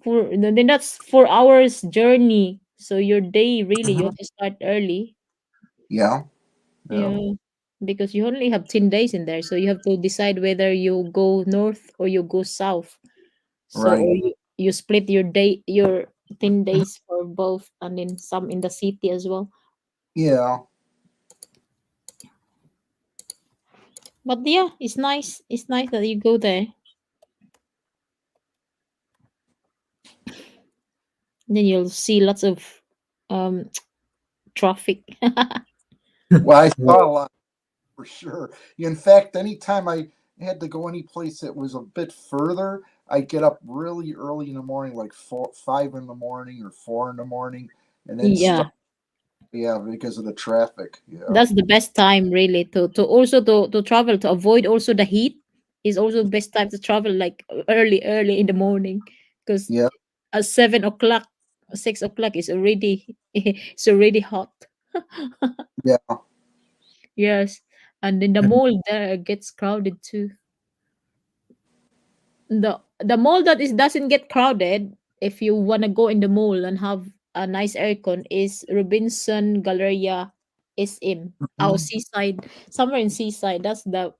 Then that's 4 hours journey. So your day really you hmm. have to start early. Yeah, yeah. Yeah. because you only have 10 days in there, so you have to decide whether you go north or you go south. So Right. or you split your 10 days for both, and then some in the city as well. Yeah. But yeah, it's nice that you go there. Then you'll see lots of um traffic. Well, I saw a Well, lot for sure. In fact, anytime I had to go any place that was a bit further, I get up really early in the morning, like 5 in the morning or 4 in the morning, and then Yeah, start. Yeah, because of the traffic. Yeah. that's the best time really to also to travel, to avoid also the heat. Is also best time to travel, like early in the morning, because Yeah. at 7 o'clock, 6 o'clock is already it's already hot. Yeah. Yes, and then the mall there gets crowded too. The mall that is doesn't get crowded, if you wanna go in the mall and have a nice aircon, is Robinson Galleria SM. Our Mhm. seaside, somewhere in seaside. That's the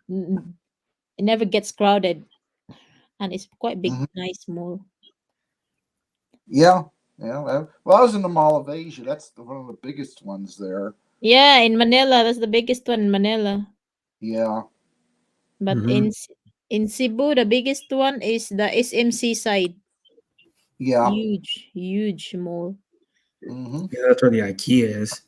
n- it never gets crowded, and it's quite big, Mhm. nice mall. Yeah. Yeah. Well, I was in the Mall of Asia. That's one of the biggest ones there. Yeah, in Manila, that's the biggest one in Manila. Yeah. But mhm. in Cebu, the biggest one is the SMC side. Yeah. Huge mall. Hmm. Yeah, that's where the IKEA is.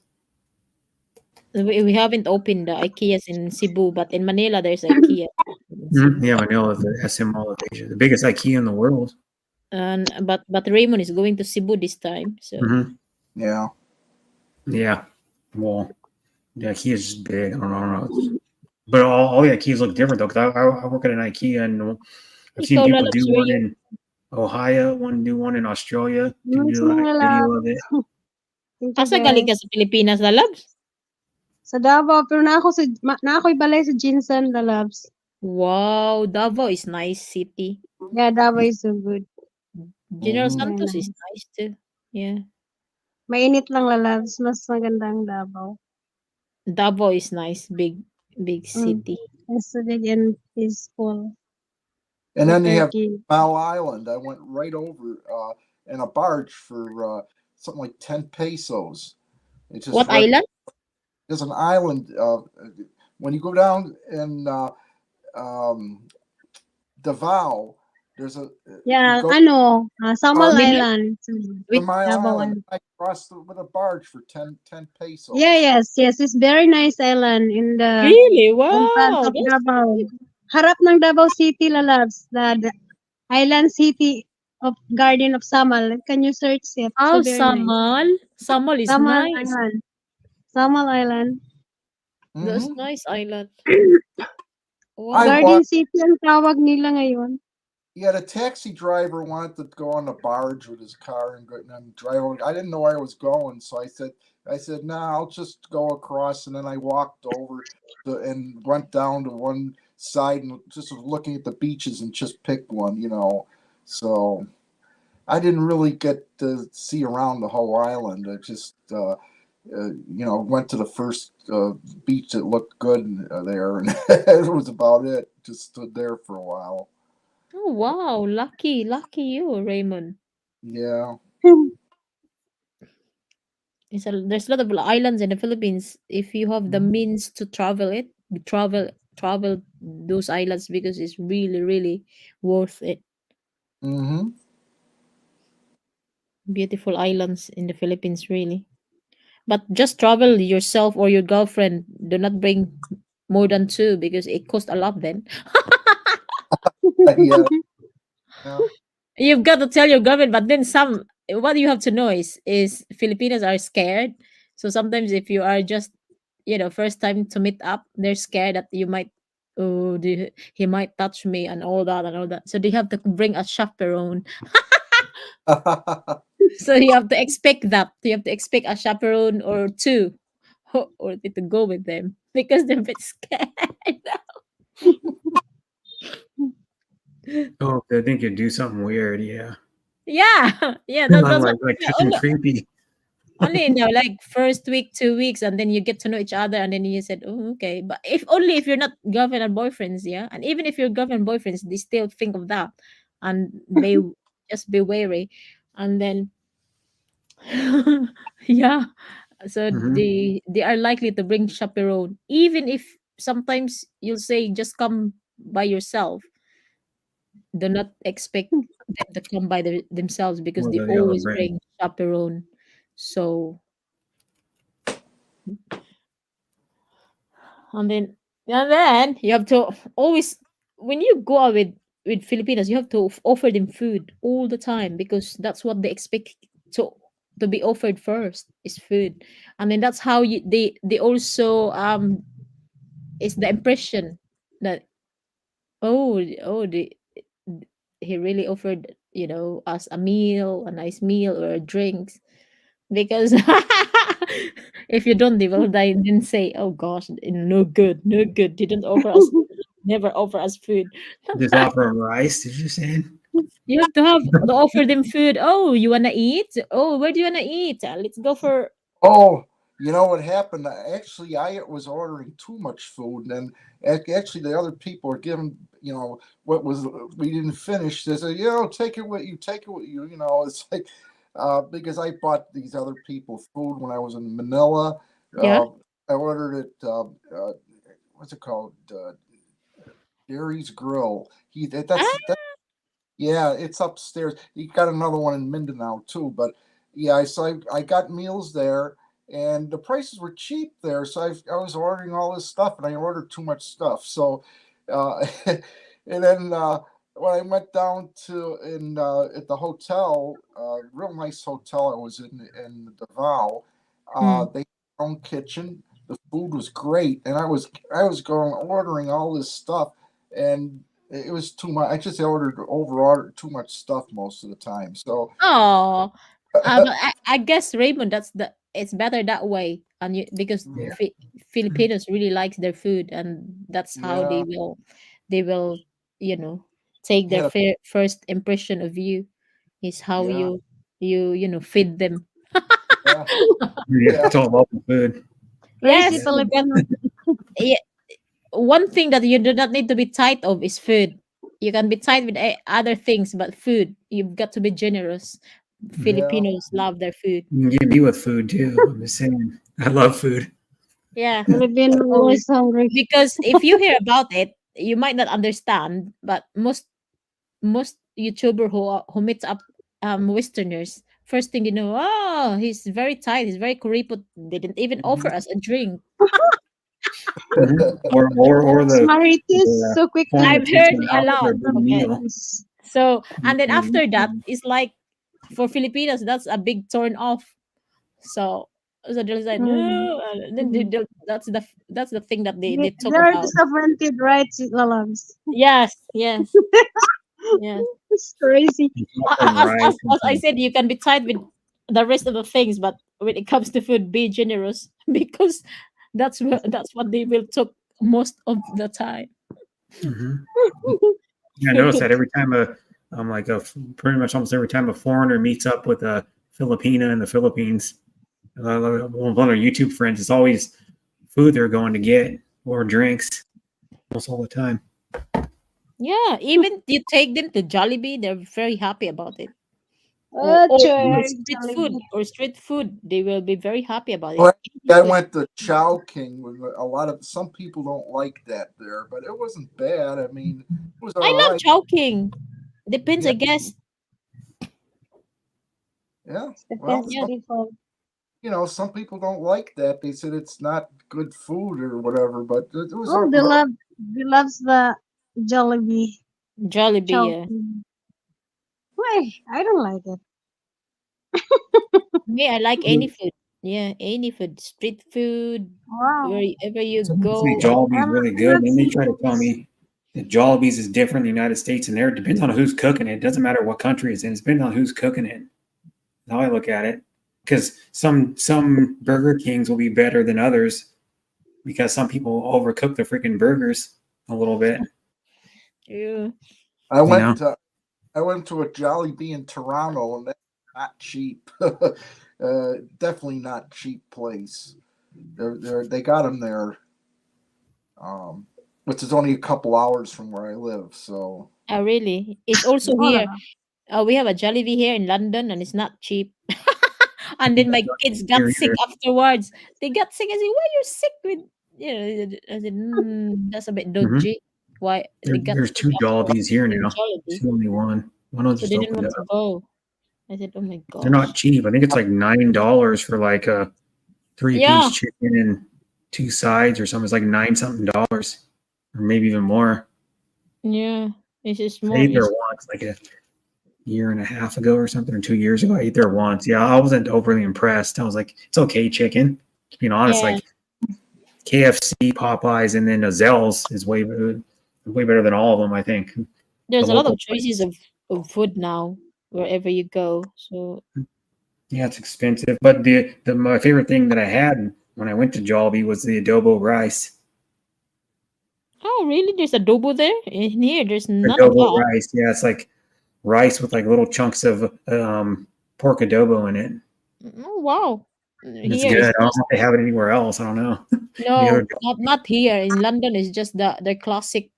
We haven't opened the IKEAs in Cebu, but in Manila there's IKEA in Mhm. Cebu. Yeah, Manila is the SM Mall of Asia, the biggest IKEA in the world. And but Raymond is going to Cebu this time, so Hmm. Yeah. Yeah. Well, the IKEA is just big. I don't know. But all the IKEAs look different though. Because I work at an IKEA and I've seen ikaw people lalabs do where one you in Ohio, one do one in Australia. Do Sige like lalab. video of it. Thank you, asa galing guys. ka sa Pilipinas, lalabs? Sa Davao, pero na ako'y balay sa Jinsan, lalabs. Wow, Davao is nice city. Yeah, Davao is so good. General Hmm. Very Santos is nice. nice too. Yeah, Mainit lang, lalabs. Mas maganda ang Davao. Davao is nice, big Mm. city. It's so big and peaceful And then you compared have to Mile Island. I went right over in a barge for something like 10 pesos. It's just What right. island? There's an island. When you go down in um, Davao, there's a you yeah, go Samal barge Minute? Island. to Wait, Mile Davao Island. Island. I crossed with a barge for 10 Yeah, pesos. yes. It's very nice island really? in front Wow, of that's Davao. good. Harap ng Davao City, lalabs. The island city of Garden of Samal. Can you search it? So Oh, very nice. Samal. Samal is Samal nice. Island. Samal Island. That's Hmm. nice island. I Wow. Garden walked. City ang tawag nila ngayon. Yeah, the taxi driver wanted to go on the barge with his car and drive over. I didn't know where I was going, so I said, nah, I'll just go across. And then I walked over and went down to one side and just was looking at the beaches and just picked one. So I didn't really get to see around the whole island. I just, went to the first beach that looked good there, and it was about it. Just stood there for a while. Oh, wow. Lucky you, Raymond. Yeah. There's a lot of islands in the Philippines. If you have the means to travel it, travel those islands, because it's really worth it. Mm-hmm. Beautiful islands in the Philippines, really. But just travel yourself or your girlfriend. Do not bring more than two, because it costs a lot then. Yeah. Yeah. You've got to tell your girlfriend, but then what you have to know is Filipinos are scared. So sometimes if you are just, first time to meet up, they're scared that you might, he might touch me and all that and all that. So they have to bring a chaperone. So you have to expect that. You have to expect a chaperone or two, or to go with them, because they're a bit scared. Oh, they think you do something weird. Yeah. Yeah, yeah. I'm That's what. like Yeah, something creepy. Only in the like first week, 2 weeks, and then you get to know each other, and then you said, "Oh, okay." But if only if you're not girlfriend and boyfriends, yeah. And even if you're girlfriend and boyfriends, they still think of that, and be just be wary, and then yeah. So Hmm. they are likely to bring chaperone, even if sometimes you'll say just come by yourself. Do not expect them to come by themselves because What they do the other always brand? bring chaperone. So and then you have to always when you go out with Filipinos, you have to offer them food all the time because that's what they expect to to be offered first is food, and then that's how they also is the impression that oh he really offered us a meal, a nice meal or drinks because if you don't, they will die and then say, "Oh gosh, no good, no good. Didn't offer us, never offer us food." Just offer them rice. Did you say? You have to offer them food. Oh, you wanna eat? Oh, where do you wanna eat? Let's go for. Oh, you know what happened? Actually, I was ordering too much food, and actually, the other people are giving, what was we didn't finish. They said, take it with you, take it with you. It's like because I bought these other people food when I was in Manila. Yeah. I ordered it. What's it called? Gary's Grill. That's Ah, yeah, it's upstairs. You got another one in Mindanao too, but yeah, I got meals there, and the prices were cheap there. So I was ordering all this stuff, and I ordered too much stuff. So, and then when I went down to in at the hotel, real nice hotel I was in Davao, mm. they had their own kitchen. The food was great, and I was going ordering all this stuff, and it was too much. I just ordered too much stuff most of the time. So Oh, but I guess Raymond, it's better that way, and because Yeah. Filipinos really likes their food, and that's how yeah, they will you know take their yeah, first impression of you is how yeah, you feed them. yeah, Yeah. yeah, It's all about the food. Crazy Yes, Yeah. but Filipino. yeah, one thing that you do not need to be tight of is food. You can be tight with other things, but food, you've got to be generous. yeah, Filipinos love their food. You can get me with food too. I'm just saying. I love food. Yeah. Filipino Oh, always hungry. because if you hear about it, you might not understand, but most YouTuber who meets up Westerners, first thing they know, oh, he's very tight, he's very kuripot. They didn't even offer mhm. us a drink. Mhm. Or Maritis the so quickly. former I've heard teacher a out for lot. a big Okay. meal. Yes. So and then Mhm. after that, it's like for Filipinos, that's a big turn off. So they're like, Mm. no, then that's the thing that they talk They're about. disappointed, right, Lalabs? Yes, yes, yes. It's crazy. Offer 'em rice and As I said, you can be tight with the rest of the things, but when it comes to food, be generous because that's what they will talk most of the time. Mhm. Yeah, I noticed that every time I'm like pretty much almost every time a foreigner meets up with a Filipina in the Philippines, one of our YouTube friends, it's always food they're going to get or drinks almost all the time. Yeah, even you take them to Jollibee, they're very happy about it. Or Oh, or, Mhm. or sure. street food Jollibee. or street food, they will be very happy about it. Well, Any I food. went to Chow King with a lot of some people don't like that there, but it wasn't bad. I mean, it was all I love right. Chowking. Depends, Yeah, I guess. yeah. Well, Depends Yeah. people. some people don't like that. They said it's not good food or whatever, but it was Oh, all right. they loves the Jollibee. Jollibee, yeah. Chowking. Why? I don't like it. Me, I like any food. Yeah, any food. Street food, Wow. wherever you Some people say go. Jollibee's really I good, love and then they try to tell seafoods. me that Jollibee's is different in the United States, and there it depends on who's cooking it. It doesn't matter what country it's in; it's depending on who's cooking it. How I look at it, because some Burger Kings will be better than others because some people overcook their freaking burgers a little bit. Yeah. I You went know. to I went to a Jollibee in Toronto, and not cheap. Definitely not cheap place. They got them there, which is only a couple hours from where I live. So Oh, really? It's also Oh, here. naman. We have a Jollibee here in London, and it's not cheap. And then my kids got Here sick either. afterwards. They got sick. I said, "Why you're sick with?" I said, "That's a bit Mhm. dodgy. Why they got There's sick two after Jollibees here eating now. Jollibee, There's only one. One was so just they didn't opened want up. to go." I said, "Oh my They're not gosh." cheap. I think it's like $9 for like a three-piece Yeah, chicken and two sides or something. It's like nine something dollars, or maybe even more. yeah. It's just I more. ate there It's once, like a year and a half ago or something, or 2 years ago. I ate there once. Yeah, I wasn't overly impressed. I was like, it's okay, chicken. Being honest, yeah. like KFC, Popeyes, and then Zell's is way better than all of them. I think the There's a lot local of choices places. of food now wherever you go. So, Yeah, it's expensive, but the my favorite thing that I had when I went to Jollibee was the adobo rice. oh really? There's adobo there. In here, there's none of Adobo that. rice, yeah, it's like rice with like little chunks of pork adobo in it. Oh wow. It's Here good. is I don't just know if they have it anywhere else. I don't know. Any other no, not here in London. It's just the classic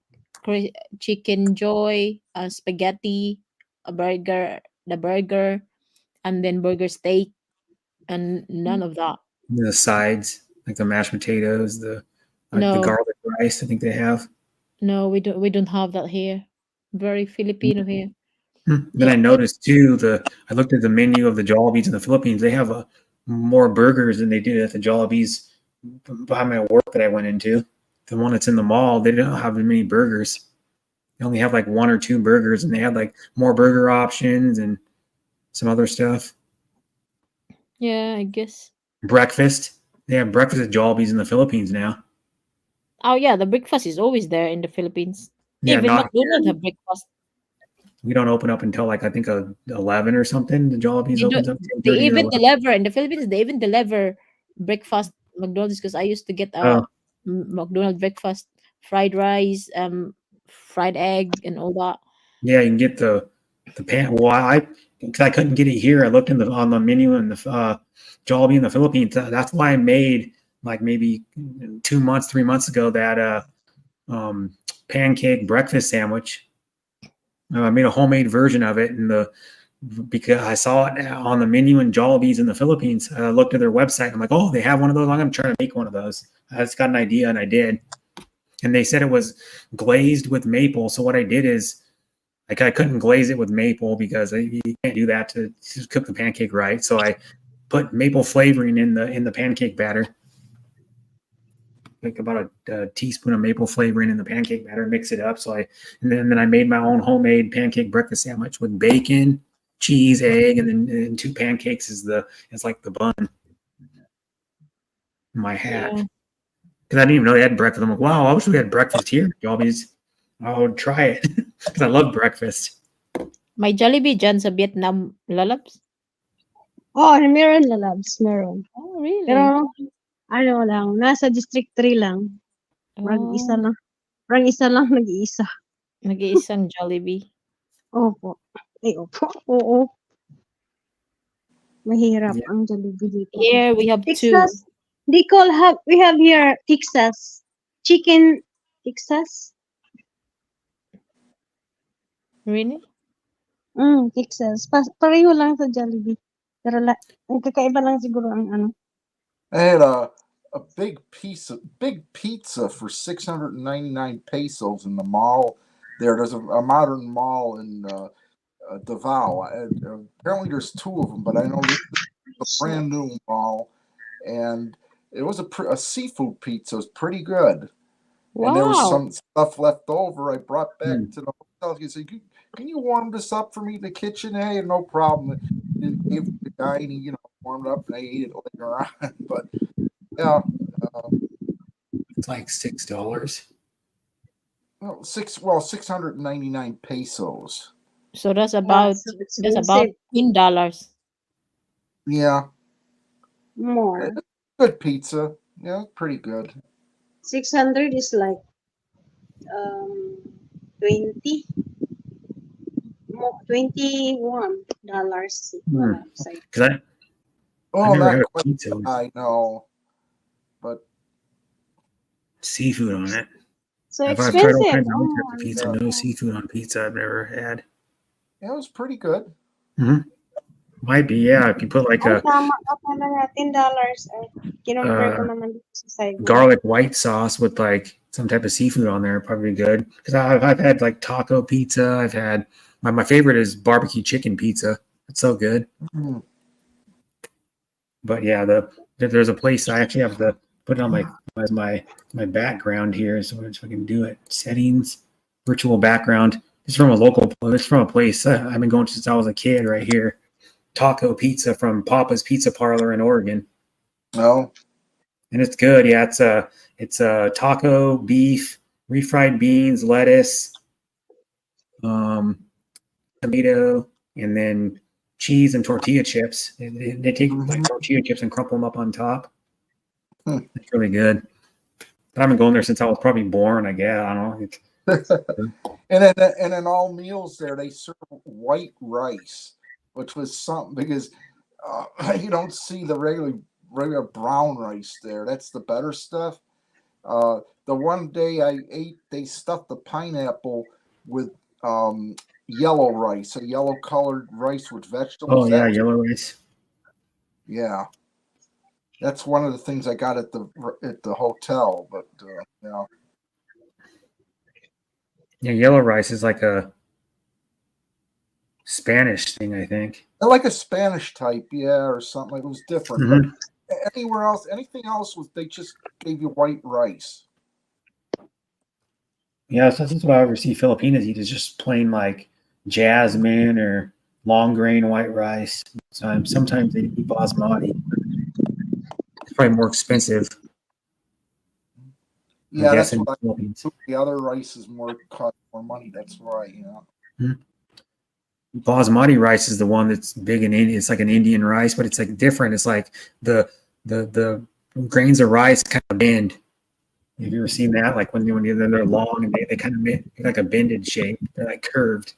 chicken joy, spaghetti, a burger, the burger, and then burger steak, and none of that. the sides, like the mashed potatoes, the like the No, garlic rice. I think they have. no, we don't have that here. Very Filipino here. Then Yeah. I noticed too I looked at the menu of the Jollibees in the Philippines. They have more burgers than they do at the Jollibees by my work that I went into. The one that's in the mall, they don't have as many burgers. They only have like one or two burgers, and they had like more burger options and some other stuff. Yeah, I guess. Breakfast. They have breakfast at Jollibees in the Philippines now. Oh yeah, the breakfast is always there in the Philippines. Yeah, Even not McDonald's here. have breakfast. We don't open up until like I think 11 or something. The Jollibees They do. opens up They 10:30 or even 11. deliver in the Philippines. They even deliver breakfast McDonald's because I used to get a Oh, McDonald's breakfast, fried rice, fried egg, and all that. yeah, you can get the pan. Well, because I couldn't get it here. I looked in the on the menu in the Jollibee in the Philippines. That's why I made like maybe 2 months, 3 months ago that um, pancake breakfast sandwich. I made a homemade version of it, and the because I saw it on the menu in Jollibee's in the Philippines. I looked at their website. I'm like, oh, they have one of those. I'm going to try to make one of those. I just got an idea, and I did. And they said it was glazed with maple. So what I did is, like, I couldn't glaze it with maple because you can't do that to cook the pancake right. So I put maple flavoring in the pancake batter, like about a teaspoon of maple flavoring in the pancake batter, mix it up. So then I made my own homemade pancake breakfast sandwich with bacon, cheese, egg, and two pancakes is like the bun. My Yeah. hack, because I didn't even know they had breakfast. I'm like, wow, I wish we had breakfast here. Y'all be, I would try it because I love breakfast. May Jollibee dyan sa Vietnam, lalabs? Oh, meron lalabs, meron. Oh, really? Pero, ano lang, nasa District 3 lang. Mag-isa Oh, lang. Parang isa lang nag-iisa. nag-iisang Jollibee. Opo. Ay, opo. Oo. Mahirap Yeah, ang Jollibee dito. Here we have two. Texas, we have here Texas. Chicken Texas. Really? Texas. Pareho lang sa Jollibee. Pero ang kakaiba lang siguro ang ano. I had a big pizza for 699 pesos in the mall. There's a modern mall in Davao. Apparently, there's two of them, but I know this is a brand new mall, and it was a seafood pizza. It was pretty good, and there was Wow. some stuff left over. I brought back Hmm. to the hotel. He said, "Can you warm this up for me in the kitchen?" Hey, no problem. And gave it to the guy, and he warmed it up, and I ate it later on. But yeah, uh, it's like $6. well, 699 pesos. So that's Wow, about so $10. expensive. Yeah, More. good pizza. Yeah, pretty good. 600 is like um 20 $21 outside. Because I Oh, never had not a quite. pizza with I know, but seafood on it. So I've tried all expensive. kinds of other types of pizza. Yeah. No seafood on pizza I've never had. it was pretty good. Might be, yeah. If you put like a Tama ka pala nga, $10. Kinumpare ko naman dito sa side. garlic white sauce with like some type of seafood on there, probably good. Because I've had like taco pizza. I've had my favorite is barbecue chicken pizza. It's so good. Mhm. But yeah, there's a place I actually have to put it on my background here, so if I can do it. Settings, virtual background. It's from a local. It's from a place I've been going to since I was a kid. Right here, taco pizza from Papa's Pizza Parlor in Oregon, No. and it's good. Yeah, it's a taco, beef, refried beans, lettuce, tomato, and then cheese and tortilla chips. They take like tortilla chips and crumple them up on top. It's really good. But I've been going there since I was probably born, I guess. I don't know. And in all meals there, they serve white rice, which was something because you don't see the regular brown rice there. That's the better stuff. The one day I ate, they stuffed the pineapple with yellow rice, a yellow colored rice with vegetables. Oh yeah, yellow rice. Yeah, that's one of the things I got at the hotel. But yeah. Yeah, yellow rice is like a Spanish thing, I think. Like a Spanish type, yeah, or something. It was different. But anywhere else, anything else was they just gave you white rice. Yeah, so that's what I ever see Filipinos eat is just plain like jasmine or long grain white rice. Sometimes they eat basmati. It's probably more expensive. Yeah, that's in what the Philippines. the other rice is cost more money. That's right, Basmati rice is the one that's big in India. It's like an Indian rice, but it's like different. It's like the grains of rice kind of bend. Have you ever seen that? Like when they're long and they kind of make like a bended shape. They're like curved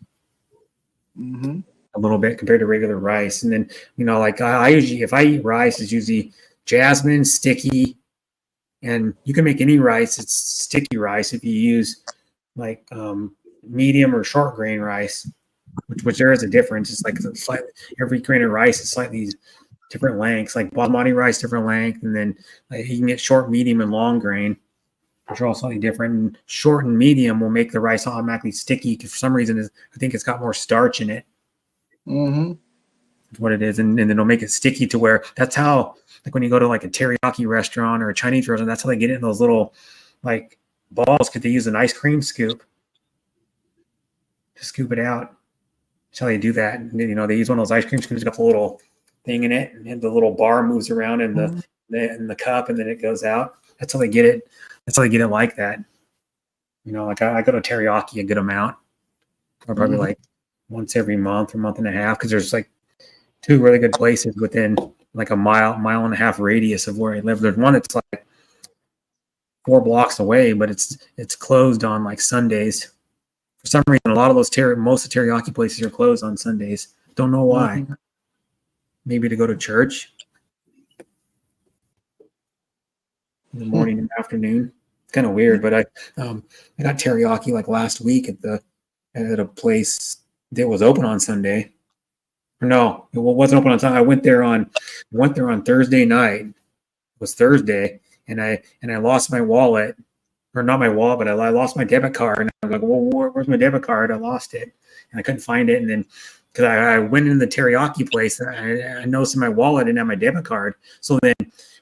a little bit compared to regular rice. And then like I usually, if I eat rice, it's usually jasmine, sticky, and you can make any rice. It's sticky rice if you use like medium or short grain rice, which there is a difference. It's like every grain of rice is slightly different lengths. Like basmati rice, different length, and then you can get short, medium, and long grain, which are all slightly different. And short and medium will make the rice automatically sticky because for some reason I think it's got more starch in it. That's what it is, and then it'll make it sticky to where that's how. Like when you go to like a teriyaki restaurant or a Chinese restaurant, that's how they get it in those little like balls because they use an ice cream scoop to scoop it out. That's how they do that. And then, they use one of those ice cream scoops, got the little thing in it, and the little bar moves around in the cup, and then it goes out. That's how they get it. That's how they get it like that. Like I go to teriyaki a good amount, or probably like once every month or month and a half, because there's like 2 really good places within like a mile and a half radius of where I live. There's one that's like 4 blocks away, but it's closed on like Sundays. For some reason, a lot of those most of the teriyaki places are closed on Sundays. Don't know why. Maybe to go to church in the morning and afternoon. It's kind of weird, but I got teriyaki like last week at a place that was open on Sunday. No, it wasn't open on Sunday. I went there on Thursday night. It was Thursday, and I lost my wallet, or not my wallet, but I lost my debit card. And I'm like, well, where's my debit card? I lost it, and I couldn't find it. And then because I went into the teriyaki place, I noticed in my wallet I didn't have my debit card. So then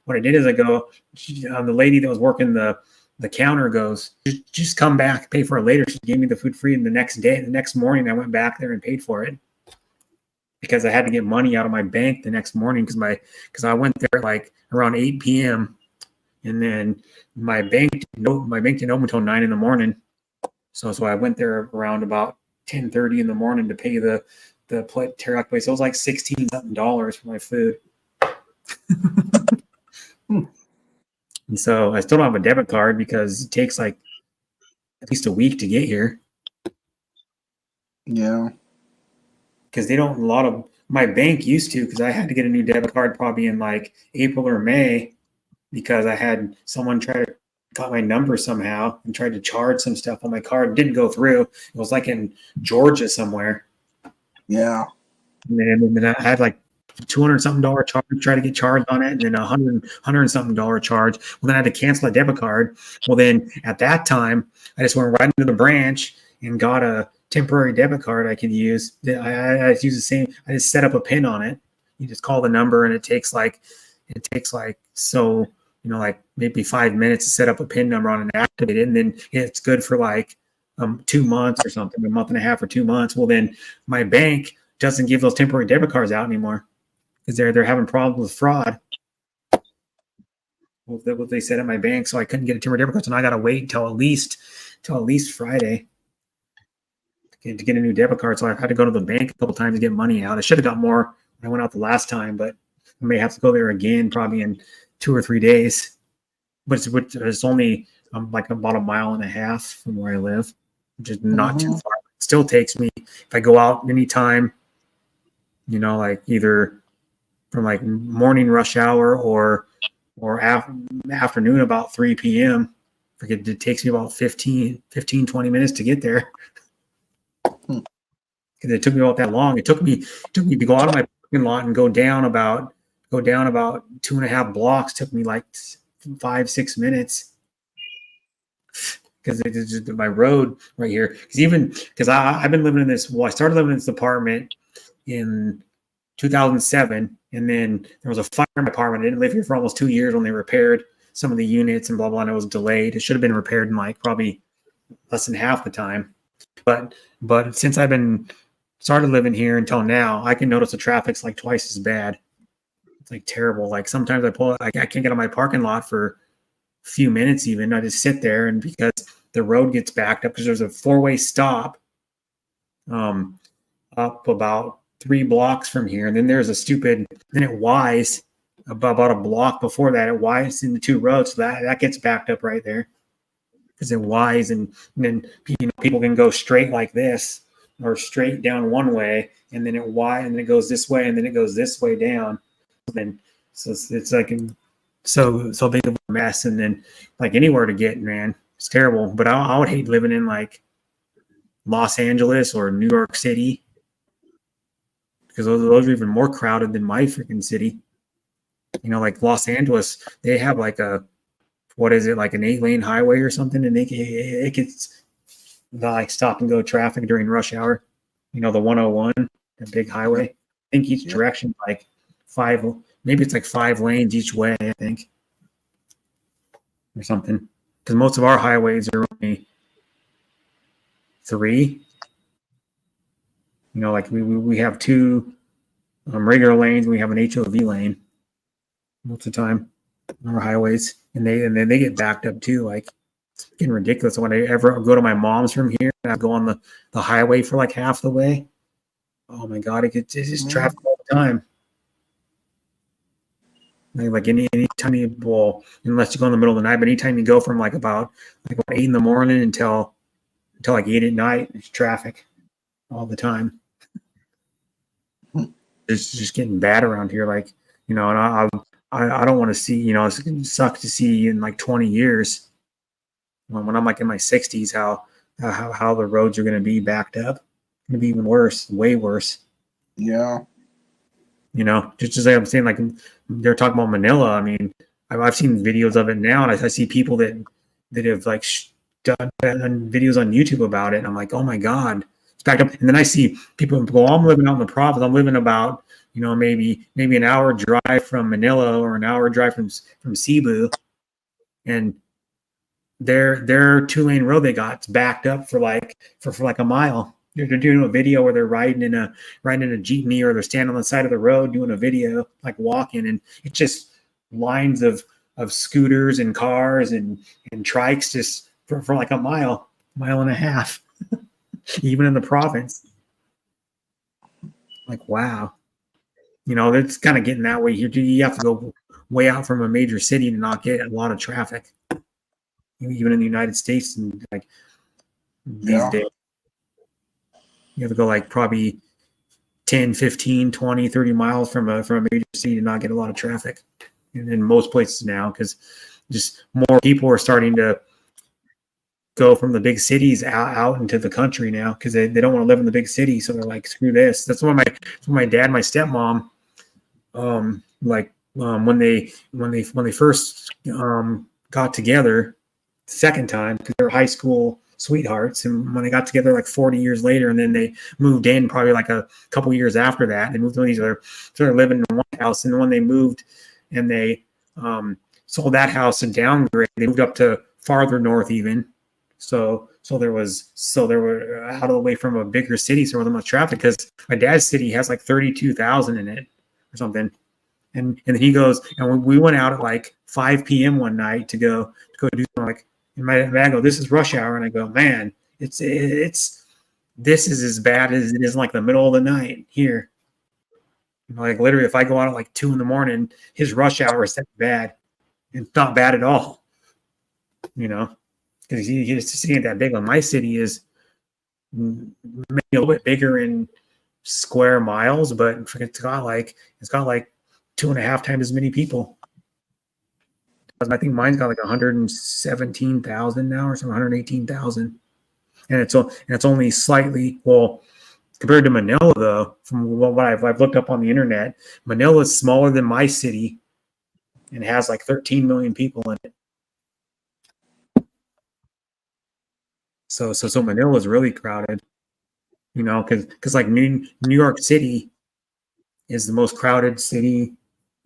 what I did is I go, the lady that was working the counter goes, just come back, pay for it later. She gave me the food free. And the next morning, I went back there and paid for it, because I had to get money out of my bank the next morning because I went there like around 8 p.m. and then my bank didn't open until 9 in the morning. So I went there around about 10:30 in the morning to pay the teriyaki place. It was like $16 something for my food. And so I still don't have a debit card because it takes like at least a week to get here. Yeah. because they don't, a lot of my bank used to, because I had to get a new debit card probably in like April or May, because I had someone try to got my number somehow and tried to charge some stuff on my card. It didn't go through. It was like in Georgia somewhere. Yeah. And then I had like $200 something charge, try to get charged on it, and then $100 something charge. Well, then I had to cancel a debit card. Well, then at that time, I just went right into the branch and got a temporary debit card I could use. I use the same. I just set up a PIN on it. You just call the number, and it takes like so, you know, like maybe 5 minutes to set up a PIN number on and activate it, and then it's good for like 2 months or something, a month and a half or 2 months. Well, then my bank doesn't give those temporary debit cards out anymore because they're having problems with fraud. Well, that's what they said at my bank, so I couldn't get a temporary debit card, and I got to wait till at least Friday to get a new debit card. So I had to go to the bank a couple times to get money out. I should have got more when I went out the last time, but I may have to go there again probably in 2 or 3 days. But it's only like about a mile and a half from where I live, which is not too far. It still takes me, if I go out anytime, you know, like either from like morning rush hour or afternoon about 3 p.m. It takes me about 15, 20 minutes to get there. Because it took me about that long. It took me to go out of my parking lot and go down about 2.5 blocks. Took me like 5-6 minutes. Because it's just my road right here. Because I've been living in this. Well, I started living in this apartment in 2007, and then there was a fire in my apartment. I didn't live here for almost 2 years when they repaired some of the units and blah blah. And it was delayed. It should have been repaired in like probably less than half the time. But since I've been started living here until now, I can notice the traffic's like twice as bad. It's like terrible. Like sometimes I can't get on my parking lot for a few minutes even. I just sit there, and because the road gets backed up because there's a 4-way stop up about 3 blocks from here, and then there's then it Ys about a block before that. It Ys into 2 roads, so that gets backed up right there because it Ys, and then people can go straight like this or straight down one way, and then it Y, and then it goes this way, and then it goes this way down. And so it's like so big of a mess, and then like anywhere to get, man, it's terrible. But I would hate living in like Los Angeles or New York City, because those are even more crowded than my freaking city. You know, like Los Angeles, they have like like an 8-lane highway or something, and it gets like stop and go traffic during rush hour. You know, the 101, the big highway. I think each direction like 5, maybe it's like 5 lanes each way, I think, or something. Because most of our highways are only 3. You know, like we have 2 regular lanes, and we have an HOV lane most of the time on our highways, and then they get backed up too. Like it's getting ridiculous. When I ever go to my mom's from here, and I go on the highway for like half the way. Oh my God, it's just traffic all the time. Like any time unless you go in the middle of the night, but anytime you go from like about 8 in the morning until like 8 at night, it's traffic all the time. It's just getting bad around here. Like, you know, and I don't want to see, you know, it's going to suck to see in like 20 years when I'm like in my 60s how the roads are going to be backed up. It's going to be even worse, way worse. Yeah. You know, just like I'm saying, like they're talking about Manila. I mean, I've seen videos of it now, and I see people that have like done videos on YouTube about it. And I'm like, oh my God, it's backed up. And then I see people go, I'm living out in the province. I'm living about, you know, maybe an hour drive from Manila or an hour drive from Cebu, and their 2-lane road they got is backed up for like a mile. They're doing a video where they're riding in a jeepney, or they're standing on the side of the road doing a video, like walking, and it's just lines of scooters and cars and trikes just for like a mile and a half, even in the province. Like, wow. You know, it's kind of getting that way here. You have to go way out from a major city to not get a lot of traffic, even in the United States, and like these days. You have to go like probably 10, 15, 20, 30 miles from a major city to not get a lot of traffic in most places now, because just more people are starting to go from the big cities out into the country now, because they don't want to live in the big city. So they're like, screw this. That's why my dad and my stepmom, when they first got together the second time, because they were high school sweethearts, and when they got together like 40 years later, and then they moved in probably like a couple years after that, they moved to each other, started living in one house. And when they moved and they sold that house and downgraded, they moved up to farther north even. So they were out of the way from a bigger city, so there wasn't much traffic, because my dad's city has like 32,000 in it or something. And then he goes, and we went out at like 5 p.m. one night to go do something. Like, and my dad go, this is rush hour, and I go, man, this is as bad as it is in like the middle of the night here. Like literally, if I go out at like 2 in, his rush hour is that bad. It's not bad at all, because he's just seeing that big one. My city is maybe a little bit bigger in square miles, but it's got like 2.5 times as many people. I think mine's got like 117,000 now, or something, 118,000, and it's only slightly, well, compared to Manila though. From what I've looked up on the internet, Manila is smaller than my city and has like 13 million people in it. So Manila is really crowded, because like New York City is the most crowded city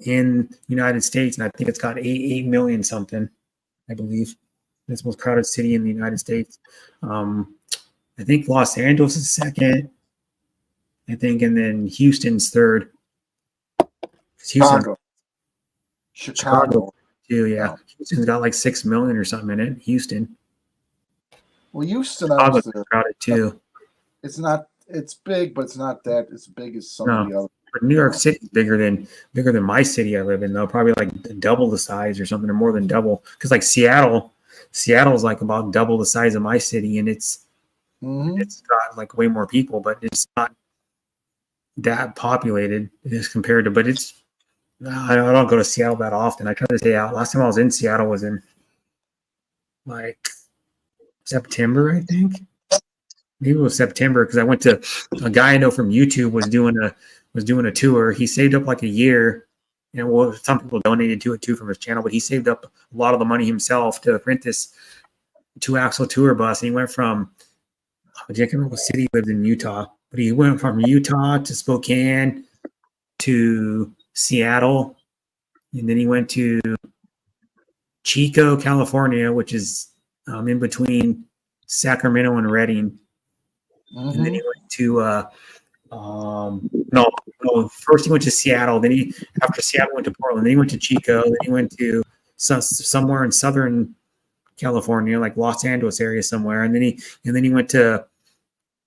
in the United States, and I think it's got 8 million something, I believe. It's the most crowded city in the United States. I think Los Angeles is second, I think, and then Houston's third. Chicago too, yeah. Houston's got like 6 million or something in it. Houston. Well, Houston, Chicago's crowded too. It's big, but it's not that as big as some of the other. But New York City is bigger than my city I live in, though. Probably like double the size or something, or more than double. Because like Seattle's like about double the size of my city, and it's got like way more people, but it's not that populated as compared to. But I don't go to Seattle that often. I try to stay out. Last time I was in Seattle was in like September, I think. Maybe it was September, because I went to a guy I know from YouTube was doing a tour. He saved up like a year, and well, some people donated to it too from his channel, but he saved up a lot of the money himself to rent this 2-axle tour bus. And he went from, I can't remember what city he lived in, Utah, but he went from Utah to Spokane to Seattle, and then he went to Chico, California, which is in between Sacramento and Redding. And then he went to first he went to Seattle. Then after Seattle, went to Portland. Then he went to Chico. Then he went to somewhere in Southern California, like Los Angeles area somewhere. And then he went to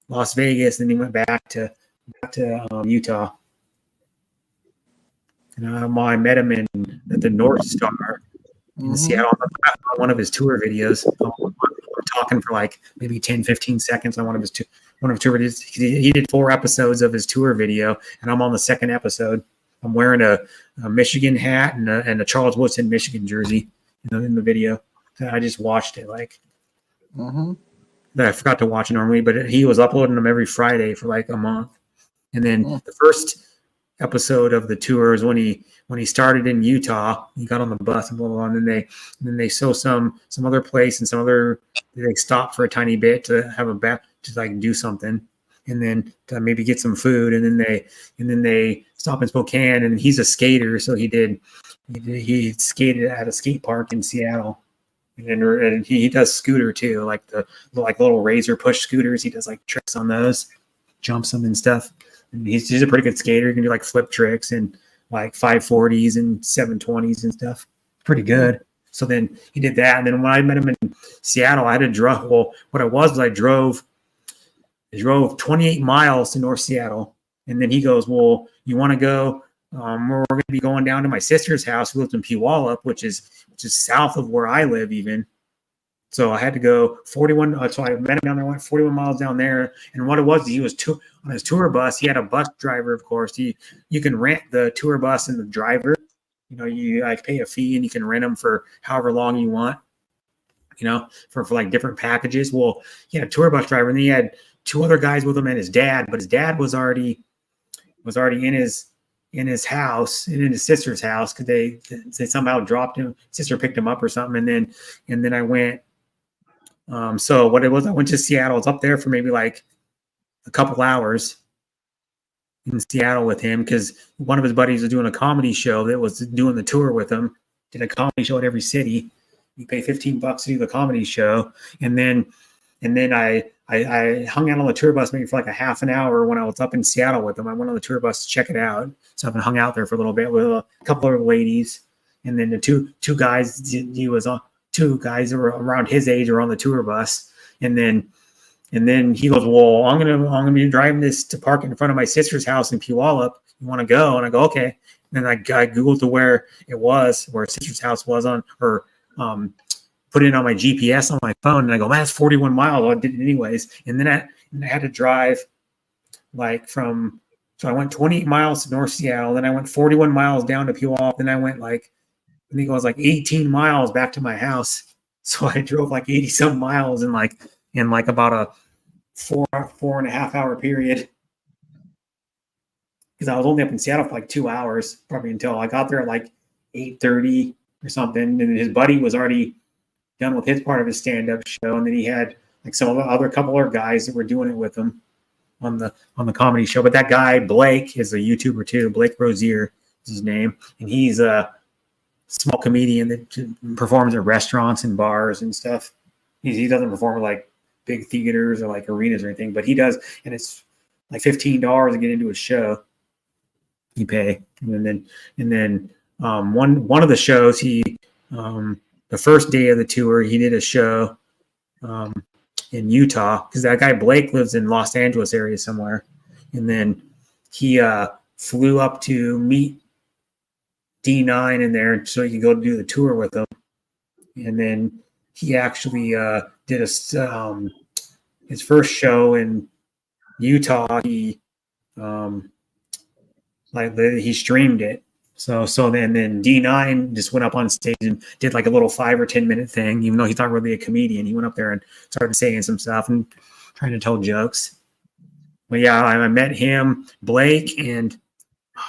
Las Vegas. Then he went back to Utah. And I met him at the North Star in Seattle on one of his tour videos. I'm talking for like maybe 10, 15 seconds on one of his tour videos. He did 4 episodes of his tour video, and I'm on the second episode. I'm wearing a Michigan hat and a Charles Woodson, Michigan jersey, in the video. I just watched it I forgot to watch it normally, but he was uploading them every Friday for like a month. And then the first episode of the tour is when he started in Utah. He got on the bus and blah, blah, blah, and then they show some other place, and they stop for a tiny bit to have to like do something, and then to maybe get some food, and then they stop in Spokane. And he's a skater, so he skated at a skate park in Seattle, and he does scooter too, like little razor push scooters. He does like tricks on those, jumps them and stuff. And he's a pretty good skater. He can do like flip tricks and like 540s and 720s and stuff. Pretty good. So then he did that. And then when I met him in Seattle, I had to drive. Well, what it was I drove 28 miles to North Seattle. And then he goes, well, you want to go? We're going to be going down to my sister's house, who lives in Puyallup, which is south of where I live even. So I had to go 41. So I met him down there, went 41 miles down there. And what it was, he was on his tour bus. He had a bus driver, of course. You can rent the tour bus and the driver. You know, you like pay a fee and you can rent them for however long you want. You know, for like different packages. Well, he had a tour bus driver, and he had 2 other guys with him and his dad. But his dad was already in his house and in his sister's house because they somehow dropped him. Sister picked him up or something, and then I went. So what it was, I went to Seattle. I was up there for maybe like a couple hours in Seattle with him because one of his buddies was doing a comedy show that was doing the tour with him. Did a comedy show at every city. You pay $15 to do the comedy show, and then I hung out on the tour bus maybe for like a half an hour when I was up in Seattle with him. I went on the tour bus to check it out, so I've been hung out there for a little bit with a couple of ladies, and then the two guys he was on. 2 guys that were around his age were on the tour bus, and then he goes, "Well, I'm gonna be driving this to park in front of my sister's house in Puyallup. You want to go?" And I go, "Okay." And I googled to where it was, where his sister's house was on, or put it on my GPS on my phone, and I go, "Man, that's 41 miles." I did it anyways, and then I had to drive like so I went 28 miles to North Seattle, then I went 41 miles down to Puyallup, then I went like. I think it was like 18 miles back to my house. So I drove like 80 some miles in like about a 4.5 hour period. Because I was only up in Seattle for like 2 hours, probably until I got there at like 8:30 or something. And his buddy was already done with his part of his stand-up show. And then he had like some other couple of guys that were doing it with him on the comedy show. But that guy, Blake, is a YouTuber too. Blake Rozier is his name. And he's a small comedian that performs at restaurants and bars and stuff. He doesn't perform at like big theaters or like arenas or anything, but he does, and it's like $15 to get into a show. You pay, and then one of the shows the first day of the tour he did a show in Utah because that guy Blake lives in Los Angeles area somewhere, and then he flew up to meet D9 in there so he could go do the tour with them. And then he actually did his first show in Utah. He he streamed it. So then D9 just went up on stage and did like a little 5 or 10 minute thing, even though he's not really a comedian. He went up there and started saying some stuff and trying to tell jokes. But yeah, I met him, Blake, and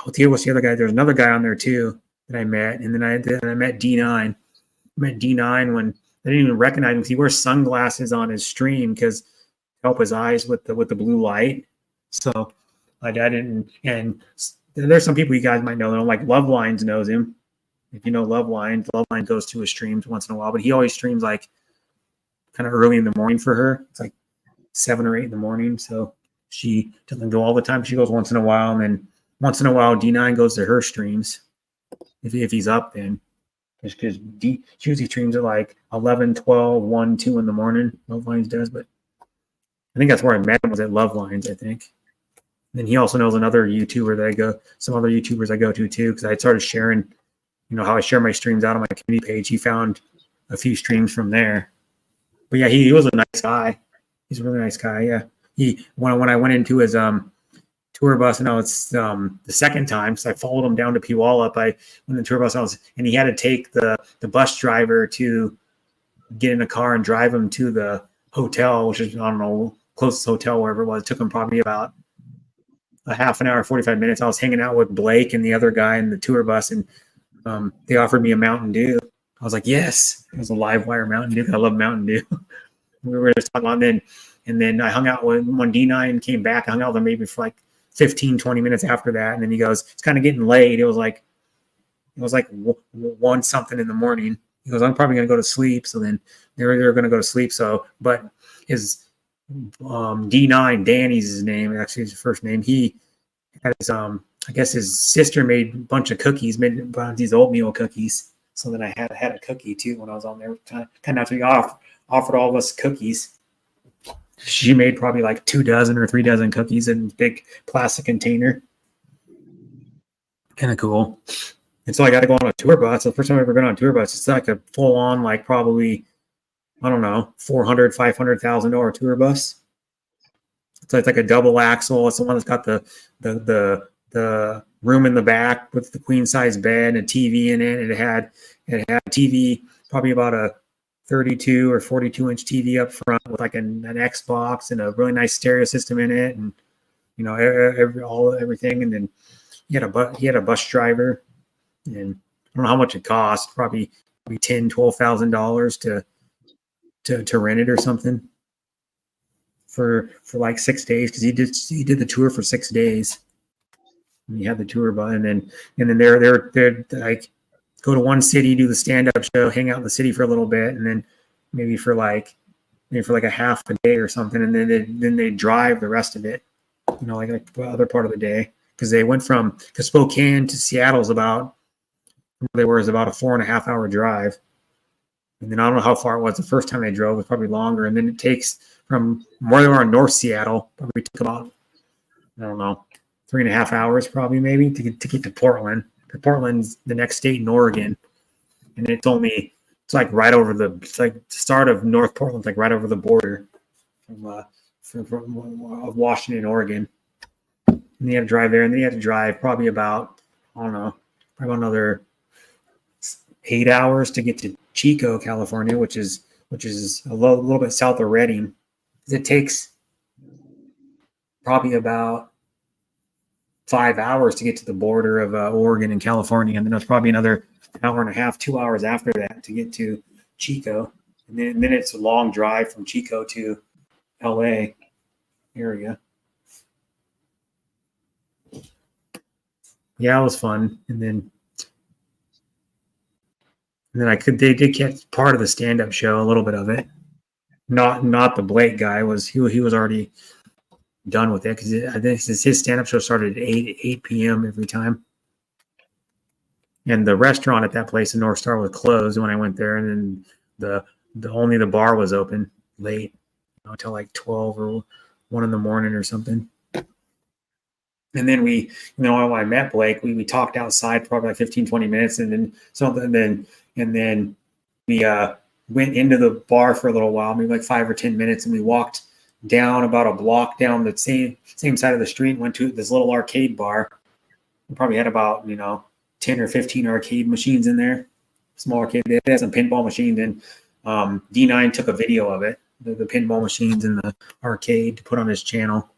what's the other guy? There's another guy on there too that I met, and then I met D9. I met D9 when I didn't even recognize him because he wears sunglasses on his stream because to help his eyes with the blue light. So I didn't. And there's some people you guys might know. Like Lovelines knows him. If you know Lovelines goes to his streams once in a while, but he always streams like kind of early in the morning for her. It's like 7 or 8 in the morning. So she doesn't go all the time. She goes once in a while, and then once in a while D9 goes to her streams. If he's up then, because she usually streams at like 11, 12, 1, 2 in the morning. Lovelines does, but I think that's where I met him was at Lovelines, I think. And then he also knows another YouTuber that some other YouTubers I go to too, because I started sharing, how I share my streams out on my community page. He found a few streams from there. But yeah, he was a nice guy. He's a really nice guy. Yeah. When I went into his tour bus, and I was the second time, so I followed him down to Puyallup. I went in the tour bus, and he had to take the bus driver to get in a car and drive him to the hotel, which is, I don't know, closest hotel, wherever it was. It took him probably about a half an hour, 45 minutes. I was hanging out with Blake and the other guy in the tour bus, and they offered me a Mountain Dew. I was like, yes. It was a live wire Mountain Dew. I love Mountain Dew. We were just talking about it, and then I hung out when D9 came back. I hung out with him maybe for like 15, 20 minutes after that. And then he goes, it's kind of getting late. It was like 1 something in the morning. He goes, I'm probably going to go to sleep. So then they're going to go to sleep. So, but his D9, Danny's his name. Actually, his first name. He has, I guess his sister made a bunch of cookies, made these oatmeal cookies. So then I had a cookie too when I was on there. Kind of after we offered all of us cookies. She made probably like 2 dozen or 3 dozen cookies in a big plastic container. Kind of cool. And so I got to go on a tour bus. So the first time I ever been on a tour bus, it's like a full on, like probably I don't know, $400,000-$500,000 tour bus. So it's like a double axle. It's the one that's got the room in the back with the queen size bed and a TV in it. It had TV, probably about a 32 or 42-inch TV up front with like an Xbox and a really nice stereo system in it, and everything. And then he had a bus driver, and I don't know how much it cost. Probably $10,000-$12,000 to rent it or something for like 6 days, because he did the tour for 6 days. And he had the tour bus, and then they're like go to one city, do the stand up show, hang out in the city for a little bit, and then maybe for like a half a day or something, and then they drive the rest of it, like the other part of the day, because they went because Spokane to Seattle is about where they were is about a 4.5 hour drive. And then I don't know how far it was the first time they drove. It was probably longer. And then it takes from where they were in North Seattle, probably took about, I don't know, 3.5 hours probably maybe to get to Portland. Portland's the next state in Oregon. And it's like right over it's like the start of North Portland's like right over the border of Washington and Oregon. And you had to drive there, and then you had to drive probably about, I don't know, probably another 8 hours to get to Chico, California, which is a little bit south of Redding. It takes probably about 5 hours to get to the border of Oregon and California, and then it's probably another hour and a half, 2 hours after that to get to Chico, and then it's a long drive from Chico to LA area. Yeah, it was fun, and then they did catch part of the stand-up show, a little bit of it. Not the Blake guy. He was already done with it, because I think his stand-up show started at 8 p.m. every time. And the restaurant at that place in North Star was closed when I went there, and then only the bar was open late, until like 12 or 1 in the morning or something. And then when I met Blake, we talked outside for probably like 15-20 minutes, and then we went into the bar for a little while, maybe like 5 or 10 minutes, and we walked down about a block down the same side of the street and went to this little arcade bar. We probably had about 10 or 15 arcade machines in there, small arcade. They had some pinball machines, and D9 took a video of it, the pinball machines in the arcade, to put on his channel,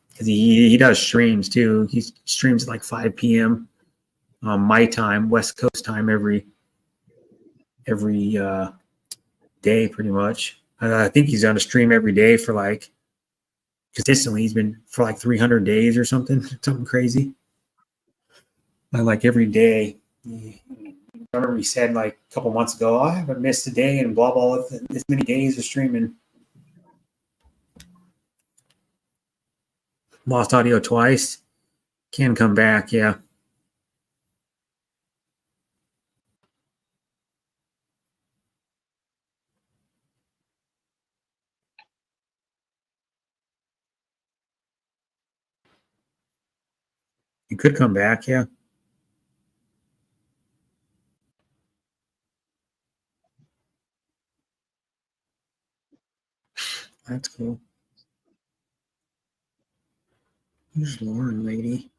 because he does streams too. He streams at like 5 p.m. My time, West Coast time, every day pretty much. I think he's on a stream every day for like consistently. He's been for like 300 days or something crazy. Like every day. I remember he said like a couple months ago, I haven't missed a day and blah blah this many days of streaming. Lost audio twice. Can come back, yeah. You could come back, yeah. That's cool. Who's Lauren, lady?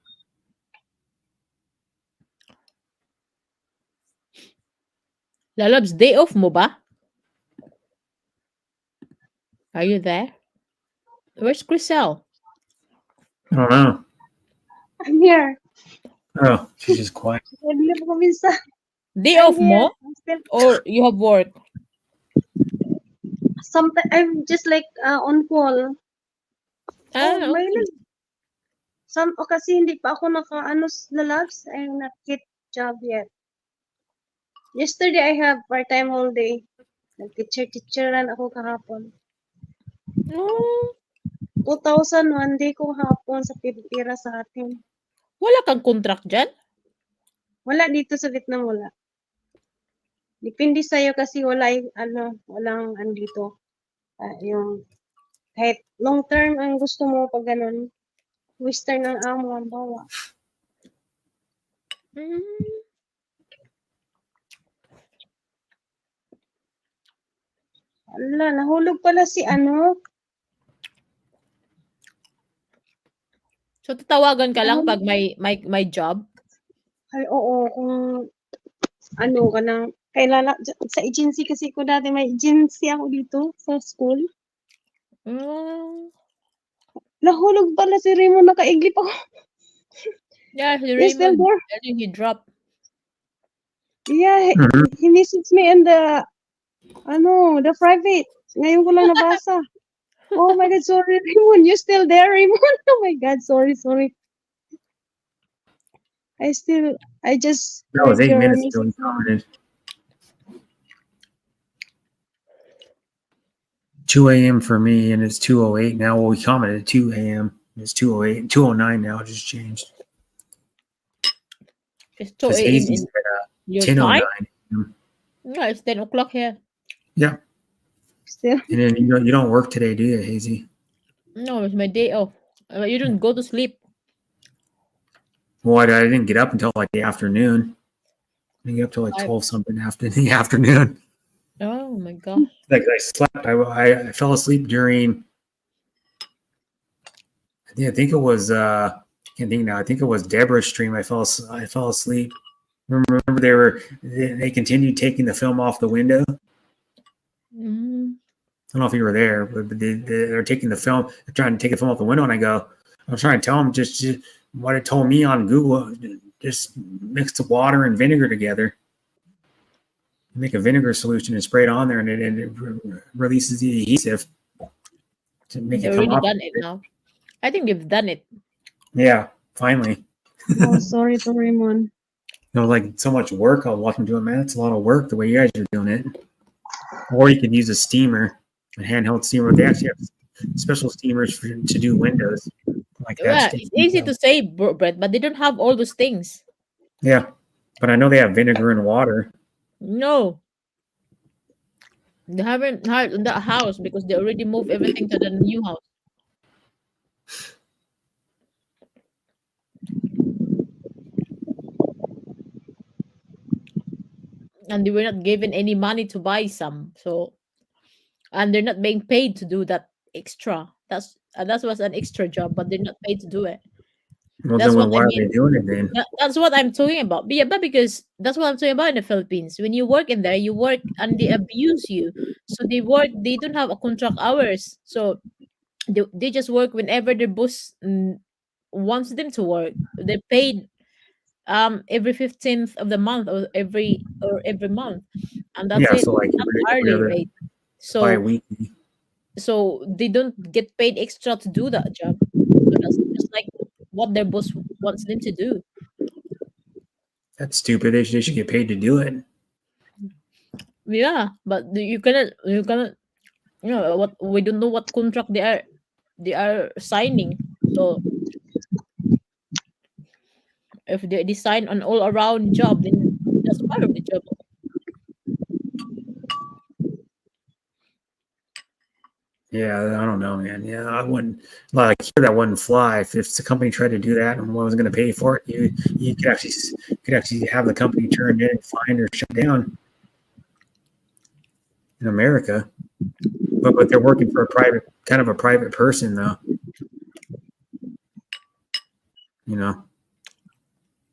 Lalabs, day off mo ba? Are you there? Where's Chriselle? I don't know. I'm here. Oh, she's just quiet. Hindi po kami sa... Day I'm off mo? here. I'm still... Or you have work? Sometimes I'm just like on call. May Okay. kasi hindi pa ako lalabs. I'm not get job yet. Yesterday I have part-time whole day. Nag-teacheran ako kahapon. Oh, 2,000 one day ko hapon sa Pipira sa atin. wala kang contract dyan? Wala dito sa Vietnam, wala. Depende sa'yo kasi walang andito. Yung kahit long term ang gusto mo pag ganun, western ang amo ang bawa. Mm. Ala, nahulog pala si ano. So tatawagan ka lang Nahulog. pag may job? Ay, oo, kung ano ka na, kailangan, sa agency kasi ko dati, may agency ako dito sa school. Mm. Nahulog pala si Raymond, nakaiglip ako. Yeah, si He's still Raymond. there. I think he dropped. Yeah, Mhm. he messaged me in the, the private. Ngayon ko lang nabasa. Oh my God, sorry, Raymond. You still there, Raymond? Oh my God, sorry. I just That was heard 8 your minutes ago. He message now. commented. 2 a.m. for me, and it's 2:08 now. Well, we commented at 2 a.m. It's 2:08 and 2:09 now. It just changed It's 2 because a.m. Hazy's in at your 10:09. time? Yeah, it's 10 o'clock here. Yeah, Still. and then you don't work today, do you, Hazy? No, it's my day off. You don't go to sleep. Well, I didn't get up until like the afternoon. I didn't get up till like 12 something after the afternoon. Oh my gosh. Like I slept. I fell asleep during. I think it was. I can't think now. I think it was Deborah's stream. I fell asleep. Remember they continued taking the film off the window. Mm. I don't know if you were there, but they're taking the film. They're trying to take the film off the window, and I'm trying to tell them just what it told me on Google. Just mix the water and vinegar together. Make a vinegar solution and spray it on there, and it releases the adhesive to make They've it come already off. done it now. I think they've done it. Yeah, finally. Oh, sorry to Raymond. Like so much work. I'll watch them do it, man. It's a lot of work the way you guys are doing it. Or you could use a steamer, a handheld steamer. They actually have special steamers to do windows like Yeah, that. it's easy to say, Brett, but they don't have all those things. Yeah, but I know they have vinegar and water. No. They haven't had in that house because they already moved everything to the new house. And they were not given any money to buy some. So, and they're not being paid to do that extra. That was an extra job, but they're not paid to do it. Well, That's what then why I are they mean. doing it then? That's what I'm talking about. But yeah, but because that's what I'm talking about in the Philippines. When you work in there, you work and they abuse you. So they don't have a contract hours. So they just work whenever their boss wants them to work. They're paid every 15th of the month or every month. And that's Yeah, it. so like Not every hourly other rate. So bi-weekly. so they don't get paid extra to do that job. So that's just like what their boss wants them to do. That's stupid. They should get paid to do it. Yeah, but you cannot what we don't know what contract they are signing. So if they sign an all around job, then that's part of the job. Yeah, I don't know, man. Yeah, I wouldn't like here. That wouldn't fly if the company tried to do that and was going to pay for it. You could actually have the company turned in, fined, or shut down in America. But they're working for a private person though. You know,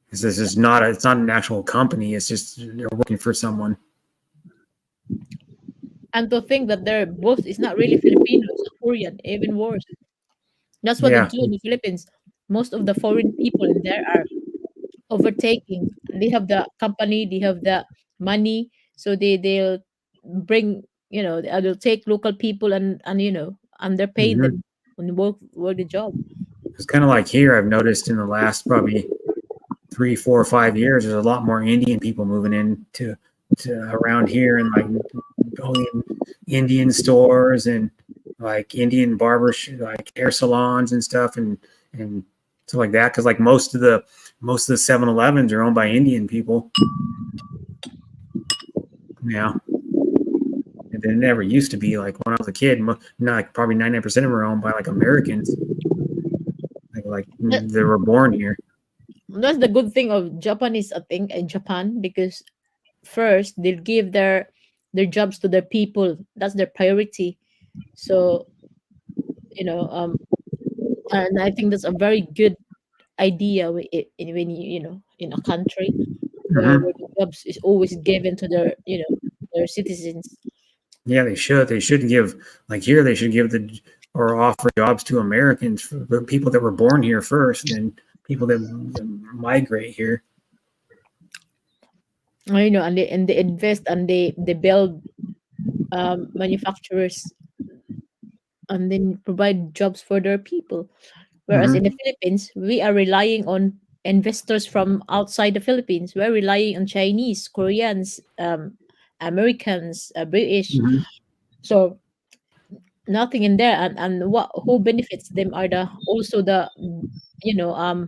this is not it's not an actual company. It's just they're working for someone. And to think that their boss is not really Filipino, it's a Korean, even worse. That's what they Yeah, do in the Philippines. Most of the foreign people in there are overtaking. They have the company, they have the money, so they'll bring they'll take local people and they pay mm-hmm. them when they work the job. It's kind of like here. I've noticed in the last probably 3, 4, or 5 years, there's a lot more Indian people moving in to around here and like going Indian stores and like Indian like hair salons and stuff and stuff like that. Because like most of the 7-Elevens are owned by Indian people. Yeah. It never used to be like when I was a kid. Like probably 99% of them were owned by like Americans. Like they were born here. That's the good thing of Japanese, I think, in Japan, because first they'll give their their jobs to their people. That's their priority. So, you know, and I think that's a very good idea when you in a country Hmm. where the jobs is always given to their their citizens. Yeah, they should. They should give, like here, they should give the or offer jobs to Americans for the people that were born here first, and people that migrate here. And they invest and they build manufacturers and then provide jobs for their people. Whereas in the Hmm. Philippines, we are relying on investors from outside the Philippines. We're relying on Chinese, Koreans, Americans, British. Hmm. So nothing in there, and what who benefits them are the also the you know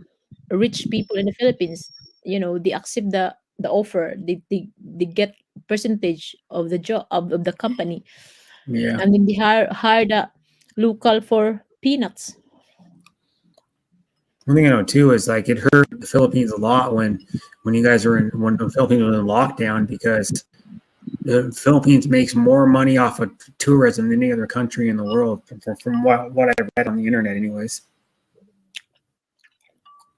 rich people in the Philippines. They accept the offer. They get percentage of the job of the company, Yeah. and then they hire the local for peanuts. One thing I know too is like it hurt the Philippines a lot when you guys were in when the Philippines was in lockdown because the Philippines makes more money off of tourism than any other country in the world, from what I read on the internet, anyways.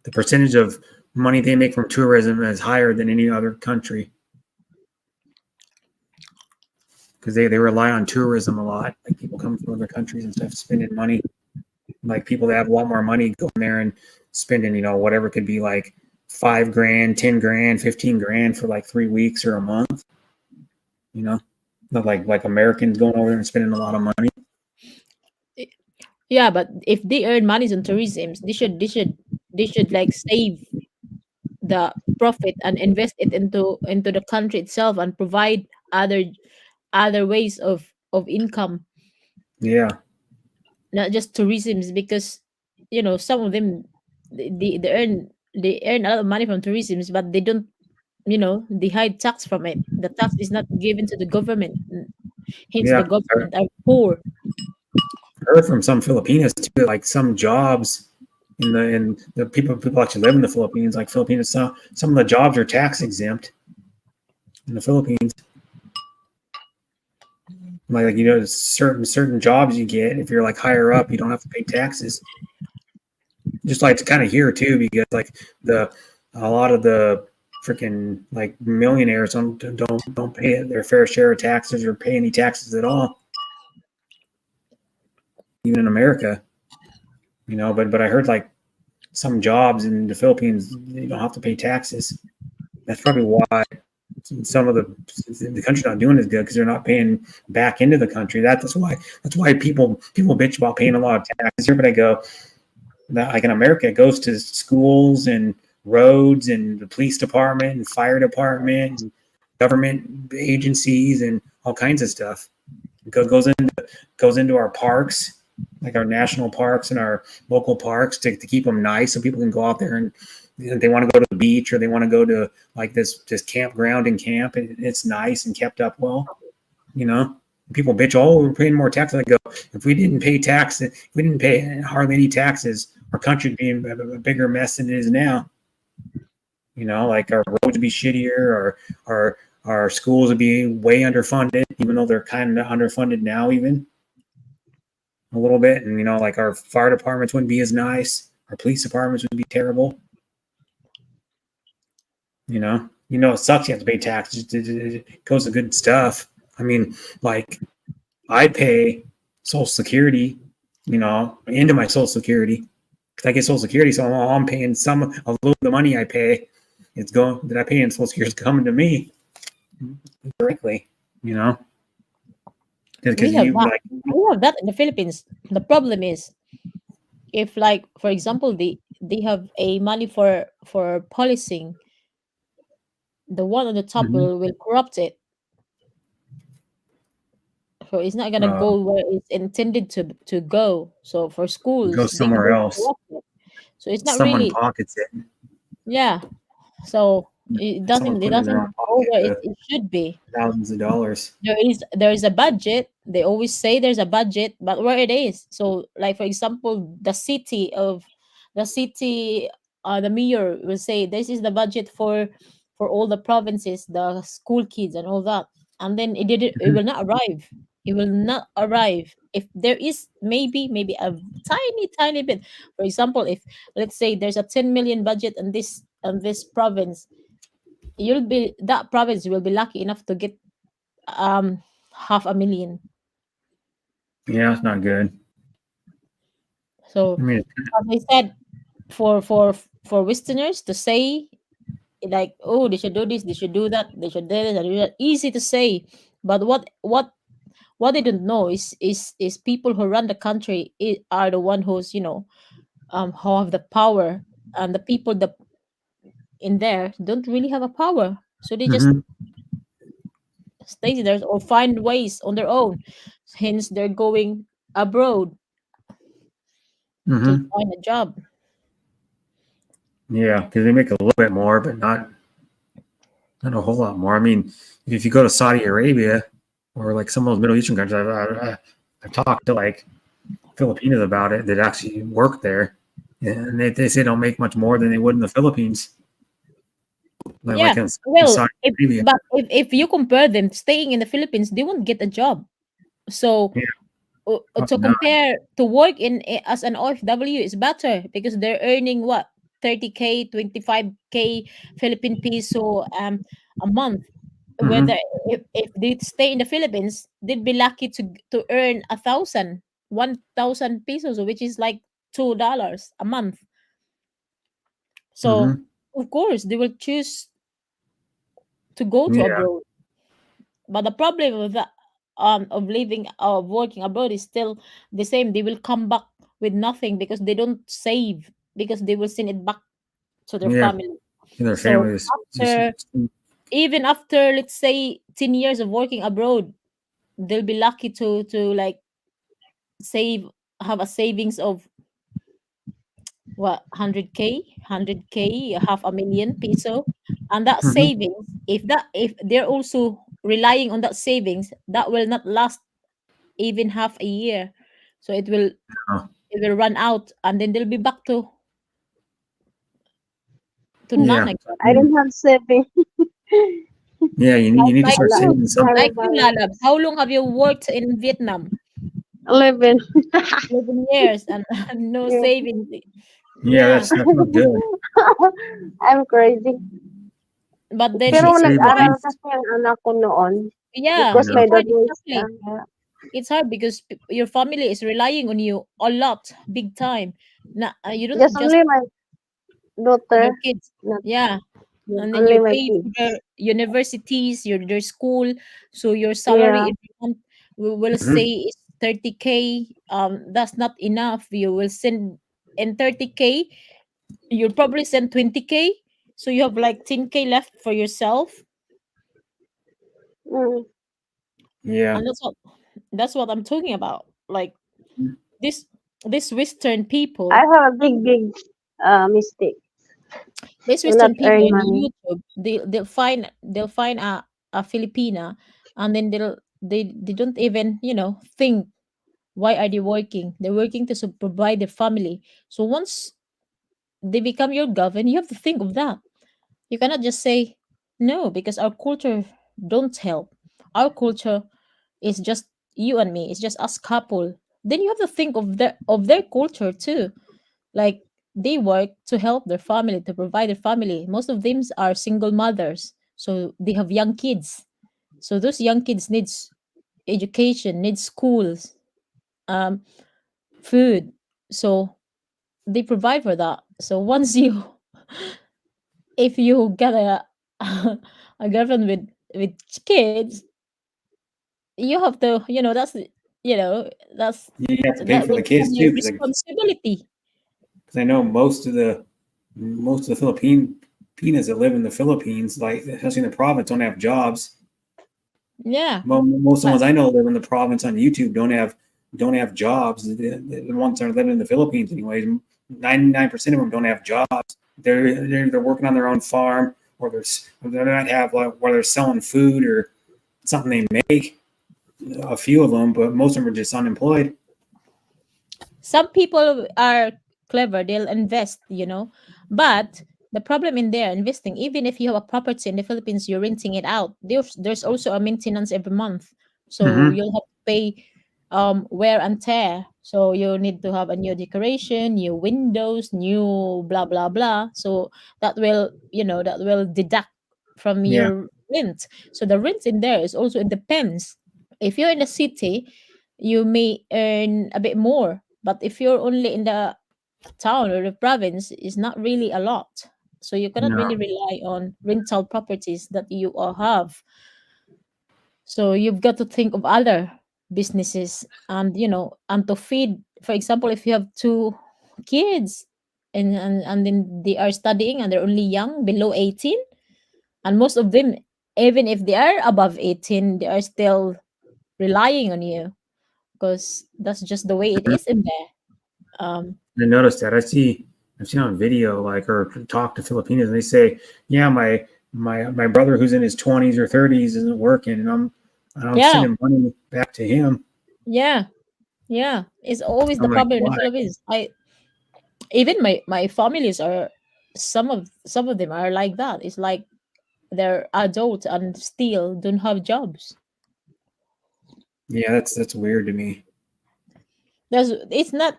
The percentage of money they make from tourism is higher than any other country because they rely on tourism a lot. Like people come from other countries and stuff, spending money. Like people that have a lot more money going there and spending, whatever could be like 5 grand, 10 grand, 15 grand for like 3 weeks or a month. You know, not like Americans going over there and spending a lot of money. Yeah, but if they earn monies on tourism, they should like save the profit and invest it into the country itself and provide other ways of income, Yeah, not just tourism, because some of them they earn a lot of money from tourism, but they don't, they hide tax from it. The tax is not given to the government, hence the yeah. government are poor. Heard from some Filipinos too, like some jobs in the people actually live in the Philippines, like Filipinos. Some of the jobs are tax exempt in the Philippines. Like certain jobs you get if you're like higher up, you don't have to pay taxes. Just like it's kind of here too, because like the a lot of the freaking like millionaires don't pay their fair share of taxes or pay any taxes at all, even in America. But I heard like some jobs in the Philippines you don't have to pay taxes. That's probably why some of the country's not doing as good because they're not paying back into the country. That's why people bitch about paying a lot of taxes here. But I go that like in America, it goes to schools and roads and the police department and fire department and government agencies and all kinds of stuff. It goes into our parks, like our national parks and our local parks to keep them nice so people can go out there and they want to go to the beach or they want to go to like this campground and camp and it's nice and kept up well, you know. People bitch, oh, we're paying more taxes. I go, if we didn't pay taxes, if we didn't pay hardly any taxes, our country would be a bigger mess than it is now. Like our roads would be shittier, or our schools would be way underfunded, even though they're kind of underfunded now, even a little bit. And like our fire departments wouldn't be as nice. Our police departments would be terrible. It sucks. You have to pay taxes. It goes to good stuff. I mean, like I pay Social Security, into my Social Security because I get Social Security, so I'm paying a little of the money I pay. It's going that I pay in Social Security is coming to me directly, We because have you that. like We have that in the Philippines. The problem is, if like for example they have a money for policing, the one on the top mhm, will corrupt it, so it's not gonna uh, go where it's intended to go. So for go schools they somewhere will else. corrupt it, so it's not Someone really. pockets it. Yeah, so it Someone's doesn't it putting it in their doesn't own go pocket where it, the it should be. thousands of dollars. There is a budget. They always say there's a budget, but where it is. So like for example, the city, the mayor will say this is the budget for all the provinces, the school kids and all that. and then it will not arrive. It will not arrive if there is maybe a tiny bit. For example, if let's say there's a 10 million budget on this province, that province will be lucky enough to get um 500,000. Yeah, it's not good. So I mean, as I said, for Westerners to say like, oh, they should do this, they should do that, they should do this, and do that, easy to say. But what they don't know is people who run the country are the one who's who have the power, and the people that in there don't really have a power, so they just mhm, stay there or find ways on their own. Hence, they're going abroad to mhm. find a job. Yeah, because they make a little bit more, but not a whole lot more. I mean, if you go to Saudi Arabia or like some of those Middle Eastern countries, I've talked to like Filipinos about it that actually work there, and they say they don't make much more than they would in the Philippines, Yeah, like in well, Saudi Arabia. if you compare them staying in the Philippines, they won't get a job. So Yeah, to no, compare to work as an OFW is better because they're earning what 30K, 25K Philippine peso a month. mhm, Whether if they stay in the Philippines, they'd be lucky to earn 1,000 pesos, which is like $2 a month. So mhm, of course they will choose to go to yeah, abroad. But the problem with that of living of working abroad is still the same. They will come back with nothing because they don't save, because they will send it back to their yeah. family. Their So families just after even after let's say 10 years of working abroad, they'll be lucky to like save have a savings of what 100K, 500,000 peso. And that mhm, savings, if they're also relying on that savings, that will not last even half a year. So uh, it will run out, and then they'll be back to none yeah. again. I don't have saving. Yeah, you Like need to like start I have you, saving something. like you, driver Lalabs. How long have you worked in Vietnam? 11. 11 years and no Yes. savings. Yeah, Yeah, that's not good. I'm crazy. but then You Pero should it's save at hard. nag-aral least. kasi ang anak ko noon Yeah, because Yeah. it's my hard dad was, exactly. It's hard because your family is relying on you a lot, big time. You don't just just only my daughter, your kids. not Yeah, and then only you my pay for kids. their universities, their school. So your Yeah. salary every month will say Mhm. is 30K. That's not enough. You will send in 30K. You'll probably send 20K. So you have like 10K left for yourself, Mm. Yeah. and that's what I'm talking about. Like this this Western I people, have a big mistake. these Do not Western people earn in money. YouTube, they'll find a Filipina, and then they don't even think why are they working? They're working to provide their family. So once they become your government, you have to think of that. You cannot just say no because our culture don't help. Our culture is just you and me. It's just us couple. Then you have to think of their culture too. Like they work to help their family, to provide their family. Most of them are single mothers, so they have young kids. So those young kids needs education, needs schools, um, food. So they provide for that. So once you, if you get a girlfriend with kids, you have to, you know, that's You have to pay that for will the become kids your too, responsibility. because I know most of the Filipinas that live in the Philippines, like especially in the province, don't have jobs. Yeah. Most of the But ones I know live in the province on YouTube don't have jobs. The ones that are living in the Philippines, anyways, 99% of them don't have jobs. They're working on their own farm, or they might have like where they're selling food or something they make. A few of them, but most of them are just unemployed. some people are clever, they'll invest, but The problem in there investing, even if you have a property in the Philippines, you're renting it out. There's also a maintenance every month, so Hmm. you'll have to pay wear and tear. So you need to have a new decoration, new windows, new blah blah blah. So that will, that will deduct from Yeah. your rent. So the rent in there is also, it depends. If you're in the city, you may earn a bit more, but if you're only in the town or the province, is not really a lot. So you cannot No. really rely on rental properties that you all have. So you've got to think of other businesses, and and to feed. For example, if you have two kids, and then they are studying and they're only young, below 18, and most of them, even if they are above 18, they are still relying on you, because that's just the way it Mhm. is in there. I noticed that. I've seen on video like or talk to Filipinos, and they say, "Yeah, my brother who's in his 20s or 30s isn't working, and I'm Yeah, sending money back to him." yeah. Yeah, it's always the I'm like, problem in the "Why?" Philippines. I Even my families are, some of them are like that. It's like they're adult and still don't have jobs. Yeah, that's weird to me. It's not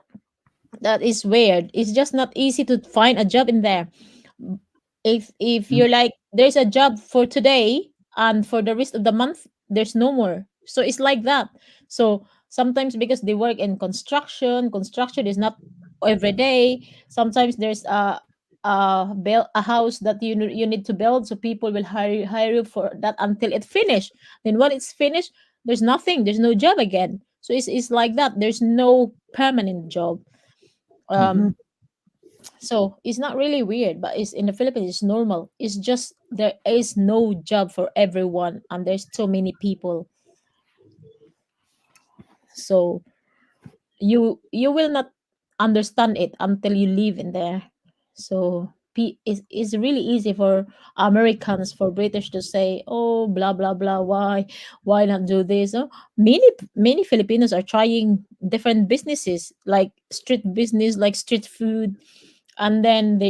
that is weird. It's just not easy to find a job in there. If Mhm. you're like, there's a job for today, and for the rest of the month there's no more, so it's like that. So sometimes, because they work in construction is not every day. Sometimes there's a house that you need to build, so people will hire you for that until it's finished. Then when it's finished, there's nothing, there's no job again. So it's like that, there's no permanent job. Mhm. um so it's not really weird, but it's in the Philippines, it's normal. It's just there is no job for everyone, and there's so many people. So you will not understand it until you live in there. So it's really easy for Americans, for British to say, oh, blah blah blah, why not do this? Oh, many Filipinos are trying different businesses, like street business, like street food, and then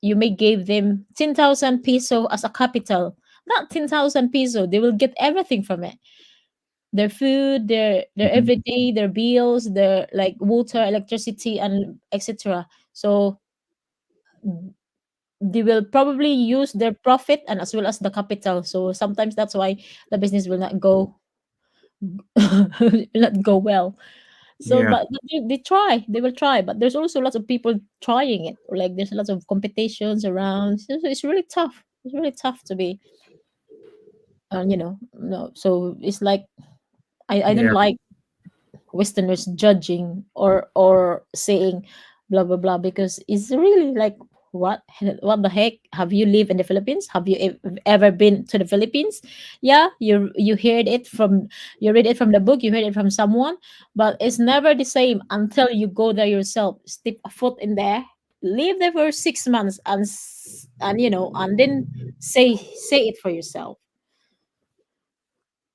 you may give them 10,000 peso as a capital. Not 10,000 peso, they will get everything from it: their food, their Mhm. everyday, their bills, their like water, electricity, and etc. So they will probably use their profit and as well as the capital. So sometimes that's why the business will not go will not go well. So Yeah. but they will try, but there's also lots of people trying it, or like there's lots of competitions around. So it's really tough. It's really tough to be, no. So it's like, I don't Yeah. like Westerners judging or saying blah blah blah, because it's really like, what the heck? Have you lived in the Philippines? Have you ever been to the Philippines? Yeah, you heard it from, you read it from the book, you heard it from someone, but it's never the same until you go there yourself, step a foot in there, live there for 6 months, and then say it for yourself,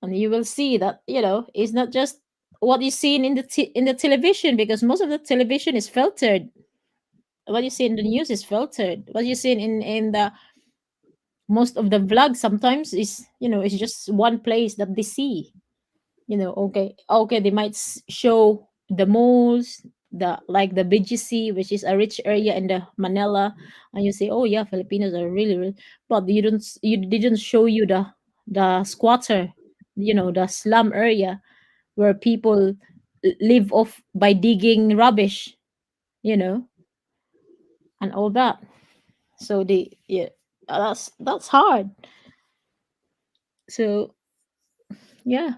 and you will see that it's not just what you see in in the television, because most of the television is filtered. What you see in the news is filtered. What you see in the most of the vlogs sometimes is, it's just one place that they see. Okay, they might show the malls, the like the BGC, which is a rich area in the Manila, and you say, oh yeah, Filipinos are really, really, but you didn't show you the squatter, the slum area, where people live off by digging rubbish, you know, and all that. So yeah, that's hard. So yeah,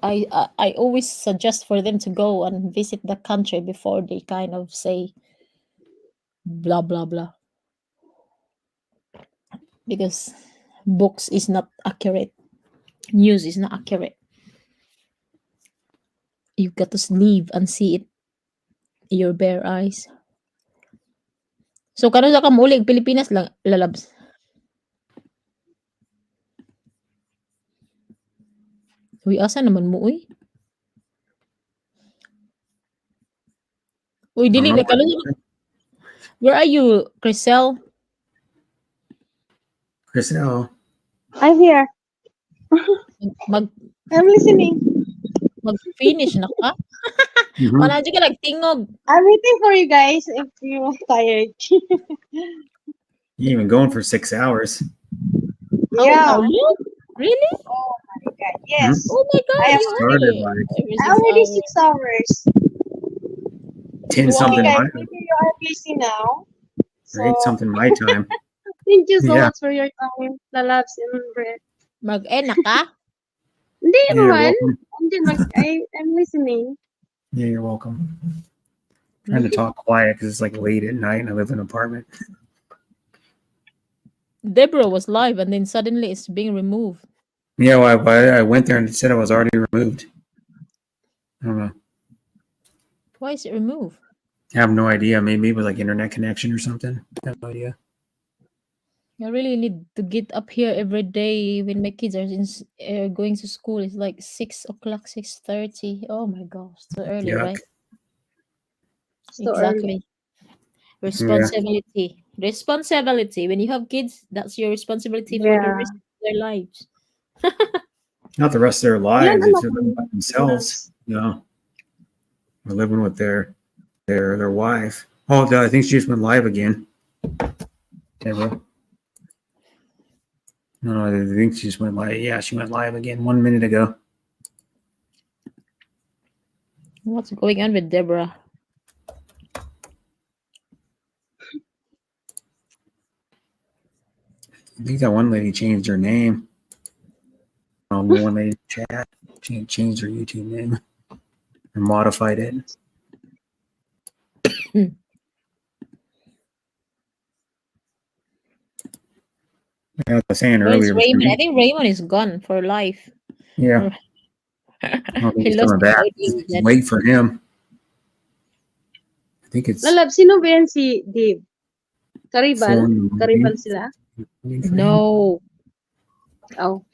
I always suggest for them to go and visit the country before they kind of say blah blah blah, because books is not accurate, news is not accurate. You've got to live and see it your bare eyes. So karon sa kamulig Pilipinas lang lalabs. Uy, asa naman mo uy? Uy, I don't dili know. na karon. Where are you, Crisel? Chriselle. I'm here. Mag I'm listening. mag-finish na ka? Mhm. Wala dyan ka nagtingog. I'm waiting for you guys if you're tired. You ain't even going for 6 hours. How Yeah. are you? Really? Oh my god. Yes. Oh my I god, have you Started only like every already 6 hours. 6 hours. 10 Wow. something Okay, guys, my maybe you are busy now. So, 8 something my time. thank you so Yeah. much for your time. Lalabs and Brett. Mag-end na ka? Hindi Yeah, you're naman. welcome. I'm listening. Yeah, you're welcome. Trying to talk quiet because it's like late at night and I live in an apartment. Deborah was live and then suddenly it's being removed. Yeah, well, I went there and it said I was already removed. I don't know. Why is it removed? I have no idea. Maybe it was like internet connection or something. I have no idea. I really need to get up here every day when my kids are going to school. It's like 6 o'clock, 6:30. Oh my gosh, so early, Yuck. right? So early. Exactly. Responsibility. Responsibility. When you have kids, that's your responsibility for the Yeah. rest of their lives. Not the rest of their Ilan lives. It's anak just mo? by themselves. You know, they're living with their wife. Oh, I think she just went live again. Deborah. No, I think she just went live. Yeah, she went live again 1 minute ago. What's going on with Deborah? I think that one lady changed her name. The one lady in chat. She changed her YouTube name or modified it. I was saying Where's earlier. Raymond? I think Raymond is gone for life. Yeah, I don't think He he's lost coming his back. ID. It's late for him. I think it's Lalab, sino ba yan si Dave? Karibal? 4 Karibal sila? No, Oh.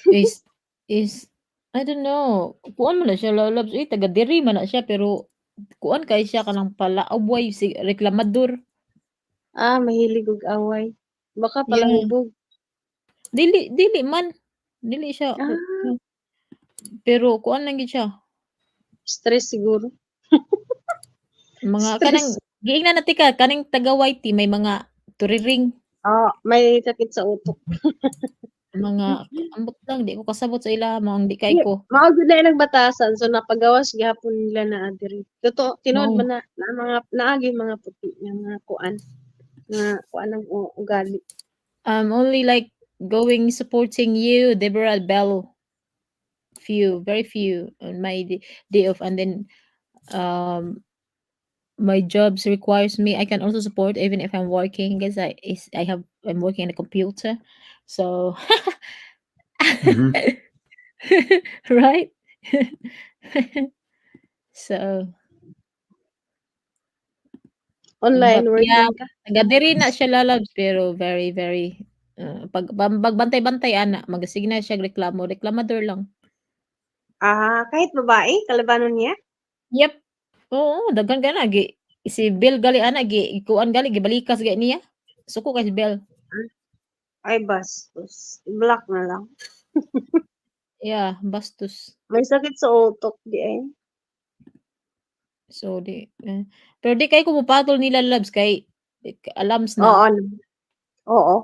is I don't know. Kuan man na siya lalabs. Taga diri man na siya pero kuan kay siya kanang palaaway si reklamador. Ah, mahilig og away. Baka Yeah. palahubog. Dili man. Dili siya. Ah, Pero kuan lang gid siya. stress siguro. Mga Stress. kanang giingnan na tika kaning taga YT may mga turiring. Oh, may sakit sa utok. Mga ambot lang di ko kasabot sa ila mga di kay ko. Maog na nagbatasan so napagawas gihapon nila na adiri. Totoo tinuod No. man na mga naagi mga puti nga mga kuan. Nga kuan ang ugali. Only like going supporting you, Deborah Bell. Very few on my day off, and then my jobs requires me. I can also support even if I'm working because I'm working on a computer, so Mhm. right. So Online but work yeah, man ka. taga-diri na siya lalabs pero very very pagbantay-bantay ana magasigna siya reklamador lang. Ah, kahit babae, kalabanon niya? Yep. Oo, daghan gana gi si Bell gali ana gi kuan gali gibalikas gali niya. Suko kay si Bell. Ay bastos. I-block na lang. Yeah, bastos. May sakit sa utok di ay. So pero di kay ko mupatol nila labs kay alams Oo, na. Oo.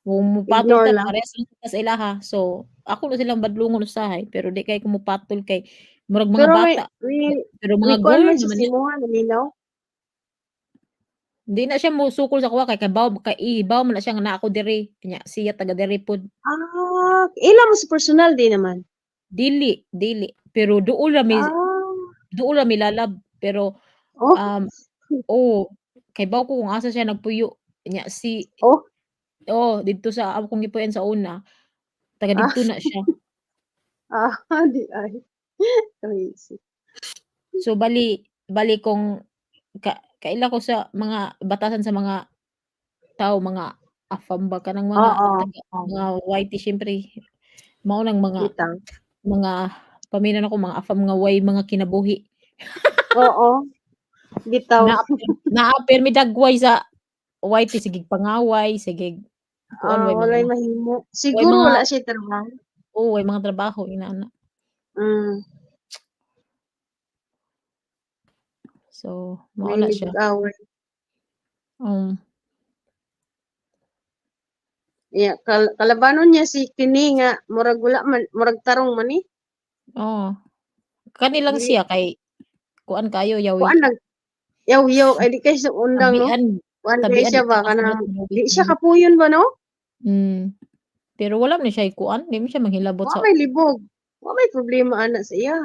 Mupatol Ignore ta lang. parehas lang sa ilaha. So ako na silang badlungon usahay pero di kay ko mupatol kay murag mga Pero bata. Pero may mga kuan girl man siya naman si niya. Moha, naminaw. Di na siya musukol sa kuha kay ibaw man na siya nga na ako diri. Kanya siya taga diri pod. Ah, ilan mo sa personal di naman? Dili. Pero duol ra mi lalab pero Oh, oh, kay baw ko kung asa siya nagpuyo. Nya oh, didto sa amo kong gipuyan sa una, taga ah, didto na siya. di ay. Crazy. So bali kung kaila ko sa mga batasan sa mga tao, mga afam ba kanang mga Oo, mga whitey siyempre mao nang bitang. mga paminan ako mga afam mga way mga kinabuhi. Oo, bitaw. Naapir mi dagway sa whitey sige pangaway, sige Kuan way walay mga mahimo. way Siguro mga wala siya trabaho. way mga trabaho inaana. Mm, So may mao na siya. nag-away. Um, Yeah, kalabanon niya si kini nga murag wala man, murag tarong man ni. oo. Kanilang Dili siya kay kuan kayo kuan yawi. nag yaw ay di kay sa undang no. Tabian Kuan kay tabian siya ito ba kasunod kanang yawi. di siya kapuyon ba no? Pero wala man siya kuan, di man siya manghilabot Wa sa may libog. Wa may problema ana sa iya.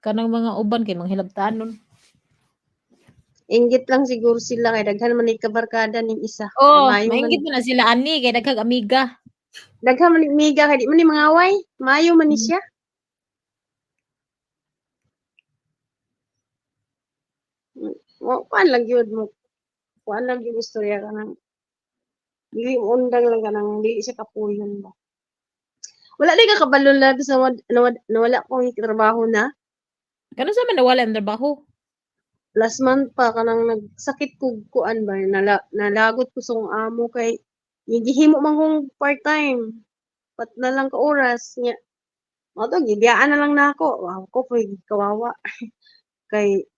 kanang mga uban kay manghilabtanon. Inggit lang siguro sila kay daghan man ni kabarkada ning isa. Kay Oh, mayo man. maingit mo na sila ani kay daghang amiga. Daghan man ni miga kay di man ni mangaway. Mayo man ni siya. Mo kuan lang gyud mo. Kuan lang gyud istorya kanang dili mo undang lang kanang dili siya kapuyon ba. Wala di ka kabalo lab sa nawala ko yung trabaho na. Kano sa man nawala ang trabaho? Last month pa kanang nagsakit ko kuan ba nalagot ko sa akong amo kay gihimo man kong part-time. Pat na lang ka oras nya. Mao to gibiyaan na lang nako. Wow, ko poy kawawa. Kay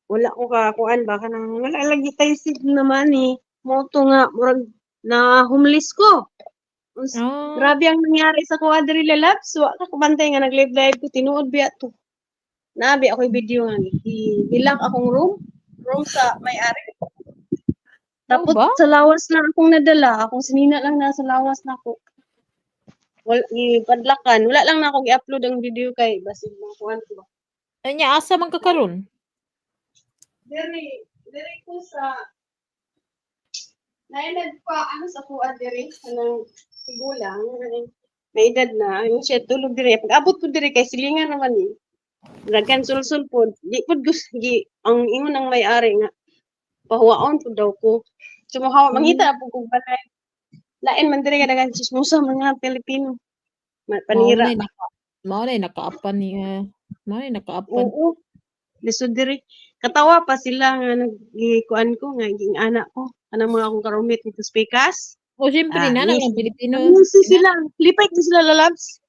wala ko ka kuan ba kanang wala lagi tay sig naman ni. Mo to nga murag na homeless ko. Oh, Grabe ang nangyari sa kuha diri lalabs. Wa ka kubantay nga nag-live ko tinuod biya to. Nabi ako'y video nga bilak akong room sa may-ari. mao Tapos ba? sa lawas na akong nadala, akong sinina lang na sa lawas na ako. Wala ipadlakan, wala lang na ako i-upload ang video kay basig mga kuan ko ba. Anya asa man ka karon? Diri ko sa nainad pa ano sa kuha diri kanang sigulang may edad na yung siya tulog diri. Pag-abot ko diri kay silingan naman ni. Daghan sulsul po. Di po gusto ang ingon ng may-ari nga pahuwaon po daw ko. Sumuhawa, mangita na po kong balay. Lain man diri dagan chismosa mga Pilipino. Mao Panira. na mao na nakaapan ni mao na nakaapan. Oo. Lisod diri. Katawa pa sila nga nagikuan ko nga ging anak ko. Kanang mga akong karumit nito speakers. O siyempre na Yes. ng Pilipino. Nangusi sila. Lipay ko sila lalabs.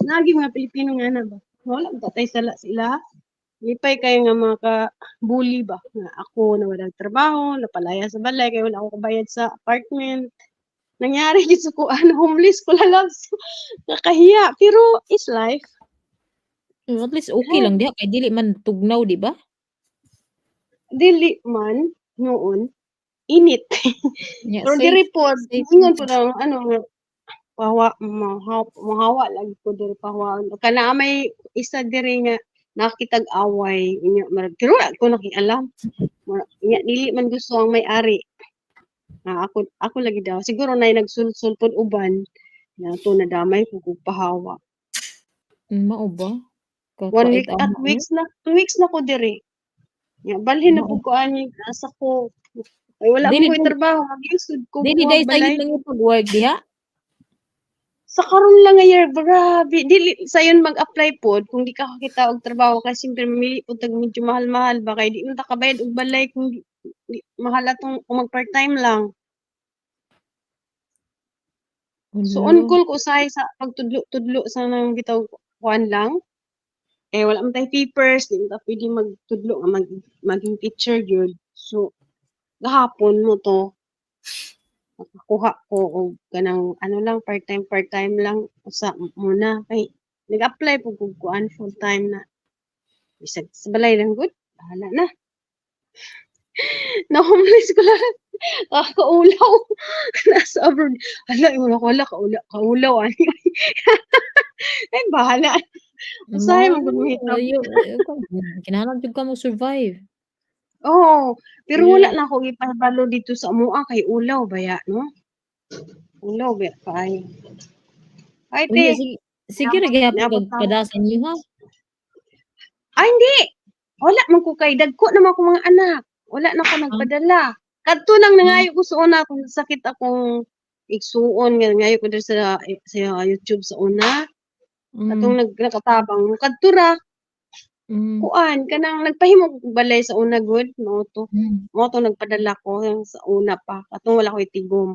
Nagi mga Pilipino nga na ba. Wala tatay sala sila. Lipay kayo nga mga ka-bully ba? Nga ako na walang trabaho, napalaya sa balay, kaya wala akong kabayad sa apartment. Nangyari gid sa kuan, homeless ko lalabs. Nakahiya, pero is life. At least okay lang diha kay dili man tugnaw, di ba? Dili man noon init. Nya Pero safe. diri po, Safe ingon man. ko daw ano nga mahawa lagi ko diri pahawa. Kana may isa diri nga nakitag away inya marag pero wala ko nakialam. Inya dili man gusto ang may-ari. Ako lagi daw. Siguro na nagsulsulpod uban na to nadamay ko kog pahawa. Mao ba? 1 week at Kakait-ama weeks na 2 weeks na ko diri. Ya balhin na Mao. pud ko ani asa ko. Ay wala Dili mo ko'y trabaho, mag-isud ko dili buwag day sa balay. lang pag-work diha. Sa karon lang nga year, grabe. Dili sayon mag-apply pod kung di ka kakita og trabaho kasi siyempre mamili pod tag medyo mahal-mahal ba kay di man ta kabayad og balay kung di mahal atong kung mag part-time lang. So on Ulo. call ko usahay sa pagtudlo-tudlo sa nang bitaw kuan lang. Eh wala man tay papers, di man ta pwede magtudlo nga maging teacher gyud. So gahapon mo to nakakuha ko og kanang ano lang part-time lang usa muna kay nag-apply po kog kuan full-time na. Bisag sa balay lang gud, bahala na. Na-homeless ko lang. Kaulaw. Nasa abroad. Hala, wala ko wala, kaulaw. Ani. Ay, bahala. Usahay Mao man gud mo hitabo. ayo kinahanglan jud ka mo survive. Oo, pero Kaya wala na ako ipabalo dito sa amuha kay ulaw baya, no? Ulaw baya kaayo. Ay, te. unya sige ra gyapon Naabot kag na ako. padasan niyo ha. Ay, hindi. Wala man ko kay dagko naman ko mga anak. Wala na ako nagpadala. Kadto nang nangayo ko sa una kung sakit akong igsuon nga nangayo ko diri sa YouTube sa una. Katong nakatabang kadto ra kuan kanang nagpahimo og balay sa una good mao to. Mao to nagpadala ko sa una pa. Katong wala ko itigom.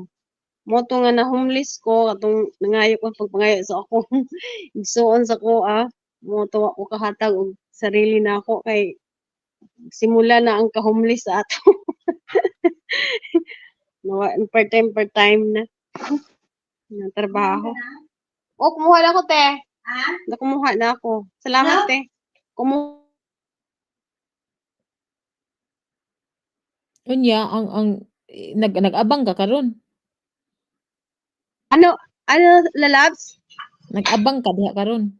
Mo to nga na homeless ko katong nangayo ko pagpangayo sa ako. Igsuon sa ko mo to ako kahatag og sarili na ako kay simula na ang ka-homeless sa ato. part time na. Na trabaho. O, kumuha na ako, te. Kumuha na ako. Salamat, te. Unya ang nag-abang ka karon. Ano, lalabs? Nag-abang ka diha karon.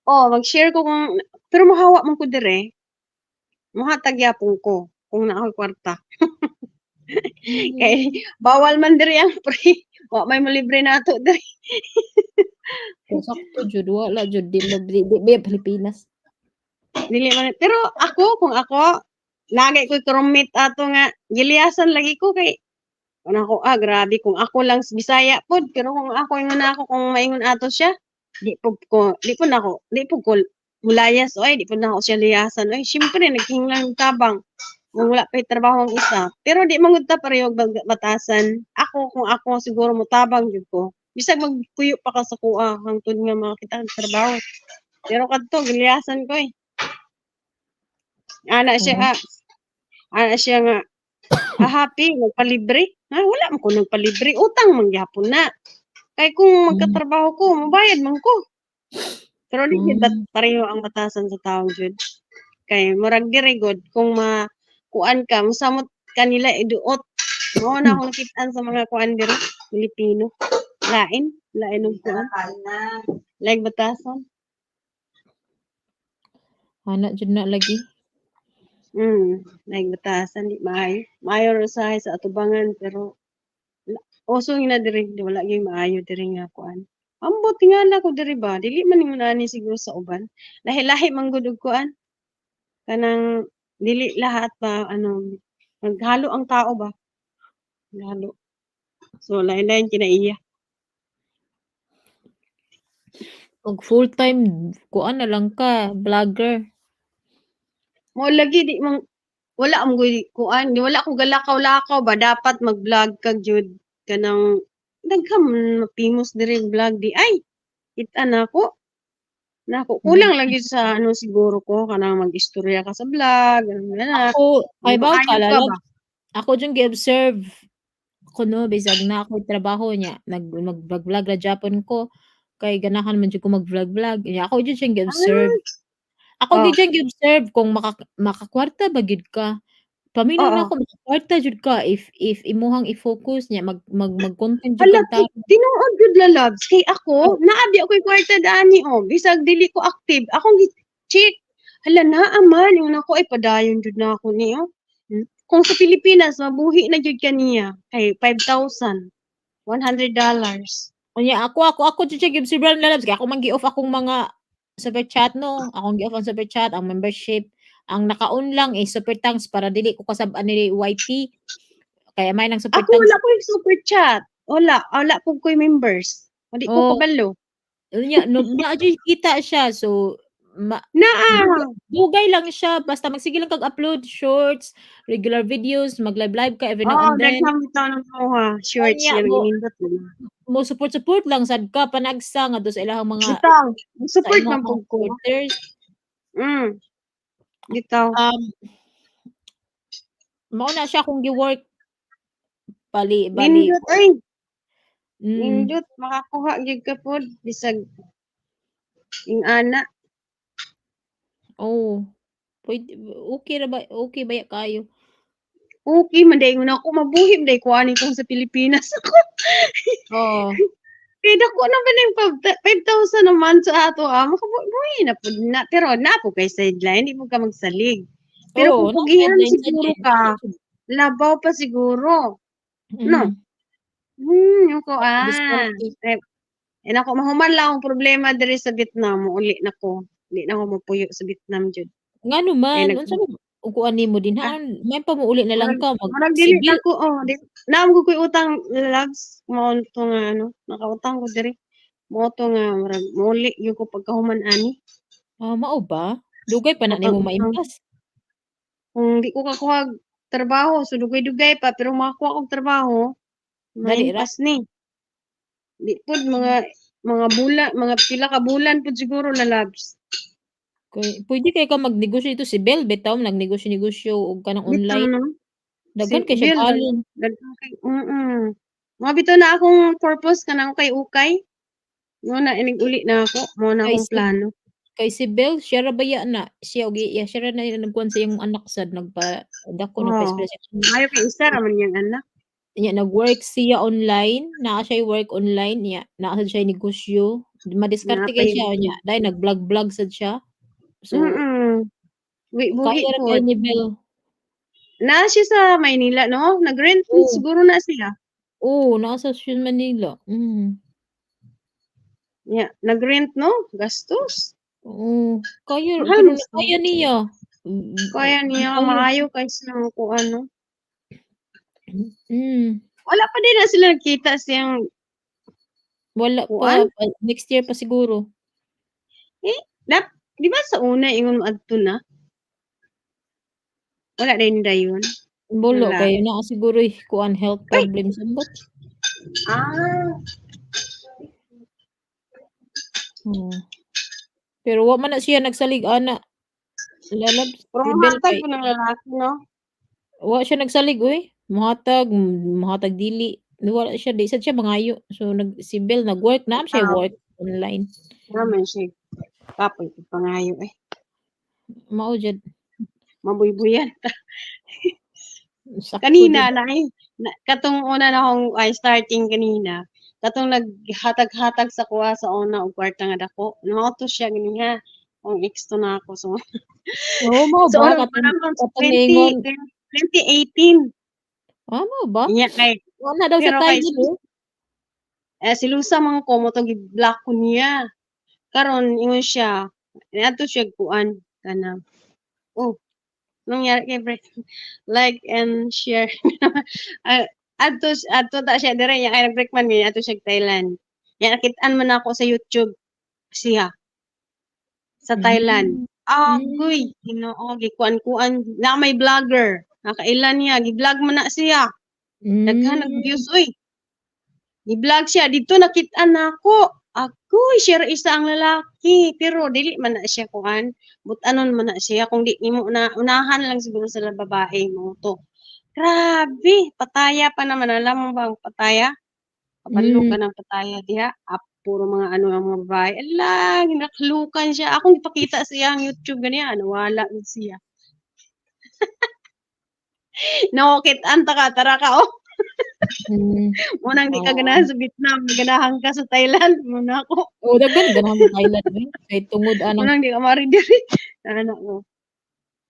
Oh, mag-share ko kung, pero mahawa man ko dire. Mahatag yapon ko kung na ako kwarta. Kay bawal man dire ang free. Wa may malibre nato dire. Sakto jud wala jud di Pilipinas. Dili man. Pero kung ako lagi ko krumit ato nga giliasan lagi ko kay kung ako grabe kung ako lang Bisaya pod pero kung ako ingon ako kung maingon ato siya di po ko mulayas oy di po na ako siya liyasan oy syempre naghinlang tabang kung wala pa trabaho ang isa pero di mangud ta pareho batasan kung ako siguro motabang jud ko bisag magpuyo pa ka sa kuha hangtod nga makita ang trabaho pero kadto giliasan ko ana siya nga happy nagpalibre wala man ko nagpalibre utang man gyapon na kay kung magkatrabaho ko mabayad man ko pero di jud pareho ang batasan sa taong jud kay murag diri god kung kuan ka mosamot kanila iduot mao na akong nakit-an sa mga kuan diri Pilipino lain og kuan like batasan Ana jud na lagi. like batasan di maayo ra sa atubangan pero usong na diri wala gyud maayo diri nga kuan ambot tingala ko diri ba dili man ningon ani siguro sa uban lahi-lahi man gud og kuan kanang dili lahat pa maghalo ang tao ba halo so lain-lain kinaiya Og full-time kuan na lang ka, vlogger. mo lagi di man wala am kuan di wala ko galakaw-lakaw ba dapat mag-vlog kag jud kanang daghang famous diri vlog di ay kita na ko kulang lagi sa siguro ko kanang mag-istorya ka sa vlog ganun Ako ay baw maayo ka ka lalab. ba Ako jud gi-observe kuno bisag na ako trabaho niya mag-vlog ra gyapon ko kay ganahan man jud ko mag-vlog. Ako jud siyang gi-observe. Ako Oh. gyud siyang gi-observe kung makakwarta ba gid ka. Paminaw na Oo. ako makakwarta jud ka if imuhang i-focus niya mag-content jud Hala, kag ta. tinuod jud lalabs kay ako naabi ako'y kwarta dani bisag dili ko active akong check hala naa man yung nako ay padayon jud na ako ni kung sa Pilipinas mabuhi na jud kaniya kay $5,000 $100 Unya ako jud siya gi-observe lalabs kay ako man gi-off akong mga super chat no. Akong gi-off ang super chat, ang membership. Ang naka-on lang super thanks para dili ko kasab-an ni YT. Kaya may nang super ako thanks. wala ko yung super chat wala po ko'y members hindi ko Oh, kabalo unya no jud kita siya so naa dugay lang siya basta magsige lang kag upload shorts, regular videos, mag-live ka every now and then. daghang bitaw ng shorts Unya nga mo nindot support lang sad ka panagsa ngadto sa ilahang mga bitaw sa support imong man pud ko supporters. bitaw Mao na siya kung gi-work bali. nindot ay Mm. nindot makakuha gyud ka pod bisag ing ana Pwede, okay ra ba? Okay ba kayo? okay man day una ako mabuhi day ko ani kung sa Pilipinas ako Oo. kay dako na ba ning 5,000 a month sa ato makabuhi na pud na pero na po kay sideline di mo ka magsalig pero Oo, kung pugihan na-sideline sa siguro din. ka labaw pa siguro no yung ko Discarte. nako mahuman lang ang problema diri sa Vietnam uli nako di na ako mapuyo sa Vietnam jud Ngano man, unsa man kuan nimo din ha? May pamuuli na lang ka Marag dili mag-civil. ako naam ko koy utang lags mo to nga nakautang ko diri mo to nga marag muli yung ko pagkahuman ani Mao ba? Dugay pa na nimo maimpas. kung di ko kakuha trabaho so dugay-dugay pa pero makakuha kog trabaho Dali ra. Mahinpas ni. Di pud mga bulan, mga pila ka bulan pud siguro lalabs. Pwede kay ka magnegosyo ito si Bell bitaw nagnegosyo-negosyo og kanang Bitaw online. no. Si Daghan kay siya Bill, balon. daghan kay Mga bitaw na akong purpose kanang kay ukay. Mo na inig uli na ako, mo na Kay akong si plano. kay si Bell siya ra baya na siya og iya siya ra na nagkuan sa iyang anak sad nagpa-dako Oh. nagpa-expression. Ayaw kay isa ra man yang anak. Nya nag-work siya online, naa siya work online nya naa sad siya negosyo. Madiskarte kay Napay. siya nya dahil nag-vlog sad siya. So Buhi kaya ra po. kay ni Bell. Na siya sa Maynila, no? Nag-rent Oo. siguro na siya. Oo, naa sa Manila. Yeah, nag-rent, no? Gastos. Oo, kaya Mahal pero mo sa- kaya niya. Kaya niya, Kaya. maayo kaysa kung ano. Mm. Wala pa din na sila nakita siyang Wala kuan. pa, next year pa siguro. Di ba sa una, ingon mo adto na? Wala din dayon. Bolo Wala. kayo na siguro kuan health problems ambot. Ah, Pero wa man na siya nagsalig ana. Lalabs pero rebel mahatag kay ko ng lalaki, no? wa siya nagsalig uy. Muhatag dili. Wala siya di sad siya mangayo. So si Bell nag-work na siya work online. Naman siya. Kapoy, pangayo eh. Mao jud Mabuybuyan. sakto Kanina, jud. katong una na akong starting kanina, katong naghatag-hatag sa kuha sa una og kwarta nga dako. Nauto siya ganiha. Ang ex to na ako. So, Oo mo so ba ano, katong parang katong ingon 2018. mo ba? Inya kay, Wala daw sa pero kay, Thailand silusa man ko mo to gi-block ko niya. Karon ingon siya, nato siya kuan kana. Oh, nangyari kay break. Like and share. Adto ta siya dire nya kay break man niya adto siya Thailand. Ya nakit-an man ako sa YouTube siya sa Thailand. Agoy, Ginoo gikuan-kuan na may vlogger. Nakailan niya gi-vlog man na siya. Daghan nag-views oy. Gi-vlog siya dito nakit-an nako. Agoy, siya ra isa ang lalaki pero dili man na siya kuan. But-anon man na siya kung di nimo na unahan lang siguro sa babae mo to. Grabe, pataya pa naman. Alam mo ba ang pataya? Kabalo ka ng pataya diha. Puro mga ano ang mga babae. Ala, ginaklukan siya. Akong ipakita siya ang YouTube ganiya. Nawala gud siya. Nawakitaan ta ka, tara ka, oh. Munang di ka ganahan sa Vietnam, ganahan ka sa Thailand. Muna ako. daghan ganahan sa Thailand kay tungod anang Munang di ka mari diri. Anak mo.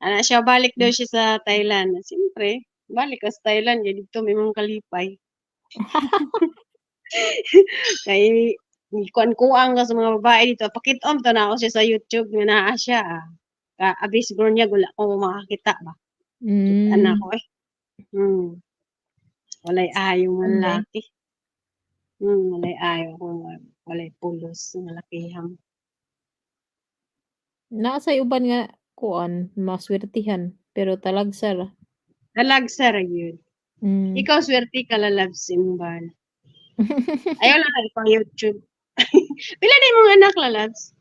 Ana siya, balik daw siya sa Thailand. Siyempre, balik ka sa Thailand. Jadi dito may mga kalipay. Kay kuan-kuan ka sa mga babae dito. Pakitom to na ako siya sa YouTube nga naa siya. Abi siguro niya gula ko makakita ba. Anak ko eh. Walay ayaw nga Okay. lalaki. Walay ayaw ko walay pulos nga lakihang. Naa say uban nga kuan maswertihan pero talagsa ra. Talagsa ra yun. Ikaw swerte ka lalabs imong ayaw lang tayo pang YouTube. Pila din mong anak lalabs?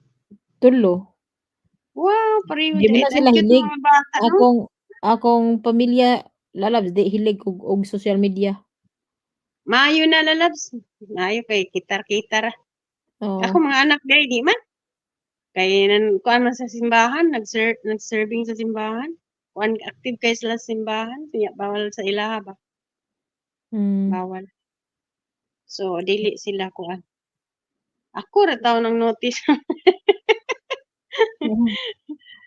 Tulo. Wow, pareho Di man na sila cute hilig. mga bata, no? Akong pamilya lalabs di hilig og social media. Maayo na lalabs. Maayo kay kitar-kitar. Ako Oo. mga anak day di man. Kay kuan man sa simbahan, nag-serving sa simbahan. Kuan active kay sila sa simbahan, kaya bawal sa ilaha ba? Bawal. So dili sila kuan. Ako ra taw nang notice.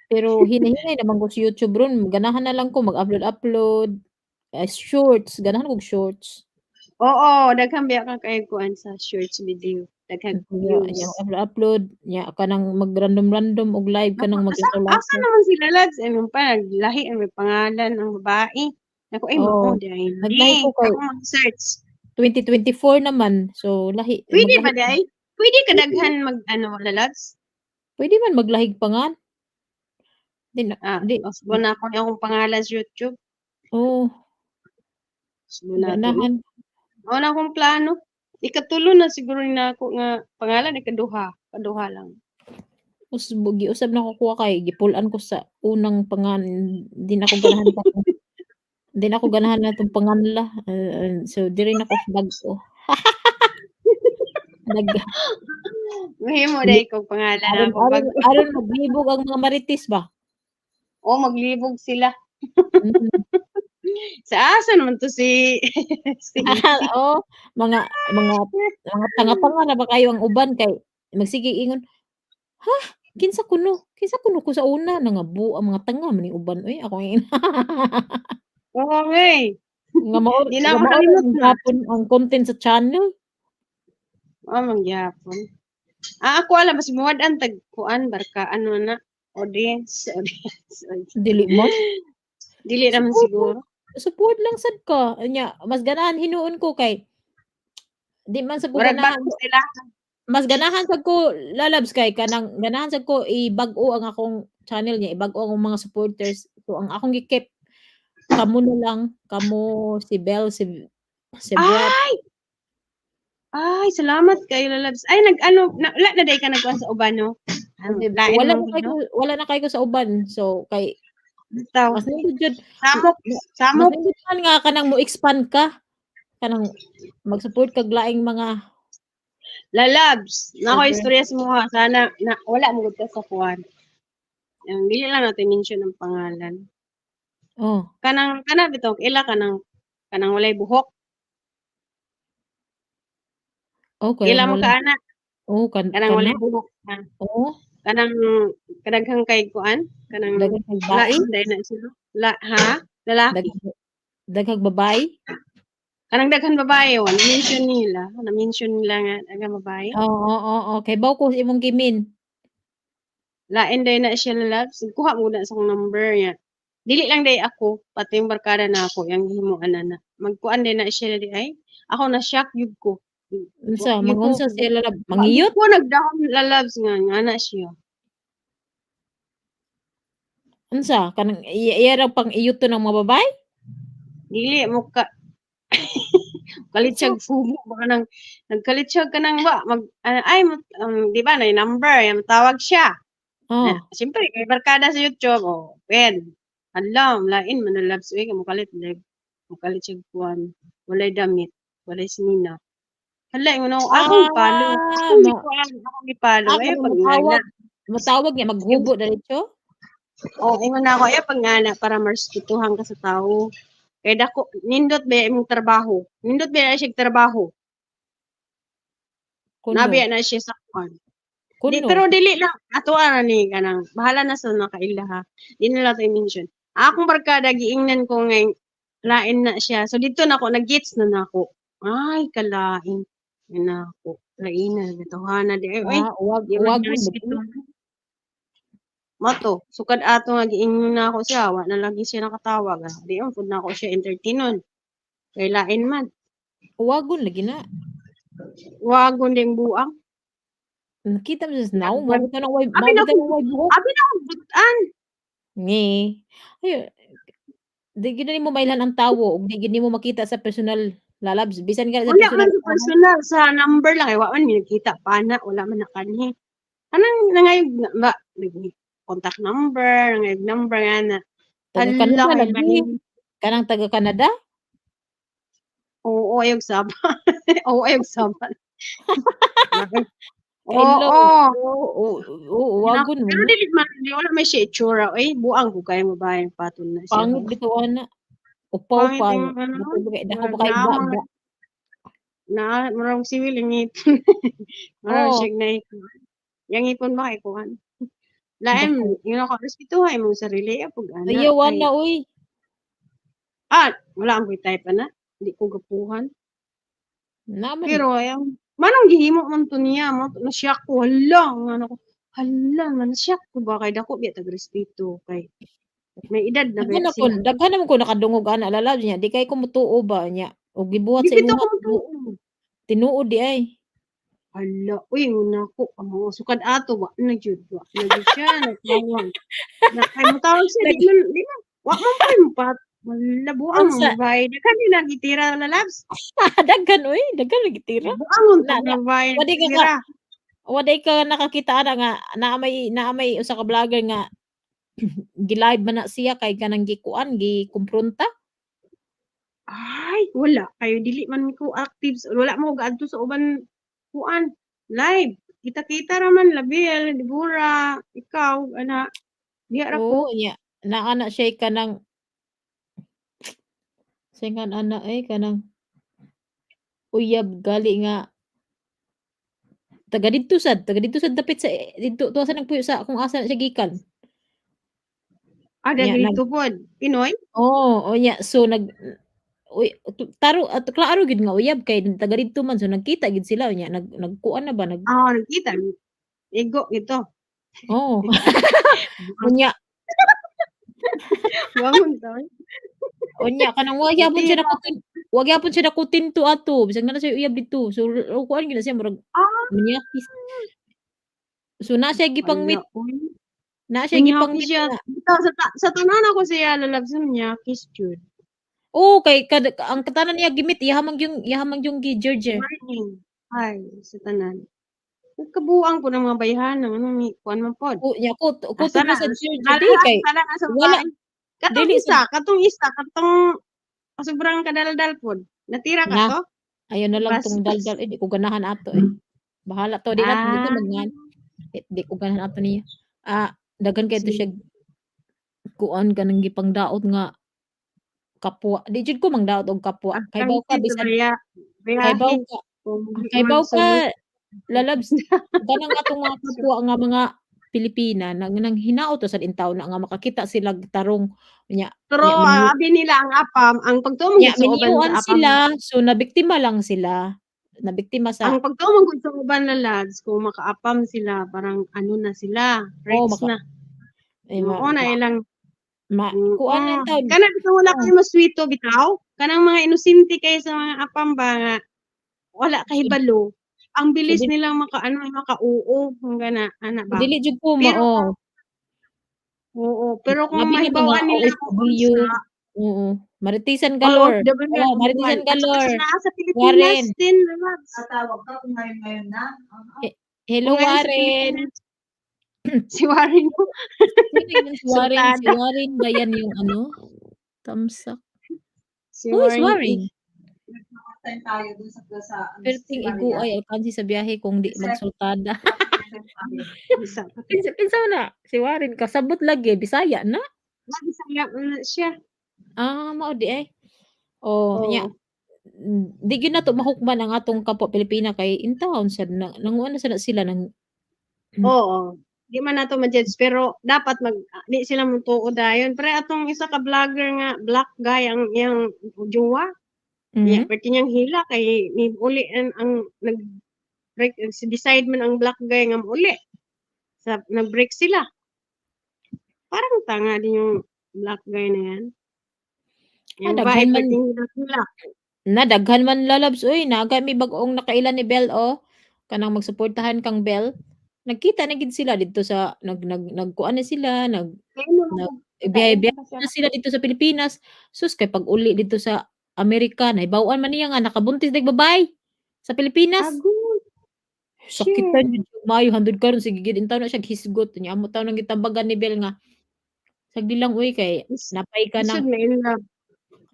Pero hinahinay naman ko sa YouTube ron, ganahan na lang ko mag-upload, shorts, ganahan kog shorts. Oo, daghang biya ka kay kuan sa shorts video. Daghang views. Yang upload, nya kanang mag-random og live kanang Asa maglaso-laso. naman sila lads? Ano pa, naglahi ang may pangalan ng babae. Ako ay mao dahil Naglahi ko kay ako mag-search. 2024 naman. So lahi Pwede ba maglahi. dai? Pwede ka daghan mag ano lads? Pwede man maglahig pangan. Di Usbo na ako yung pangalan sa YouTube. oh, Usbo na to. ganahan. Wala akong plano. Ikatulo na siguro na ako nga pangalan ikaduha lang. Giusab na ko kuha kay gipulan ko sa unang di na ko ganahan pa di na ko ganahan na itong panganla. So diri na ko bag-o. Nag Mahimo dai kog pangalan aron ako aron aron maglibog ang mga marites ba? maglibog sila. Mm. Sa asa naman to si si Oh, mga mga tanga-tanga na ba kayo ang uban kay magsige ingon, "Ha? Kinsa kuno ko sa una nangabu ang mga tanga man ning uban oy." Ako Oo nga eh. nga maor Di na nga maor makalimot ang na. gapon ang content sa channel. Mangyapon. Ako alam mas muwad-an tag kuan barka ano na audience. Dili man. Dili naman Support lang siguro. support lang sad ka. Anya, mas ganahan hinuon ko kay di man sa ko Murag ganahan bago sila. mas ganahan sad ko lalabs kay kanang ganahan sad ko ibag-o ang akong channel niya, ibag-o ang mga supporters. So ang akong gi-keep kamo na lang, kamo si Belle, si Brett. Ay, salamat kayo lalabs. Ay nag-ano wala na day ka nagkuan sa uban no. Lain Wala man na kay no. ko wala na kay ko sa uban. So kay Bitaw. mas nindot jud Samok. mas Samok. nindot man nga kanang mo expand ka kanang mag-support kag laing mga Lalabs. Nako Okay. istorya sa mga sana na wala mo gud ka sa kuan. Dili lang natin mention ang pangalan. Oh, Kanang bitaw ila kanang walay buhok. okay Ila man wala. ka ana. Oh, Kanang walay buhok. Oo, Kanang kadaghang kay kuan. Kanang daghang kay bae, lain dahil na sila. Lalaki. daghang babae. Kanang daghan babae wa na-mention nila nga daghang babae. Oo. Kay baw ko imong gimin. Lain day na siya lalabs. Kuha mo na sa akong number niya. Dili lang day ako, pati yung barkada na ako, yung himuan na. Magkuan day na siya di ay. Ako na shock yun ko. Unsa, Yun ko. mangunsa siya lalab, mangiyot? Ko nagdahon lalabs nga na siya. Unsa, kanang iya ra pang iyuto ng mga babae? Dili mo ka kalitsag fumo baka nang nagkalitsag ka nang ba di ba na number yung tawag siya. Oh, Siyempre kay barkada sa YouTube pen. Alam lain man na labs mo kalit live. Mo kalit siya kuan. Walay damit, walay sinina. Hala mo na akong palo. Akong ipalo ay pag ngana. matawag niya maghubo diretso? Ingon na ako ay pag ngana para marskutuhan ka sa tao. Kay dako nindot ba imong trabaho? Nindot ba siya trabaho? Kuno. Nabi na siya sa kuan. Kuno. Pero dili lang ato ana ni kanang bahala na sa nakaila ha. Di na lang mention. Akong barkada giingnan ko ngay lain na siya. So dito na ako nag-gets na nako. Ay kalain. Na ako. Lain na bituhana di ay. Wag Mato, sukad ato nga giingnan na ako siya, wa na lagi siya nakatawag. Di on pud na ako siya entertainon. Kay lain man. Wagon lagi na. Wagon ding buang. Nakita mo sa now, mabot na way buhok. Abi na butan. Ngi. Ayo. Di gid mo mailan ang tawo ug di gid mo makita sa personal lalabs. Bisan ka sa Wala personal. man sa personal sa number lang wa man mi nakita pa na wala man na kanhi. Anang nangayog ba contact number, nangayog number nga na. Taga Canada lagi. Kanang taga Canada? Oo, ayog saban. Oo, ayog saban. Wagon Pero dili man wala may siya itsura. Ay, buang ko kay mabayang paton na siya. Pangit bituan na. Upaw pa. Dako pa kay ba. Na marang siwil ang ipon. Marang siya na ipon. Yang ipon ba kay kuhan? Lain, yun ako respetuhay mong sarili. Pag ana. Ayawan na, uy. Wala ang type na. Hindi ko gapuhan. Naman. Pero ayang manang gihimo man to niya, na-shock ko, hala, na-shock ko ba, kay dako, biya tag-respeto, kay may edad na ba siya. Daghan naman ko nakadungog, ana, lalab niya, di kay ko mutuo ba niya, o gibuhat sa Dito imuha, ko mutuo. tinuod di ay. Hala, uy, muna ko, sukad ato, wa na jud siya, nagtawag. Kay mutawag siya, di man, wa man po yung Wala buang Unsa? ang babae. Daghan din nagitira lalabs. Daghan oy, daghan lagi tira. Buang Na ang babae wadi ka nagitira. waday ka nakakita ana nga naamay usa ka vlogger nga gi-live man na siya kay kanang gikuan gikumpronta. Ay, wala kayo dili man ko active. Wala mo gaadto sa uban kuan live. Kita-kita raman labil, Dibura, ikaw ana. Diya ra ko. Oo nya naa na siya kanang singan ana kanang uyab gali nga taga didto sad dapit sa didto tuwa sa nagpuyo sa kung asa na siya gikan. Ada Nya nag dito pod. Pinoy? oo nya so uy taro at klaro gid nga uyab kay taga didto man so nagkita gid sila nya nagkuan na ba Ah, nakita. Igo ito. oo unya Bangon to. unya kanang wag yapon siya nakutin to ato bisag na siya uyab dito so kuan gid na siya murag Ah, manyakis. So na siya wala gipang-meet oy. na siya Kunyaki gipang-meet siya. nga Bitaw sa tanan ako siya lalabsan niya kiss jud. oo kay ang katanan niya gimit ihamang yung gi-Georgia. Morning. Ay, sa tanan. Nagkabuang po ng mga bayhan ng ano ni kuan man pod. O nya Asa kutob na? na sa Georgia di Nalahas kay sana sa wala babae. Katong dili isa, sad katong sobrang kadaldal pod. Natira ka na to? ayon na lang Bas. tong daldal di ko ganahan ato bahala to di na Ah, magnan di ko ganahan ato niya. Daghan kay to siya sige. kuan kanang gipangdaot nga kapwa di jud ko mangdaot og kapwa Ang kay baw ka tangkid sa bisan kay baw biyahe. ka Kung di kay man baw ka sulod. lalabs kanang atong mga kapwa nga mga Pilipina nang hinaot to sa intaw na nga makakita sila tarong nya Pero nya mini abi nila ang apam, ang pagtuo nya gud sa uban miniyuan sa apam, sila so nabiktima lang sila nabiktima ang sa pagtuo gud sa uban na lads kung makaapam sila parang ano na sila, oh rich maka na. eh, ma, Oo na ma, ilang kuan lang taon kana bitaw wala oh, kayo maswito bitaw. Kanang mga inosente kayo sa mga apam ba nga wala so, kahibalo. Ang so, bilis nilang makaano makauo hanggang na ana ba. dili jud ko Pero mao oo, pero kung labi na mga mahibaw-an nila kung OFW unsa oo maritisan oo, galore OFW oh nabubuan. maritisan At saka galore sila sa Pilipinas Warren din, lads. Tatawag ka kung ngayon na. hello Kung ngayon sa Warren Pilipinas, si Warren mo, sino yun si sultada. Warren ba yan yung ano thumbs up Si who is Warren E. Warren Nagpapatay tayo dun sa perting si igu Maria. ay alkansi sa biyahe kung di magsultada Isa pa. pinsa na si Warren kasabot lagi Bisaya na Lagi saya siya. mao di oh nya Oo. di gyud nato mahukman ang atong kapwa Pilipina kay in town sad nanguan na sad sila nang Oo. Di man nato ma-judge pero dapat di sila mutuo dayon. Pre atong isa ka vlogger nga black guy ang iyang jowa. Nya Mhm. pati niyang hila kay ni uli ang nag break decide man ang black guy nga uli. Sa nag-break sila. Parang tanga din yung black guy na yan. Yung babae daghan man pati hila. daghan man lalabs uy naga mi bag-ong nakailan ni Bell kanang magsuportahan kang Bell nagkita na gid sila didto sa nagkuan na sila Kaya mo nag kain biyahe pa siya. na sila dito sa Pilipinas sus kay pag uli dito sa Amerika nahibaw-an man niya nga nakabuntis dag babae sa Pilipinas Agod. sakitan Shit. jud maayo 100 karon sige gid intaw na siya hisgot nya amo taw nang gitambagan ni Bell nga sagdi lang uy kay napay ka Isod ng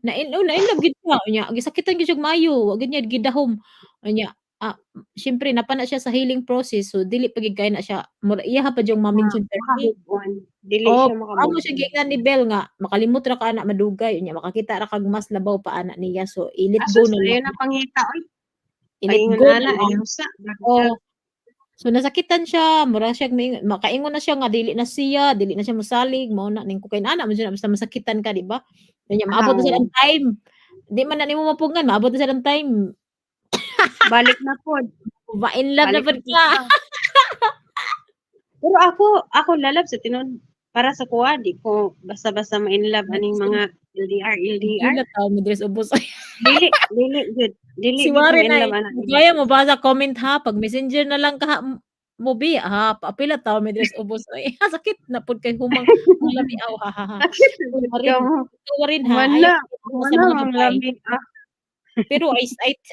na in love. na-inlove gid siya nya gisakitan gid siya maayo wa gid niya gidahom nya siyempre napana siya sa healing process so dili pa gid kay na siya iya pa yung ma-mention termi Makamove on. Dili oh siya amo makamove siya on. giingnan ni Bell nga makalimot ra ka ana madugay nya makakita ra kag mas labaw pa ana niya so i-let go Asus, na ayun lang na pangita. Oy, i-let paingon go na ana. lang Ayaw sa. oh so nasakitan siya mura siya makaingon na siya nga dili na siya mosalig mao na ning kukain ana man siya basta masakitan ka di ba nya maabot na sa Oo. time di man na nimo mapungan maabot na sa time Balik na pod. ma-in love na Balik pud na ka pod. Pero ako lalab sa tinud para sa kuha di ko basta-basta ma-in love aning mga LDR. gila taw mo dress ubos Dili good. Dili si good ko Warren ma-in ay love ana. kaya mo ba sa comment ha pag messenger na lang ka Mobi, apila taon may dress ubos. Ay, sakit na pud kay humang lamiaw, ha, ha, ha. Bakit Uy, ka marin, mo? ikaw rin ha, ayaw ko sa Humana mga ang babae. lamig. Pero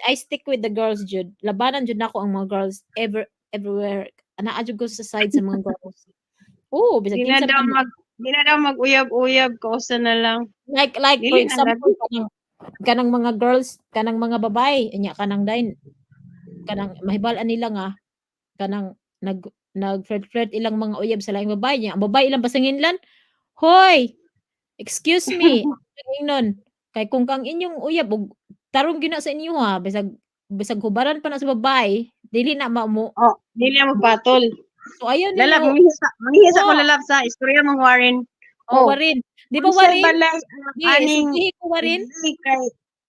I stick with the girls jud. Labanan jud nako ang mga girls everywhere. Anaa jud ko sa side sa mga girls. Oo, bisag kinsa man. Di na daw mag-uyab-uyab, kausa na lang. Like for Dili na example, lagi. kanang mga girls, kanang mga babae, nya kanang dain, kanang mahibal-an nila nga kanang nag-flirt ilang mga uyab sa laing babae niya. Ang babae ilang pasanginlan, "Hoy, excuse me." Ingnon, kay kung kang inyong uyab og tarong gyud na sa inyo ha, bisag hubaran pa na sa babae, dili na mamo. Dili na magpatol. So ayaw Lalab, ninyo. manghihisa ko Oo, lalab sa istorya mong Warren. Warin. Di ba Unsay Warin? balay Di, aning sabihin ko Warin, kay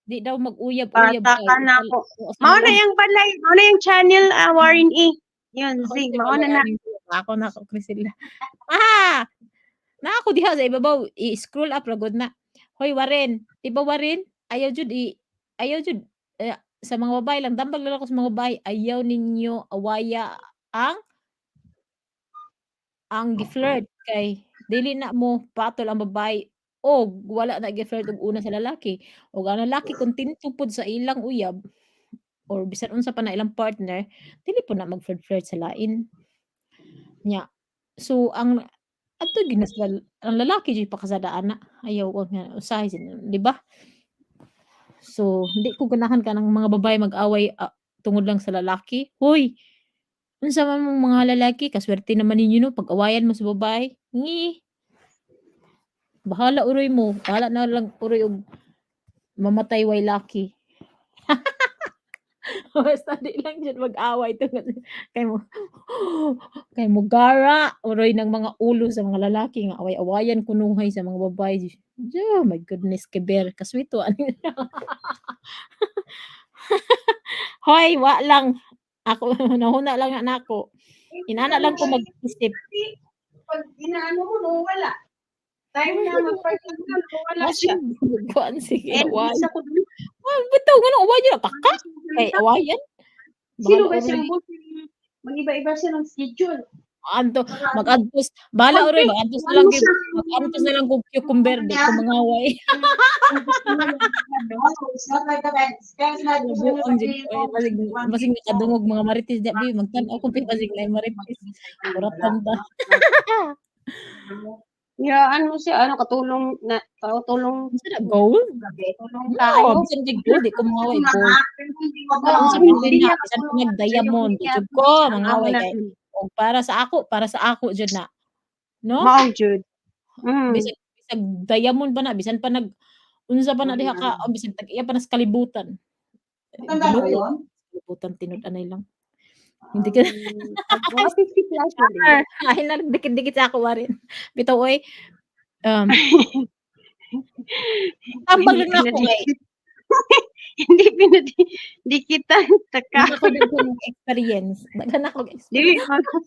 di daw mag-uyab-uyab bata kay ka na ko. sa Mao na mga yung balay, mao na yung channel Warren E. Yun, Z, Hoy, mao wala na na. aning ako na ko Priscilla. Na ako diha sa ibabaw, i-scroll up ra gud na. Hoy Waren, di ba Waren? Ayaw jud sa mga babae lang dambag lang ako sa mga babae, ayaw ninyo awaya ang gi-flirt kay dili na mo patol ang babae o wala na gi-flirt og una sa lalaki. Og ang lalaki kontento pud sa ilang uyab or bisan unsa pa na ilang partner, dili po na mag-flirt sa lain. Nya. So ang adto ginas ang lalaki jud pakasadaan na ayaw ko nga usahay di ba? So hindi ko ganahan kanang mga babae mag-away tungod lang sa lalaki. Hoy, unsa man mong mga lalaki kaswerte naman ninyo no pag-awayan mo sa babae. Ngi, bahala uroy mo. Bahala na lang uroy og mamatay way laki. Basta di lang jud mag-away tungod kay mo kay mo gara uroy ng mga ulo sa mga lalaki nga away-awayan kunuhay sa mga babae. Oh my goodness, keber kaswito ani. Hoy, wa lang. Ako nahuna lang na nako. Inana lang ko mag-isip. Pag inaano mo, no, wala. Time na mag-partner, wala siya. Kuan sige And away. isa ko dun, Bitaw nga away niya taka. Kay awayan. sino Bahala ba siyang uroy. boss? Mag-iba-iba siya ng schedule. Anto mag-adtos. Bahala uroy mag-adtos na lang gyud. Mag-adtos na lang kog cucumber di ko mangaway. Buang jud ko basig nakadungog mga marites di bi magtan-aw kung basig na marites. Kuratan ta. Yaan mo siya, katulong Unsa na gold? tulong No, tayo. bisan kay gold di ko mangaway gold. Unsa man din na bisan pa nag-diamond di jud ko mangaway kay og para sa ako jud na. No? Mao jud. Bisag diamond pa na bisan pa unsa pa na diha ka bisan tag-iya pa na sa kalibutan. Matanda ba yun? Kalibutan tinud anay lang. Hindi ka Mga 50 plus na din. ay na dikit-dikit sa ako warin. Bitaw oy tambal lang ako kay Hindi pinadikitan taka. nako daghan experience. Daghan ako Dili experience.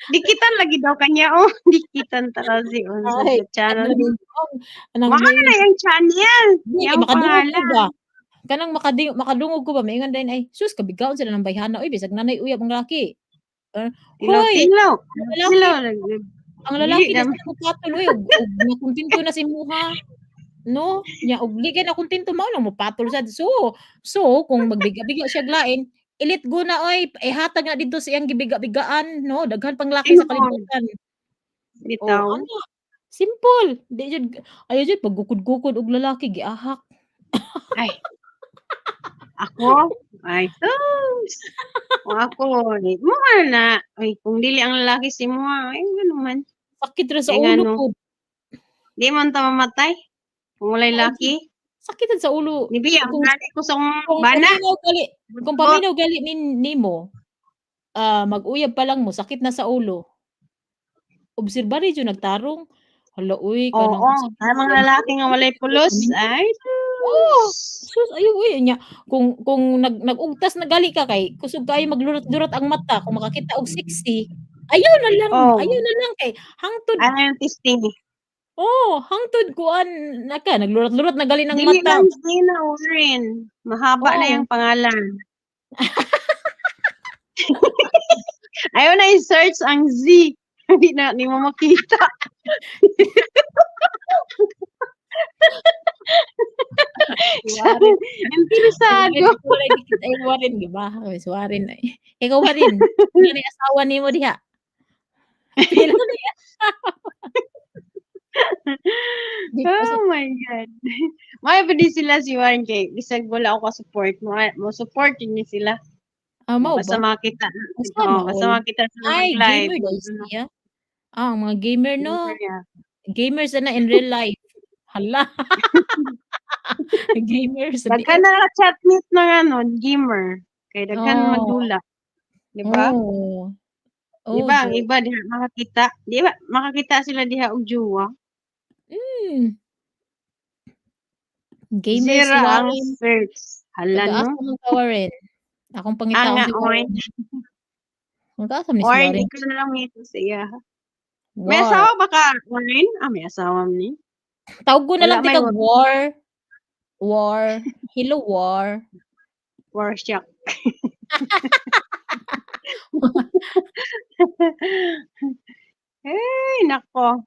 dikitan lagi daw kanya dikitan ta kasi unsa Ay, sa channel. anang Mao na yung channel. Di, Yung makadungog ko pangalan. ba? Kanang makadungog ko ba? Maingon din ay, sus, kabigaon sila ng bayhana. Uy, bisag nanay uyab ang laki. Hoy, Tilaw. lalaki. Ang lalaki Dili na sa patol, uy, og nakontento na si Muha. No? Nya, og ligay na kontento mao lang mo patol sad. So, kung magbiga-biga siya glain, ilit go na oy, hatag na dito sa iyang gibiga-bigaan, no? Daghan pang laki sa kalibutan. Bitaw. Ano? Simple. Di jud ayo jud paggukod-gukod og lalaki giahak. Ay. Ako? Ay, sus. Kung ako, mo na. Ay, kung dili ang lalaki si mo, ay, ano man. Sakit ra sa Kaya ulo ano, ko. di man ta mamatay. Kung walay laki. Sakit sa ulo. Nibi, ang Kung gani ko sa kung bana. paminaw gali nimo, mag-uyab pa lang mo, sakit na sa ulo. Obserbari jud nagtarong. Hala uy, kanang Oo, ang mga lalaki nga walay pulos. Ay, oh, sus ayo uy nya. Kung nagugtas na gali ka kay kusog kayo maglurot-lurot ang mata kung makakita og sexy. Ayaw na lang kay hangtod. Ano yung testing? Oh, hangtod kuan naka naglurot-lurot na gali ng Dili mata. lang Zina Warren. Mahaba na yung pangalan. Ayaw na i-search ang Z. Hindi mo makita. Warin. Interesado. Ay, warin, di ba? Ay, warin. Ikaw warin. Pila na asawa nimo diha? Pila na Di ko Oh my God. May pa din sila si Warren kay bisag wala ako ka-support mo support niya sila. mao Basta ba? makita. Sana Basta all. makita sila Ay, mag-live. gamer daw siya. Ang mga gamer no. Yeah. Gamers na in real life. Hala. Gamers sa Daghan na chatmate ng gamer. Kay daghan Oh. magdula. Di ba? Oh. Di ba? Ang iba diha makakita. Di ba? Makakita sila diha og juwa. Gamers Zira ang Warin. search. Hala no? Taga-asa man ka Warin. Akong pangitaon Nga si Warin. orange. Ang ni si Orange, Warin. ikaw na lang ito siya. May War. asawa ba ka, Warren? May asawa ni. Tawag ko na Wala lang may tika war. War. Hello war. War shock. Hey, nako.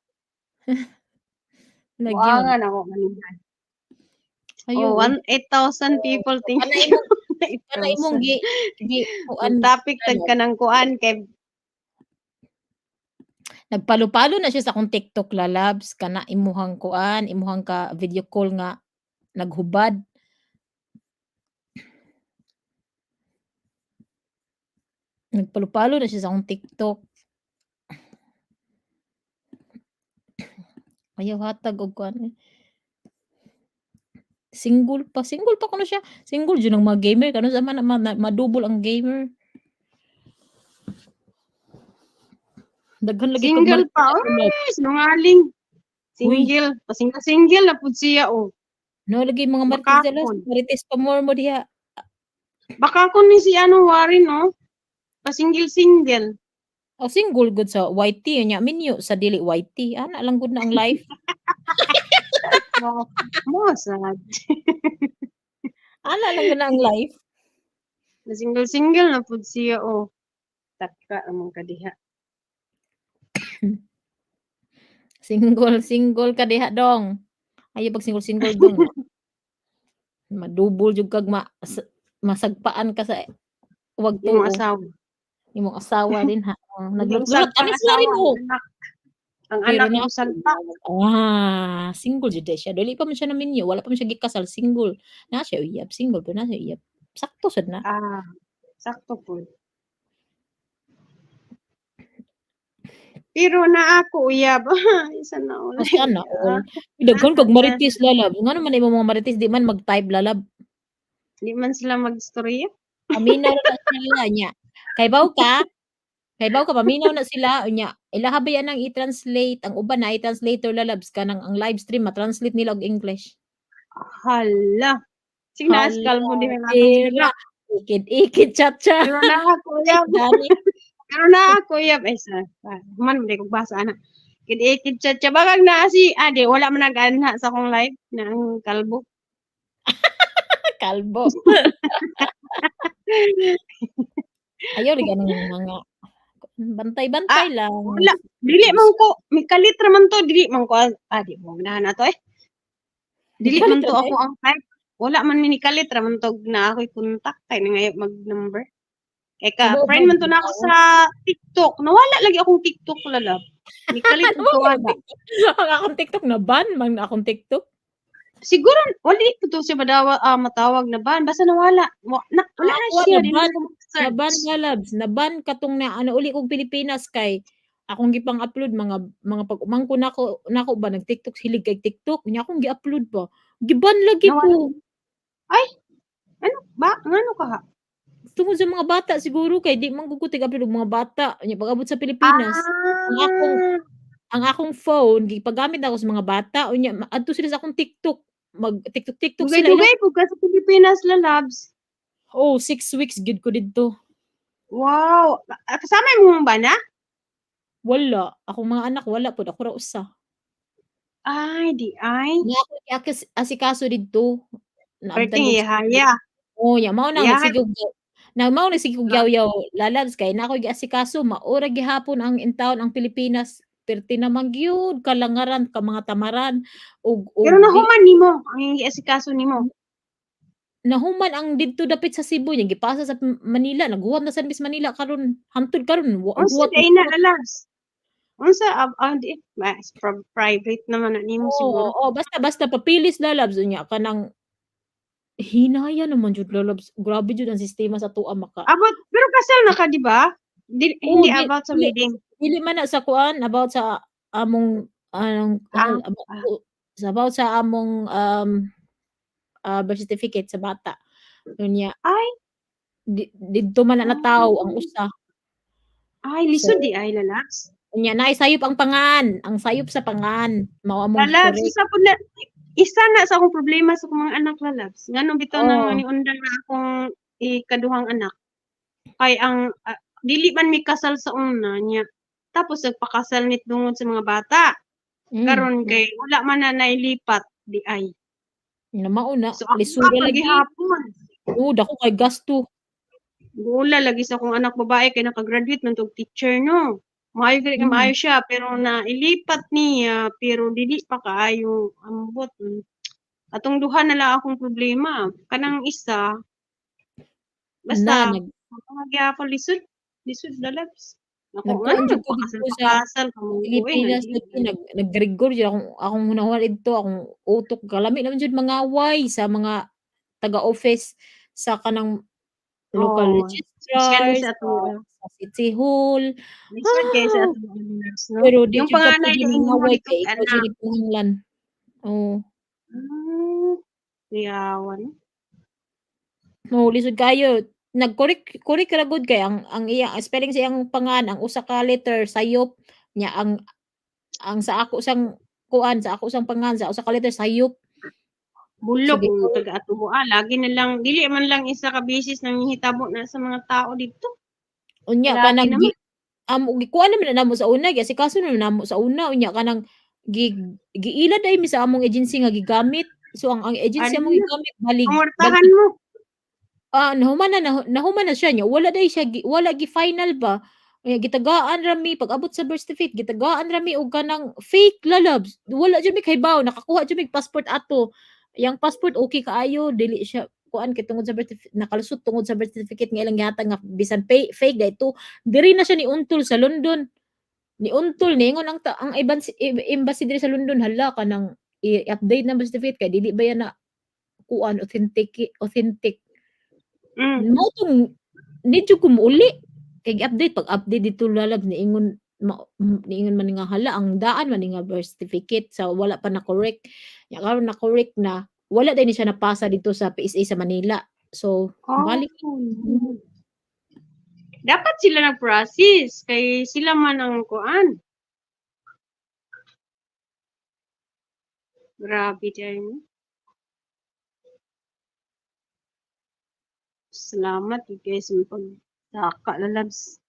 Lagi Buangan ako kanina. Ayo. 8,000 people think. Kana imong gi Ang topic tag ka ng kuan kay nagpalo-palo na siya sa akong TikTok lalabs kana imuhang kuan, imuhang ka video call nga naghubad. Nagpalo-palo na siya sa akong TikTok. Ayaw hatag og kuan. Single pa kuno siya. Single jud ang mga gamer kano sa man madouble ang gamer. Daghan lagi single pa. Sinungaling. Single. Single na pud siya No lagi mga marites pa more mo diha. Baka ko ni si Warren no. Single. Single good sa YT nya minyo sa dili YT. Ana lang gud na ang life. Mo sad. Ana lang gud na ang life. Single na pud siya Taka among kadiha. Single ka diha dong. Ayo pag single dong. Madubol jud kag masagpaan ka sa wag tuo. Imong asawa din ha. Naglulat ani sila rin Ang anak mo sagpa. Single jud siya. Dili pa man siya na minyo, wala pa man siya gikasal, single. Na siya uyab, single pa na siya uyab. Sakto sad na. Sakto po. Pero na ako uyab. Isa na ulit. Sana all. Daghan kag marites lalab. Nga naman imo mga marites di man mag-type lalab. Di man sila mag-storya. Paminaw na sila nya. Kay baw ka paminaw na sila unya. Ilaha ba yan ang i-translate ang uban na i-translator lalabs ka nang ang live stream ma-translate nila og English. Hala. Sinaskal mo din na ikit chat. Pero na ako uyab. Ay sa. Man di ko basa ana. Ikit chat bagag na si ade wala man nag-anha sa akong live ng kalbo. Kalbo. Ayaw rin ganun mga bantay-bantay lang. Wala. Dili man ko. May kalit raman to. Dili man ko. Di mo ganahan na to Dili man to ako ang type. Wala man minikalit raman to na ako'y kontak. Kaya na ngayon mag-number. Kaya friend man to na ako sa TikTok. Nawala lagi akong TikTok lalab. Mikalit ko wala. Ang akong TikTok na ban. Mang akong TikTok. Siguro, wala ito siya matawag na ban. Basta nawala. Wala na siya. Naban nga labs. Naban katong na uli kong Pilipinas kay akong gipang upload mga pag-umang ko nako ba nag TikTok hilig kay TikTok nya akong gi-upload pa. Giban lagi ko. Ay. Ano ka ha? Tungod sa mga bata siguro kay di man gugutig upload mga bata nya pag-abot sa Pilipinas. Ang akong phone gipagamit ako sa mga bata unya adto sila sa akong TikTok. Mag TikTok sila. Dugay po ka sa Pilipinas lalabs. 6 weeks gid ko didto. Wow. Kasama mo ba na? Wala. Akong mga anak wala pud ako ra usa. Ay, di ay. Nga ako asikaso didto. Perting ihaya. Ya mao na Na mao na sige kog yaw-yaw lalabs kay na ako giasikaso maura gihapon ang intawon ang Pilipinas perti naman gyud kalangaran ka mga tamaran ug Pero di nahuman nimo ang giasikaso nimo. nahuman ang didto dapit sa Cebu niya gipasa sa Manila naghuwat na sa Miss Manila karon hangtod karon Unsa huwat day na lalabs? Unsa di mas private naman na nimo siguro. oo, basta papilis lalabs unya kanang hinaya naman jud lalabs grabe jud ang sistema sa tuwa maka Pero kasal na ka, di ba? oo Hindi about sa wedding. dili man na sa kuan about sa among Ah, about sa among birth certificate sa bata unya ay, didto man na natawo ang usa lisod so di ay lalabs. unya naay sayop ang pangan ang sayop sa pangan mao among Lalabs, correct isa na sa akong problema sa akong mga anak lalabs. Ngano bitaw nang oh niundang na akong ikaduhang anak. Kay ang dili man mi kasal sa una niya. Tapos nagpakasal nit dungod sa mga bata. Karon kay wala man na nailipat di ay. na mao na So ako lisura pa lagi gihapon. dako kay gasto Gula lagi sa akong anak babae kay nakagraduate man tog teacher no. Maayo gid Mm. maayo siya pero nailipat niya pero dili pa kaayo ambot. Atong duha na lang akong problema. Kanang isa basta nag magyapon lisod lalabs. Ako nagkuan jud ko nagpakasal dito sa pakasal kamugoy nga Pilipinas lagi nag-rigor jud akong hunahon dito akong utok kalami naman jud mangaway sa mga taga-office sa kanang local especially registrar sa ato sa City Hall lisod kay sa ato nurse no. pero di Yung jud ka panganay pwede din mo mangaway dito kay ikaw anak. jud nagpanghanglan oh Yawan. no lisod kayo nag-correct ra gud kay ang iya spelling sa iyang pangan ang usa ka letter sayop nya ang sa ako sang kuan sa ako sang pangan sa usa ka letter sayop so Bulog ang taga ato lagi na lang dili man lang isa ka basis nang hitabo na sa mga tao dito. unya Lagi kanang naman. gikuha naman na namo sa una kasi kaso na namo sa una unya kanang giilad ay mi sa among agency nga gigamit so ang agency Ano among na? gigamit balig Pangwartahan mo. nahuman na siya nya wala day siya wala gi final ba unya gitagaan ra mi pag abot sa birth certificate gitagaan ra mi og kanang fake lalabs wala jud mi kahibaw nakakuha jud mi passport ato yang passport okay kaayo dili siya kuan kay tungod sa birth certificate nakalusot tungod sa birth certificate nga ilang gihatag nga bisan fake dayto diri na siya ni untol sa London ni untol ningon ang embassy diri sa London hala kanang i-update na birth certificate kay dili ba yan na kuan authentic mo tong medyo kumuuli kay update pag update dito lalab niingon man nga hala ang daan man nga birth certificate sa wala pa na correct ya karon na correct na wala din siya napasa dito sa PSA sa Manila so balik Dapat sila nag-process kay sila man ang kuan. Grabe din. Salamat guys sa pagtaka lalabs.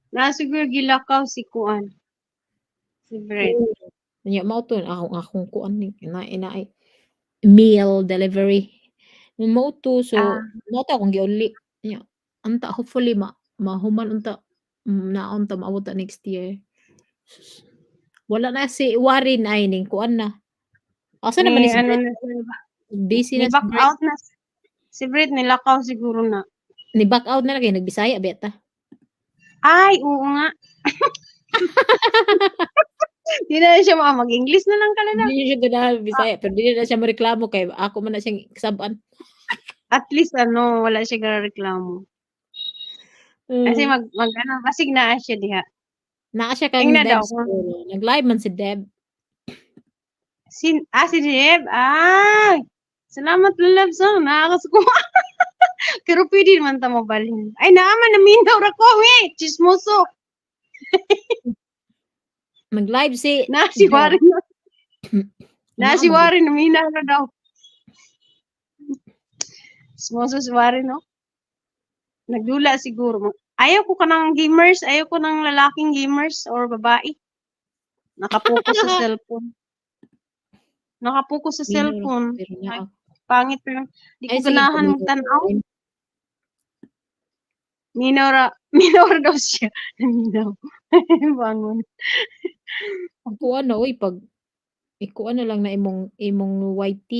Na siguro gilakaw si kuan. Si Brett. nya mao to akong kuan ni ina meal delivery mo to so mo to akong giuli nya anta hopefully mahuman unta naon ta maabot ta next year wala na si Warren ay ning kuan na asa naman ni si Ano Brett na busy ni na si back Brett out na si Brett nilakaw siguro na. ni back out na kay nagbisaya beta Ay, oo nga. Di na siya mag-English na lang kala na. hindi siya gana bisaya pero di na siya mareklamo kay ako man na siyang kasaban At least wala siya gareklamo. Kasi basig na siya diha. naa siya kang Tingnan Deb daw. siguro nag-live man si Deb Si Deb. Ay! Salamat lalab sa nakakasukuha. Pero pwede naman ta mabalhin. Ay, naaman naminaw ra ko, chismoso. nag-live si Si Deb. Warren na. Si Naman. Warren naminaw na daw. Chismoso si Warren, no? Nagdula siguro. Ayaw ko kanang gamers, ayaw ko ng lalaking gamers or babae. Nakapokus sa cellphone. Nakapokus sa Minor, cellphone. pero na Ay, pangit pero di ay ko sige ganahan minor magtanaw. rin. Minor, minor daw siya. Minor. Bangon. Ako ano, uy, pag iko ano lang na imong YT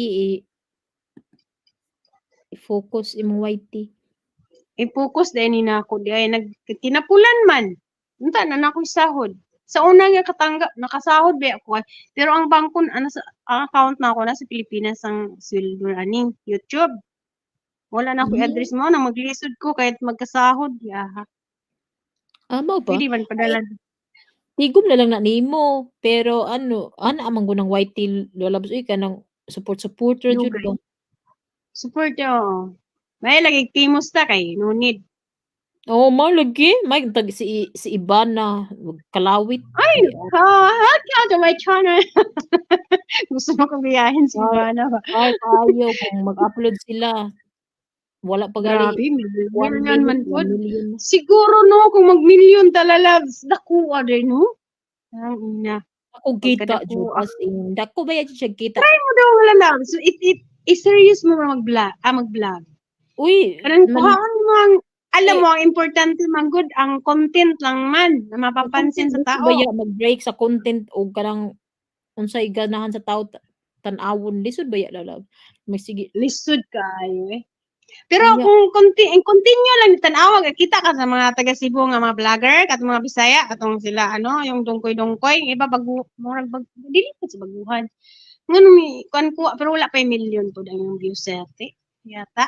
i-focus imong YT. I-focus dahil ni na ako. Di ay tinapulan man. Unta na ako sahod. Sa una nga katanggap, nakasahod ba ako. Pero ang bangkon, ang account na ako na sa Pilipinas ang sweldo aning YouTube. Wala na ako address mo na maglisod ko kahit magkasahod. Yaha. Mao ba? Pwede man padala. Tigom na lang na nimo, pero ano, ana amang gunang YT lalabs uy kanang supporter jud Dugay. ba? Support yo. May lagi timos ta kay no need. Oo, mao lagi, may tag si Ibana kalawit. Ay, hot ka to my channel. Gusto mo kong biyahin si Ivana ba? Ay, kaayo kung mag-upload sila. Wala pa gali. Grabe, 1 million man minute, po. 1 million. Siguro no, kung mag-million talaga, dakuha din no? Ang ina. Ako kita Pagkadako, jud as in. Dako ba yan siya kita? Try mo daw wala lang. So, serious mo mag-vlog. Uy, Kanang man, kuhaan mo ang, alam mo, ang importante man good, ang content lang man, na mapapansin sa tao. Baya mag-break sa content o kanang unsay ganahan sa tao tan-awon lisod baya lalab. May sige. Lisod kayo eh. Pero Kaya- kung continue lang tan-awag, kita ka sa mga taga Cebu nga mga vlogger, kat mga Bisaya, katong sila ano, yung dungkoy-dungkoy, iba murag dili pa sa baguhan. Ngano mi kan ko pero wala pa yung million po yung views sete. Yata.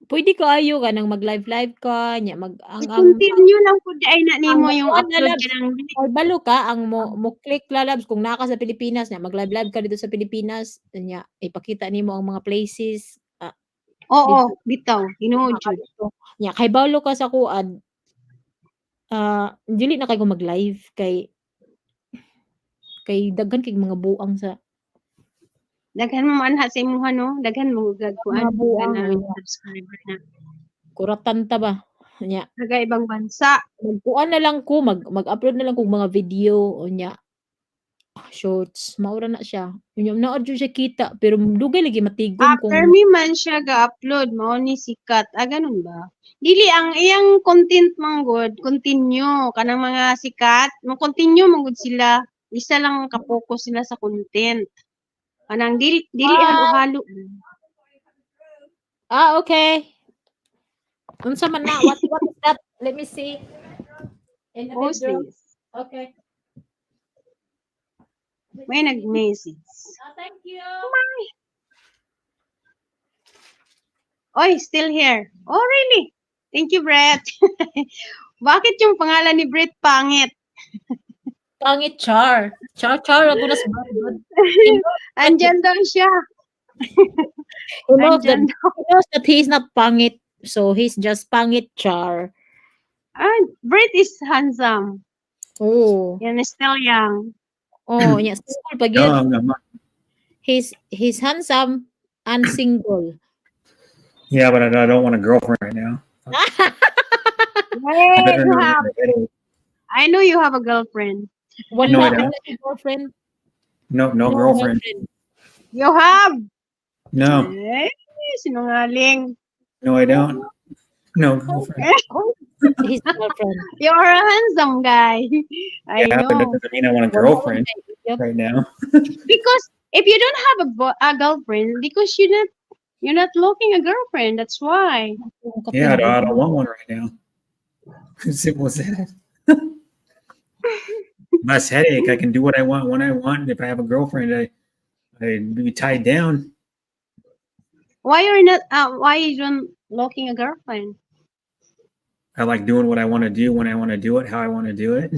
Pwede kayo ka nang mag-live ka nya ang I-continue lang po di ay na nimo yung kuan upload lalabs. ka ng Or balo ka ang mo click lalabs kung naka sa Pilipinas nya mag-live ka dito sa Pilipinas nya ipakita nimo ang mga places. Oo, bitaw, hinuod jud. Nya kay balo ka sa kuan. Dili na kay ko mag-live kay daghan kay mga buang sa Daghan mo anha sa imuha no, daghan mo gagkuan mga buang ng nya. subscriber na. Kuratan ta ba? Nya Taga ibang bansa. magkuan na lang ko mag-upload na lang kog mga video o nya shorts maura na siya yun na jud siya kita pero dugay lagi matigom kung After me man siya ga-upload mao ni sikat. Ganun ba? Dili ang iyang content manggod, continue kanang mga sikat, mo continue manggod sila. Isa lang ka-focus sila sa content. Kanang dili halo-halo. okay unsa man na what is that let me see in the Post bedroom this. okay May nag-message. thank you Oy, still here. Oh, really? Thank you, Brett. Bakit yung pangalan ni Brett pangit? pangit char ako na sa bad Andyan daw siya. he knows that Andyan daw. he knows that he's not pangit so he's just pangit char Brett is handsome. oh Yan is still young. yes single pag yun Young, I'm not- he's handsome and single yeah, but I don't want a girlfriend right now. I Hey, better you not have. get it. I know you have a girlfriend. wala No, I wala don't. si girlfriend No girlfriend. You have. No, Eh, sinungaling. no, I don't. No girlfriend. his girlfriend You're a handsome guy. I Yeah, but that know. doesn't mean I want a Wala girlfriend yep. right now. Because if you don't have a girlfriend, because you're not looking a girlfriend. That's why. Yeah, I don't want one right now. Simple as that. Less headache. I can do what I want when I want. If I have a girlfriend, I'd be tied down. Why you're not? Why you don't looking a girlfriend? I like doing what I want to do when I want to do it, how I want to do it.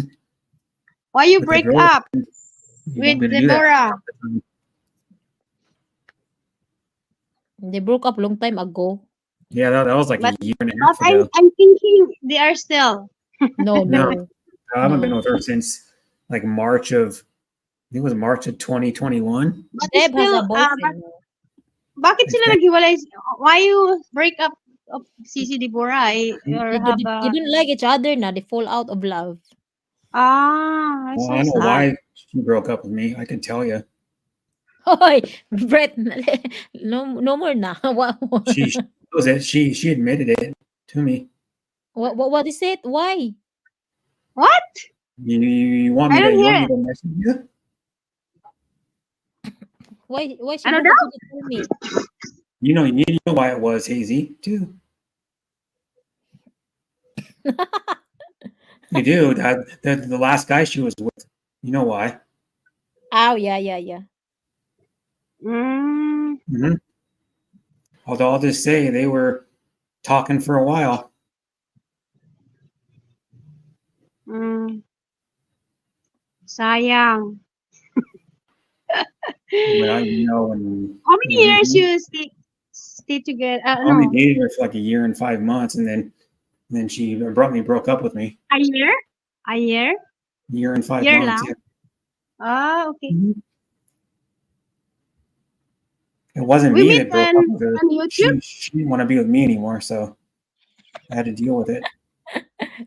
Why you With a break girl. up You with want me to do that? Deborah? They broke up long time ago. Yeah, that was like But- a year and a But half ago. I'm thinking they are still. No, No. I haven't No. been with her since like March of, I think it was March of 2021. But Deb has still, a boyfriend. bakit sila naghiwalay? Why you break up of Sisi Deborah or You, have you don't like each other na. They fall out of love. That's Well, so I know sad. why she broke up with me. I can tell you. Hoy, Brett, no more na. She knows it. She admitted it to me. What is it? Why? What? You want I me to? don't You want hear me it. to message you? Why she Ano broke daw? up with you? Tell me. You know why it was Hazy too. You do that. The last guy she was with. You know why? Oh, yeah. Mm, Mm-hmm. Although I'll just say they were talking for a while. mm, sayang. Well, you know, and How many years you stay together? I only dated her for like a year and 5 months, and then she abruptly broke up with me. A year? A year? Year and 5 months. Lang? Yeah. Okay. Mhm. It wasn't We me met that broke up with her. on YouTube? She didn't want to be with me anymore, so I had to deal with it.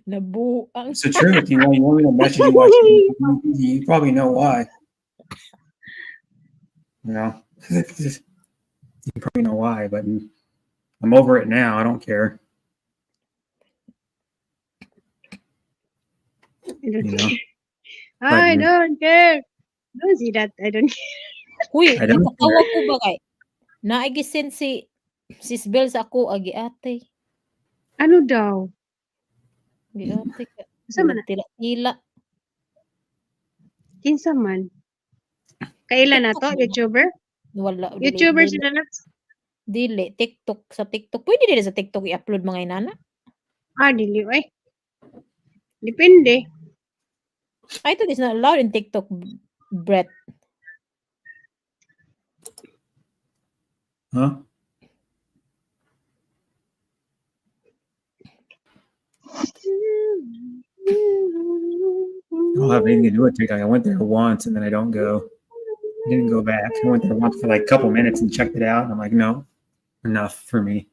Nabuang. It's the truth. You want me to message you why you probably know why. You know, you probably know why, but I'm over it now. I don't care. I don't You know, care. but I don't care. Don't see that. I don't care. Huy, I don't nakatawa care. ko ba kay? Naigisend si Sis Bel sa ako agi ate. Ano daw? Gi ate ka. Asa man na? Tila-tila. Kinsa man? Kailan na to? YouTuber? Wala YouTuber dili. sila na? Dili TikTok sa TikTok. Pwede dili sa TikTok i-upload mga inana. Dili. Ay. Depende. I thought it's not allowed in TikTok, Brett. Huh? I don't have anything to do with TikTok. I went there once and then I don't go. I didn't go back. I went there once for like a couple minutes and checked it out. And I'm like, no, enough for me.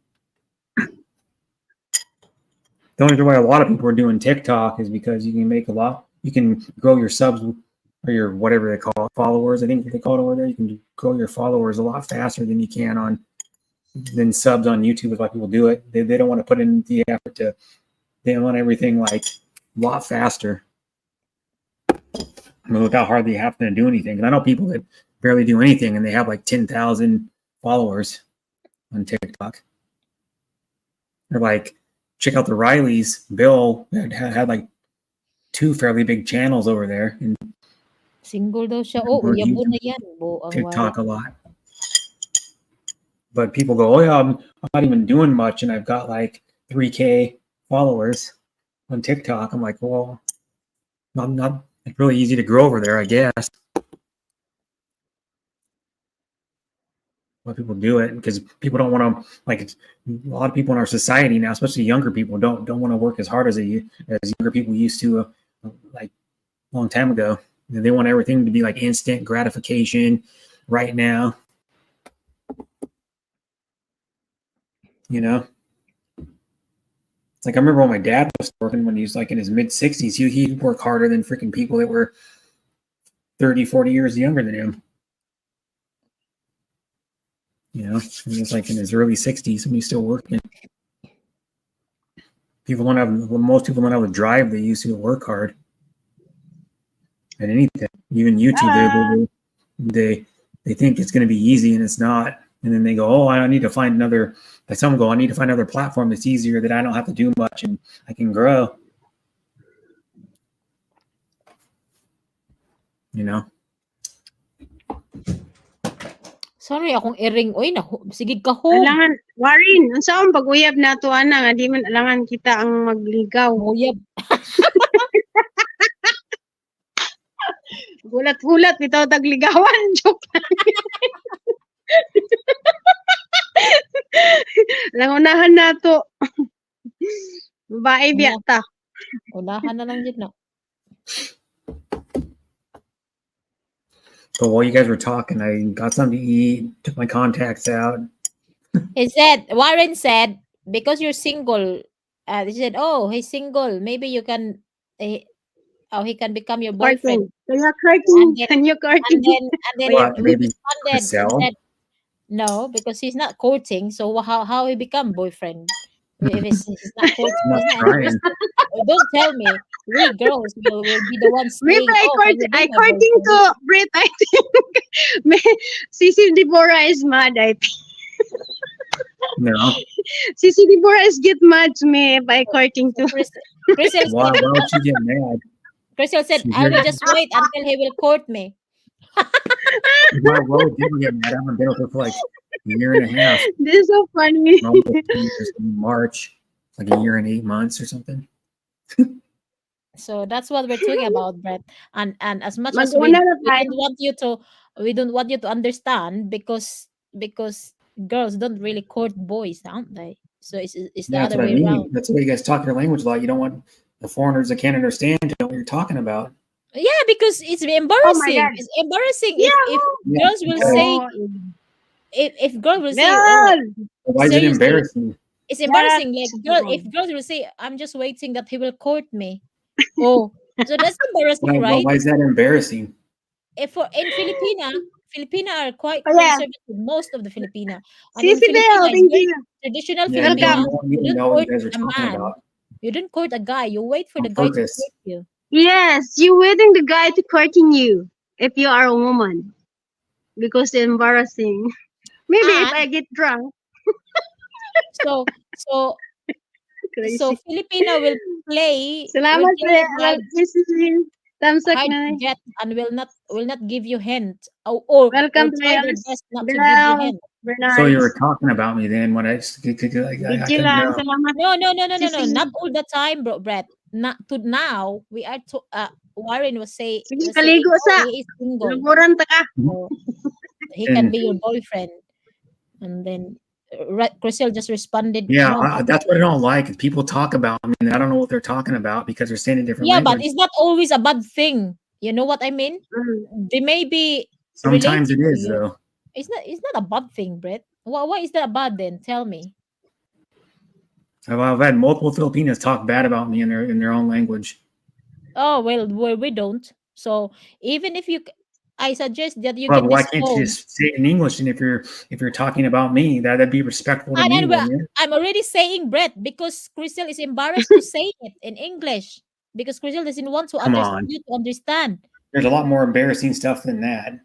The only reason why a lot of people are doing TikTok is because you can make a lot. You can grow your subs or your whatever they call it, followers. I think they call it over there. You can grow your followers a lot faster than you can than subs on YouTube. Is why people do it. They don't want to put in the effort to. They want everything like a lot faster. I mean, without hardly having to do anything. And I know people that barely do anything and they have like 10,000 followers on TikTok. They're like, check out the Rileys. Bill had like 2 fairly big channels over there and Single daw siya. Oh, uyabo na yan. Buang TikTok wala. a lot. But people go, oh yeah, I'm not even doing much and I've got like 3K followers on TikTok. I'm like, well, not it's really easy to grow over there, I guess. Why people do it because people don't want to like a lot of people in our society now, especially younger people, don't want to work as hard as younger people used to like a long time ago. They want everything to be like instant gratification right now. You know, it's like I remember when my dad was working when he was like in his mid 60s, he'd work harder than freaking people that were 30, 40 years younger than him. You know, he was like in his early 60s and he's still working. Most people don't have a drive. They used to work hard at anything. Even YouTube, they think it's going to be easy and it's not. And then they go, oh, I need to find another. Like some go, I need to find another platform that's easier that I don't have to do much and I can grow. You know. Sorry akong iring. Oy, sige ka ho. Alangan, Warin, unsaon pag-uyab na to ana nga di man alangan kita ang magligaw. Uyab. Gulat-gulat bitaw tagligawan. Joke lang. Langunahan na to. Babae biya ta. Unahan na lang dyan na. But while you guys were talking, I got something to eat, took my contacts out. Warren said, because you're single. They said, "Oh, he's single. Maybe you can, eh, oh, he can become your Courting. boyfriend." Can you And courting? then, Can you and courting? then, and then What? we Maybe responded. We Chriselle? said, "No, because he's not courting. So how he become boyfriend? If he's not courting, Not he's not trying. interested. Don't tell me. We girls will be the ones Maybe saying, "Oh, can you be I my courting boyfriend?" to Brit. I think Sisi Deborah is mad. I think No. Sisi Deborah is get mad to me if I courting So to. Crystal Why? said, Why would she get mad? Crystal said, She "I will hear, just wait until he will court me." why would people get mad? I haven't been with her for like a year and a half, This is so funny. almost 2 years in March, like a year and 8 months or something. So that's what we're talking about, Brett. And as much as Mag-una na we tayo. don't want you to, we don't want you to understand, because girls don't really court boys, don't they? So it's the Yeah, that's other what I way mean. around. That's why you guys talk your language a lot. You don't want the foreigners that can't understand to know what you're talking about. Yeah, because it's Oh my embarrassing. God. It's embarrassing if Yahoo! Yeah. girls will Okay. say, Oh, if girls will say, "Oh, girl. Why is it seriously," embarrassing? it's Yes. embarrassing. Like Oh. if girls will say, "I'm just waiting that he will court me." Oh, so that's embarrassing, right? Why is that embarrassing? If for in Filipina are quite Oh, yeah. conservative, most of the Filipina. And in Sisi Filipina, Bell, it's thank very you. traditional Yeah, you don't Filipina. Welcome. know, you You don't don't know what you court guys are a talking man. about You don't court a guy. You wait for on the guy to purpose. court you. Yes, you waiting the guy to courting you if you are a woman because it's embarrassing. Maybe if I And get drunk, so so so crazy. Filipino will Salamat play it hard Sisi. Tamsak hard to na. get, and will not give you hint, or Welcome to try my their house. best not to give you Girl, hint. very So you were nice. talking about me then when I Video couldn't lang. know. Salamat. No, no, no, no, no, no. Sisi. Not all the time, bro, Brett. Not to now. We are to. Warren Sige, was saying, kaligo "Oh, sa. he is single, Luburan ta ka. so he can And be your boyfriend." And then, Crystal just responded, yeah, "No." that's what I don't like. Is people talk about me and I don't know what they're talking about because they're saying a different Yeah, but language. it's not always a bad thing. You know what I mean? Mm. They may be Sometimes it relating to is you. though. It's not a bad thing, Brett. Why is that bad then? Tell me. I've had multiple Filipinos talk bad about me in their own language. Oh well, we don't. So even if I suggest that you But get why this can't you phone. just say it in English? And if you're talking about me, that'd be respectful to me, And wouldn't it? I'm already saying Brett because Crystal is embarrassed to say it in English because Crystal doesn't want to Come on. you to understand. There's a lot more embarrassing stuff than that.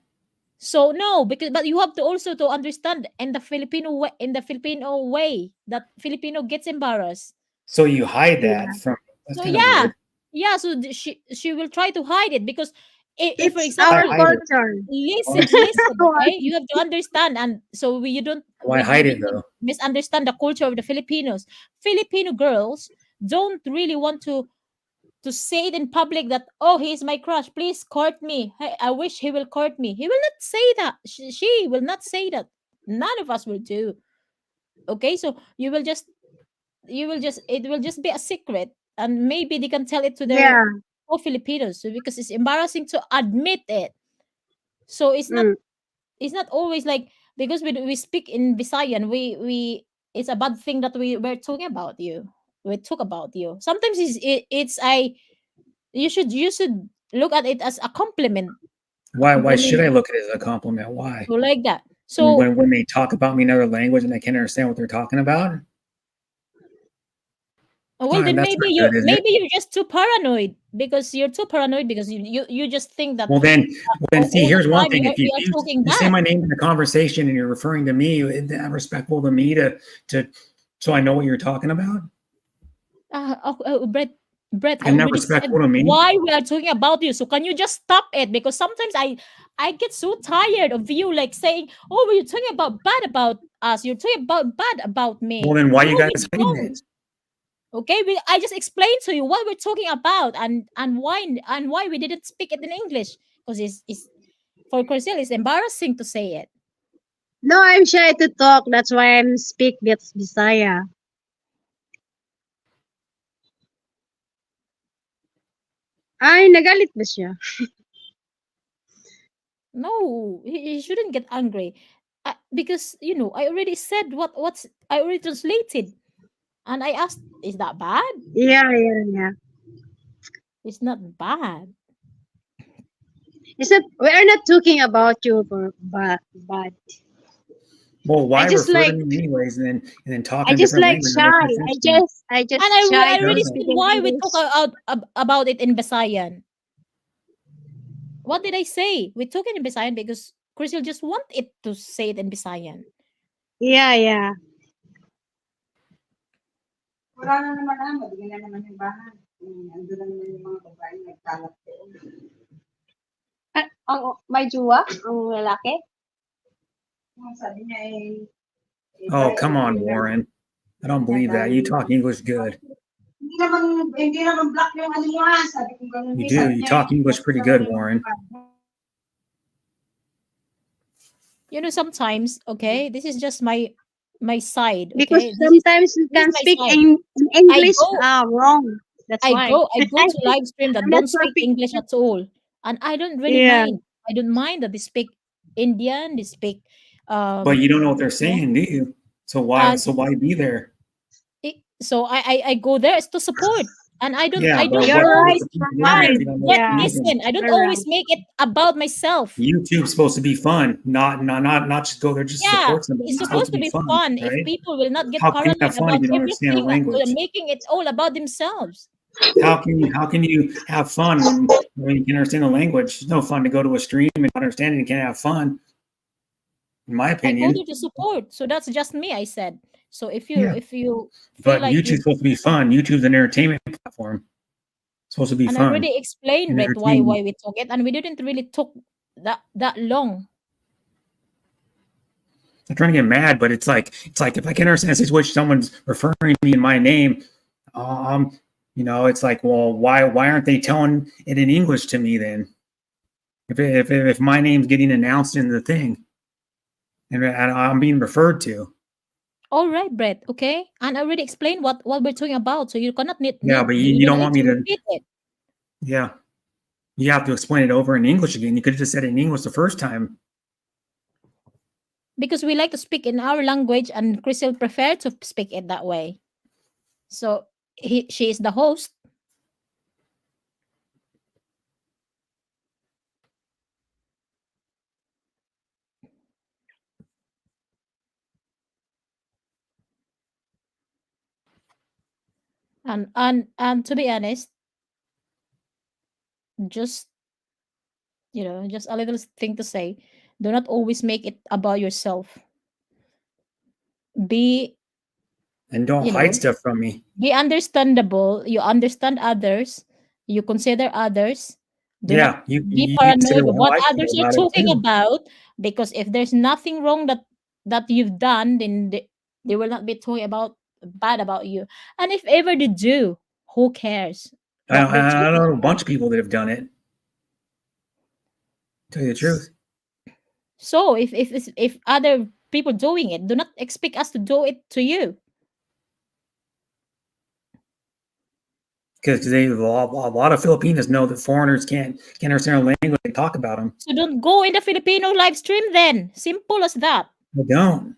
So no, because but you have to also to understand in the Filipino way that Filipino gets embarrassed. So you hide that Yeah. from. That's So kind of weird. yeah. So she will try to hide it because if for It's Why our example, hide it? culture. listen, listen, Go on. okay? You have to understand, and so Why we hide it didn't though? misunderstand the culture of the Filipinos. Filipino girls don't really want to say it in public that, "Oh, he's my crush, please court me. Hey, I wish he will court me." He will not say that. She will not say that. None of us will do. Okay, so it will just be a secret, and maybe they can tell it to their Yeah. Filipinos, so because it's embarrassing to admit it. So Mm. it's not always like because we speak in Visayan, we it's a bad thing that we're talking about you. We talk about you. Sometimes it's I you should look at it as a compliment. Why should Compliment I look at it as a compliment? Why? so like that. So When they talk about me in another language and I can't understand what they're talking about, well then that's not good, is it? maybe you're just too paranoid because you're too paranoid because you just think that Well then, see, all the here's one time thing: if we are talking you say bad. my name in the conversation and you're referring to me, isn't that respectful to me to so I know what you're talking about? Brett, I Isn't that already said respectful to me? why we are talking about you. So can you just stop it? Because sometimes I get so tired of you like saying, "Oh, you're talking about bad about us. You're talking about bad about Well, me." then why No, you we guys hiding don't. it? Okay, I just explained to you what we're talking about and why we didn't speak it in English because it's for Corcel it's embarrassing to say it. No, I'm shy to talk. That's why I'm speak gets Bisaya. Ay, nagalit ba siya? No, he shouldn't get angry because I already said I already translated. And I asked, is that bad? Yeah, yeah, yeah. It's not bad. It's not. We are not talking about you for but Well, I why just refer to like me anyways, and then talk I in a just different like language that makes shy. no sense to me. I And just shy I to already Doesn't. said speak in why we talk English. about it in Visayan. What did I say? We took it in Visayan because Crystal just want it to say it in Visayan. Yeah, yeah. Wala na naman mabigyan na naman yung bahay. Ando na naman yung mga babae nagkalat doon. May juwa? Ang lalaki? Sabi niya Oh, buy come on, Warren. I don't believe that. You talk English good. hindi naman black yung ano mo sabi ko ganun You do. sabi You niya talk English pretty good, Warren. You know, sometimes, okay, this is just my side, Because okay? sometimes you This is can my speak side. in I English go wrong. That's why. I go to live stream that I'm not don't speak perfect. English at all. And I don't really Yeah. mind. I don't mind that they speak Indian, they speak But you don't know what they're yeah. saying, do you? So why? And So why be there? so I go there to support. And Yeah, I but don't You're what's right. the always point of You're being there right. if you don't know what but you're Yeah. doing? listen, I don't You're always right. make it about myself. YouTube's supposed to be fun, not just go there just to Yeah, support somebody. it's It's supposed supposed to to be be fun, fun if right? people will not get How can you have paranoid fun if about you don't understand the everything and language? making it all about themselves. How can you have fun when you can understand the language? It's no fun to go to a stream and not understand it and can't have fun, in my I go there opinion. to support. So that's just me, I said. So Yeah. if you feel But like YouTube's you supposed to be fun. YouTube's an entertainment platform. It's supposed to be and I fun already explained and right entertaining. why we took it and we didn't really took that long. I'm trying to get mad, but it's like if I can understand a situation, someone's referring to me in my name, um, it's like, well, why aren't they telling it in English to me then? If my name's getting announced in the thing and I'm being referred to, All right, Brett, okay? And I already explained what we're talking about. So you cannot yeah, but you you don't don't need want to me to, repeat it. yeah, you have to explain it over in English again. You could have just said it in English the first time. Because we like to speak in our language and Crystal prefer to speak it that way. So she is the host. And to be honest, just just a little thing to say. Do not always make it about yourself. Be, And don't you hide know, stuff from me. be understandable. You understand others. You consider others. Do not Yeah, you, be you consider paranoid of what how I others feel are about it talking too. about. Because if there's nothing wrong that you've done, then they will not be talking about bad about you. And if ever they do, who cares I, what they're I talking know a about? bunch of people that have done it. Tell you the truth. So if other people doing it, do not expect us to do it to you. Because a lot of Filipinos know that foreigners can't understand our language. They talk about them. So don't go in the Filipino live stream then. Simple as that. They don't.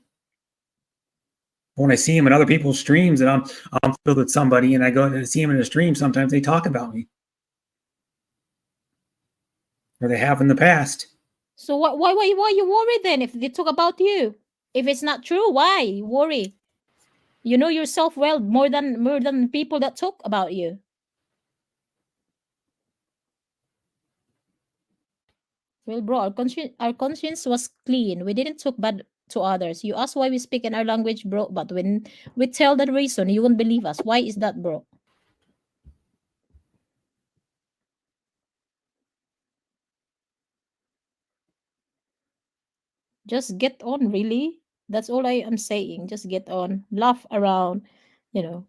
When I see them in other people's streams, and I'm filled with somebody, and I go and see them in a stream, sometimes they talk about me, or they have in the past. So why you worry then if they talk about you? If it's not true, why you worry? You know yourself well more than people that talk about you. Well, bro, our conscience was clean. We didn't talk bad to others. You ask why we speak in our language, bro, but when we tell that reason, you won't believe us. Why is that, bro? Just get on, really. That's all I am saying. Just get on, laugh around. You know,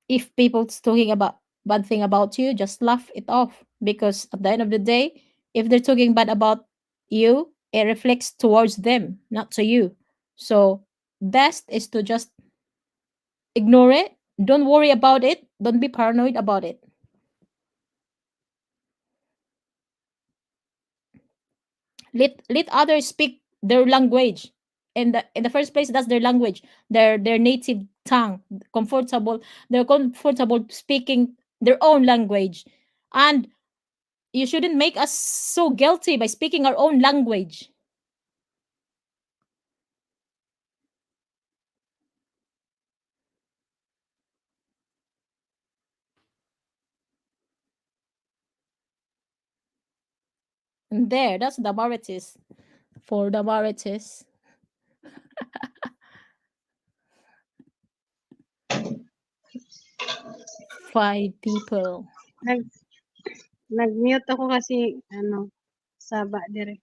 if people's talking about bad thing about you, just laugh it off. Because at the end of the day, if they're talking bad about you, it reflects towards them, not to you. So best is to just ignore it. Don't worry about it. Don't be paranoid about it. Let others speak their language. In the first place, that's their language, their native tongue, comfortable. They're comfortable speaking their own language, and you shouldn't make us so guilty by speaking our own language. And there, that's the varieties for the varieties. Five people. Nag, nag-mute ako kasi, ano, saba dire.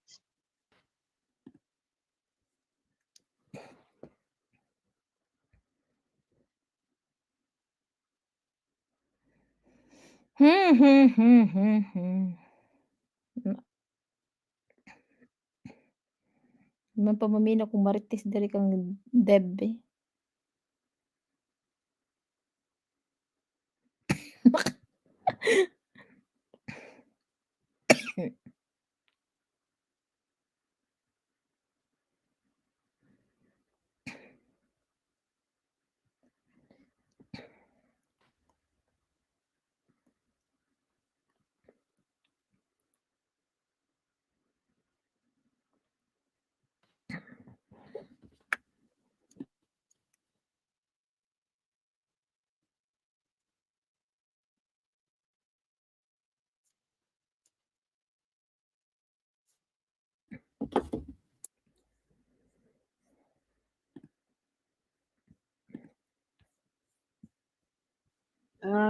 Hmm, hmm, hmm, hmm, hmm. Mapamamino kung marites diri kang debe.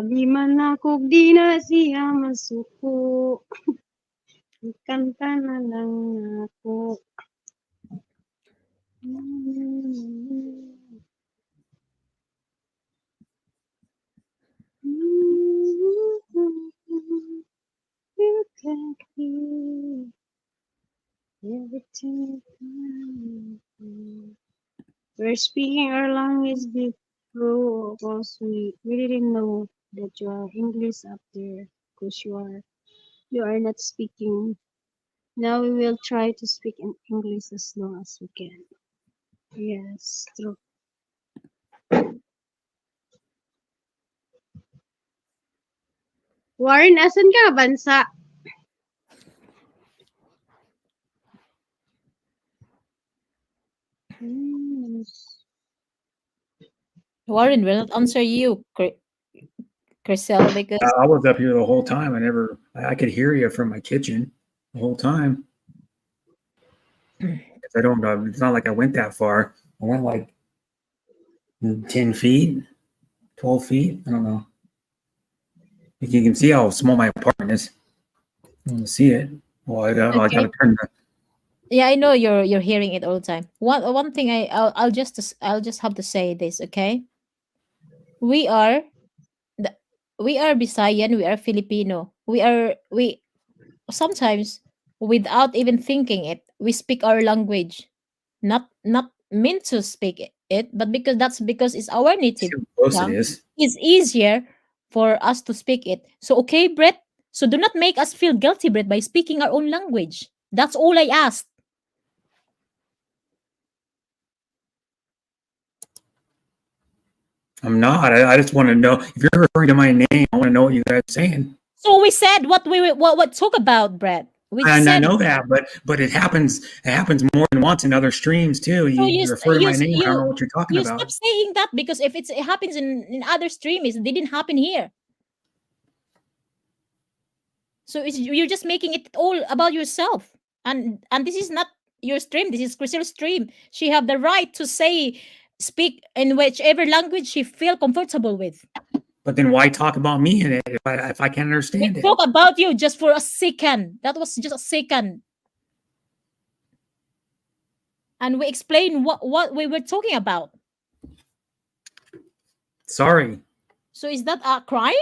Di man ako di na siya masuko. Kanta na lang ako. You can feel everything. We're speaking our language before because we didn't know that you are English up there because you are not speaking. Now we will try to speak in English as long as we can. Yes, true. Warren, asan ka bansa? Hmm. Warren will not answer you, Chriselle, because I was up here the whole time. I could hear you from my kitchen the whole time. I don't know. It's not like I went that far. I went like 10 feet, 12 feet. I don't know. You can see how small my apartment is. You can see it. Well, I got okay. to turn the. Yeah, I know you're hearing it all the time. One thing I'll just have to say this, okay? We are the, we are Bisayan, we are Filipino. We sometimes without even thinking it, we speak our language. Not meant to speak it, but because it's our See native how close it tongue, is. it's easier for us to speak it. So okay, Brett. So do not make us feel guilty, Brett, by speaking our own language. That's all I ask. I'm not. I just want to know if you're referring to my name. I want to know what you guys are saying. So we said what talk about, Brett. We And I said know that, but it happens more than once in other streams too. so. You refer to my name. I don't know what you're talking You stop about. saying that because if it happens in other streams, it didn't happen here. So you're just making it all about yourself, and this is not your stream. This is Crystal's stream. She have the right to say, speak in whichever language she feel comfortable with. But then why talk about me in it if I can't We understand it? talk about you just for a second. That was just a second, and we explain what we were talking about. Sorry. So is that a crime?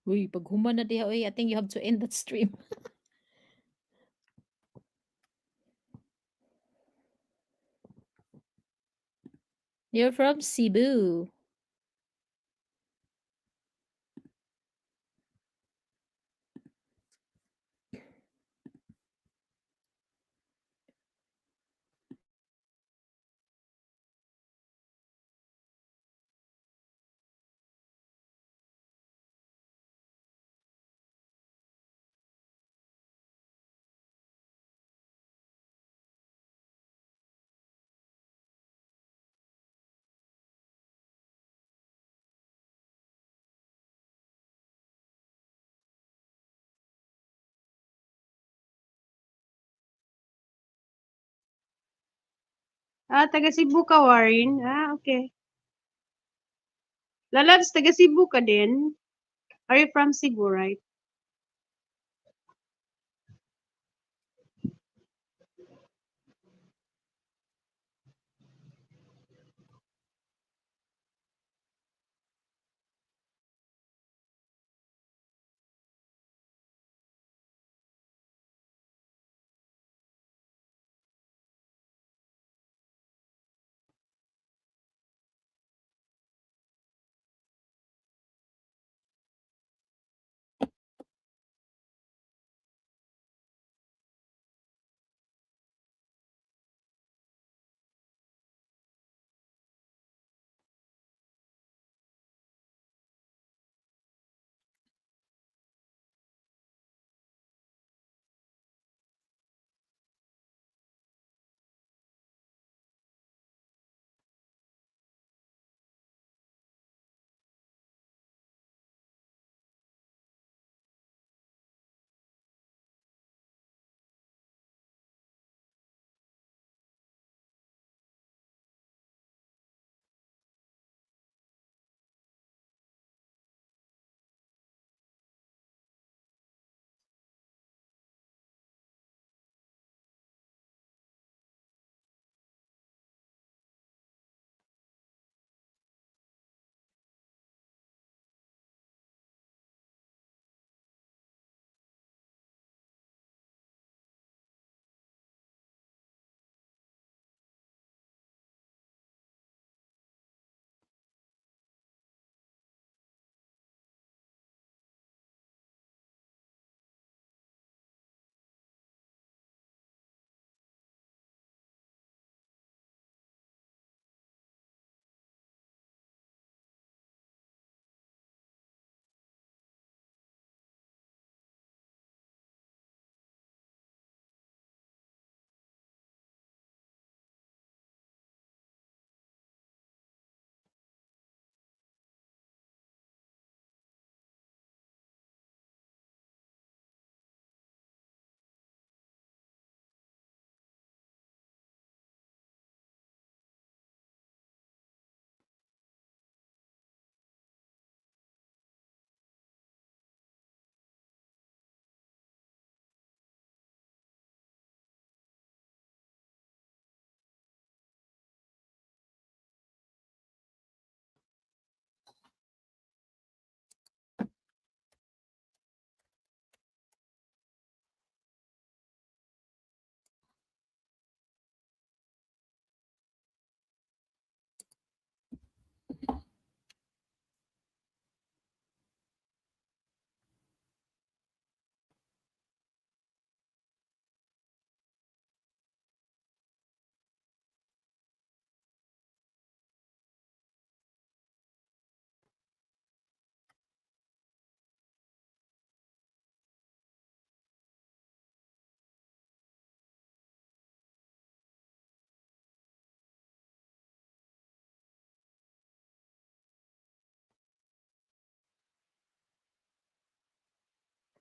Uy, pag human na diha, uy, I think you have to end that stream. You're from Cebu. Taga Cebu ka, Warren. Okay. Lalabs, taga Cebu ka din. Are you from Cebu, right?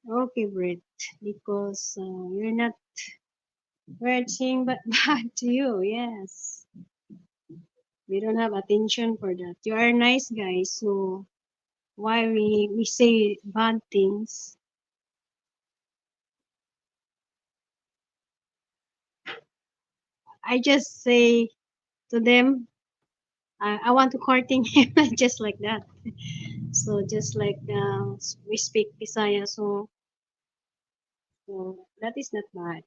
Okay, Brett. Because you're not watching but bad to you. Yes. We don't have attention for that. You are a nice guy, so why we say bad things? I just say to them, I want to courting him, just like that. So just like we speak Bisaya, so that is not bad.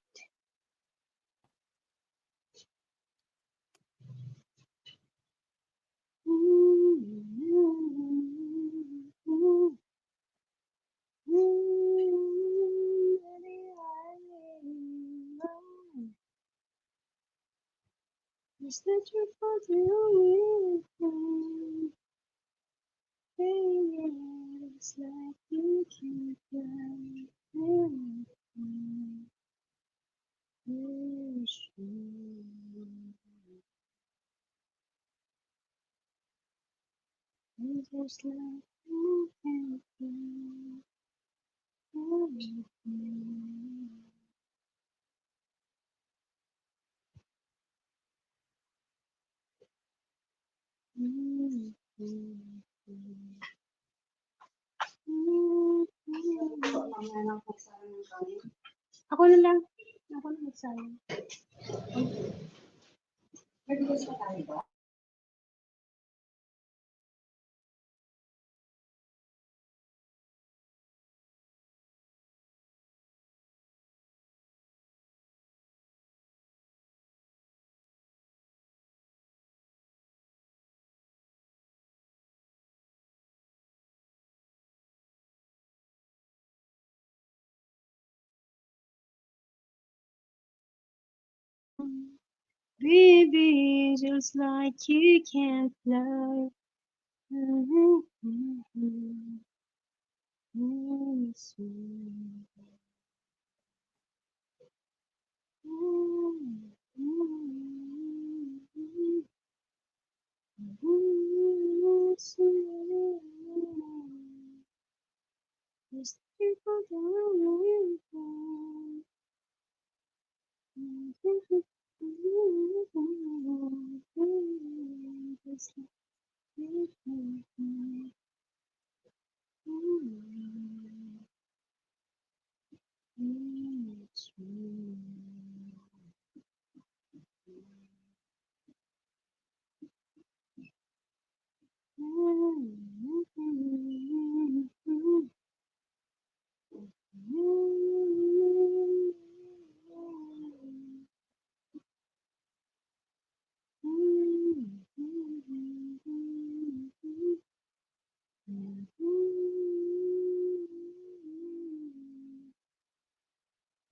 Is that your fault? You will it's like you can fly. Just like you can fly. Ako na lang. Ako na magsayang. Baby, just like you can fly.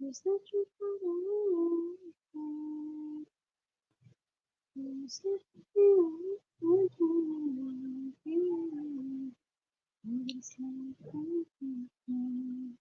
Is that your fault? Is that you? It's like you can fly.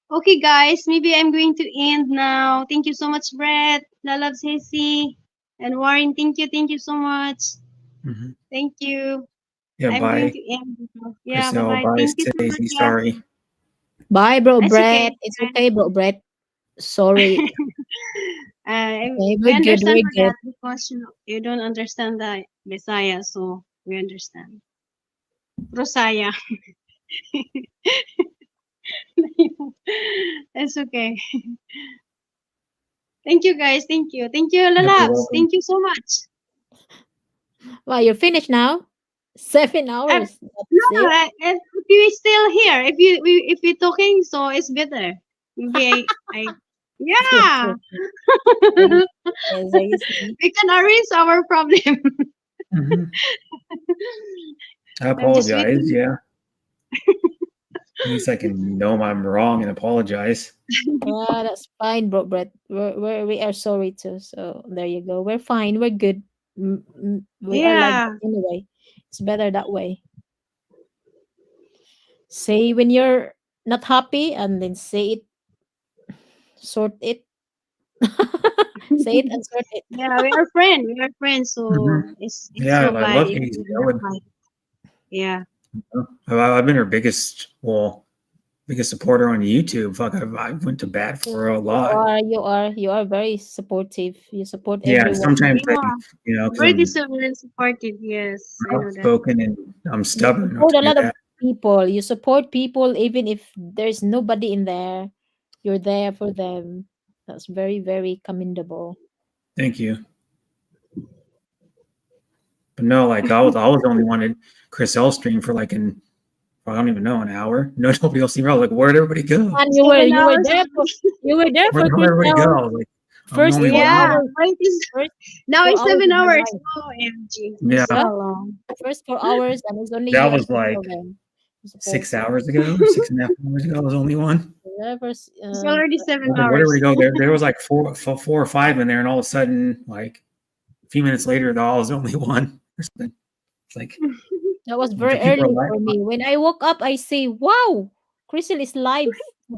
Okay, guys, maybe I'm going to end now. Thank you so much, Brett, Lalab Ceci, and Warren. Thank you so much. Hmm. Thank you. Yeah, I'm going bye, to end now. Yeah, bye Chriselle. bye. Bye, Thank you so much, Stacey. guys. Sorry. Bye, bro, That's okay. Brett. It's okay, bro, Brett. Sorry. Okay, We we're good. understand We're for good. that because you don't understand the Messiah, so we understand. Rosaya. It's okay. Thank you, guys. Thank you. Thank you, Yep, you're Lalabs. welcome. Thank you so much. Well, you're finished now. 7 I, hours. no, That's it. if you're still here, if you're talking, so it's better. Maybe I yeah. Seriously. We can erase our problem. Hmm. I I'm just apologize. waiting. Yeah. At least I can know I'm wrong and apologize. Yeah, that's fine, bro, Brett. We are sorry too. So there you go. We're fine. We're good. We are like Yeah. that anyway. It's better that way. Say when you're not happy and then say it, sort it. Say it and sort it. Yeah, we are friends. We are friends, Hmm. so it's Yeah, so I bad love if easy we don't going. fight. Yeah. I've been her biggest supporter on YouTube. Fuck, I went to bat for her a lot. You are very supportive. You support Yeah, everyone. sometimes I, Yeah. because Very I'm so very supportive. Yes, I know that. outspoken and I'm You stubborn enough support to a do lot of that. people. You support people even if there's nobody in there. You're there for them. That's very, very commendable. Thank you. But no, like I was the only one in Chris L stream for like I don't even know, an hour. No, nobody else seen. I was like, where'd everybody go? And 7 hours. you were there for Where'd everybody go? Crystal. I was like, I'm the First only 4 one Yeah, here. hours. right. First Now 4 it's hours 7 of her hours. life. Oh, MG. Yeah, So Yeah. long. First 4 hours, and it's only that you and was Crystal like then. You support. 6 hours ago, or 6.5 hours ago. I was the only one. Yeah, It's already I 7 was like, where did we hours. go? There was like four or five in there, and all of a sudden, like a few minutes later, I was the only one. Or something. It's like that was the very people are early like, for me. When I woke up, I say, "Wow, Crystal is live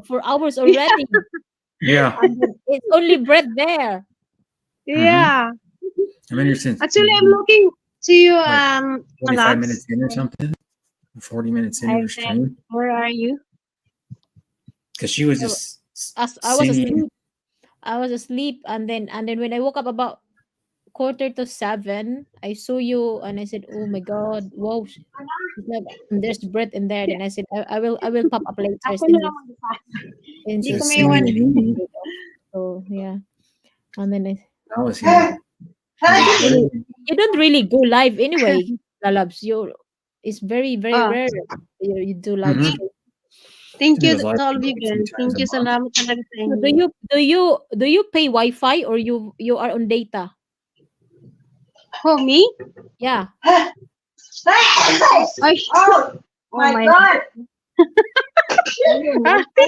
for hours already." yeah. And then it's only Brett there. Yeah. I've been here since Actually, I'm looking to you, like 45 Alex. minutes in or something, 40 minutes into I her said, stream, where are you? because she was So, just as I was singing. asleep, and then when I woke up about 6:45, I saw you, and I said, "Oh my God, wow!" She's like, there's Brett in there. Then I said, I will pop up later Ako na since lang it's mag-isa. since Hindi ko it's Just may iwan. singing and eating. so yeah. And then I was here. I was like, what are you? you don't really go live anyway, Lalabs. It's very, very Oh, rare you do live Mhm. stream. thank I think it you was to like all of you a few guys. times Thank a you. month. Salamat talaga sa So inyo. do you pay Wi-Fi or you are on data? Oh, me? Yeah. Ay, oh my God. Are you on Ah, Wi-Fi?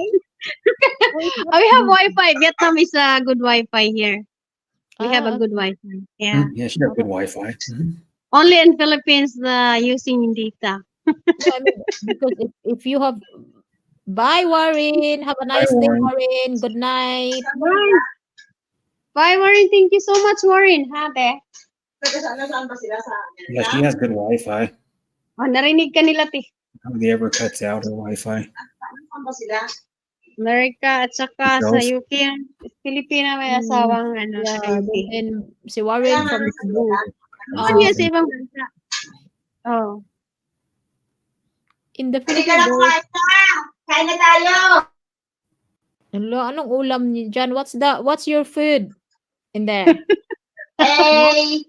Oh, it's not we have easy. Wi-Fi. Vietnam is a good Wi-Fi here. We have a good Okay. Wi-Fi. Yeah. Yeah, she got good Wi-Fi. Only in Philippines using data. No, I mean because if you have bye Warren, have a Hi, nice day, Warren. Warren. Good night. Bye. Bye, Warren. Thank you so much, Warren. Ha, te? Yeah, she has good Wi-Fi. Oh, narinig ka nila, te. Nobody ever cuts out her Wi-Fi. America at saka sa Girls. UK. Pilipina may asawang Yeah, sa UK. then si Warren from Cebu. Oh, yes, ibang bansa. Oh. In the Philippines, Kain na tayo! anong ulam niyo dyan? What's your food in there? Hey!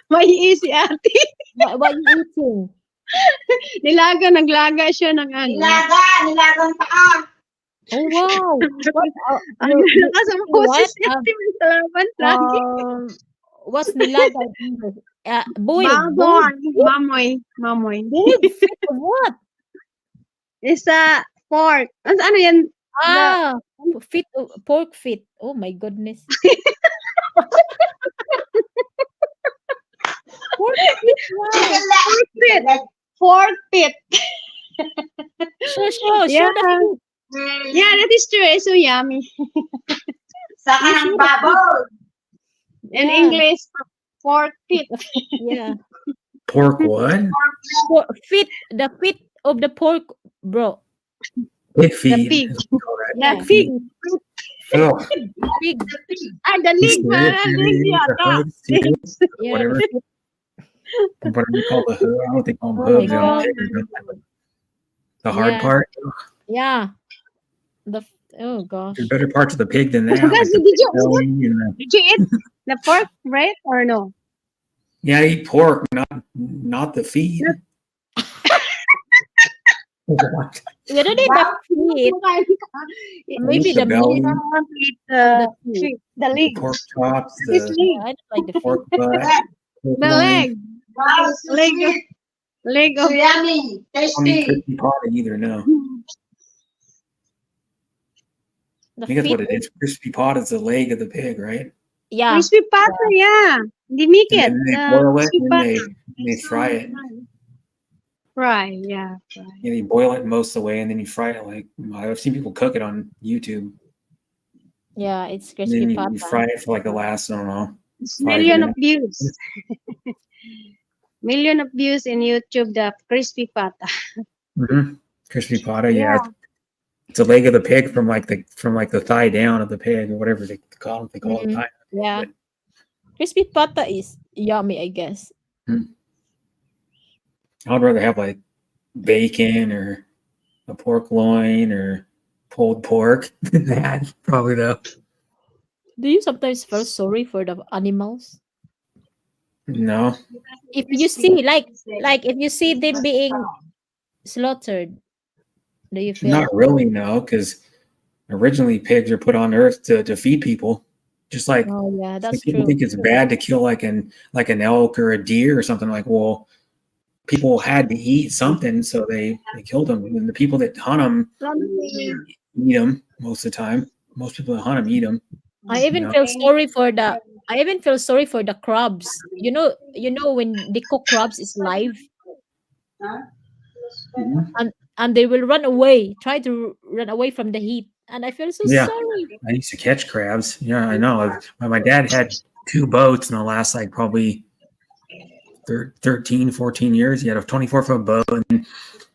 May si ate. What you eating? Naglaga siya ng ano. Nilagang paa! Oh wow! What? Ano nakasama ko si what? Seti. May salamat lagi. What's nilaga in English? Boiled Mamoy. feet of what? Isa pork. Ano yan? Ah, pork feet. Oh my goodness. Pork feet. Wow. Pork pit. Show Yeah. the feet. Yeah, that is true. It's so yummy. Saka ng baboy! In Yeah. English, pork pit. Yeah. Pork what? Feet. The feet of the pork, bro. Pig The feet. pig. That's what we call that. The Yeah. pig. Ugh. Pig. The You leg. scared Parang it, leg the yata. hooves, too, Yeah. whatever. Whatever you call the hood. I don't think call them Oh my hooves. I don't God. think the hard Yeah. part. Yeah. Oh gosh. There's better parts of the pig than that. Guys, Like the did you belly and the, Did you eat the pork, right? Or no? yeah, I eat pork, not the feet. What? You don't need the feet. Maybe the the belly, meat Eat of the feet. the the leg. pork chops, This the leg. I don't like the feet. pork butt, pork The loin. leg. Wow, so Leg. sweet! Leg So of yummy! I don't eat Tasty! crispy pata either. No, The I think that's what feet. it is. Crispy pata is the leg of the pig, right? Yeah. crispy pata, yeah. They make And it. then they boil it Crispy and pata. they fry it. Fry, yeah. Fry. Yeah, you boil it most of the way and then you fry it. Like I've seen people cook it on YouTube. Yeah, it's And crispy then you fry pata. it for like the last, I don't know, 5 Million of minutes. views. million of views in YouTube, the crispy pata. Mm-hmm. Crispy pata, yeah. Yeah. It's a leg of the pig from like the thigh down of the pig or whatever they call it. They call it Mm, thigh. yeah. But, Crispy pata is yummy, I guess. I'd rather have like bacon or a pork loin or pulled pork than that, probably though. Do you sometimes feel sorry for the animals? No, If you see like if you see them being slaughtered, do you not feel really, no, because originally pigs are put on earth to feed people. Just like, oh yeah, it's like that's people true. think it's bad to kill like an elk or a deer or something. Like, well, people had to eat something, so they killed them. And the people that hunt them eat them most of the time. Most people that hunt them eat them. I You even know, feel sorry for the I even feel sorry for the crabs. You know when the cook crabs is live Mhm. and they will run away, try to run away from the heat. And I feel so Yeah, sorry. I used to catch crabs. Yeah, I know. My dad had two boats in the last like probably 13, 14 years. He had a 24-foot boat, and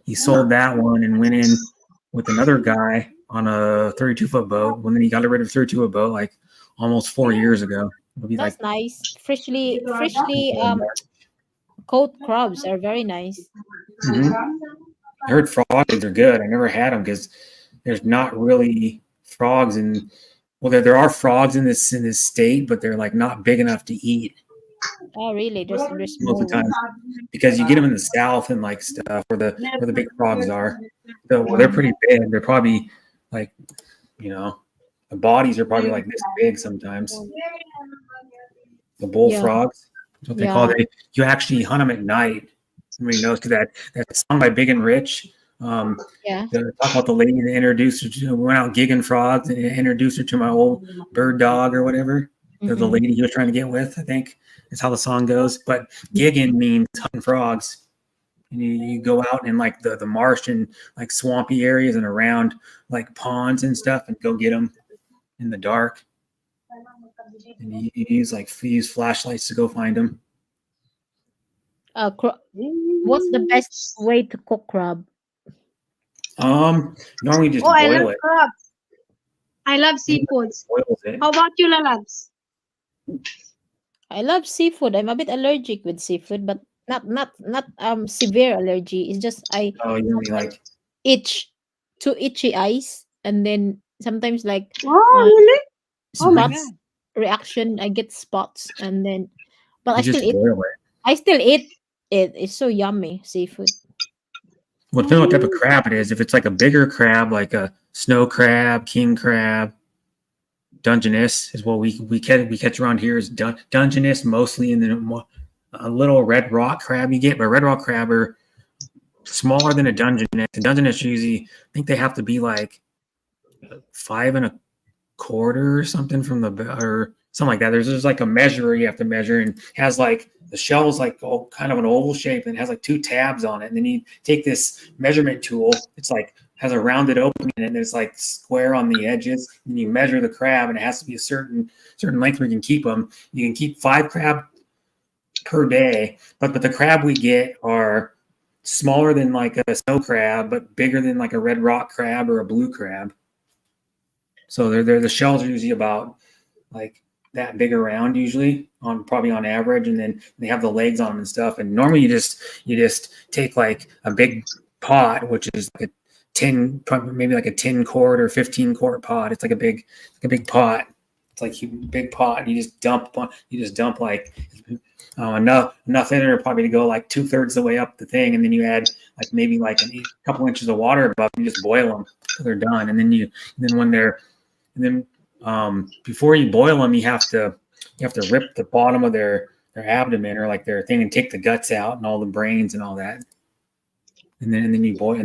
he sold that one and went in with another guy on a 32-foot boat. When then he got rid of 32-foot boat like almost 4 years ago. It'll be like That's nice. Freshly cooked crabs are very nice. Mhm. I heard frog legs are good. I never had them because there's not really frogs in. Well, there are frogs in this state, but they're like not big enough to eat Oh really? There's most more of the one. time because you get them in the south and like stuff where the big frogs are. So well, they're pretty big. They're probably like you know the bodies are probably like this big sometimes. The Yeah. bullfrogs, that's what they call Yeah. it. You actually hunt them at night. Everybody knows because that song by Big and Rich. Yeah. Talk about the lady that introduced her to went out gigging frogs and introduced her to my old bird dog or whatever. The Mm-mm. lady he was trying to get with, I think, is how the song goes. But gigging means hunting frogs. And you go out in like the marsh and like swampy areas and around like ponds and stuff and go get them in the dark. And you use flashlights to go find them. Uh, what's the best way to cook crab? Normally just Oh, I love boil it. crabs. I love seafoods. Boils it. How about you, Lalabs? I love seafood. I'm a bit allergic with seafood, but not severe allergy. It's just I Oh, you only sometimes like itch, two itchy eyes, and then sometimes like Oh, uh, really? Oh my spots god. reaction. I get spots, and then but you just boil it. I still eat it. It's so yummy seafood. Well, depending on what type of crab it is. If it's like a bigger crab, like a snow crab, king crab, Dungeness is what we catch around here is Dungeness mostly, and then a little red rock crab you get, but red rock crab are smaller than a Dungeness. And Dungeness usually, I think they have to be like 5 1/4 or something from or something like that. There's like a measure you have to measure and has like the shell's like kind of an oval shape and has like two tabs on it. And then you take this measurement tool. It's like has a rounded opening and it's like square on the edges. And you measure the crab and it has to be a certain length where you can keep them. You can keep 5 crab per day, but the crab we get are smaller than like a snow crab, but bigger than like a red rock crab or a blue crab. So they're the shells are usually about like that big around usually probably on average, and then they have the legs on them and stuff. And normally you just take like a big pot, which is like a 10, maybe like a 10 quart or 15 quart pot. It's like a big pot. It's like a big pot, and you just dump like enough in there probably to go like 2/3 the way up the thing, and then you add like maybe like a couple inches of water above. And you just boil them till they're done, and then when they're and then before you boil them, you have to rip the bottom of their abdomen or like their thing and take the guts out and all the brains and all that. And then you boil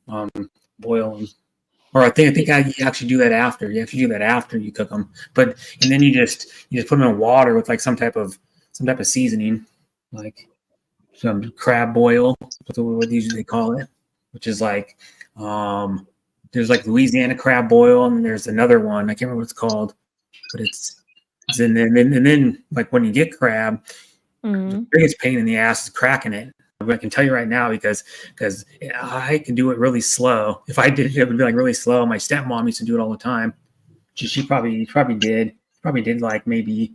them. Or I think you actually do that after. You actually do that after you cook them. But and then you just put them in water with like some type of seasoning, like some crab boil. That's what usually they call it, which is like there's like Louisiana crab boil, and there's another one I can't remember what it's called, but it's and then like when you get crab, Mm. biggest pain in the ass is cracking it. I can tell you right now because I can do it really slow. If I did it, it would be like really slow. My stepmom used to do it all the time. She probably did like maybe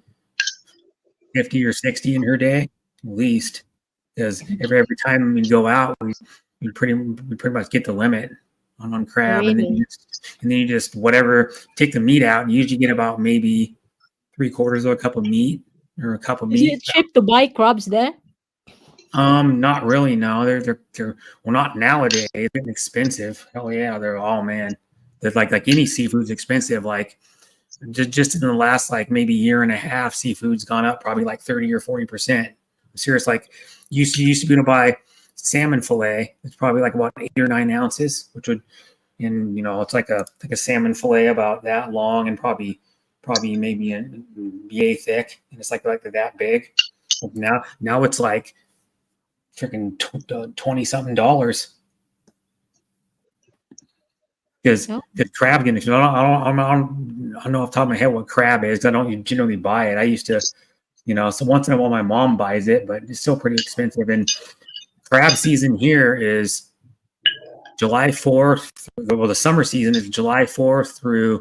50 or 60 in her day, at least. Because every time we go out, we pretty much get the limit on crab, and Really? then you just whatever, take the meat out, and you usually get about maybe 3/4 of a cup of meat or a cup of Is meat. it cheap to buy crabs there? Not really. No, they're well, not nowadays. They're getting expensive. Hell yeah, they're all man. They're like any seafood's expensive. Like just in the last like maybe year and a half, seafood's gone up probably like 30 or 40%. I'm serious. Like used to be able to buy salmon fillet. It's probably like about 8 or 9 ounces, which would, and it's like a salmon fillet about that long and probably maybe an yay thick, and it's like that big. Now it's like freaking $20-something. Because crab, I don't know off the top of my head what crab is. I don't generally buy it. I used to, so once in a while my mom buys it, but it's still pretty expensive. And crab season here is July 4th. Well, the summer season is July 4th through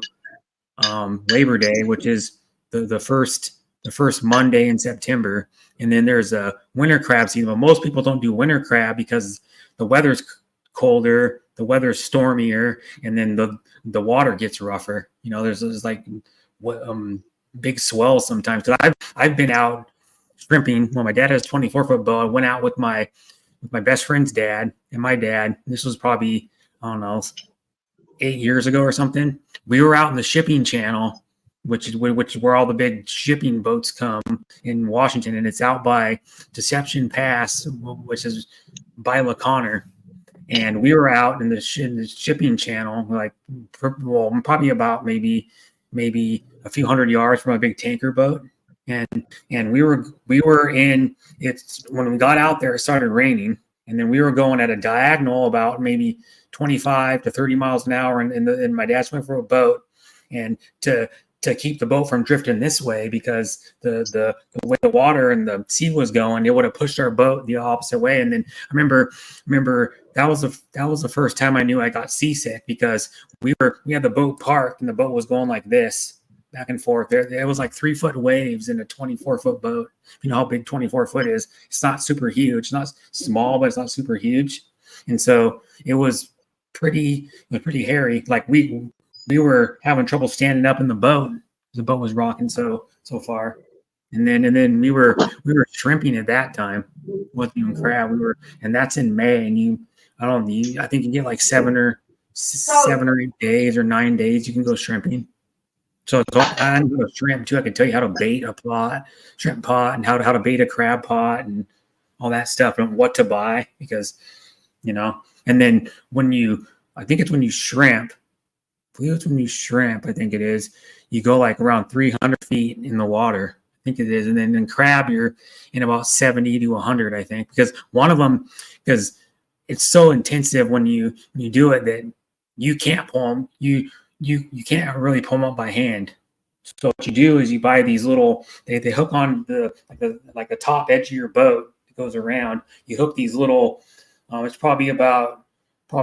Labor Day, which is the first Monday in September. And then there's a winter crab season. But most people don't do winter crab because the weather's colder, the weather's stormier, and then the water gets rougher. There's like big swells sometimes. So I've been out shrimping. Well, my dad has a 24-foot boat. I went out with my best friend's dad and my dad. This was probably, I don't know, 8 years ago or something. We were out in the shipping channel, which is where all the big shipping boats come in Washington, and it's out by Deception Pass, which is by LaConner. And we were out in the shipping channel, like, well, probably about maybe a few hundred yards from a big tanker boat. And we were in it's when we got out there, it started raining, and then we were going at a diagonal about maybe 25 to 30 miles an hour in my dad's went for a boat, and to keep the boat from drifting this way, because the way the water and the sea was going, it would have pushed our boat the opposite way. And then I remember that was the first time I knew I got seasick, because we had the boat parked and the boat was going like this back and forth. There was like 3-foot waves in a 24-foot boat. You know how big 24-foot is. It's not super huge. It's not small, but it's not super huge. And so it was pretty hairy. Like we were having trouble standing up in the boat. The boat was rocking so far. And then we were shrimping at that time. Wasn't even crab. And that's in May. And I think you get like 7 or 8 days or 9 days you can go shrimping. So I can go shrimp too. I can tell you how to bait a shrimp pot, and how to bait a crab pot, and all that stuff, and what to buy, because and then I think it's when you shrimp, I think it is, you go like around 300 feet in the water. I think it is. And then in crab, you're in about 70 to 100, I think, because it's so intensive when you do it that you can't pull them. You can't really pull them up by hand. So what you do is you buy these little, they hook on the top edge of your boat that goes around. You hook these little, it's probably about I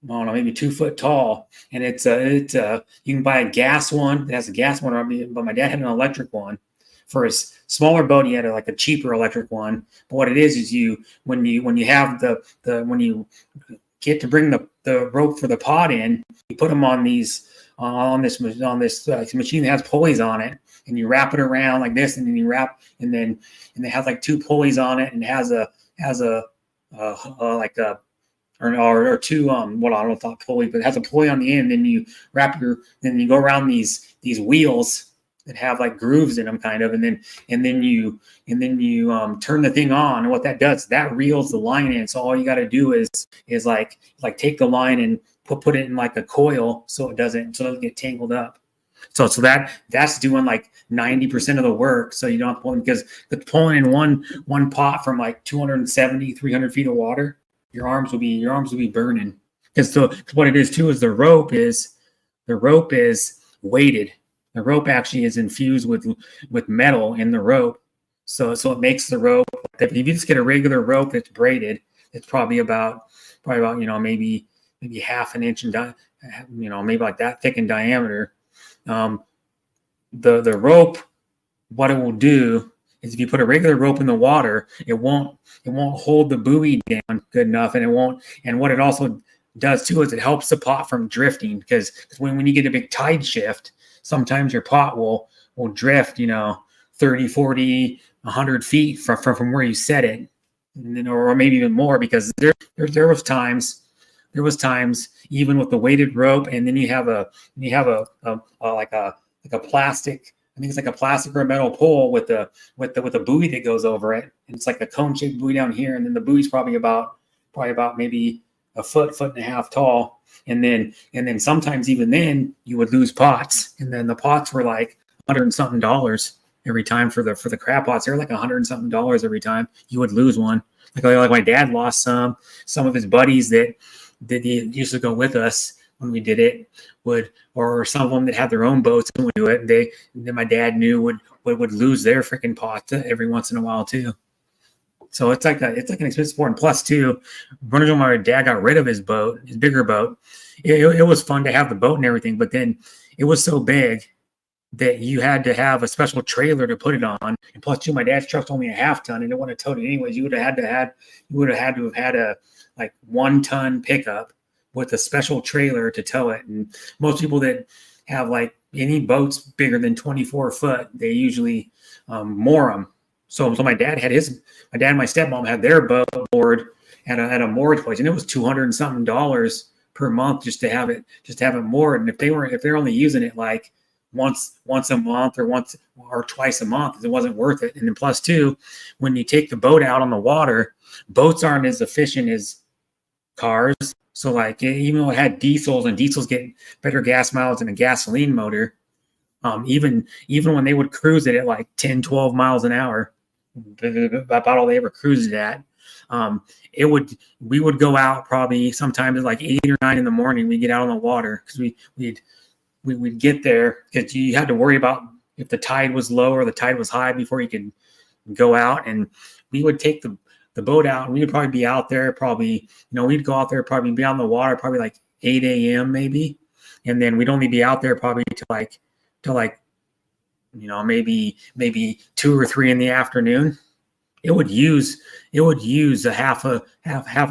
don't know, maybe 2 foot tall, and it's you can buy a gas one that has a gas one, but my dad had an electric one. For his smaller boat, he had a cheaper electric one. But what it is when you have when you get to bring the rope for the pot in, you put them on this machine that has pulleys on it, and you wrap it around like this, and then you wrap, and it has like 2 pulleys on it, and it has or 2 well, I don't know if pulley, but it has a pulley on the end. Then you then you go around these wheels that have like grooves in them, kind of, and then you turn the thing on, and what that does, that reels the line in. So all you got to do is like take the line and put it in like a coil, so it doesn't get tangled up. So that's doing like 90% of the work. So you don't have to pull in, because pulling in one pot from like 270, 300 feet of water, your arms will be burning. Because what it is too is the rope is weighted. The rope actually is infused with metal in the rope. So it makes the rope. If you just get a regular rope that's braided, it's probably about maybe half an inch in maybe like that thick in diameter. The rope, what it will do is if you put a regular rope in the water, it won't hold the buoy down good enough, and it won't. And what it also does too is it helps the pot from drifting, because when you get a big tide shift, sometimes your pot will drift 30, 40, 100 feet from where you set it, or maybe even more, because there was times even with the weighted rope, and then you have a plastic, I think it's like a plastic or a metal pole with a buoy that goes over it, and it's like a cone-shaped buoy down here, and then the buoy's probably about maybe a foot and a half tall, and then sometimes even then you would lose pots, and then the pots were like $100 and something every time for the crab pots. They're like $100 and something every time. You would lose one. Like my dad lost some of his buddies that he used to go with us when we did it or some of them that had their own boats and would do it. And then my dad knew would lose their freaking pots every once in a while too. So it's like an expensive sport. And plus too, running when my dad got rid of his boat, his bigger boat, it was fun to have the boat and everything, but then it was so big that you had to have a special trailer to put it on. And plus too, my dad's truck's only a half ton, and it didn't want to tow it anyways. You would have had to have had a like 1 ton pickup with a special trailer to tow it. And most people that have like any boats bigger than 24 foot, they usually moor them. So my dad and my stepmom had their boat moored at a moorage place, and it was $200 and something per month just to have it moored. And if they're only using it like once a month or twice a month, it wasn't worth it. And then plus too, when you take the boat out on the water, boats aren't as efficient as cars. So like even though it had diesels, and diesels get better gas mileage than a gasoline motor, even when they would cruise it at like 10, 12 miles an hour, about all they ever cruised it at, we would go out probably sometimes at like 8 or 9 in the morning. We'd get out on the water because we'd get there, because you had to worry about if the tide was low or the tide was high before you could go out. And we would take the boat out, and we would probably be out there we'd go out there, probably be on the water probably like 8 a.m. maybe, and then we'd only be out there probably till maybe 2 or 3 in the afternoon. It would use a half a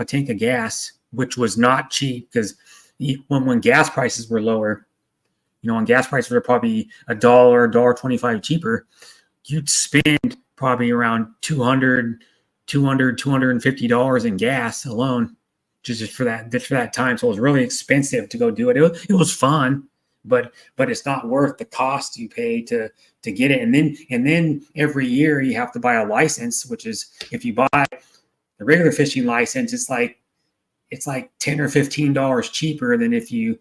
tank of gas, which was not cheap, because when gas prices were lower, when gas prices were probably $1.25 cheaper, you'd spend probably around $250 in gas alone just for that time. So it was really expensive to go do it. It was fun, but it's not worth the cost you pay to get it. And then every year you have to buy a license, which is, if you buy the regular fishing license, it's like $10 or $15 cheaper than if you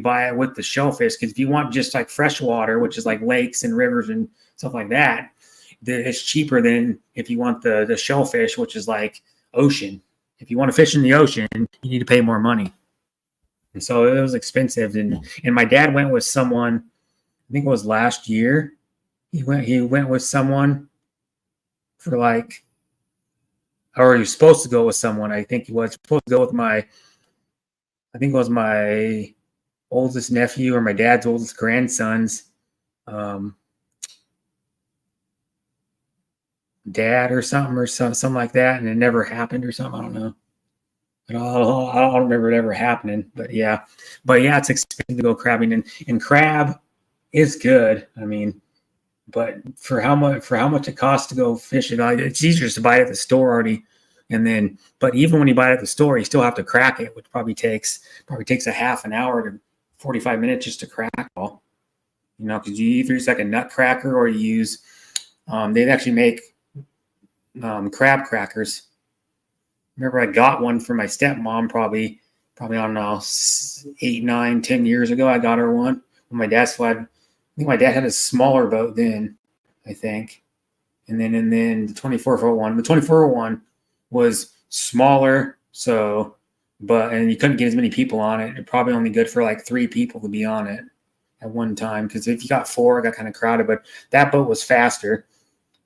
buy it with the shellfish. Because if you want just like freshwater, which is like lakes and rivers and stuff like that, it's cheaper than if you want the shellfish, which is like ocean. If you want to fish in the ocean, you need to pay more money. And so it was expensive. And my dad went with someone, I think it was last year. He went with someone for or he was supposed to go with someone. I think he was supposed to go with my oldest nephew or my dad's oldest grandson's dad or something like that, and it never happened or something. I don't know. I don't remember it ever happening. But yeah, it's expensive to go crabbing, and crab is good. I mean, but for how much it costs to go fish it, it's easier to buy it at the store already. But even when you buy it at the store, you still have to crack it, which probably takes a half an hour to 45 minutes just to crack all. Because you either use like a nut cracker, or you use they'd actually make crab crackers. Remember, I got one for my stepmom probably I don't know, 8, 9, 10 years ago. I got her one when my dad had. I think my dad had a smaller boat then, I think, and then the 24-foot one. The 24-foot one was smaller, and you couldn't get as many people on it. It probably only good for like 3 people to be on it at one time, because if you got 4, it got kind of crowded. But that boat was faster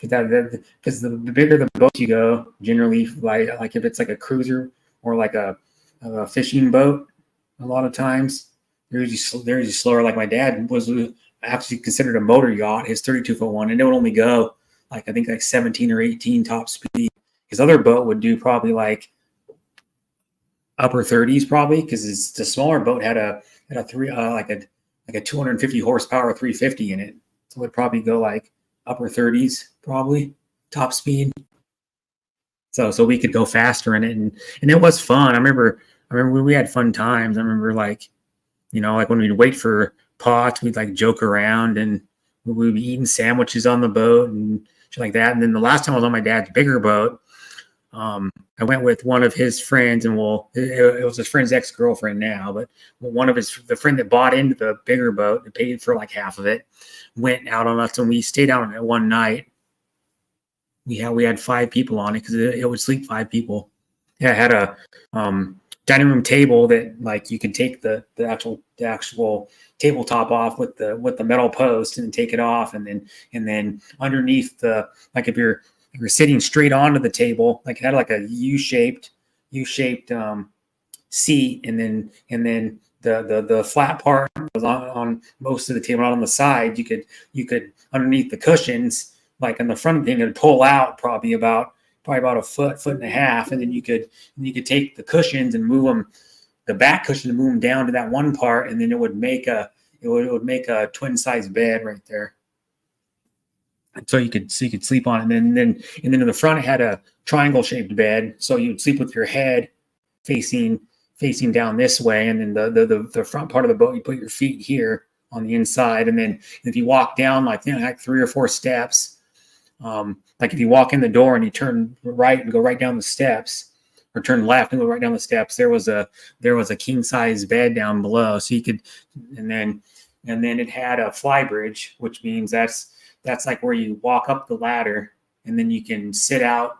because the bigger the boat you go, generally, like if it's like a cruiser or like a fishing boat, a lot of times they're usually slower. Like my dad was actually considered a motor yacht, his 32-foot one, and it would only go like I think like 17 or 18 top speed. His other boat would do probably like upper 30s probably, because the smaller boat had a like a 250 horsepower 350 in it, so it would probably go like upper 30s probably top speed. So we could go faster in it, and it was fun. I remember we had fun times. I remember like, like when we'd wait for pots, we'd like joke around and we'd be eating sandwiches on the boat and shit like that. And then the last time I was on my dad's bigger boat, I went with one of his friends, and it was his friend's ex-girlfriend now, but the friend that bought into the bigger boat and paid for like half of it, went out on us, and we stayed out on it one night. We had 5 people on it because it would sleep 5 people. Yeah, it had a dining room table that like you could take the actual tabletop off with the metal post and take it off, and then underneath like if you're sitting straight onto the table, like it had like a U-shaped seat, and then the flat part was on most of the table, not on the side. You could underneath the cushions, like in the front of the thing, it'd pull out probably about a foot and a half, and then you could take the cushions and move them, the back cushion, and move them down to that one part, and then it would make a twin size bed right there. And so you could sleep on it, and then in the front it had a triangle shaped bed, so you'd sleep with your head facing down this way, and then the front part of the boat, you put your feet here on the inside, and then if you walk down like 3 or 4 steps, like if you walk in the door and you turn right and go right down the steps, or turn left and go right down the steps, there was a king size bed down below, so you could, and then it had a fly bridge, which means that's like where you walk up the ladder and then you can sit out.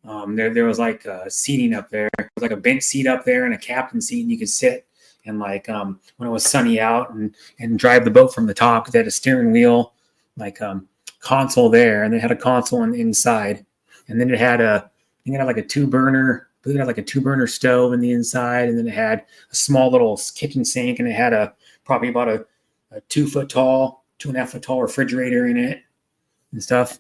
There was like seating up there. There was like a bench seat up there and a captain seat, and you could sit and like when it was sunny out and drive the boat from the top, because they had a steering wheel, like console there, and they had a console on the inside, and then it had like a 2-burner. I believe it had like a 2-burner stove in the inside, and then it had a small little kitchen sink, and it had probably about a 2-foot tall, 2.5-foot tall refrigerator in it and stuff.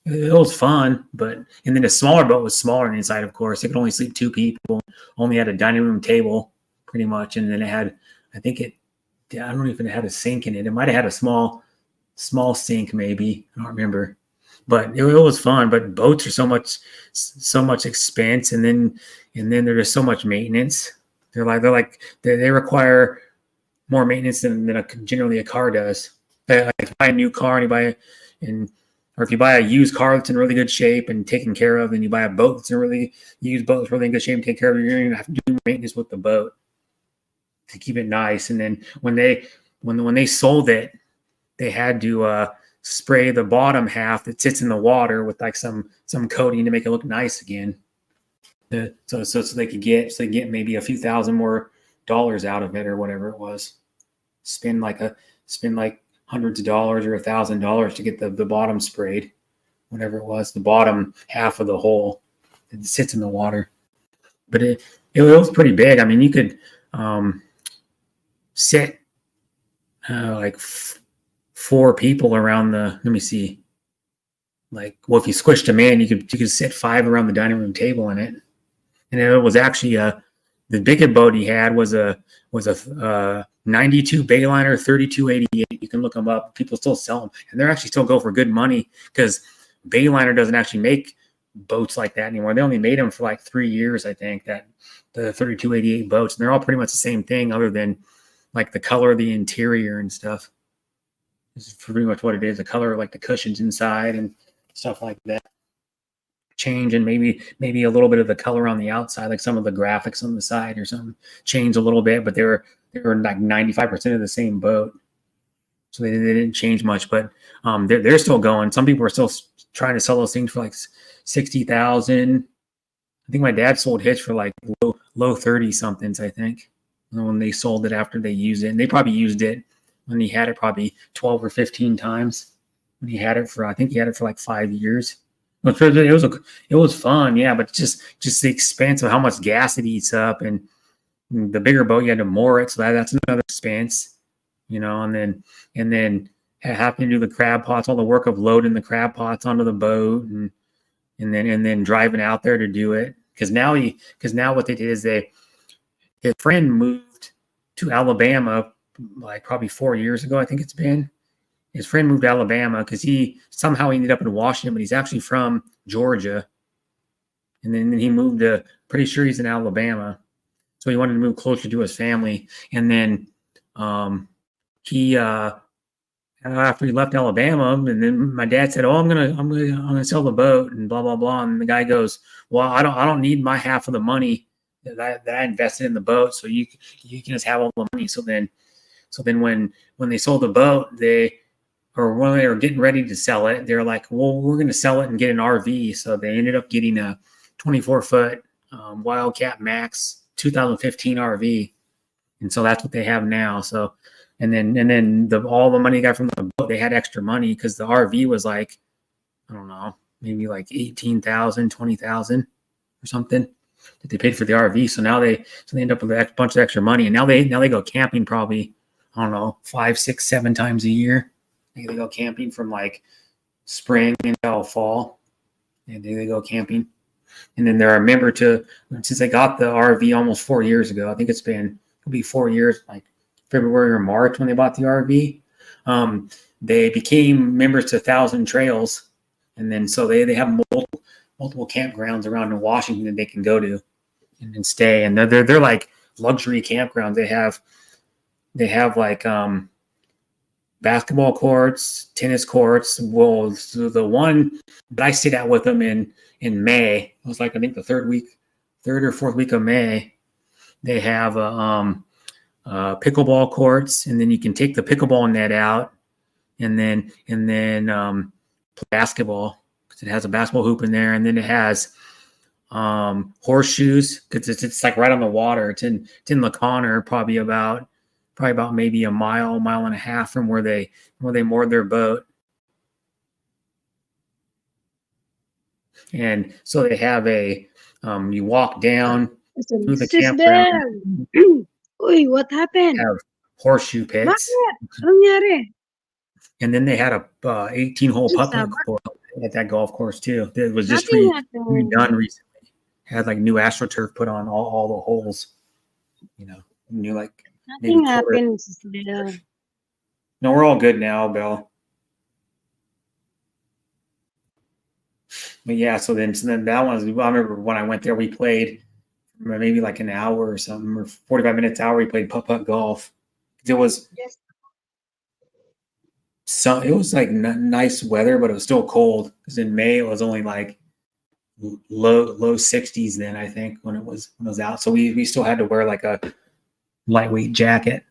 It was fun, and then the smaller boat was smaller on the inside, of course. It could only sleep 2 people, only had a dining room table pretty much, and then it had, I don't know if it had a sink in it. It might have had a small sink maybe. I don't remember, but it was fun. But boats are so much expense, and then there's just so much maintenance. They require more maintenance than generally a car does. Like if you buy a new car or if you buy a used car that's in really good shape and taken care of, and you buy a boat that's really in good shape and taken care of, you're going to have to do maintenance with the boat to keep it nice. And then when they sold it, they had to spray the bottom half that sits in the water with like some coating to make it look nice again. So they could get maybe a few $1,000 more out of it, or whatever it was. Spend like hundreds of dollars or $1,000 to get the bottom sprayed, whatever it was, the bottom half of the hole that sits in the water. But it was pretty big. I mean, you could sit like 4 people around let me see, like, well, if you squished them in, you could sit 5 around the dining room table in it. And it was actually the biggest boat he had was a 92 Bayliner 3288. You can look them up. People still sell them, and they're actually still go for good money, because Bayliner doesn't actually make boats like that anymore. They only made them for like 3 years, I think, that the 3288 boats, and they're all pretty much the same thing, other than like the color of the interior and stuff. This is pretty much what it is. The color of like the cushions inside and stuff like that change, and maybe a little bit of the color on the outside, like some of the graphics on the side or something change a little bit, but they were like 95% of the same boat, so they didn't change much. But they're still going. Some people are still trying to sell those things for like 60,000. I think my dad sold his for like low 30 somethings, I think, when they sold it after they used it. And they probably used it when he had it probably 12 or 15 times. when he had it for, I think he had it for like 5 years. It was fun, yeah, but just the expense of how much gas it eats up, and the bigger boat you had to moor it, so that's another expense, you know, and then having to do the crab pots, all the work of loading the crab pots onto the boat, and then driving out there to do it, because now what they did is his friend moved to Alabama like probably 4 years ago, I think it's been. His friend moved to Alabama because he somehow ended up in Washington, but he's actually from Georgia. And then he moved to, pretty sure he's in Alabama. So he wanted to move closer to his family. And then he after he left Alabama, and then my dad said, "Oh, I'm gonna sell the boat," and blah blah blah. And the guy goes, "Well, I don't need my half of the money that I invested in the boat, so you can just have all the money." So then when they sold the boat, when they were getting ready to sell it, they're like, "Well, we're going to sell it and get an RV." So they ended up getting a 24-foot Wildcat Max 2015 RV, and so that's what they have now. So, and then all the money they got from the boat, they had extra money because the RV was like, I don't know, maybe like 18,000, 20,000 or something that they paid for the RV. So now they end up with a bunch of extra money, and now they go camping probably, I don't know, 5, 6, 7 times a year. They go camping from like spring until fall, and they go camping. And then they're a member since they got the RV almost 4 years ago. I think it'll be 4 years, like February or March when they bought the RV. They became members to 1,000 Trails, and then so they have multiple campgrounds around in Washington that they can go to and stay. And they're like luxury campgrounds. They have like basketball courts, tennis courts. Well, the one that I stayed at with them in May, it was like, I think the third or fourth week of May, they have pickleball courts, and then you can take the pickleball net out and then play basketball because it has a basketball hoop in there, and then it has horseshoes because it's like right on the water. It's in La Conner, probably about maybe a mile and a half from where they moored their boat. And so they have you walk down through the campground. Uy, what happened? Have horseshoe pits. Bakit? Anong nangyari? And then they had a 18-hole putt course at that golf course too. It was just redone recently. Had like new AstroTurf put on all the holes. You know, new like. Nothing happens there. No, we're all good now, Bill. But yeah, so then that one, I remember when I went there, we played maybe like an hour or something, or 45 minutes, hour. We played putt golf. It was like nice weather, but it was still cold because in May it was only like low 60s then, I think, when it was out. So we still had to wear like a lightweight jacket,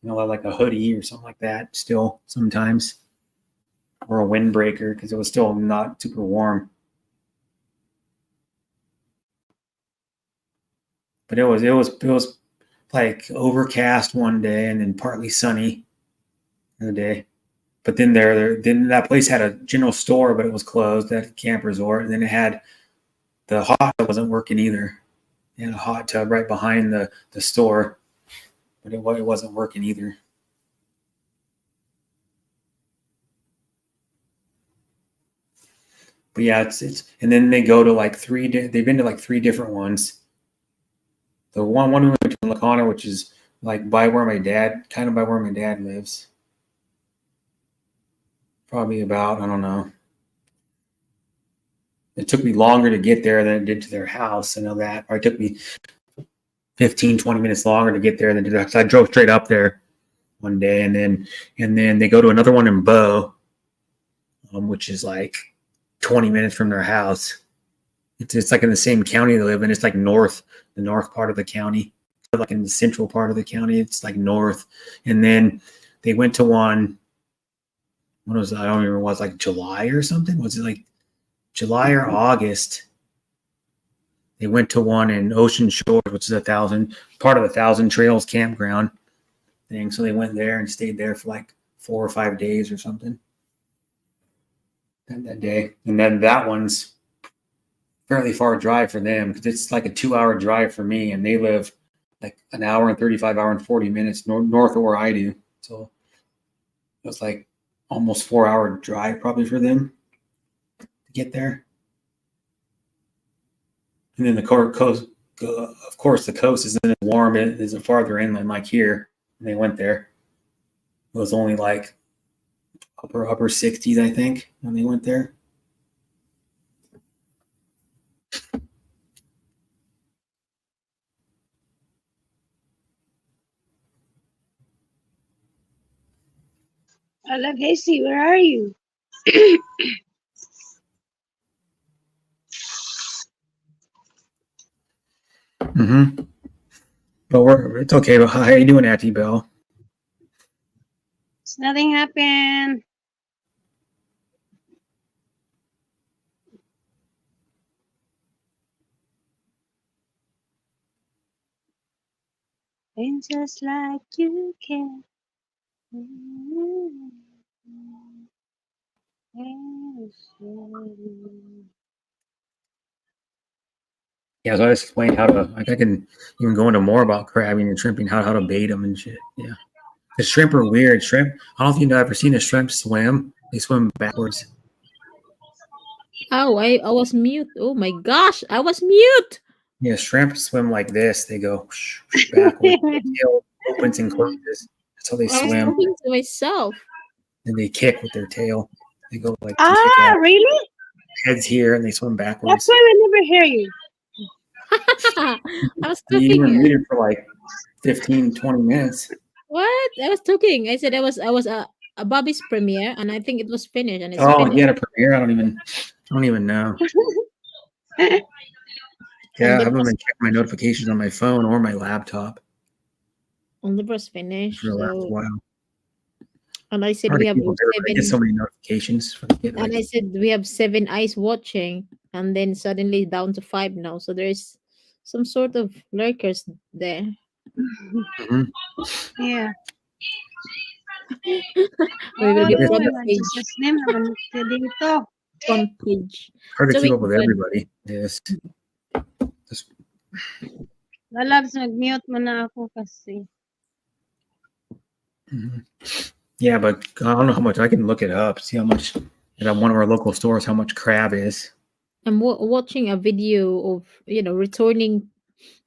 like a hoodie or something like that still sometimes, or a windbreaker because it was still not super warm. But it was like overcast one day and then partly sunny the day. But then then that place had a general store, but it was closed, that camp resort. And then it had the hot tub wasn't working either. They had a hot tub right behind the store, but it wasn't working either. But yeah, it's and then they go to like they've been to like 3 different ones. The one we went to in La Conner, which is like by where my dad lives. Probably about, I don't know. It took me longer to get there than it did to their house. I know that. Or it took me 15, 20 minutes longer to get there than to that. So I drove straight up there one day, and then they go to another one in Bow, which is like 20 minutes from their house. It's like in the same county they live in. It's like the north part of the county. Like in the central part of the county, it's like north. And then they went to one. When was it? I don't remember. Was like July or something? Was it like July or August? They went to one in Ocean Shores, which is part of the 1,000 Trails campground thing. So they went there and stayed there for like 4 or 5 days or something. that day. And then that one's fairly far drive for them because it's like a 2-hour drive for me, and they live like an hour and 35, hour and 40 minutes north of where I do. So it was like almost 4-hour drive probably for them to get there. And then the coast, of course, the coast isn't warm. It isn't farther inland like here. And they went there. It was only like upper 60s, I think, when they went there. Hello, Casey, where are you? Mm-hmm. But it's okay. But how are you doing, Auntie Bell? It's nothing happened. And just like you can. Yeah, so I just explained how to, like, I can even go into more about crabbing and shrimping, how to bait them and shit. Yeah. The shrimp are weird. Shrimp, I don't know if you've ever seen a shrimp swim. They swim backwards. Oh, I was mute. Oh my gosh, I was mute. Yeah, shrimp swim like this. They go backwards. The tail opens and closes. That's how they I was swim. talking to myself. And they kick with their tail. They go like really? heads here and they swim backwards. That's why we never hear you. I was You talking. were muted for like 15, 20 minutes. What? I was talking. I said I was a Bobby's premiere, and I think it was finished. And it's Oh, finished. you had a premiere? I don't even know. Yeah, I haven't been checking my notifications on my phone or my laptop And it was finished. for the last So, while. and I said Hard we to have keep up with. I get so seven. many notifications from the And I said we have 7 eyes watching, and then suddenly down to 5 now. So there is some sort of lurkers there. Mhm. Yeah. We will be front page. Name naman dito. Front page. Hard to So keep we up with can- everybody. Yes. Lalabs, nag-mute mo na ako kasi. Mhm. Yeah, but I don't know how much. I can look it up, see how much at one of our local stores, how much crab is. I'm watching a video of returning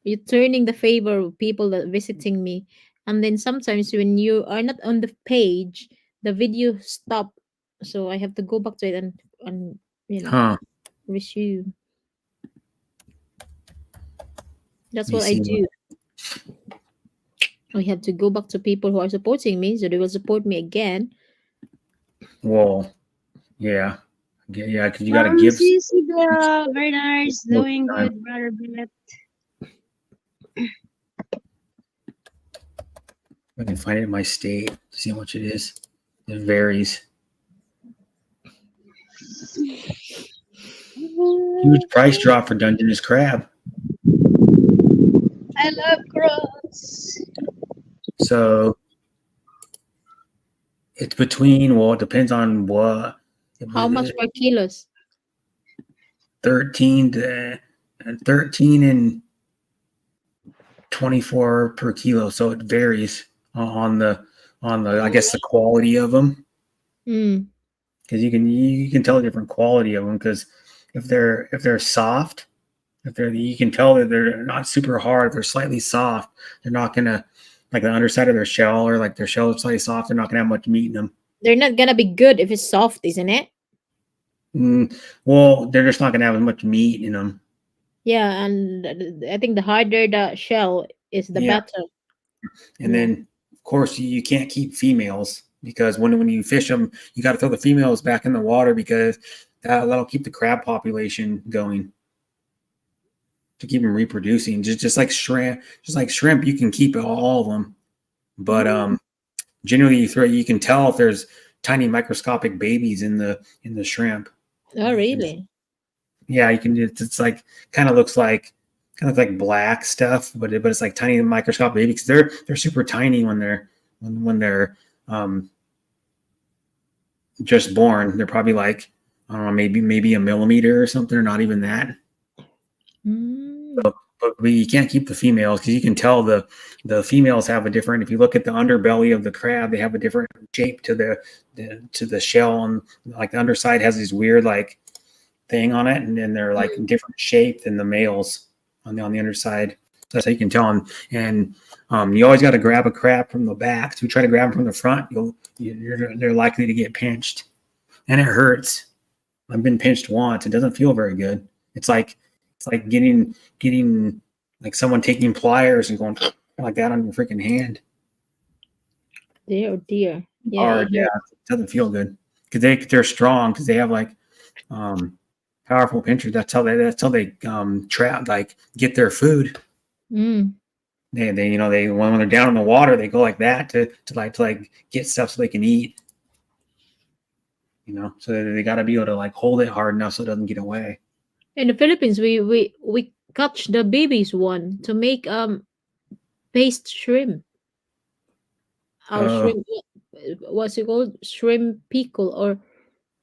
the favor of people that visiting me, and then sometimes when you are not on the page, the video stop, so I have to go back to it and Huh. resume. That's Let me what I see do. I have to go back to people who are supporting me, so they will support me again. Well, yeah, because you got to give. Bell, very nice, doing good, brother Bennett. I can find it in my state. See how much it is. It varies. Huge price drop for Dungeness crab. I love crabs. So it's between, well, it depends on what. How much per kilos? 13 and 24 per kilo. So it varies on the I guess the quality of them. Mm. Because you can tell a different quality of them. Because if they're soft, you can tell that they're not super hard. If they're slightly soft, they're not gonna, like the underside of their shell, or like their shell is slightly soft, they're not gonna have much meat in them. They're not gonna be good if it's soft, isn't it? Well, they're just not gonna have as much meat in them. Yeah, and I think the harder the shell is, the better. And then, of course, you can't keep females, because when you fish them, you got to throw the females back in the water, because that'll keep the crab population going, to keep them reproducing. Just like shrimp, you can keep all of them, but generally you can tell if there's tiny microscopic babies in the shrimp. Oh, really? Yeah, you can. It's like kind of looks like black stuff, but it's like tiny microscopic babies. They're super tiny when they're just born. They're probably like I don't know, maybe a millimeter or something, or not even that. Mm. But you can't keep the females because you can tell the females have a different. If you look at the underbelly of the crab, they have a different shape to the shell, and like the underside has this weird like thing on it, and then they're like different shape than the males on the underside. So that's how you can tell them. And you always got to grab a crab from the back. So if you try to grab them from the front, they're likely to get pinched, and it hurts. I've been pinched once. It doesn't feel very good. It's like getting like someone taking pliers and going like that on your freaking hand. Dear, oh dear. Yeah, Hard, yeah. It doesn't feel good because they're strong because they have like powerful pinchers. That's how they trap like get their food. Mm. They when they're down in the water they go like that to get stuff so they can eat. So they got to be able to like hold it hard enough so it doesn't get away. In the Philippines, we catch the babies one to make paste shrimp. Our shrimp, what's it called? Shrimp pickle or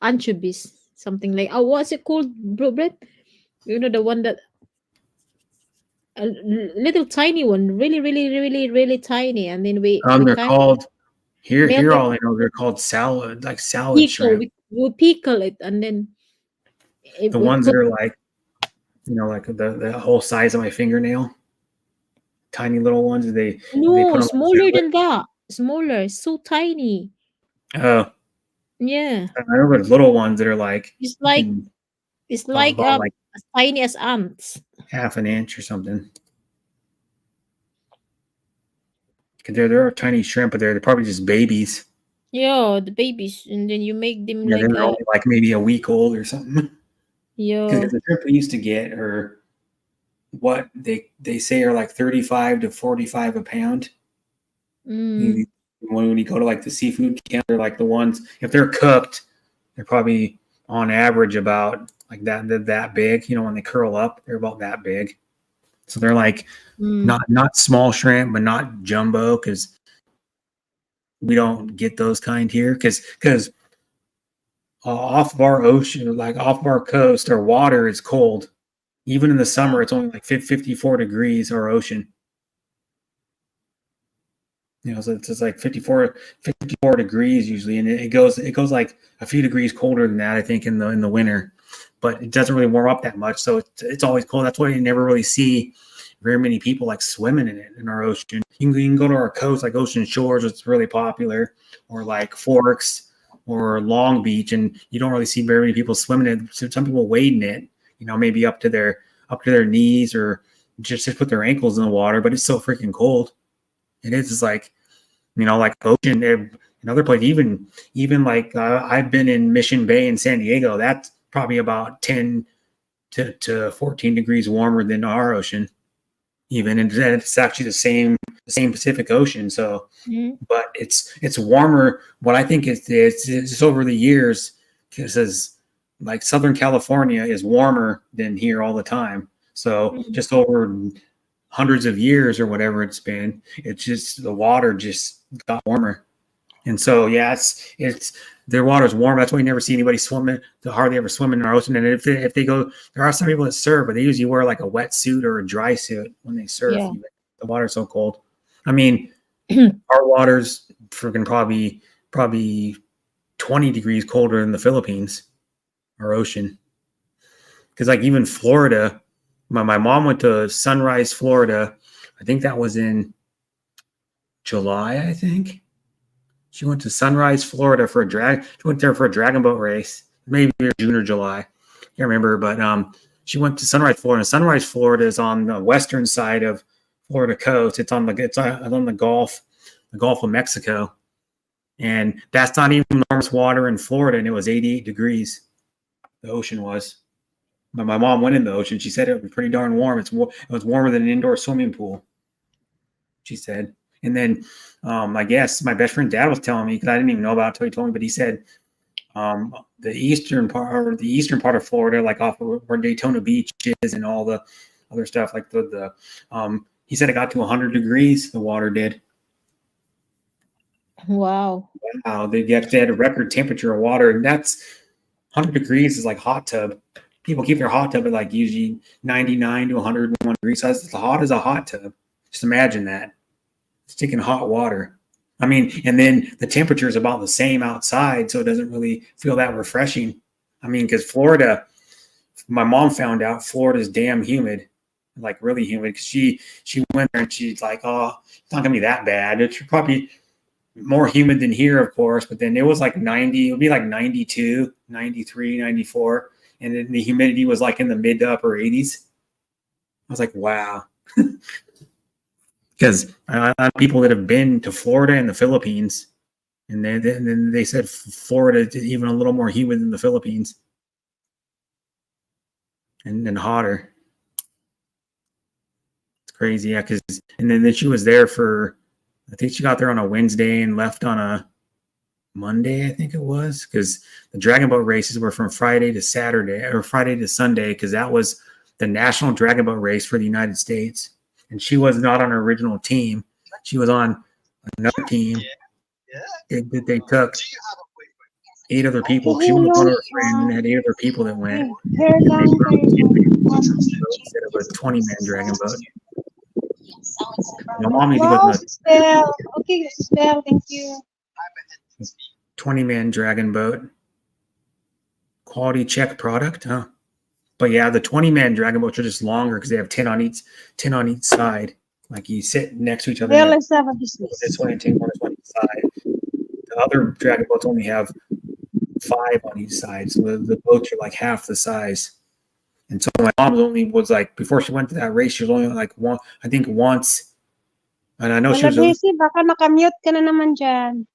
anchovies, something like. Oh, what's it called, bro, Brett? The one that a little tiny one, really, really, really, really tiny, and then we They're kind of called melt here it, all I know they're called salad pickle. shrimp. We pickle it, and then The we ones that put are like like the whole size of my fingernail, tiny little ones. They put no them on smaller salad. than that, smaller, so tiny. Oh, Yeah, I remember the little ones that are like it's you like can it's like about like as tiny as ants. half an inch or something. Because there are tiny shrimp, but they're probably just babies. Yeah, the babies, and then you make them Yeah, like they're only like maybe a week old or something. yeah. Because the shrimp we used to get are what they say are like 35 to 45 a pound. Mm, When you go to like the seafood camp, they're like the ones if they're cooked, they're probably on average about like that big. When they curl up, they're about that big. So they're like mm. not small shrimp, but not jumbo because we don't get those kind here. Because off of our ocean, like off of our coast, our water is cold. Even in the summer, it's only like 54 degrees. Our ocean. So it's like 54 degrees usually, and it goes like a few degrees colder than that, I think, in the winter, but it doesn't really warm up that much, so it's always cold. That's why you never really see very many people like swimming in it in our ocean. You can go to our coast, like Ocean Shores, it's really popular, or like Forks or Long Beach, and you don't really see very many people swimming in it. So some people wade in it, maybe up to their knees or just to put their ankles in the water, but it's so freaking cold. It is. It's like, like ocean in other places. Even like I've been in Mission Bay in San Diego. That's probably about 10 to 14 degrees warmer than our ocean. Even, and it's actually the same Pacific Ocean. So, Mm. but it's warmer. What I think is it's over the years because like Southern California is warmer than here all the time. So Mm. just over hundreds of years or whatever it's been, it's just the water just got warmer. And so yeah, it's their water's warm. That's why you never see anybody swimming. They hardly ever swimming in our ocean. And if they go, there are some people that surf, but they usually wear like a wetsuit or a dry suit when they surf. Yeah. Even. The water's so cold. I mean, our water's freaking probably 20 degrees colder than the Philippines, our ocean. Because like even Florida, my mom went to Sunrise, Florida. I think that was in July, I think. She went to Sunrise, Florida for she went there for a dragon boat race, maybe June or July. Can't remember, but she went to Sunrise, Florida. Sunrise, Florida is on the western side of Florida coast. It's on the Gulf of Mexico. And that's not even the warmest water in Florida, and it was 88 degrees. The ocean was. But my mom went in the ocean. She said it was pretty darn warm. It was warmer than an indoor swimming pool, she said. And then I guess my best friend's dad was telling me, because I didn't even know about it until he told me, but he said the eastern part of Florida, like off of where Daytona Beach is and all the other stuff, like he said it got to 100 degrees, the water did. Wow. Wow, they had a record temperature of water, and that's 100 degrees is like hot tub. People keep their hot tub at like usually 99 to 101 degrees. So it's as hot as a hot tub. Just imagine that. Sticking hot water. I mean, and then the temperature is about the same outside, so it doesn't really feel that refreshing. I mean, because Florida, my mom found out Florida's damn humid, like really humid. Because she went there and she's like, oh, it's not gonna be that bad. It's probably more humid than here, of course. But then it was like 90. It would be like 92, 93, 94, and then the humidity was like in the mid to upper 80s. I was like, wow. Because I have people that have been to Florida and the Philippines, and then they said Florida is even a little more humid than the Philippines, and hotter. It's crazy, yeah. And then she was there for, I think she got there on a Wednesday and left on a Monday, I think it was, because the Dragon Boat races were from Friday to Saturday or Friday to Sunday, because that was the national Dragon Boat race for the United States. And she was not on her original team. She was on another team that they took 8 other people. She was one of her friends and had 8 other people that went. Hair long, Instead of a 20-man Dragon Boat. My mom usually wow, wasn't spell. Okay, spell. Thank you. a 20-man Dragon Boat. Quality check product, huh? But yeah, the 20-man Dragon Boats are just longer because they have 10 on each side. Like you sit next to each other. Well, let's have a business. This way and 10 on each side. The other Dragon Boats only have 5 on each side, so the boats are like half the size. And so my mom was like, before she went to that race, she was only like one, I think once. And I know she was a baka nakamute ka na naman dyan.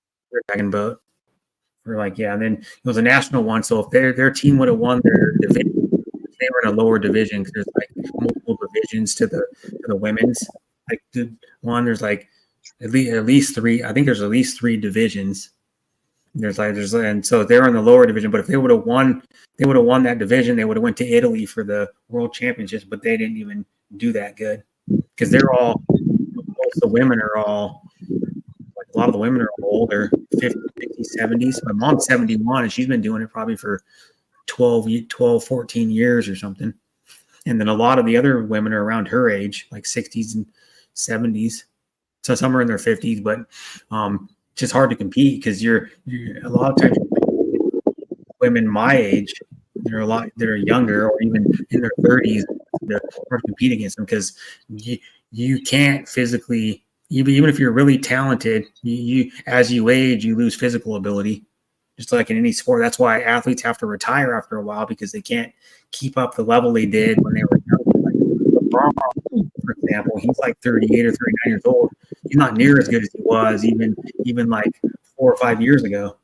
Dragon Boat. Or like, yeah, and then it was a national one. So if their team would have won their division, they were in a lower division because there's like multiple divisions to the women's. Like the one, there's like at least 3. I think there's at least 3 divisions. And so they were in the lower division. But if they would have won that division, they would have went to Italy for the World Championships. But they didn't even do that good because they're all, most of the women are all, like a lot of the women are older, 50, 60, 70s. My mom's 71 and she's been doing it probably for 12, 14 years or something. And then a lot of the other women are around her age, like 60s and 70s. So some are in their 50s, but it's just hard to compete because you're a lot of times women my age, they're younger or even in their 30s, they're hard to compete against them because you can't physically, even if you're really talented, you as you age, you lose physical ability. Just like in any sport. That's why athletes have to retire after a while because they can't keep up the level they did when they were young. Like LeBron, for example, he's like 38 or 39 years old. He's not near as good as he was even like 4 or 5 years ago.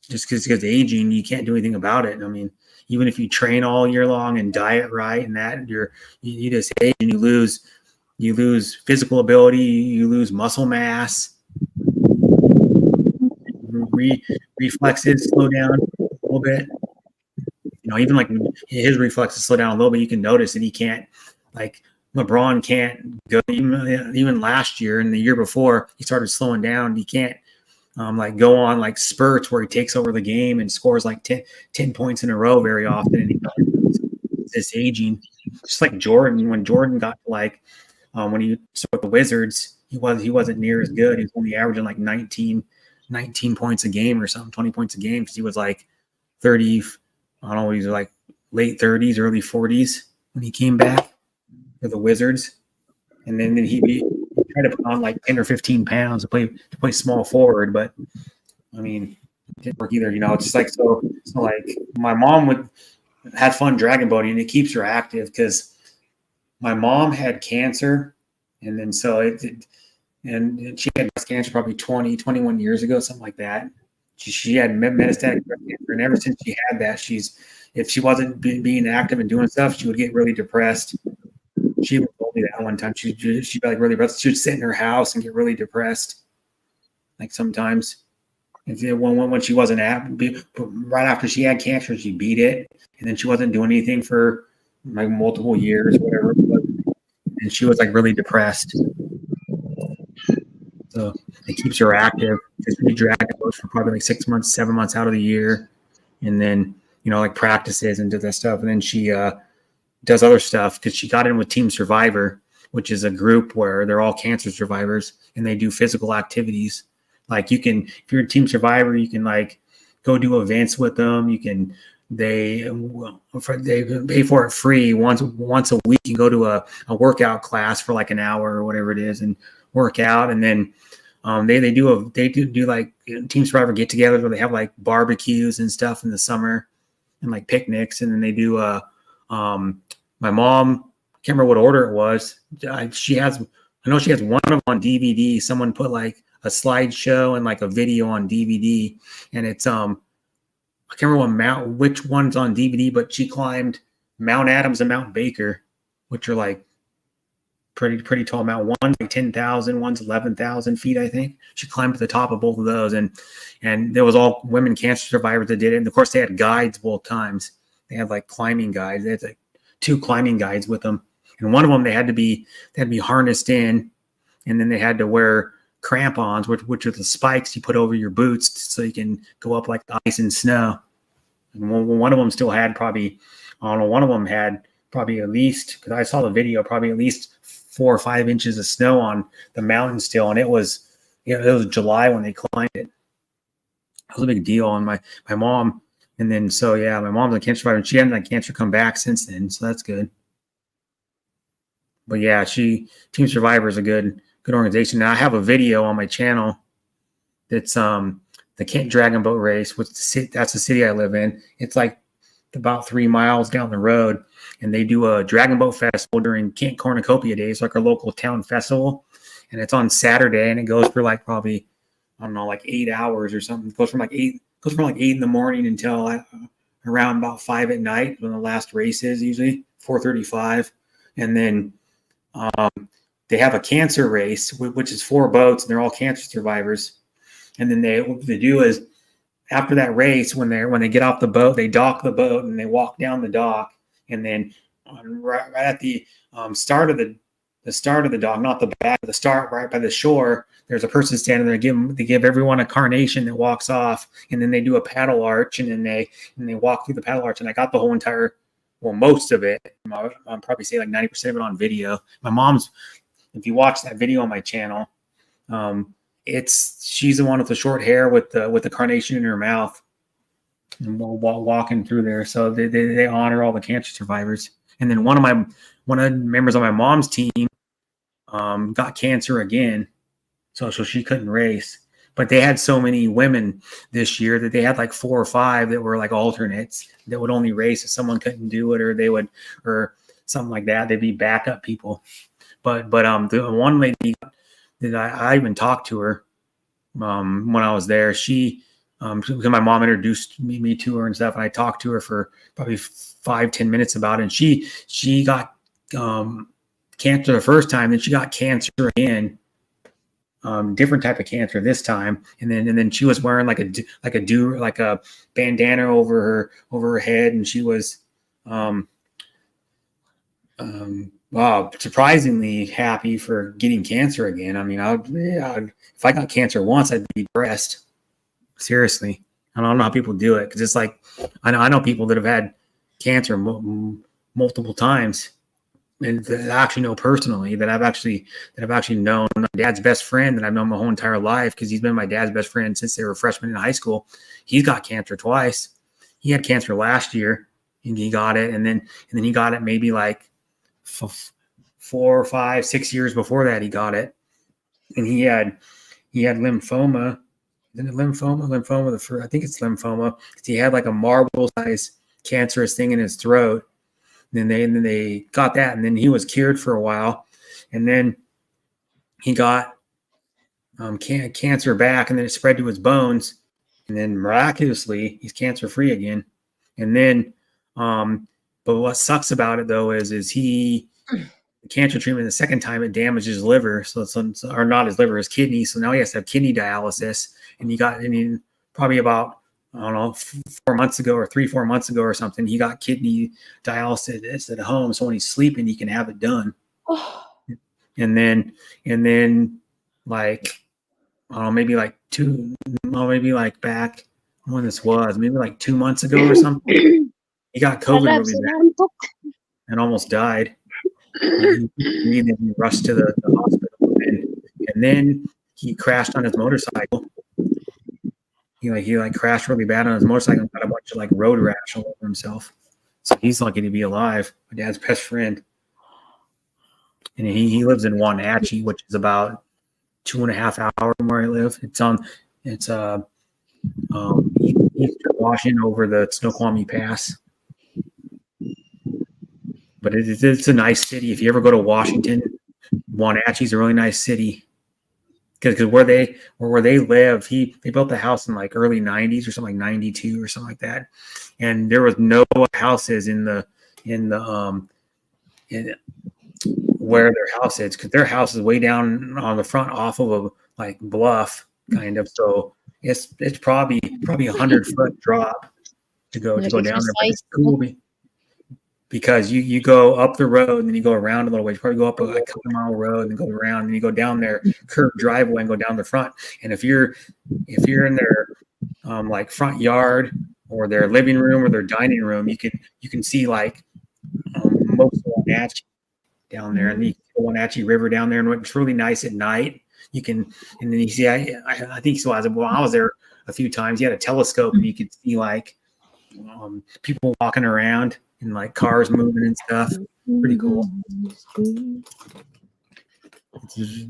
Just because aging, you can't do anything about it. I mean, even if you train all year long and diet right and that, you just age and you lose physical ability, you lose muscle mass. Reflexes slow down a little bit. Even like his reflexes slow down a little bit. You can notice that he can't, like LeBron can't go. Even last year and the year before, he started slowing down. He can't like go on like spurts where he takes over the game and scores like 10 points in a row very often. And he's just aging, just like Jordan. When Jordan got to like when he started the Wizards, he wasn't near as good. He was only averaging like 19 points a game or something, 20 points a game because he was like 30, I don't know, he was like late 30s, early 40s when he came back to the Wizards. And then he tried to put on like 10 or 15 pounds to play small forward, but I mean, it didn't work either. It's just like so like my mom had fun dragon boating and it keeps her active because my mom had cancer and then so and she had breast cancer probably 21 years ago, something like that. She had metastatic breast cancer, and ever since she had that, if she wasn't being active and doing stuff, she would get really depressed. She told me that one time. She'd be like really depressed. She would sit in her house and get really depressed, like sometimes. And when she wasn't right after she had cancer, she beat it, and then she wasn't doing anything for like multiple years, whatever. And she was like really depressed. So it keeps her active. Because we drag boats for probably like 6 months, 7 months out of the year. And then like practices and does that stuff. And then she does other stuff because she got in with Team Survivor, which is a group where they're all cancer survivors and they do physical activities. Like you can, if you're a Team Survivor, you can like go do events with them. You can, they pay for it free once a week. You can go to a workout class for like an hour or whatever it is and work out. And then they do like Team Survivor get together where they have like barbecues and stuff in the summer and like picnics. And then they do my mom, can't remember what order it was. I know she has one of them on DVD. Someone put like a slideshow and like a video on DVD, and it's I can't remember which one's on DVD, but she climbed Mount Adams and Mount Baker, which are like pretty tall mountain. One's like 10,000, one's 11,000 feet, I think. She climbed to the top of both of those, and there was all women cancer survivors that did it. And of course, they had guides both times. They had like climbing guides. They had like 2 climbing guides with them, and one of them they had to be harnessed in, and then they had to wear crampons, which are the spikes you put over your boots so you can go up like ice and snow. And one of them still had probably, I don't know, one of them had probably at least, because I saw the video, probably at least 4 or 5 inches of snow on the mountain still, and it was July when they climbed it. It was a big deal. And my mom, and then my mom's a cancer survivor, and she hadn't had cancer come back since then, so that's good. But yeah, Team Survivor is a good organization. And I have a video on my channel that's the Kent Dragon Boat Race, that's the city I live in. It's like about 3 miles down the road, and they do a dragon boat festival during Kent Cornucopia Days, like our local town festival. And it's on Saturday, and it goes for like probably, I don't know, like 8 hours or something. It goes from like 8 in the morning until around about 5 at night when the last race is, usually 4:35. And then they have a cancer race, which is 4 boats, and they're all cancer survivors. And then what they do is, after that race, when they get off the boat, they dock the boat and they walk down the dock. And then right at the start of the dock, not the back, the start right by the shore, there's a person standing there. They give everyone a carnation that walks off, and then they do a paddle arch, and then they walk through the paddle arch. And I got the whole entire, most of it. I'll probably say like 90% of it on video. My mom's, if you watch that video on my channel, she's the one with the short hair with the carnation in her mouth, and walking through there. So they honor all the cancer survivors. And then one of the members on my mom's team got cancer again, so she couldn't race. But they had so many women this year that they had like 4 or 5 that were like alternates that would only race if someone couldn't do it, or something like that. They'd be backup people. But the one lady that I even talked to her when I was there, because my mom introduced me to her and stuff, and I talked to her for probably 5-10 minutes about it. And she got cancer the first time, then she got cancer again, different type of cancer this time, and then she was wearing like a bandana over her head, and she was surprisingly happy for getting cancer again. I mean, if I got cancer once, I'd be depressed. Seriously, I don't know how people do it, because it's like I know people that have had cancer multiple times, and that I actually know personally, that I've actually known. My dad's best friend that I've known my whole entire life, because he's been my dad's best friend since they were freshmen in high school. He's got cancer twice. He had cancer last year, and he got it, and then he got it maybe like 4, 5, 6 years before that. He got it, and he had lymphoma. Isn't it lymphoma? I think it's lymphoma. He had like a marble-sized cancerous thing in his throat. And then they got that, and then he was cured for a while, and then he got cancer back, and then it spread to his bones, and then miraculously he's cancer-free again. And then, but what sucks about it though is the cancer treatment the second time, it damaged his liver, or not his liver, his kidney. So now he has to have kidney dialysis, and he probably about, I don't know, 4 months ago or 3-4 months ago or something, he got kidney dialysis at home. So when he's sleeping, he can have it done. And then like, I don't know, maybe like back when this was, maybe like 2 months ago or something. He got COVID Harap really sa bad nantok. and almost died. He then rushed to the hospital, and then he crashed on his motorcycle. He crashed really bad on his motorcycle and got a bunch of like road rash all over himself. So he's lucky to be alive. My dad's best friend, and he lives in Wenatchee, which is about 2.5 hours from where I live. It's east of Washington over the Snoqualmie Pass. But it's a nice city. If you ever go to Washington, Wenatchee's a really nice city. Because where they live, they built the house in like early 90s or something, like 92 or something like that, and there was no houses in where their house is, because their house is way down on the front off of a like bluff kind of. So it's probably 100-foot drop to go Like down there, but exercise. it's cool because you go up the road and then you go around a little way. You probably go up a couple mile road and go around and you go down their curved driveway and go down the front. And if you're in their like front yard or their living room or their dining room, you can see like most of Wenatchee down there, and the Wenatchee River down there, and it's really nice at night. You can, and then you see, I think so. I was there a few times. You had a telescope and you could see like people walking around and like cars moving and stuff. Pretty cool.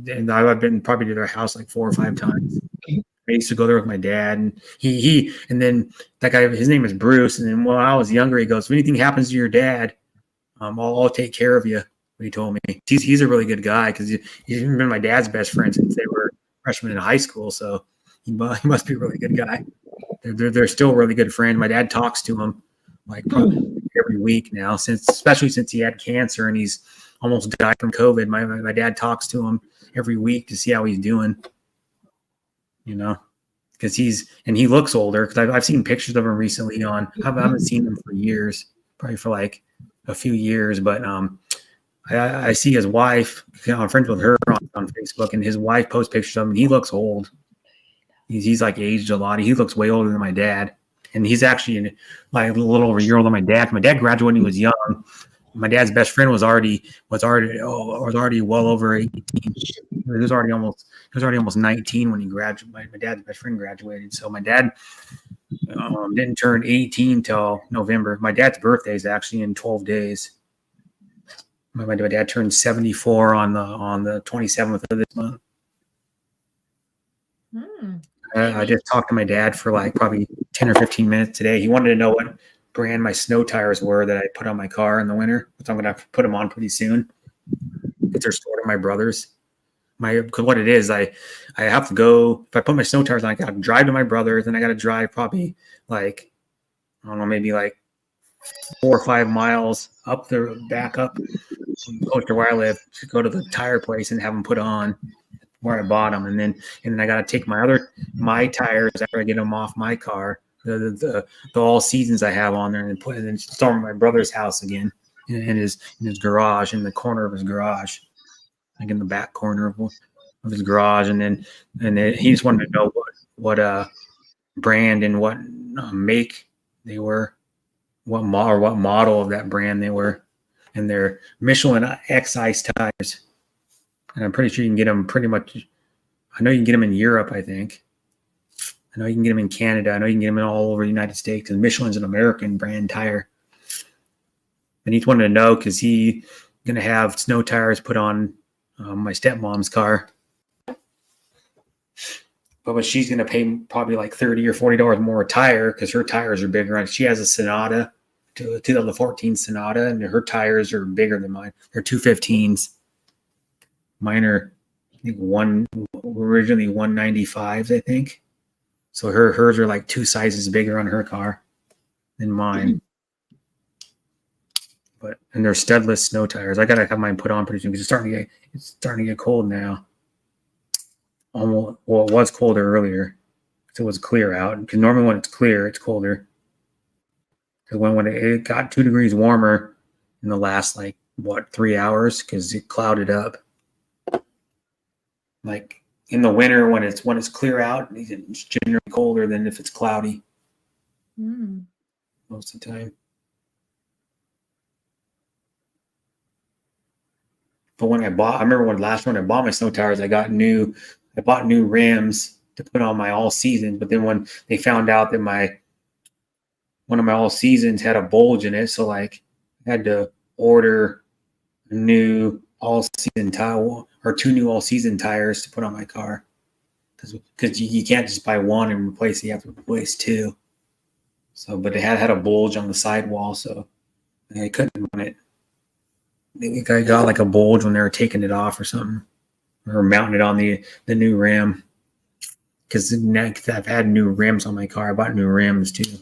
And I've been probably to their house like 4 or 5 times. I used to go there with my dad, and and then that guy, his name is Bruce. And then when I was younger, he goes, "If anything happens to your dad, I'll take care of you." What he told me. He's a really good guy because he's been my dad's best friend since they were freshmen in high school. So he must be a really good guy. They're still a really good friend. My dad talks to him like probably every week now, especially since he had cancer and he's almost died from COVID. My dad talks to him every week to see how he's doing. You know, because he looks older. Because I've seen pictures of him recently I haven't seen him for years, probably for like a few years. But I see his wife. I'm friends with her on Facebook, and his wife posts pictures of him. And he looks old. He's like aged a lot. He looks way older than my dad, and he's actually like a little over a year older than my dad. My dad graduated when he was young. My dad's best friend was already well over 18. He was already almost 19 when he graduated. My dad's best friend graduated. So my dad didn't turn 18 till November. My dad's birthday is actually in 12 days. My dad turned 74 on the 27th of this month. I just talked to my dad for like probably 10 or 15 minutes today. He wanted to know what brand my snow tires were that I put on my car in the winter, which I'm going to have to put them on pretty soon. They're stored at my brother's. Because what it is, I have to go, if I put my snow tires on, I got to drive to my brother's, and I got to drive probably like, I don't know, maybe like 4 or 5 miles back up close to where I live to go to the tire place and have them put on where I bought them. And then I got to take my tires after I get them off my car, the all seasons I have on there, and put it in storm my brother's house again in his garage, in the corner of his garage, like in the back corner of his garage. And then he just wanted to know what brand and what make they were, what model of that brand they were, and they're Michelin X Ice tires. And I'm pretty sure you can get them pretty much. I know you can get them in Europe, I think. I know you can get them in Canada. I know you can get them all over the United States. And Michelin's an American brand tire. And he wanted to know because he's going to have snow tires put on my stepmom's car. But she's going to pay probably like $30 or $40 more a tire because her tires are bigger. And she has a Sonata, 2014 Sonata, and her tires are bigger than mine. They're 215s. Mine are, I think, originally 195s, I think. So hers are like 2 sizes bigger on her car than mine. And they're studless snow tires. I gotta have mine put on pretty soon because it's starting to get cold now. Almost, well, it was colder earlier. So it was clear out. Because normally when it's clear, it's colder. Because when it got 2 degrees warmer in the last 3 hours because it clouded up. Like in the winter when it's clear out, it's generally colder than if it's cloudy. Mm. most of the time. But when I remember when last one I bought my snow tires, I bought new rims to put on my all season. But then when they found out that one of my all seasons had a bulge in it, so like I had to order a new all season tire or 2 new all season tires to put on my car. Because you can't just buy one and replace it, you have to replace 2. So, but it had a bulge on the sidewall, so I couldn't run it. I got like a bulge when they were taking it off or something, or mounting it on the new rim. Because I've had new rims on my car. I bought new rims too.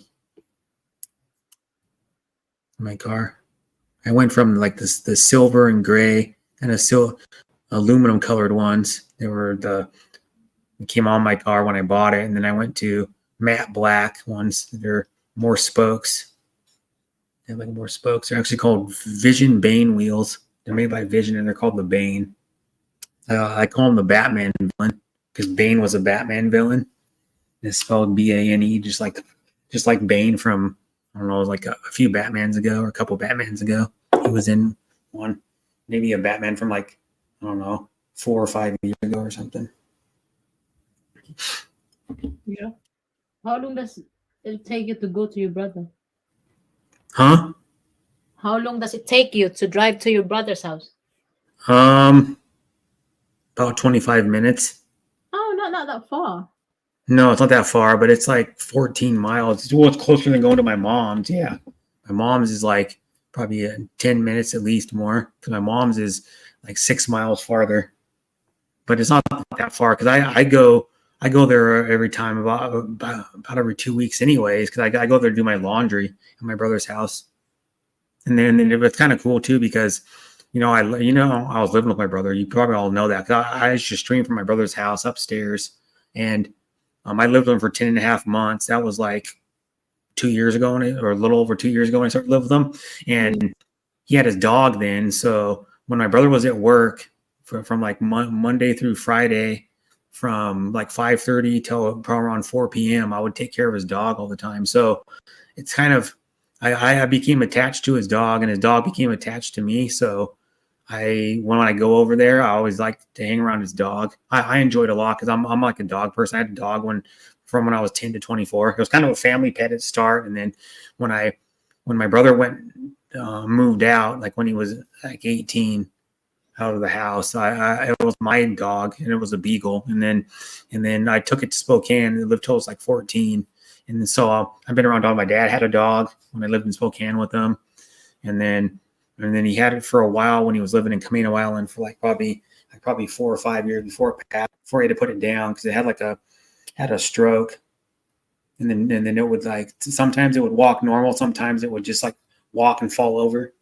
My car. I went from like the silver and gray and aluminum colored ones. They came on my car when I bought it, and then I went to matte black ones. They're more spokes. They have like more spokes. They're actually called Vision Bane wheels. They're made by Vision, and they're called the Bane. I call them the Batman villain because Bane was a Batman villain. It's spelled Bane, just like Bane from, I don't know, like a few Batmans ago or a couple Batmans ago. He was in one, maybe a Batman from like, I don't know, 4 or 5 years ago or something. Yeah. How long does it take you to go to your brother? Huh? How long does it take you to drive to your brother's house? About 25 minutes. Oh, not that far. No, it's not that far, but it's like 14 miles. It's closer than going to my mom's. Yeah. My mom's is like probably 10 minutes at least more, because my mom's is like 6 miles farther. But it's not that far because I go there every time about every 2 weeks anyways, because I go there to do my laundry at my brother's house. And then it was kind of cool too because I was living with my brother. You probably all know that. I used to stream from my brother's house upstairs, and I lived with him for 10 and a half months. That was like 2 years ago, or a little over 2 years ago when I started living with him. And he had his dog then. So when my brother was at work from like Monday through Friday, from like 5:30 till probably around 4 p.m., I would take care of his dog all the time. So it's kind of, I became attached to his dog, and his dog became attached to me. So when I go over there, I always like to hang around his dog. I enjoyed it a lot because I'm like a dog person. I had a dog from when I was 10 to 24. It was kind of a family pet at the start, and then when my brother moved out, like when he was like 18, out of the house, it was my dog, and it was a beagle, and then I took it to Spokane. It lived till I was like 14, and so I've been around dog. My dad had a dog when I lived in Spokane with him, and then he had it for a while when he was living in Camino Island for like probably 4 or 5 years before he had to put it down because it had a stroke. And then it would, like, sometimes it would walk normal, sometimes it would just like walk and fall over.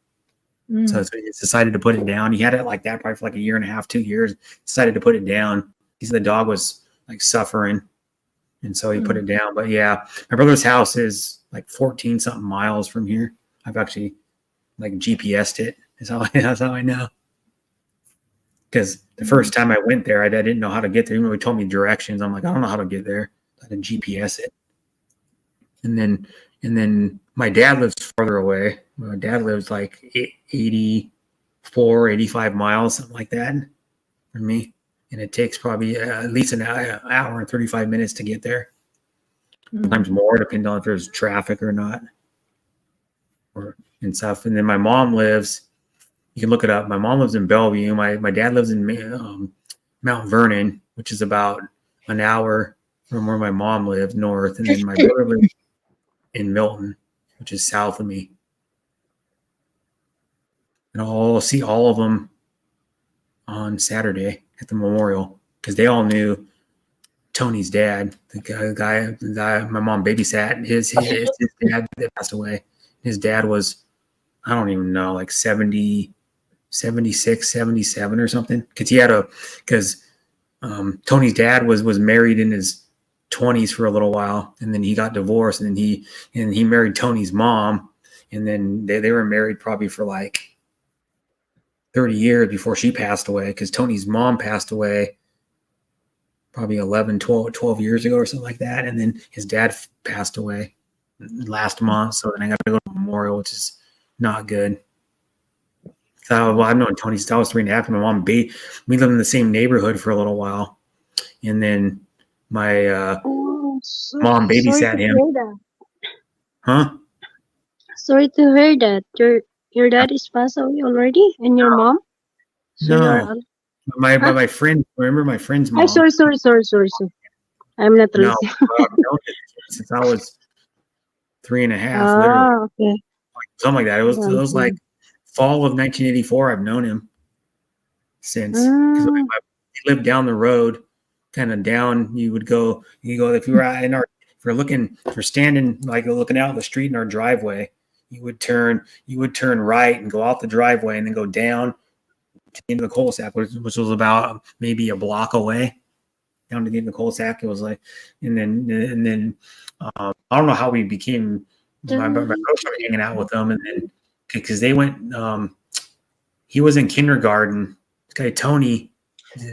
So he decided to put it down. He had it like that probably for like 1.5 years, 2 years. Decided to put it down. He said the dog was like suffering, and so he put it down. But yeah, my brother's house is like 14 something miles from here. I've actually like GPS'd it. That's how I know. Because the first time I went there, I didn't know how to get there. Even though he told me directions, I'm like, I don't know how to get there. I had to GPS it. And then my dad lives farther away. My dad lives like 84, 85 miles, something like that from me. And it takes probably at least an hour and 35 minutes to get there. Sometimes more, depending on if there's traffic or not. And stuff. And then my mom lives, you can look it up. My mom lives in Bellevue. My dad lives in Mount Vernon, which is about an hour from where my mom lives, north. And then my brother lives in Milton, which is south of me. And I'll see all of them on Saturday at the memorial because they all knew Tony's dad, the guy my mom babysat. His dad that passed away. His dad was, I don't even know, like 70, 76, 77 or something. Because Tony's dad was married in his 20s for a little while, and then he got divorced, and then he married Tony's mom, and then they were married probably for like 30 years before she passed away, because Tony's mom passed away probably 11, 12 years ago or something like that, and then his dad passed away last month, so then I got to go to Memorial, which is not good. So, I've known Tony since I was 3.5. My mom, we lived in the same neighborhood for a little while, and then my mom Sorry babysat to him. hear that. Huh? Sorry to hear that. Your dad is passed away already, and your mom. So No. you're My friend, remember my friend's mom? sorry. I'm not No, listening. I've known it since I was 3.5, literally, Okay. something like that. It was like fall of 1984. I've known him since, because Mm. we lived down the road, kind of down. You go if you were out in if you're standing like looking out the street in our driveway, you would turn right and go out the driveway and then go down to the end of the cul-de-sac, which was about maybe a block away. Down to the end of the cul-de-sac, it was like, and then I don't know how we became. My brother started hanging out with them, and then because they went, he was in kindergarten. This guy Tony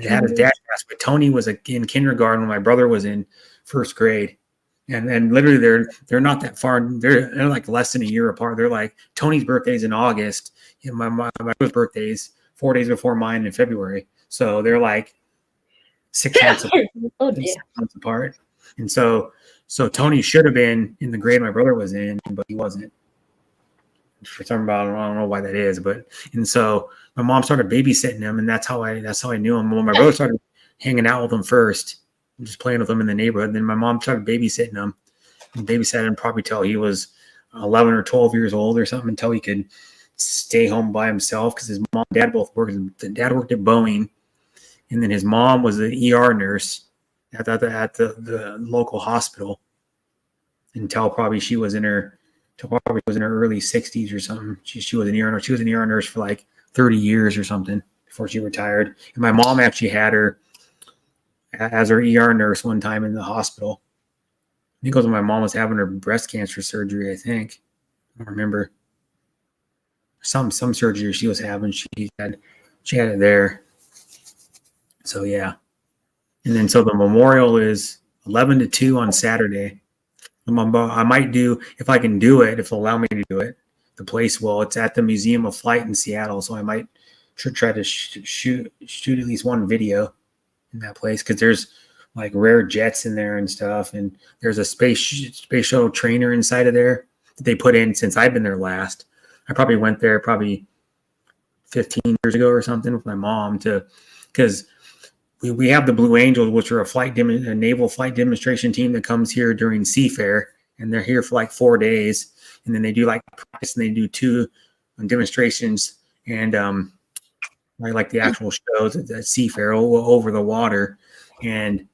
had his dad pass, but Tony was in kindergarten when my brother was in first grade, and then literally they're not that far. They're like less than a year apart. They're like Tony's birthday's in August, and my brother's birthday's 4 days before mine in February. So they're like 6 months apart. Oh dear. 6 months apart. And so Tony should have been in the grade my brother was in, but he wasn't. For some reason, I don't know why that is, but and so my mom started babysitting him, and that's how I knew him. When my brother started hanging out with him first, just playing with him in the neighborhood. Then my mom started babysitting him, and babysat him probably till he was 11 or 12 years old or something, until he could stay home by himself, because his mom and dad both worked. The dad worked at Boeing, and then his mom was an ER nurse at the local hospital until probably she was in her early 60s or something. She was an ER nurse. She was an ER nurse for like 30 years or something before she retired. And my mom actually had her as her ER nurse one time in the hospital. I think it was when my mom was having her breast cancer surgery, I think. I don't remember. Some surgery she was having. She had it there. So yeah. And then so the memorial is 11 to 2 on Saturday. I might do, if I can do it, if they'll allow me to do it. The place will. It's at the Museum of Flight in Seattle, so I might try to shoot at least one video in that place, because there's like rare jets in there and stuff, and there's a space shuttle trainer inside of there that they put in since I've been there last. I probably went there 15 years ago or something with my mom because we have the Blue Angels, which are a naval flight demonstration team that comes here during Seafair, and they're here for like 4 days, and then they do like practice, and they do 2 demonstrations, and like the actual shows at Seafair over the water, and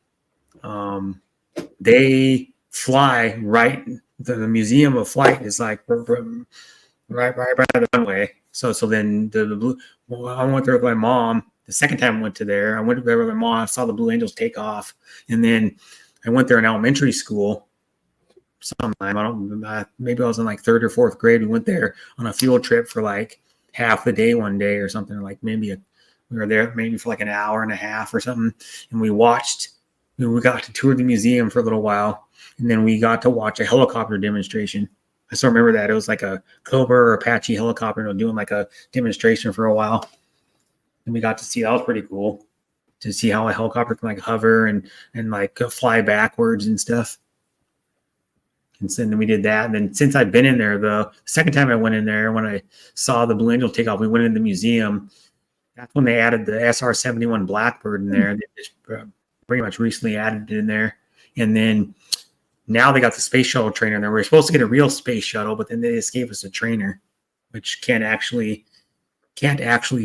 they fly right. The Museum of Flight is like right by the runway. So then I went there with my mom. The second time I went to there, I went there with my mom. I saw the Blue Angels take off, and then I went there in elementary school. Sometime maybe I was in like 3rd or 4th grade. We went there on a field trip for like half the day one day or something. Like we were there maybe for like an hour and a half or something, and we got to tour the museum for a little while, and then we got to watch a helicopter demonstration. I still remember that. It was like a Cobra or Apache helicopter, and doing like a demonstration for a while. And we got to see, that was pretty cool to see how a helicopter can like hover and like fly backwards and stuff. And so then we did that. And then since I've been in there, the second time I went in there, when I saw the Blue Angel take off, we went in the museum. That's when they added the SR-71 Blackbird in there. They just pretty much recently added it in there. And then now they got the space shuttle trainer in there. We were supposed to get a real space shuttle, but then they just gave us a trainer, which can't actually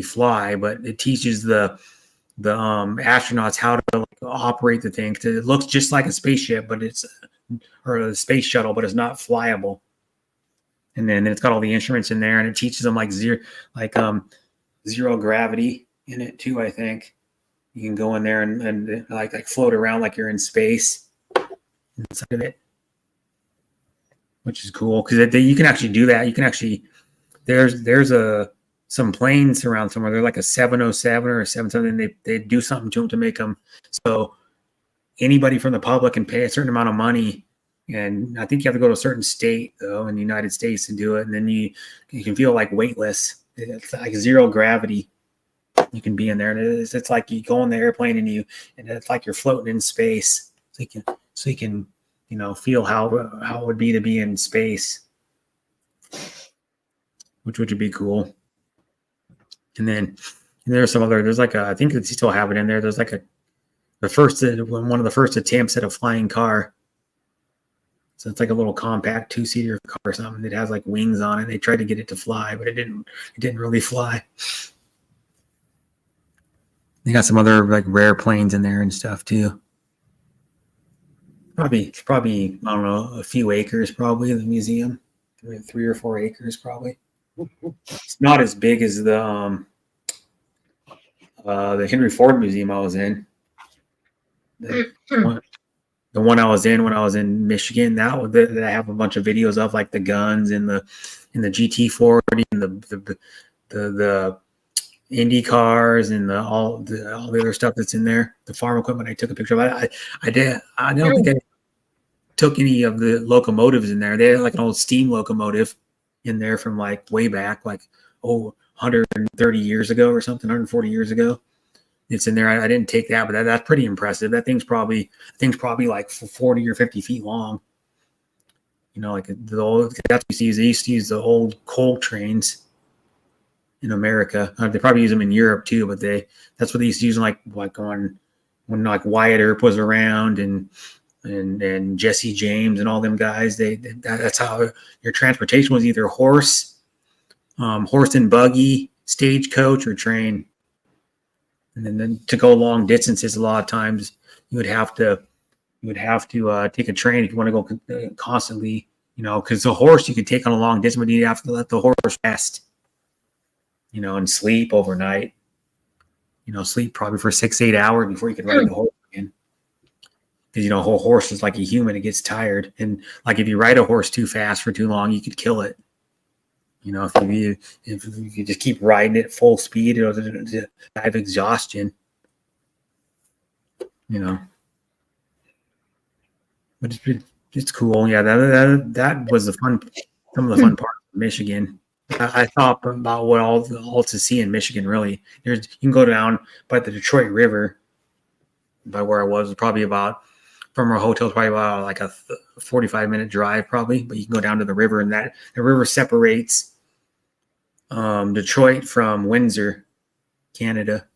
fly, but it teaches the astronauts how to operate the thing. It looks just like a spaceship, or a space shuttle, but it's not flyable. And then it's got all the instruments in there, and it teaches them zero gravity in it too. I think you can go in there and like float around like you're in space inside of it, which is cool because you can actually do that. You can actually there's some planes around somewhere. They're like a 707 or a 777. They do something to them to make them so anybody from the public can pay a certain amount of money And I think you have to go to a certain state though in the United States to do it, and then you can feel like weightless. It's like zero gravity. You can be in there, and it's like you go on the airplane and it's like you're floating in space. So you can feel how it would be to be in space, which would be cool. And then there's some other. There's like I think they still have it in there. There's like one of the first attempts at a flying car. So it's like a little compact 2-seater car or something that has like wings on it. They tried to get it to fly, but it didn't really fly. They got some other like rare planes in there and stuff too. Probably I don't know, a few acres probably in the museum, 3 or 4 acres probably. It's not as big as the Henry Ford Museum I was in. The one I was in when I was in Michigan, that I have a bunch of videos of, like the guns and the GT40 and the Indy cars and all the other stuff that's in there. The farm equipment I took a picture of. I don't think I took any of the locomotives in there. They had like an old steam locomotive in there from like way back, like 130 years ago or something, 140 years ago. It's in there. I didn't take that, but that's pretty impressive. That thing's probably like 40 or 50 feet long. Like the old, that's what you see. They used to use the old coal trains in America. They probably use them in Europe too, but that's what they used to use like when like Wyatt Earp was around and Jesse James and all them guys. That's how your transportation was, either horse and buggy, stagecoach, or train. And then to go long distances, a lot of times you would have to take a train if you want to go constantly, because the horse you could take on a long distance, but you have to let the horse rest, and sleep overnight, sleep probably for 6-8 hours before you can ride the horse again. Because, a whole horse is like a human. It gets tired. And like if you ride a horse too fast for too long, you could kill it. If you just keep riding it full speed, it'll die of exhaustion. But it's cool. Yeah, that was some of the fun parts of Michigan. I thought about what all to see in Michigan. Really, you can go down by the Detroit River, by where I was, probably about from our hotel, probably about like a 45-minute drive, probably. But you can go down to the river, and the river separates Detroit from Windsor, Canada.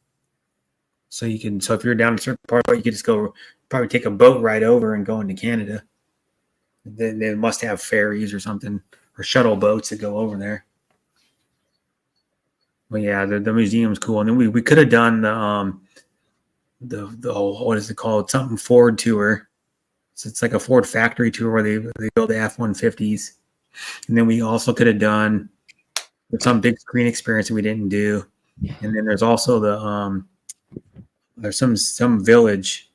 So if you're down a certain part, you could just go probably take a boat ride over and go into Canada. They must have ferries or something, or shuttle boats that go over there. But yeah, the museum's cool. And then we could have done the what is it called? Something Ford tour. So it's like a Ford factory tour where they build the F-150s. And then we also could have done some big screen experience that we didn't do. And then there's also there's some village.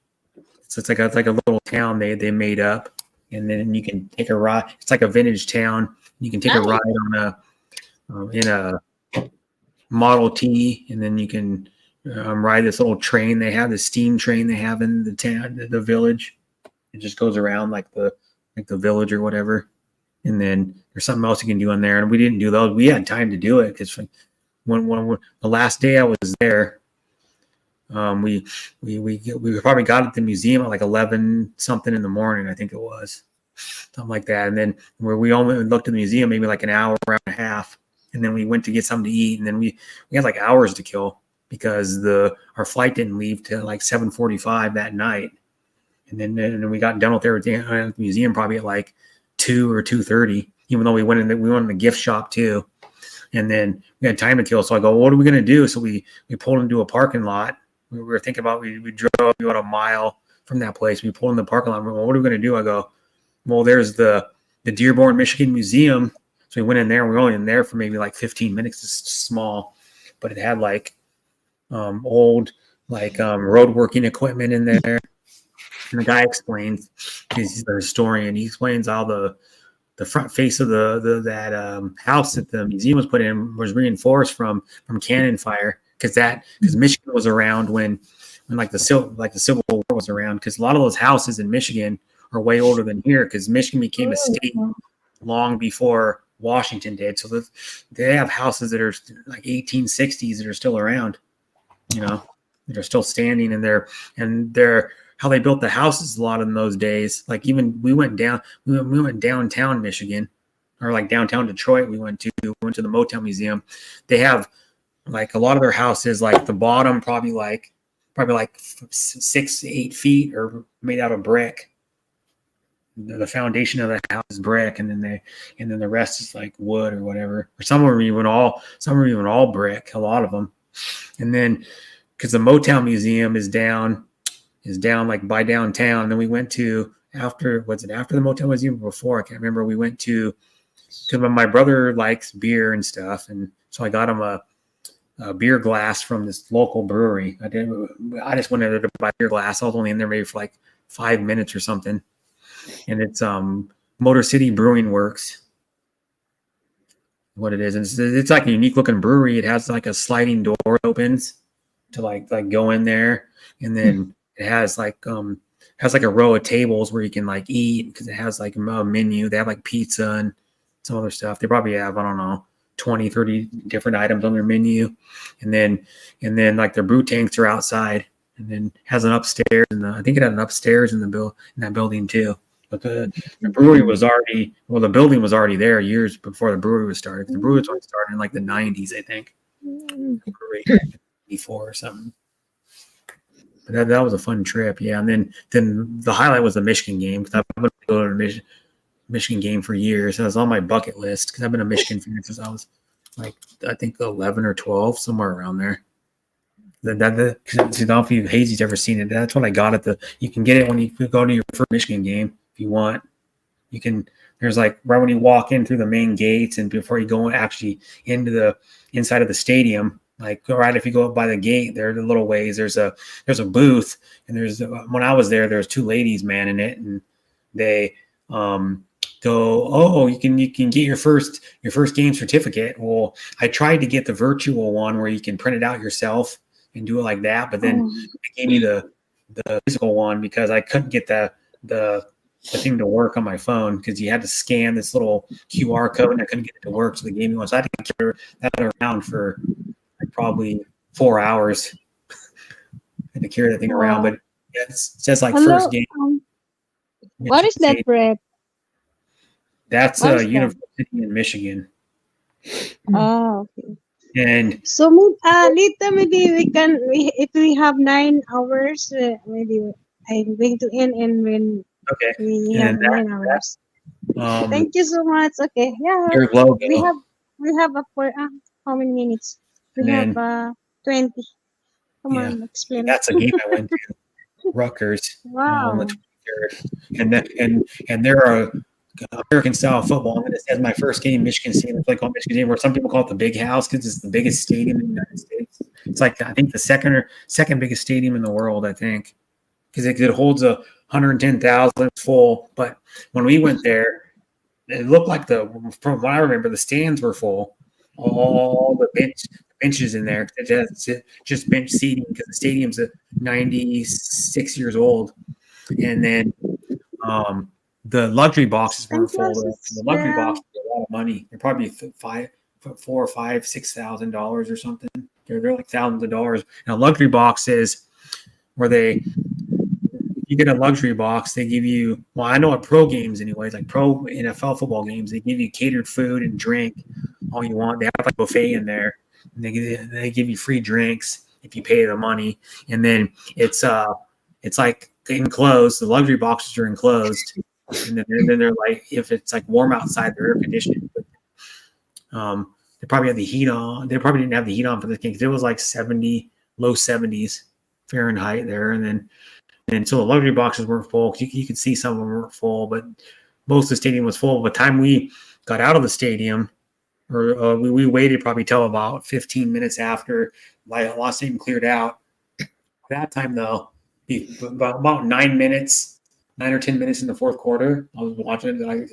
So it's like a little town they made up, and then you can take a ride. It's like a vintage town. You can take a ride on in a Model T, and then you can ride this little train they have, the steam train they have in the town, the village. It just goes around like the village or whatever. And then there's something else you can do in there, and we didn't do those. We had time to do it because when the last day I was there, we probably got at the museum at like 11 something in the morning, I think it was, something like that. And then we only looked at the museum maybe like an hour and a half, and then we went to get something to eat, and then we had like hours to kill because our flight didn't leave till like 7:45 that night, and then we got done with everything at the museum probably at like 2 or 2:30, even though we went in the gift shop too. And then we had time to kill. So I go, what are we going to do? So we pulled into a parking lot. We were thinking about, we drove about a mile from that place. We pulled in the parking lot. Well, what are we going to do? I go, well, there's the Dearborn, Michigan Museum. So we went in there, and we were only in there for maybe like 15 minutes. It's small, but it had like old road working equipment in there. And the guy explains, he's the historian. He explains how the front face of that house that the museum was put in was reinforced from cannon fire, because Michigan was around when like the Civil War was around, because a lot of those houses in Michigan are way older than here because Michigan became a state long before Washington did. So they have houses that are like 1860s that are still around, you know, that are still standing, and they're how they built the houses a lot in those days. Like even we went downtown Michigan, or like downtown Detroit. We went to the Motown Museum. They have like a lot of their houses, like the bottom probably like 6 to 8 feet are made out of brick. The foundation of the house is brick, and then the rest is like wood or whatever. Or some are even all brick. A lot of them, and then because the Motown Museum is down like by downtown. And then we went to after the Motown Museum or before? I can't remember. We went to because my brother likes beer and stuff, and so I got him a beer glass from this local brewery. I just went in there to buy a beer glass. I was only in there maybe for like 5 minutes or something. And it's Motor City Brewing Works. What it is, and it's like a unique looking brewery. It has like a sliding door opens to like go in there, and then it has like a row of tables where you can like eat because it has like a menu. They have like pizza and some other stuff. They probably have, I don't know, 20, 30 different items on their menu, and then like their brew tanks are outside, and then has an upstairs, and I think it had an upstairs in that building too. But the brewery was the building was already there years before the brewery was started. The brewery was only started in like the 90s, I think. The brewery before or something. But that was a fun trip, yeah. And then the highlight was the Michigan game, because I've been going to a Michigan game for years. That was on my bucket list because I've been a Michigan fan since I was like, I think 11 or 12, somewhere around there. I don't know if Hazy's ever seen it. That's what I got you can get it when you go to your first Michigan game if you want. You can. There's like right when you walk in through the main gates, and before you go actually into the inside of the stadium, like right if you go up by the gate, there the little ways. There's a booth, and when I was there was 2 ladies manning it, and they go, you can get your first game certificate. Well, I tried to get the virtual one where you can print it out yourself and do it like that, but then they gave me the physical one because I couldn't get the thing to work on my phone because you had to scan this little QR code and I couldn't get it to work. So they gave me one. So I had to carry that around for like probably 4 hours. I had to carry that thing around, but it says like first game. What is that, Brett? That's a university in Michigan. Oh, okay. And so later maybe if we have 9 hours, maybe I'm going to end and when we have 9 hours. Thank you so much. Okay, yeah. Your logo. We have how many minutes? We have 20. Come on, explain. That's a game I went to, Rutgers. Wow. On the 23rd, and there are American style football. And it says my first game, Michigan State. It's like Michigan State, where some people call it the Big House because it's the biggest stadium in the United States. It's like I think the second biggest stadium in the world. I think because it holds 110,000 full. But when we went there, it looked like from what I remember, the stands were full. All the benches in there. It's just bench seating because the stadium's 96 years old, and then the luxury boxes weren't full. The luxury boxes are a lot of money. They're probably $4,000, $5,000, $6,000 or something. They're like thousands of dollars. Now luxury boxes where you get a luxury box, they give you, well, I know at pro games anyways, like pro NFL football games, they give you catered food and drink all you want. They have like a buffet in there, and they give you free drinks if you pay the money. And then it's like enclosed. The luxury boxes are enclosed, and then they're like, if it's like warm outside, they're air conditioned. They probably had the heat on. They probably didn't have the heat on for this game because it was like 70, low 70s Fahrenheit there, and so the luxury boxes weren't full. You could see some of them weren't full, but most of the stadium was full. By the time we got out of the stadium, or we waited probably till about 15 minutes after Los Stadium cleared out. That time, though, about 9 or 10 minutes in the fourth quarter, I was watching it.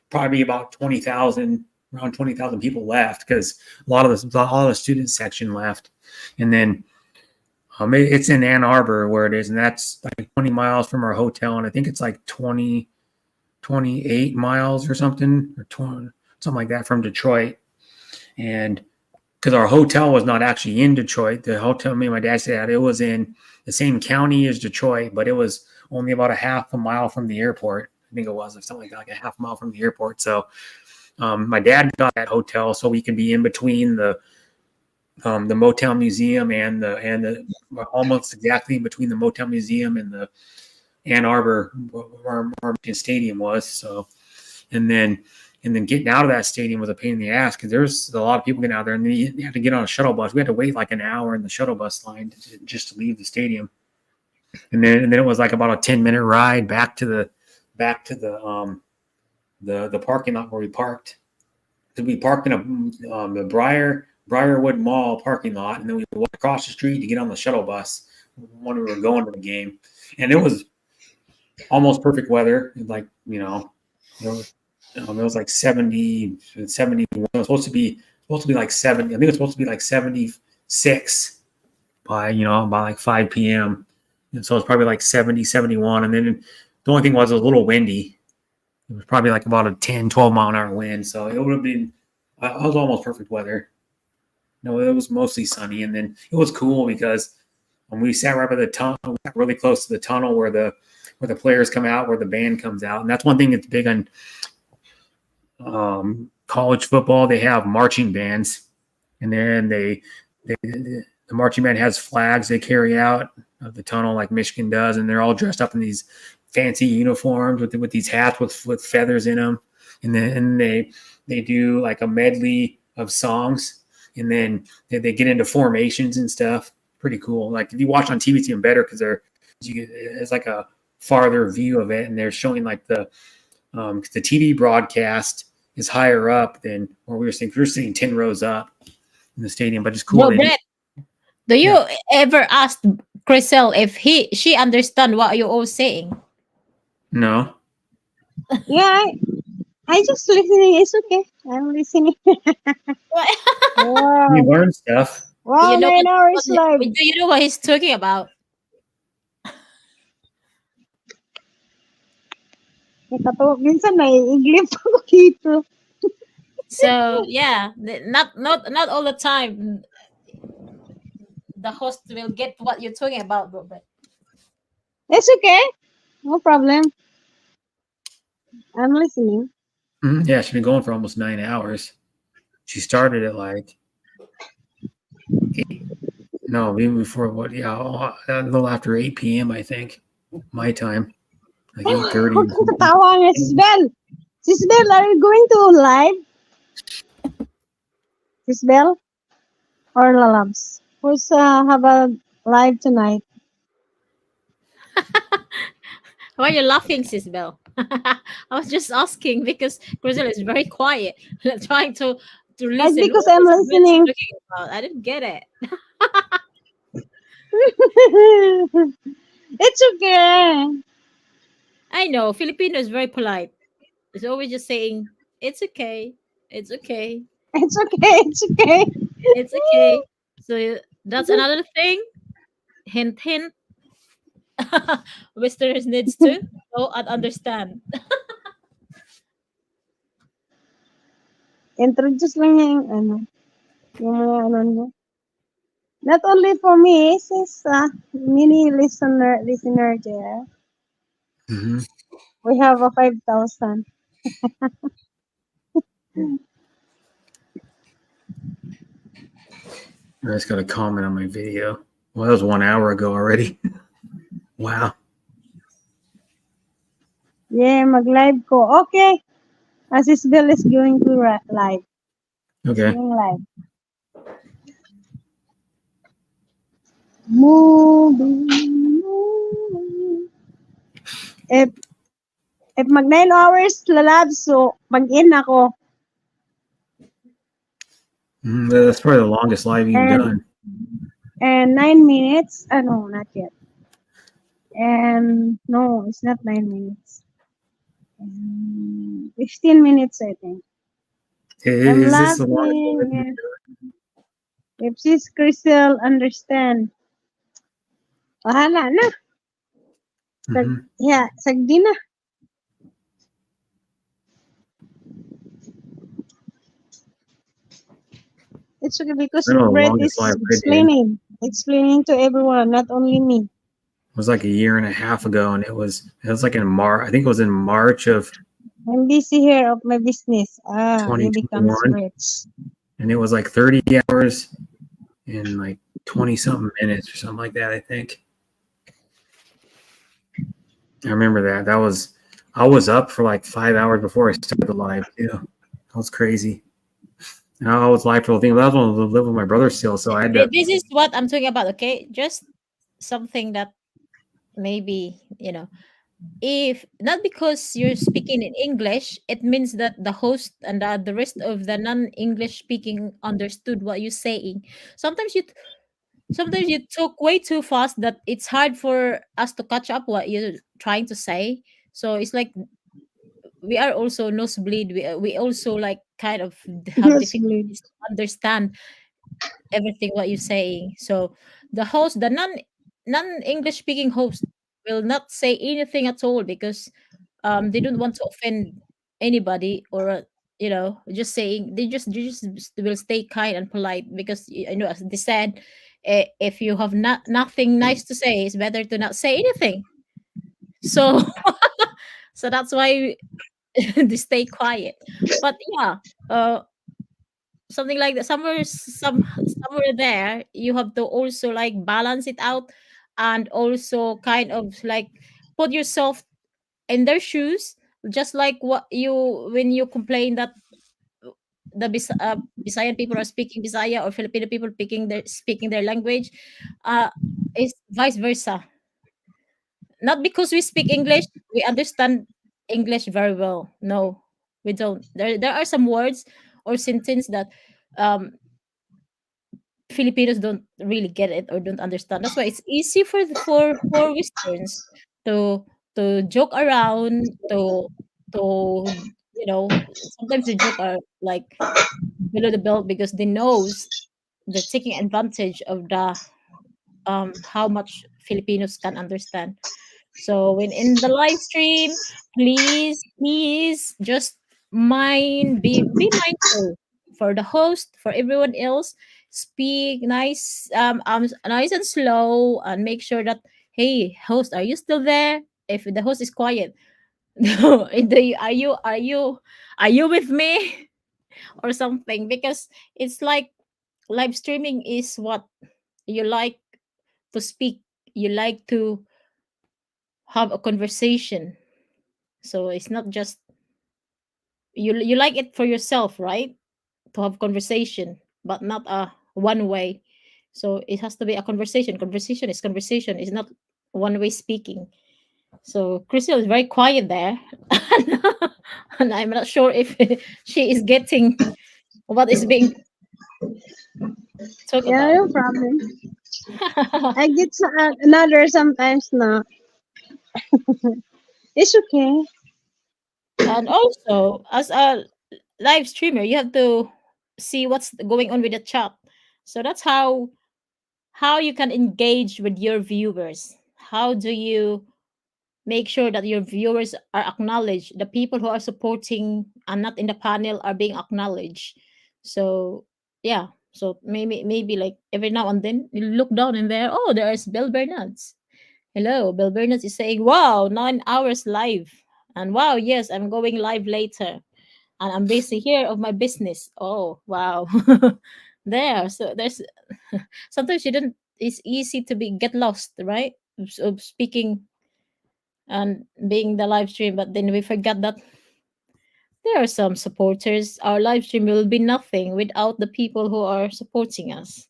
Probably about 20,000, around 20,000 people left because all the student section left, and then It's in Ann Arbor where it is, and that's like 20 miles from our hotel, and I think it's like 28 miles or something, or 20, something like that from Detroit. And because our hotel was not actually in Detroit, the hotel me and my dad said it was in the same county as Detroit, but it was only about a half a mile from the airport. I think it was, or something like a half mile from the airport. So my dad got that hotel so we could be in between the Motown Museum and the almost exactly in between the Motown Museum and the Ann Arbor where our stadium was. So, and then getting out of that stadium was a pain in the ass because there's a lot of people getting out there, and then you have to get on a shuttle bus. We had to wait like an hour in the shuttle bus line just to leave the stadium, and then it was like about a 10-minute ride back to the parking lot where we parked. Because we parked in the Briarwood Mall parking lot, and then we walked across the street to get on the shuttle bus when we were going to the game. And it was almost perfect weather. Like, it was like 70, 71. It was supposed to be like 70. I think it was supposed to be like 76 by like 5 p.m. And so it's probably like 70, 71. And then the only thing was it was a little windy. It was probably like about a 10, 12 mile an hour wind. So it would have been, it was almost perfect weather. No, it was mostly sunny. And then it was cool because when we sat right by the tunnel, really close to the tunnel where the players come out, where the band comes out. And that's one thing that's big on college football. They have marching bands. And then the marching band has flags they carry out of the tunnel like Michigan does. And they're all dressed up in these fancy uniforms with these hats with feathers in them, and then they do like a medley of songs, and then they get into formations and stuff. Pretty cool. Like if you watch on TV, it's even better because it's like a farther view of it, and they're showing like the TV broadcast is higher up than where we were sitting. We were sitting 10 rows up in the stadium, but it's cool. Well, Brett, do you ever ask Chriselle if she understand what you're all saying? No. Yeah, I just listening. It's okay. I'm listening. Wow. You learn stuff. Wow, 9 hours live. Do you know what he's talking about? Minsan naiiglip ako dito. So yeah, not all the time the host will get what you're talking about, Brett. It's okay. No problem. I'm listening. Mm-hmm. Yeah, she's been going for almost 9 hours. She started at like even before a little after 8 p.m. I think my time, like 8:30. Katawa nga, Sisbel. Sisbel, are you going to live? Sisbel or Lalabs? Who's have a live tonight? Why are you laughing, Sisbel? I was just asking because Chriselle is very quiet, trying to listen. That's because I'm listening. I didn't get it. It's okay. I know Filipino is very polite. It's always just saying it's okay, it's okay, it's okay, it's okay, it's okay. So that's another thing. Hint, hint. Westerners needs to know and understand. Introduce lang niya yung niya. Not only for me, since many listener there. Mm-hmm. We have a 5,000. I just got a comment on my video. Well, that was 1 hour ago already. Wow. Yeah, mag-live ko. Okay. Sisbel is going to live. Okay. Live. Moving. If mag 9 hours lalab, so mag-in ako. That's probably the longest live you've done. And 9 minutes. No, not yet. And no, it's not 9 minutes. 15 minutes, I think. Is this the longest live you've done? If she's Crystal, understand. Bahala na. Sag, Hmm. yeah, sagdi na. It's okay because I know the Brett longest is life I did explaining to everyone, not only me. was like a year and a half ago, and it was like in March. I think it was in March of I'm busy here of my business. You become 2021, rich. and it was like 30 hours and like 20 something minutes or something like that. I think I remember that. I was up for like 5 hours before I started the live too. That was crazy. And I was live for the thing. But I was going to live with my brother still, so I had to. This is what I'm talking about. Okay, just something that maybe if not because you're speaking in English, it means that the host and the rest of the non-English speaking understood what you're saying. Sometimes sometimes you talk way too fast that it's hard for us to catch up what you're trying to say. So it's like we are also nosebleed. We also like kind of have That's weird. difficulties to understand everything what you're saying. So the host, the non-English speaking host, will not say anything at all because they don't want to offend anybody or just saying they just will stay kind and polite because as they said, if you have nothing nice to say, it's better to not say anything. So so that's why they stay quiet. But yeah, uh something like that, somewhere there you have to also like balance it out and also kind of like put yourself in their shoes, just like what you when you complain that Visayan people are speaking Bisaya or Filipino people speaking their language, uh is vice versa. Not because we speak English, we understand English very well. No, we don't. There are some words or sentence that um Filipinos don't really get it or don't understand. That's why it's easy for Westerns to joke around, to sometimes the joke are like below the belt because they knows they're taking advantage of the how much Filipinos can understand. So when in the live stream, please just be mindful for the host, for everyone else. Speak nice and slow, and make sure that, hey host, are you still there? If the host is quiet, are you with me or something? Because it's like live streaming is what you like to speak. You like to have a conversation. So it's not just you like it for yourself, right? To have conversation, but not a one way. So it has to be a conversation. Conversation is conversation. It's not one way speaking. So Crystal is very quiet there, and I'm not sure if she is getting what is being talked Yeah, about. no problem. I get another sometimes na. It's okay. And also, as a live streamer, you have to see what's going on with the chat. So that's how you can engage with your viewers. How do you make sure that your viewers are acknowledged? The people who are supporting and not in the panel are being acknowledged. So yeah. So maybe like every now and then you look down in there. Oh, there's Bill Bernards. Hello, Bill Bernards is saying, "Wow, 9 hours live." And wow, yes, I'm going live later. And I'm busy here of my business. Oh, wow. There. So there's sometimes you don't it's easy to be get lost, right? Of speaking and being the live stream, but then we forgot that there are some supporters. Our live stream will be nothing without the people who are supporting us.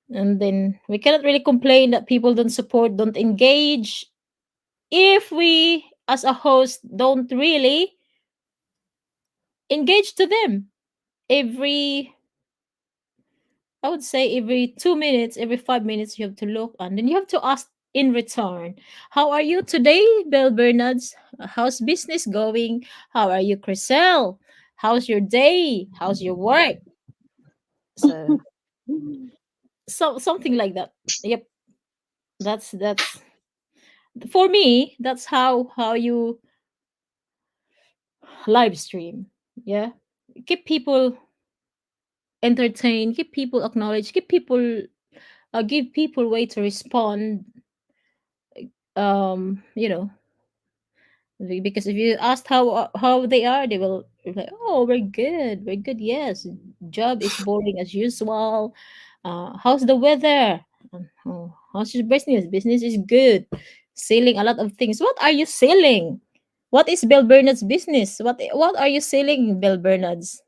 And then we cannot really complain that people don't support, don't engage if we as a host don't really engage to them. Every I would say every 2 minutes, every 5 minutes, you have to look and then you have to ask in return, how are you today, Bill Bernards? How's business going? How are you, Chriselle? How's your day? How's your work? So something like that. Yep. That's for me. That's how you live stream. Yeah, keep people entertained, keep people acknowledged, keep people give people way to respond. You know, because if you ask how they are, they will like, oh, we're good, yes, job is boring as usual. How's the weather? Oh, how's your business? Business is good, selling a lot of things. What are you selling? What is Bell Bernard's business? What are you selling, Bell Bernard's?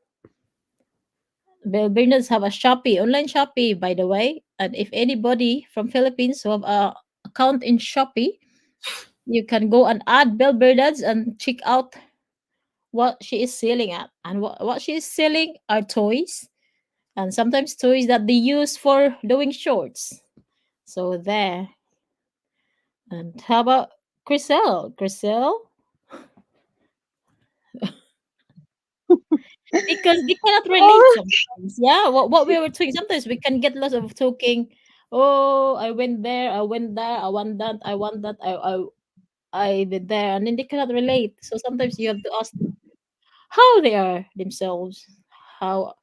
Bell Bernard's have a Shopee, online Shopee, by the way. And if anybody from Philippines who have a account in Shopee, you can go and add Bell Bernard's and check out what she is selling at. And what she is selling are toys, and sometimes toys that they use for doing shorts. So there. And how about Griselle? Griselle? Because they cannot relate Oh, sometimes. Yeah, what we were talking, sometimes we can get lots of talking. Oh, I went there, I went there, I want that, I want that, I did there, and then they cannot relate. So sometimes you have to ask how they are themselves. How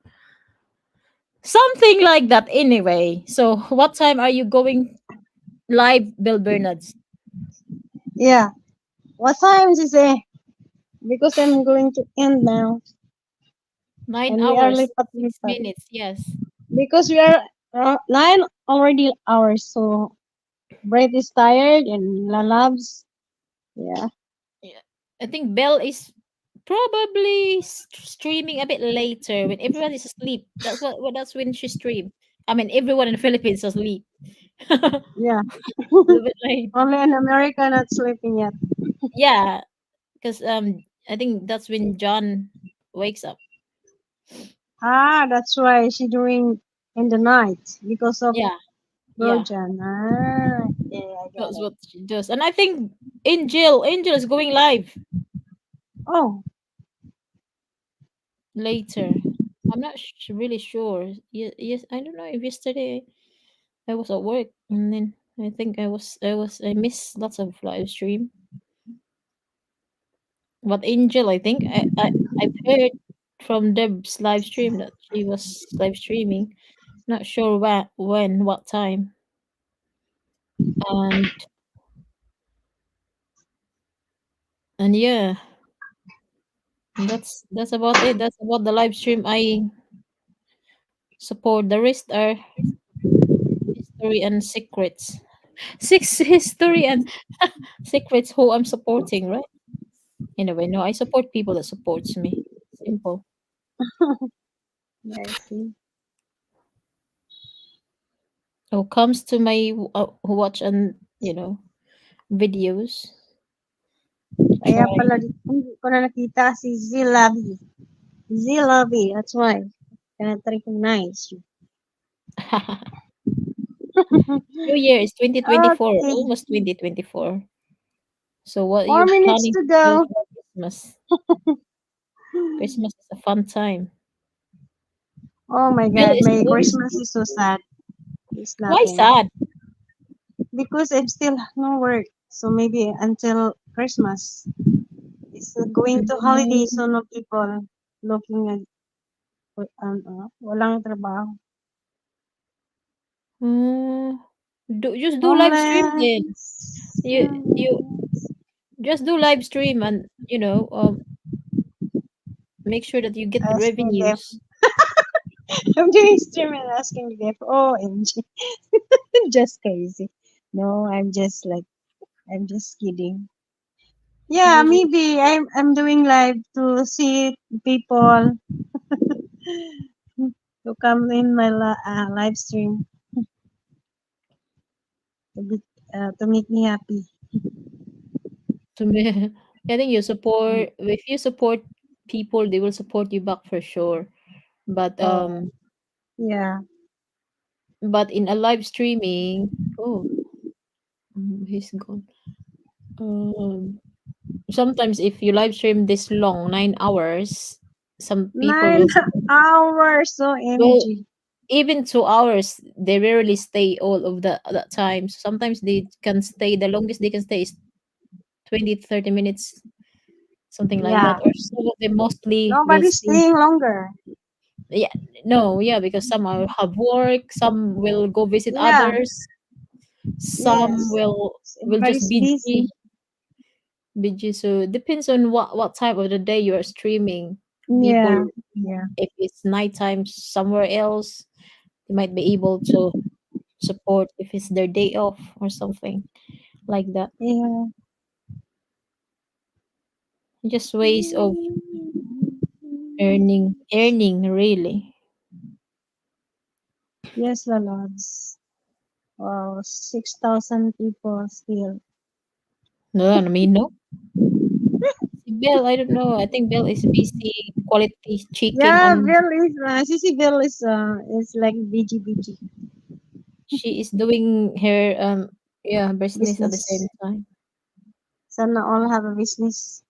something like that anyway. So what time are you going live, Bill Bernards? yeah. What time is it? Because I'm going to end now, Nine and we are hours, lipat six lipat. minutes, yes. Because we are 9 already hours, so Brett is tired and La loves. Yeah. Yeah. I think Belle is probably streaming a bit later when everyone is asleep. That's when she stream. I mean, everyone in the Philippines is asleep. A Yeah. little bit late. Only in America not sleeping yet. Yeah, because I think that's when John wakes up. Ah, that's why she doing in the night because of Yeah, yeah, Trojan. Ah, yeah, I got that's it. what she does. And I think Angel is going live Oh, later. I'm not really sure. Yes, I don't know if yesterday I was at work and then I think I missed lots of live stream. But Angel, I think I've heard from Deb's live stream that she was live streaming. Not sure when, what time, and yeah, that's about it. That's about the live stream I support. The rest are history and secrets. Six history and secrets. Who I'm supporting, right? Anyway, no, I support people that supports me. Simple. yeah, I see. Who comes to my who watch and videos. Kaya Try. pala hindi ko na nakita si Zilabi. Zilabi, that's why. Cannot recognize you. New Year is 2024, Okay, almost 2024. So what are 4 minutes planning to to do go. for Christmas? Christmas is a fun time. Oh my Bill God, is my always Christmas is so sad. It's why nothing. sad? Because I'm still no work. So maybe until Christmas. It's going to holiday, Mm, so no people looking at walang trabaho. mm, just do live stream then. Homeless. You just do live stream and make sure that you get the Asking them. revenues. I'm doing stream and asking them. OMG. Just crazy. No, I'm just kidding. Yeah, You just maybe I'm doing live to see people to come in my live stream to be, to make me happy. to me. I think you support if you support people, they will support you back for sure. But Oh, yeah. in a live streaming, oh, he's gone. Um, Sometimes if you live stream this long, 9 hours, some people Nine hours, so will MG. even 2 hours, they rarely stay all of that time. Sometimes they can stay, the longest they can stay is 20 to 30 minutes, something like Yeah. that. Or some of them mostly will Nobody's stay. staying longer. Yeah, no, yeah, because some have work, some will go visit Yeah. others, some Yes. will just Everybody's busy. be so depends on what time of the day you are streaming. People, Yeah. Yeah. if it's nighttime somewhere else, they might be able to support if it's their day off or something like that. Yeah. Just ways of earning really. Yes, the Lords. Wow, 6,000 people still. No, I mean no. Si Belle, I don't know. I think Belle is busy quality checking Yeah, on. Bill is Sissy Bill is like BG She is doing her yeah business at the same business. time. Sana all have a business.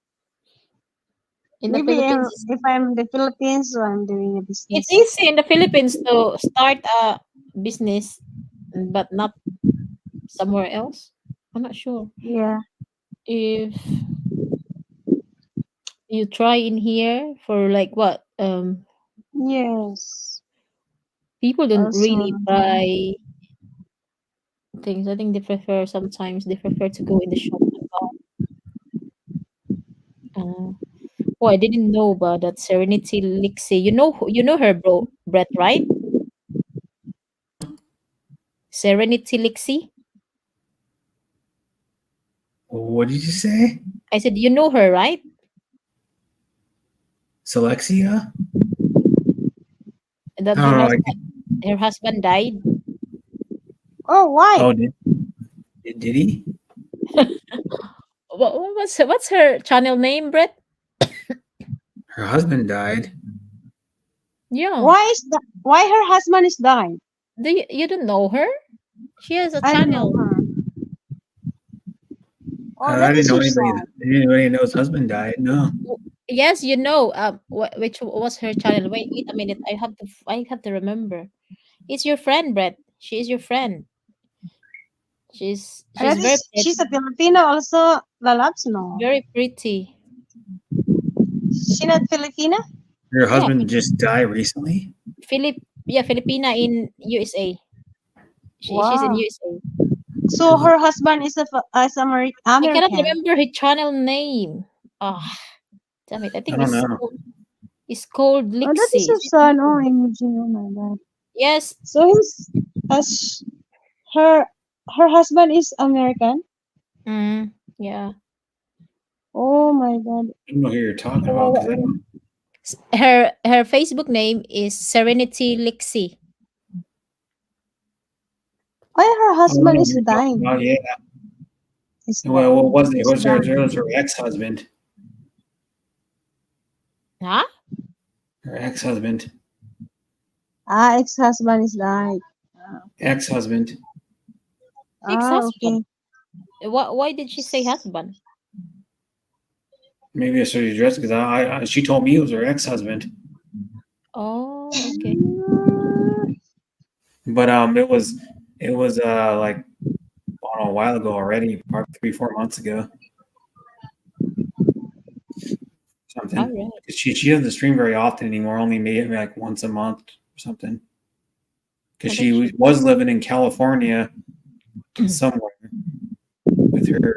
In the Maybe Philippines, if I'm in the Philippines, so I'm doing a it's business. easy in the Philippines to start a business, but not somewhere else. I'm not sure Yeah. if you try in here for like what Yes. people don't Also, really buy things. I think they prefer sometimes they prefer to go in the shop and buy. Oh, I didn't know about that Serenity Lixie. You know her, bro, Brett, right? Serenity Lixie. What did you say? I said you know her, right? Selexia? That Oh, like, her husband died. oh, why? oh, did he? What's her channel name, Brett? Her husband died. Yeah. Why is that? Why her husband is dying? You don't know her? She has a I don't know channel. her. Oh, I that didn't is know so anybody. sad. Anybody know his husband died. No. Yes, you know. Which was her channel? Wait a minute. I have to remember. It's your friend, Brett. She is your friend. That She's very is, she's a Filipino also. The loves no. very pretty. She not Filipina? Her Yeah, husband just died recently. Filipina in USA. She's in Wow. USA. So her husband is I cannot American. remember her channel name. Ah, damn it. I I think don't know. it's called Oh, that is Lixie. so sad. Oh, imagine. Oh my God. Yes. So his, as her, her husband is American. Yeah. Oh my God. I don't know who you're talking about Kawawa because I naman. don't. Her Facebook name is Serenity Lixie. Why her Oh, I husband know who is you're talking dying? about. Yeah. Is Well, what was it? is It was dying. her ex-husband. Huh? Her ex-husband. Ah, ex-husband is dying. Ex-husband. Ah, Ex-husband. okay. Why did she say husband? Maybe I should address because she told me it was her ex-husband. Oh, okay. But it was like I don't know, a while ago already, probably 3 4 months ago, All something. right. 'Cause she doesn't stream very often anymore. Only maybe like once a month or something. Because I she think she. was living in California somewhere with her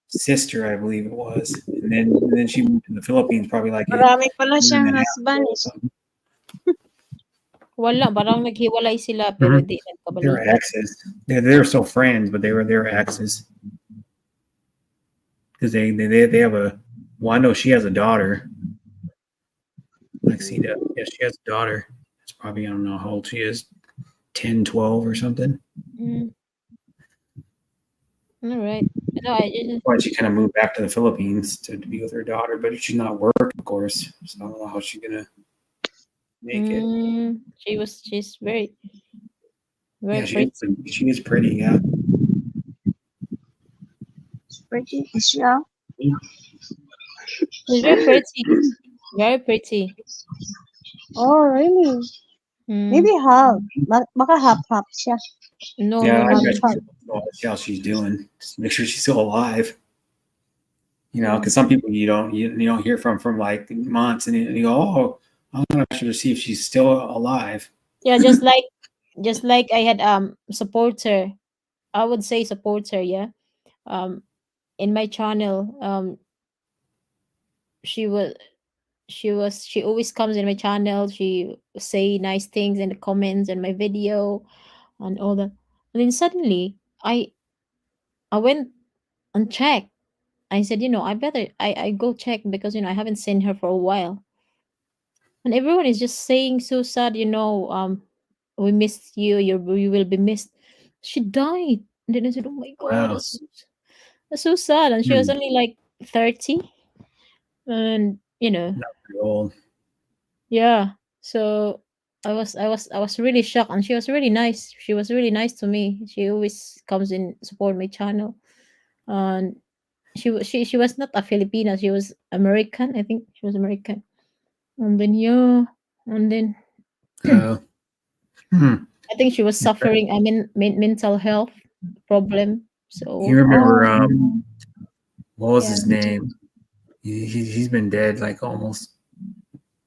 sister, I believe it was, and then she moved to the Philippines probably like a Marami pala year and siyang a half husband. ago or something. Wala, parang naghiwalay sila pero Mhm. di They were nagkabalikan. exes. They were still friends, but they were exes because they have a. Well, I know she has a daughter. Like yeah, she has a daughter. It's probably I don't know how old she is, 10, 12 or something. Mm, all right. No, I just. Why she kind of moved back to the Philippines to be with her daughter, but she's not working, of course. So I don't know how she's gonna make it. She's very Yeah, pretty. she is pretty. Yeah, Pretty. Is she out? She's very pretty. Very pretty. Oh, really? Mm, Maybe half. Baka half-half siya. no, Yeah, no, I no, Half bet no. half. she's see how she's doing. Just make sure she's still alive. Mm. Because some people you don't hear from like months, and you go, oh, I'm gonna actually see if she's still alive. Yeah, just like I had supporter. I would say supporter. Yeah. Um, in my channel, she was she always comes in my channel. She say nice things in the comments and my video and all that. And then suddenly I went and checked. I said, I better I go check because I haven't seen her for a while. And everyone is just saying so sad, we missed you, you will be missed. She died. And then I said, oh my god, Wow. that's so sad. And she was Hmm. only like 30. And Not very old. yeah. So I was really shocked, and she was really nice. She was really nice to me. She always comes in support my channel. And she was not a Filipina, she was American. I think she was American. And then yeah, and then Uh, hmm. I think she was suffering, I mean, mental health problem. You So remember Oh. what was yeah. his name? He's been dead like almost.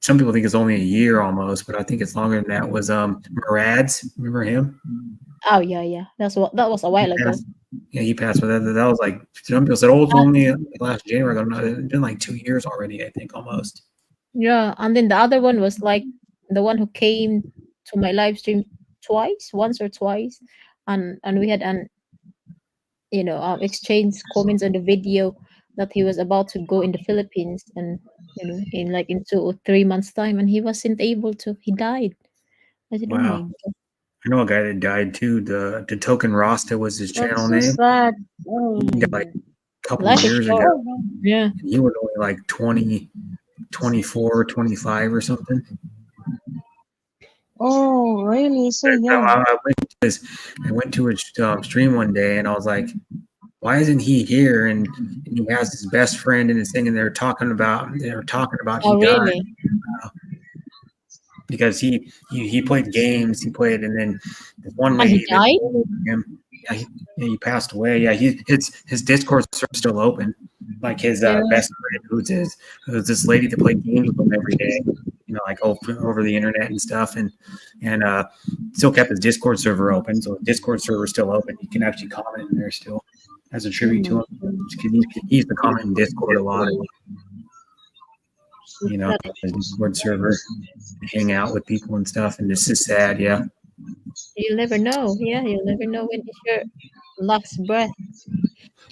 Some people think it's only a year almost, but I think it's longer than that. Was Murads? Remember him? Oh yeah, yeah. That was a He while ago. passed. Yeah, he passed. But that was like some people said, oh, it's only last January. I don't know. It's been like 2 years already. I think almost. Yeah, and then the other one was like the one who came to my live stream twice, once or twice, and we had an exchange comments on the video that he was about to go in the Philippines, and in like in 2 or 3 months time, and he wasn't able to. He died. I said, oh my Wow. god, I know a guy that died too. The Token Rasta was his That's channel so name. sad. Oh. He died like a couple life is years ago. short. Oh, no. Yeah. And he was only like 20, 24, 25 or something. Oh, really? So So young. I went to his stream one day, and I was like, "Why isn't he here?" And he has his best friend and his thing, and they're talking about he Oh died really? because he played games. He played, and then this one And he lady that died? told him, he passed away. Yeah, his Discord server still open. Like his Yeah. best friend, who's this lady that played games with him every day, like over the internet and stuff, and still kept his Discord server open. So his Discord server is still open. You can actually comment in there still as a Oh tribute my to him. God. He used to comment in Discord a lot, So sad. his Discord server, hang out with people and stuff. And this is sad, yeah. You'll never know. Yeah, you'll never know when it's your last breath.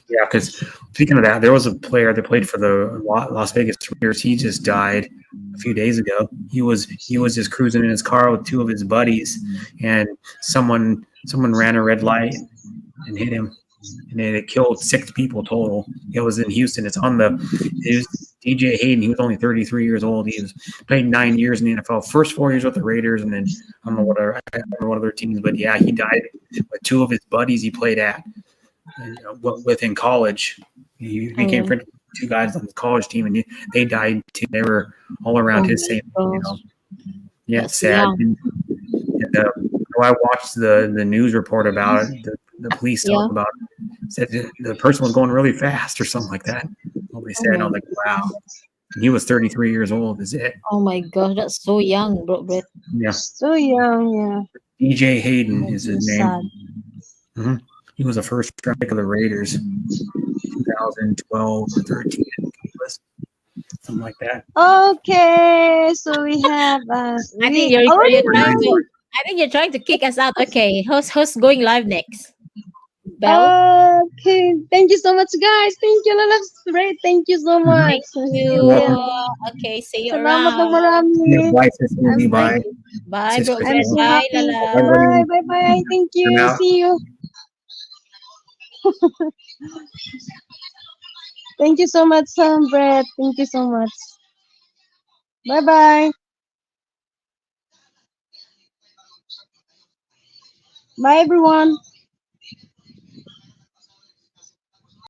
Yeah, because speaking of that, there was a player that played for the Las Vegas Raiders. He just died a few days ago. He was just cruising in his car with two of his buddies, and someone ran a red light and hit him, and then it killed 6 people total. It was in Houston. It was DJ Hayden. He was only 33 years old. He was played 9 years in the NFL. First 4 years with the Raiders, and then I don't know what other teams, but yeah, he died with two of his buddies he played at and within college. He became Oh, friends with two guys on the college team, and they died too. They were all around oh his my same. gosh. Yeah, it's That's sad. young. And I watched the news report about it. The police talk Yeah. about it. Said the person was going really fast or something like that. What they Oh said, and I my was like, wow. And he was 33 years old. Is it? oh my gosh, that's so young, bro, Brett. Yeah. So young, yeah. DJ Hayden is So his sad. name. He was a first round pick of the Raiders, 2012 or 13, I think it was. Something like that. Okay, so we have I think we you're already trying know. to I think you're trying to kick us out. Okay, who's going live next? Bell? Okay, thank you so much, guys. Thank you, Lalabs. Great, thank you so Mm-hmm. much. Thank you. You're welcome. Okay, see you Salamat ng around. Yeah, marami. bye, Sister I'm Lee. so, Bye. Bye, Bye, bro, Sister I'm Brett. so Stella. Bye, happy. Lala. Bye, Everybody, bye, bye. Thank turn you. out. See you. Thank you so much, Brett. Thank you so much. Bye, bye. Bye, everyone.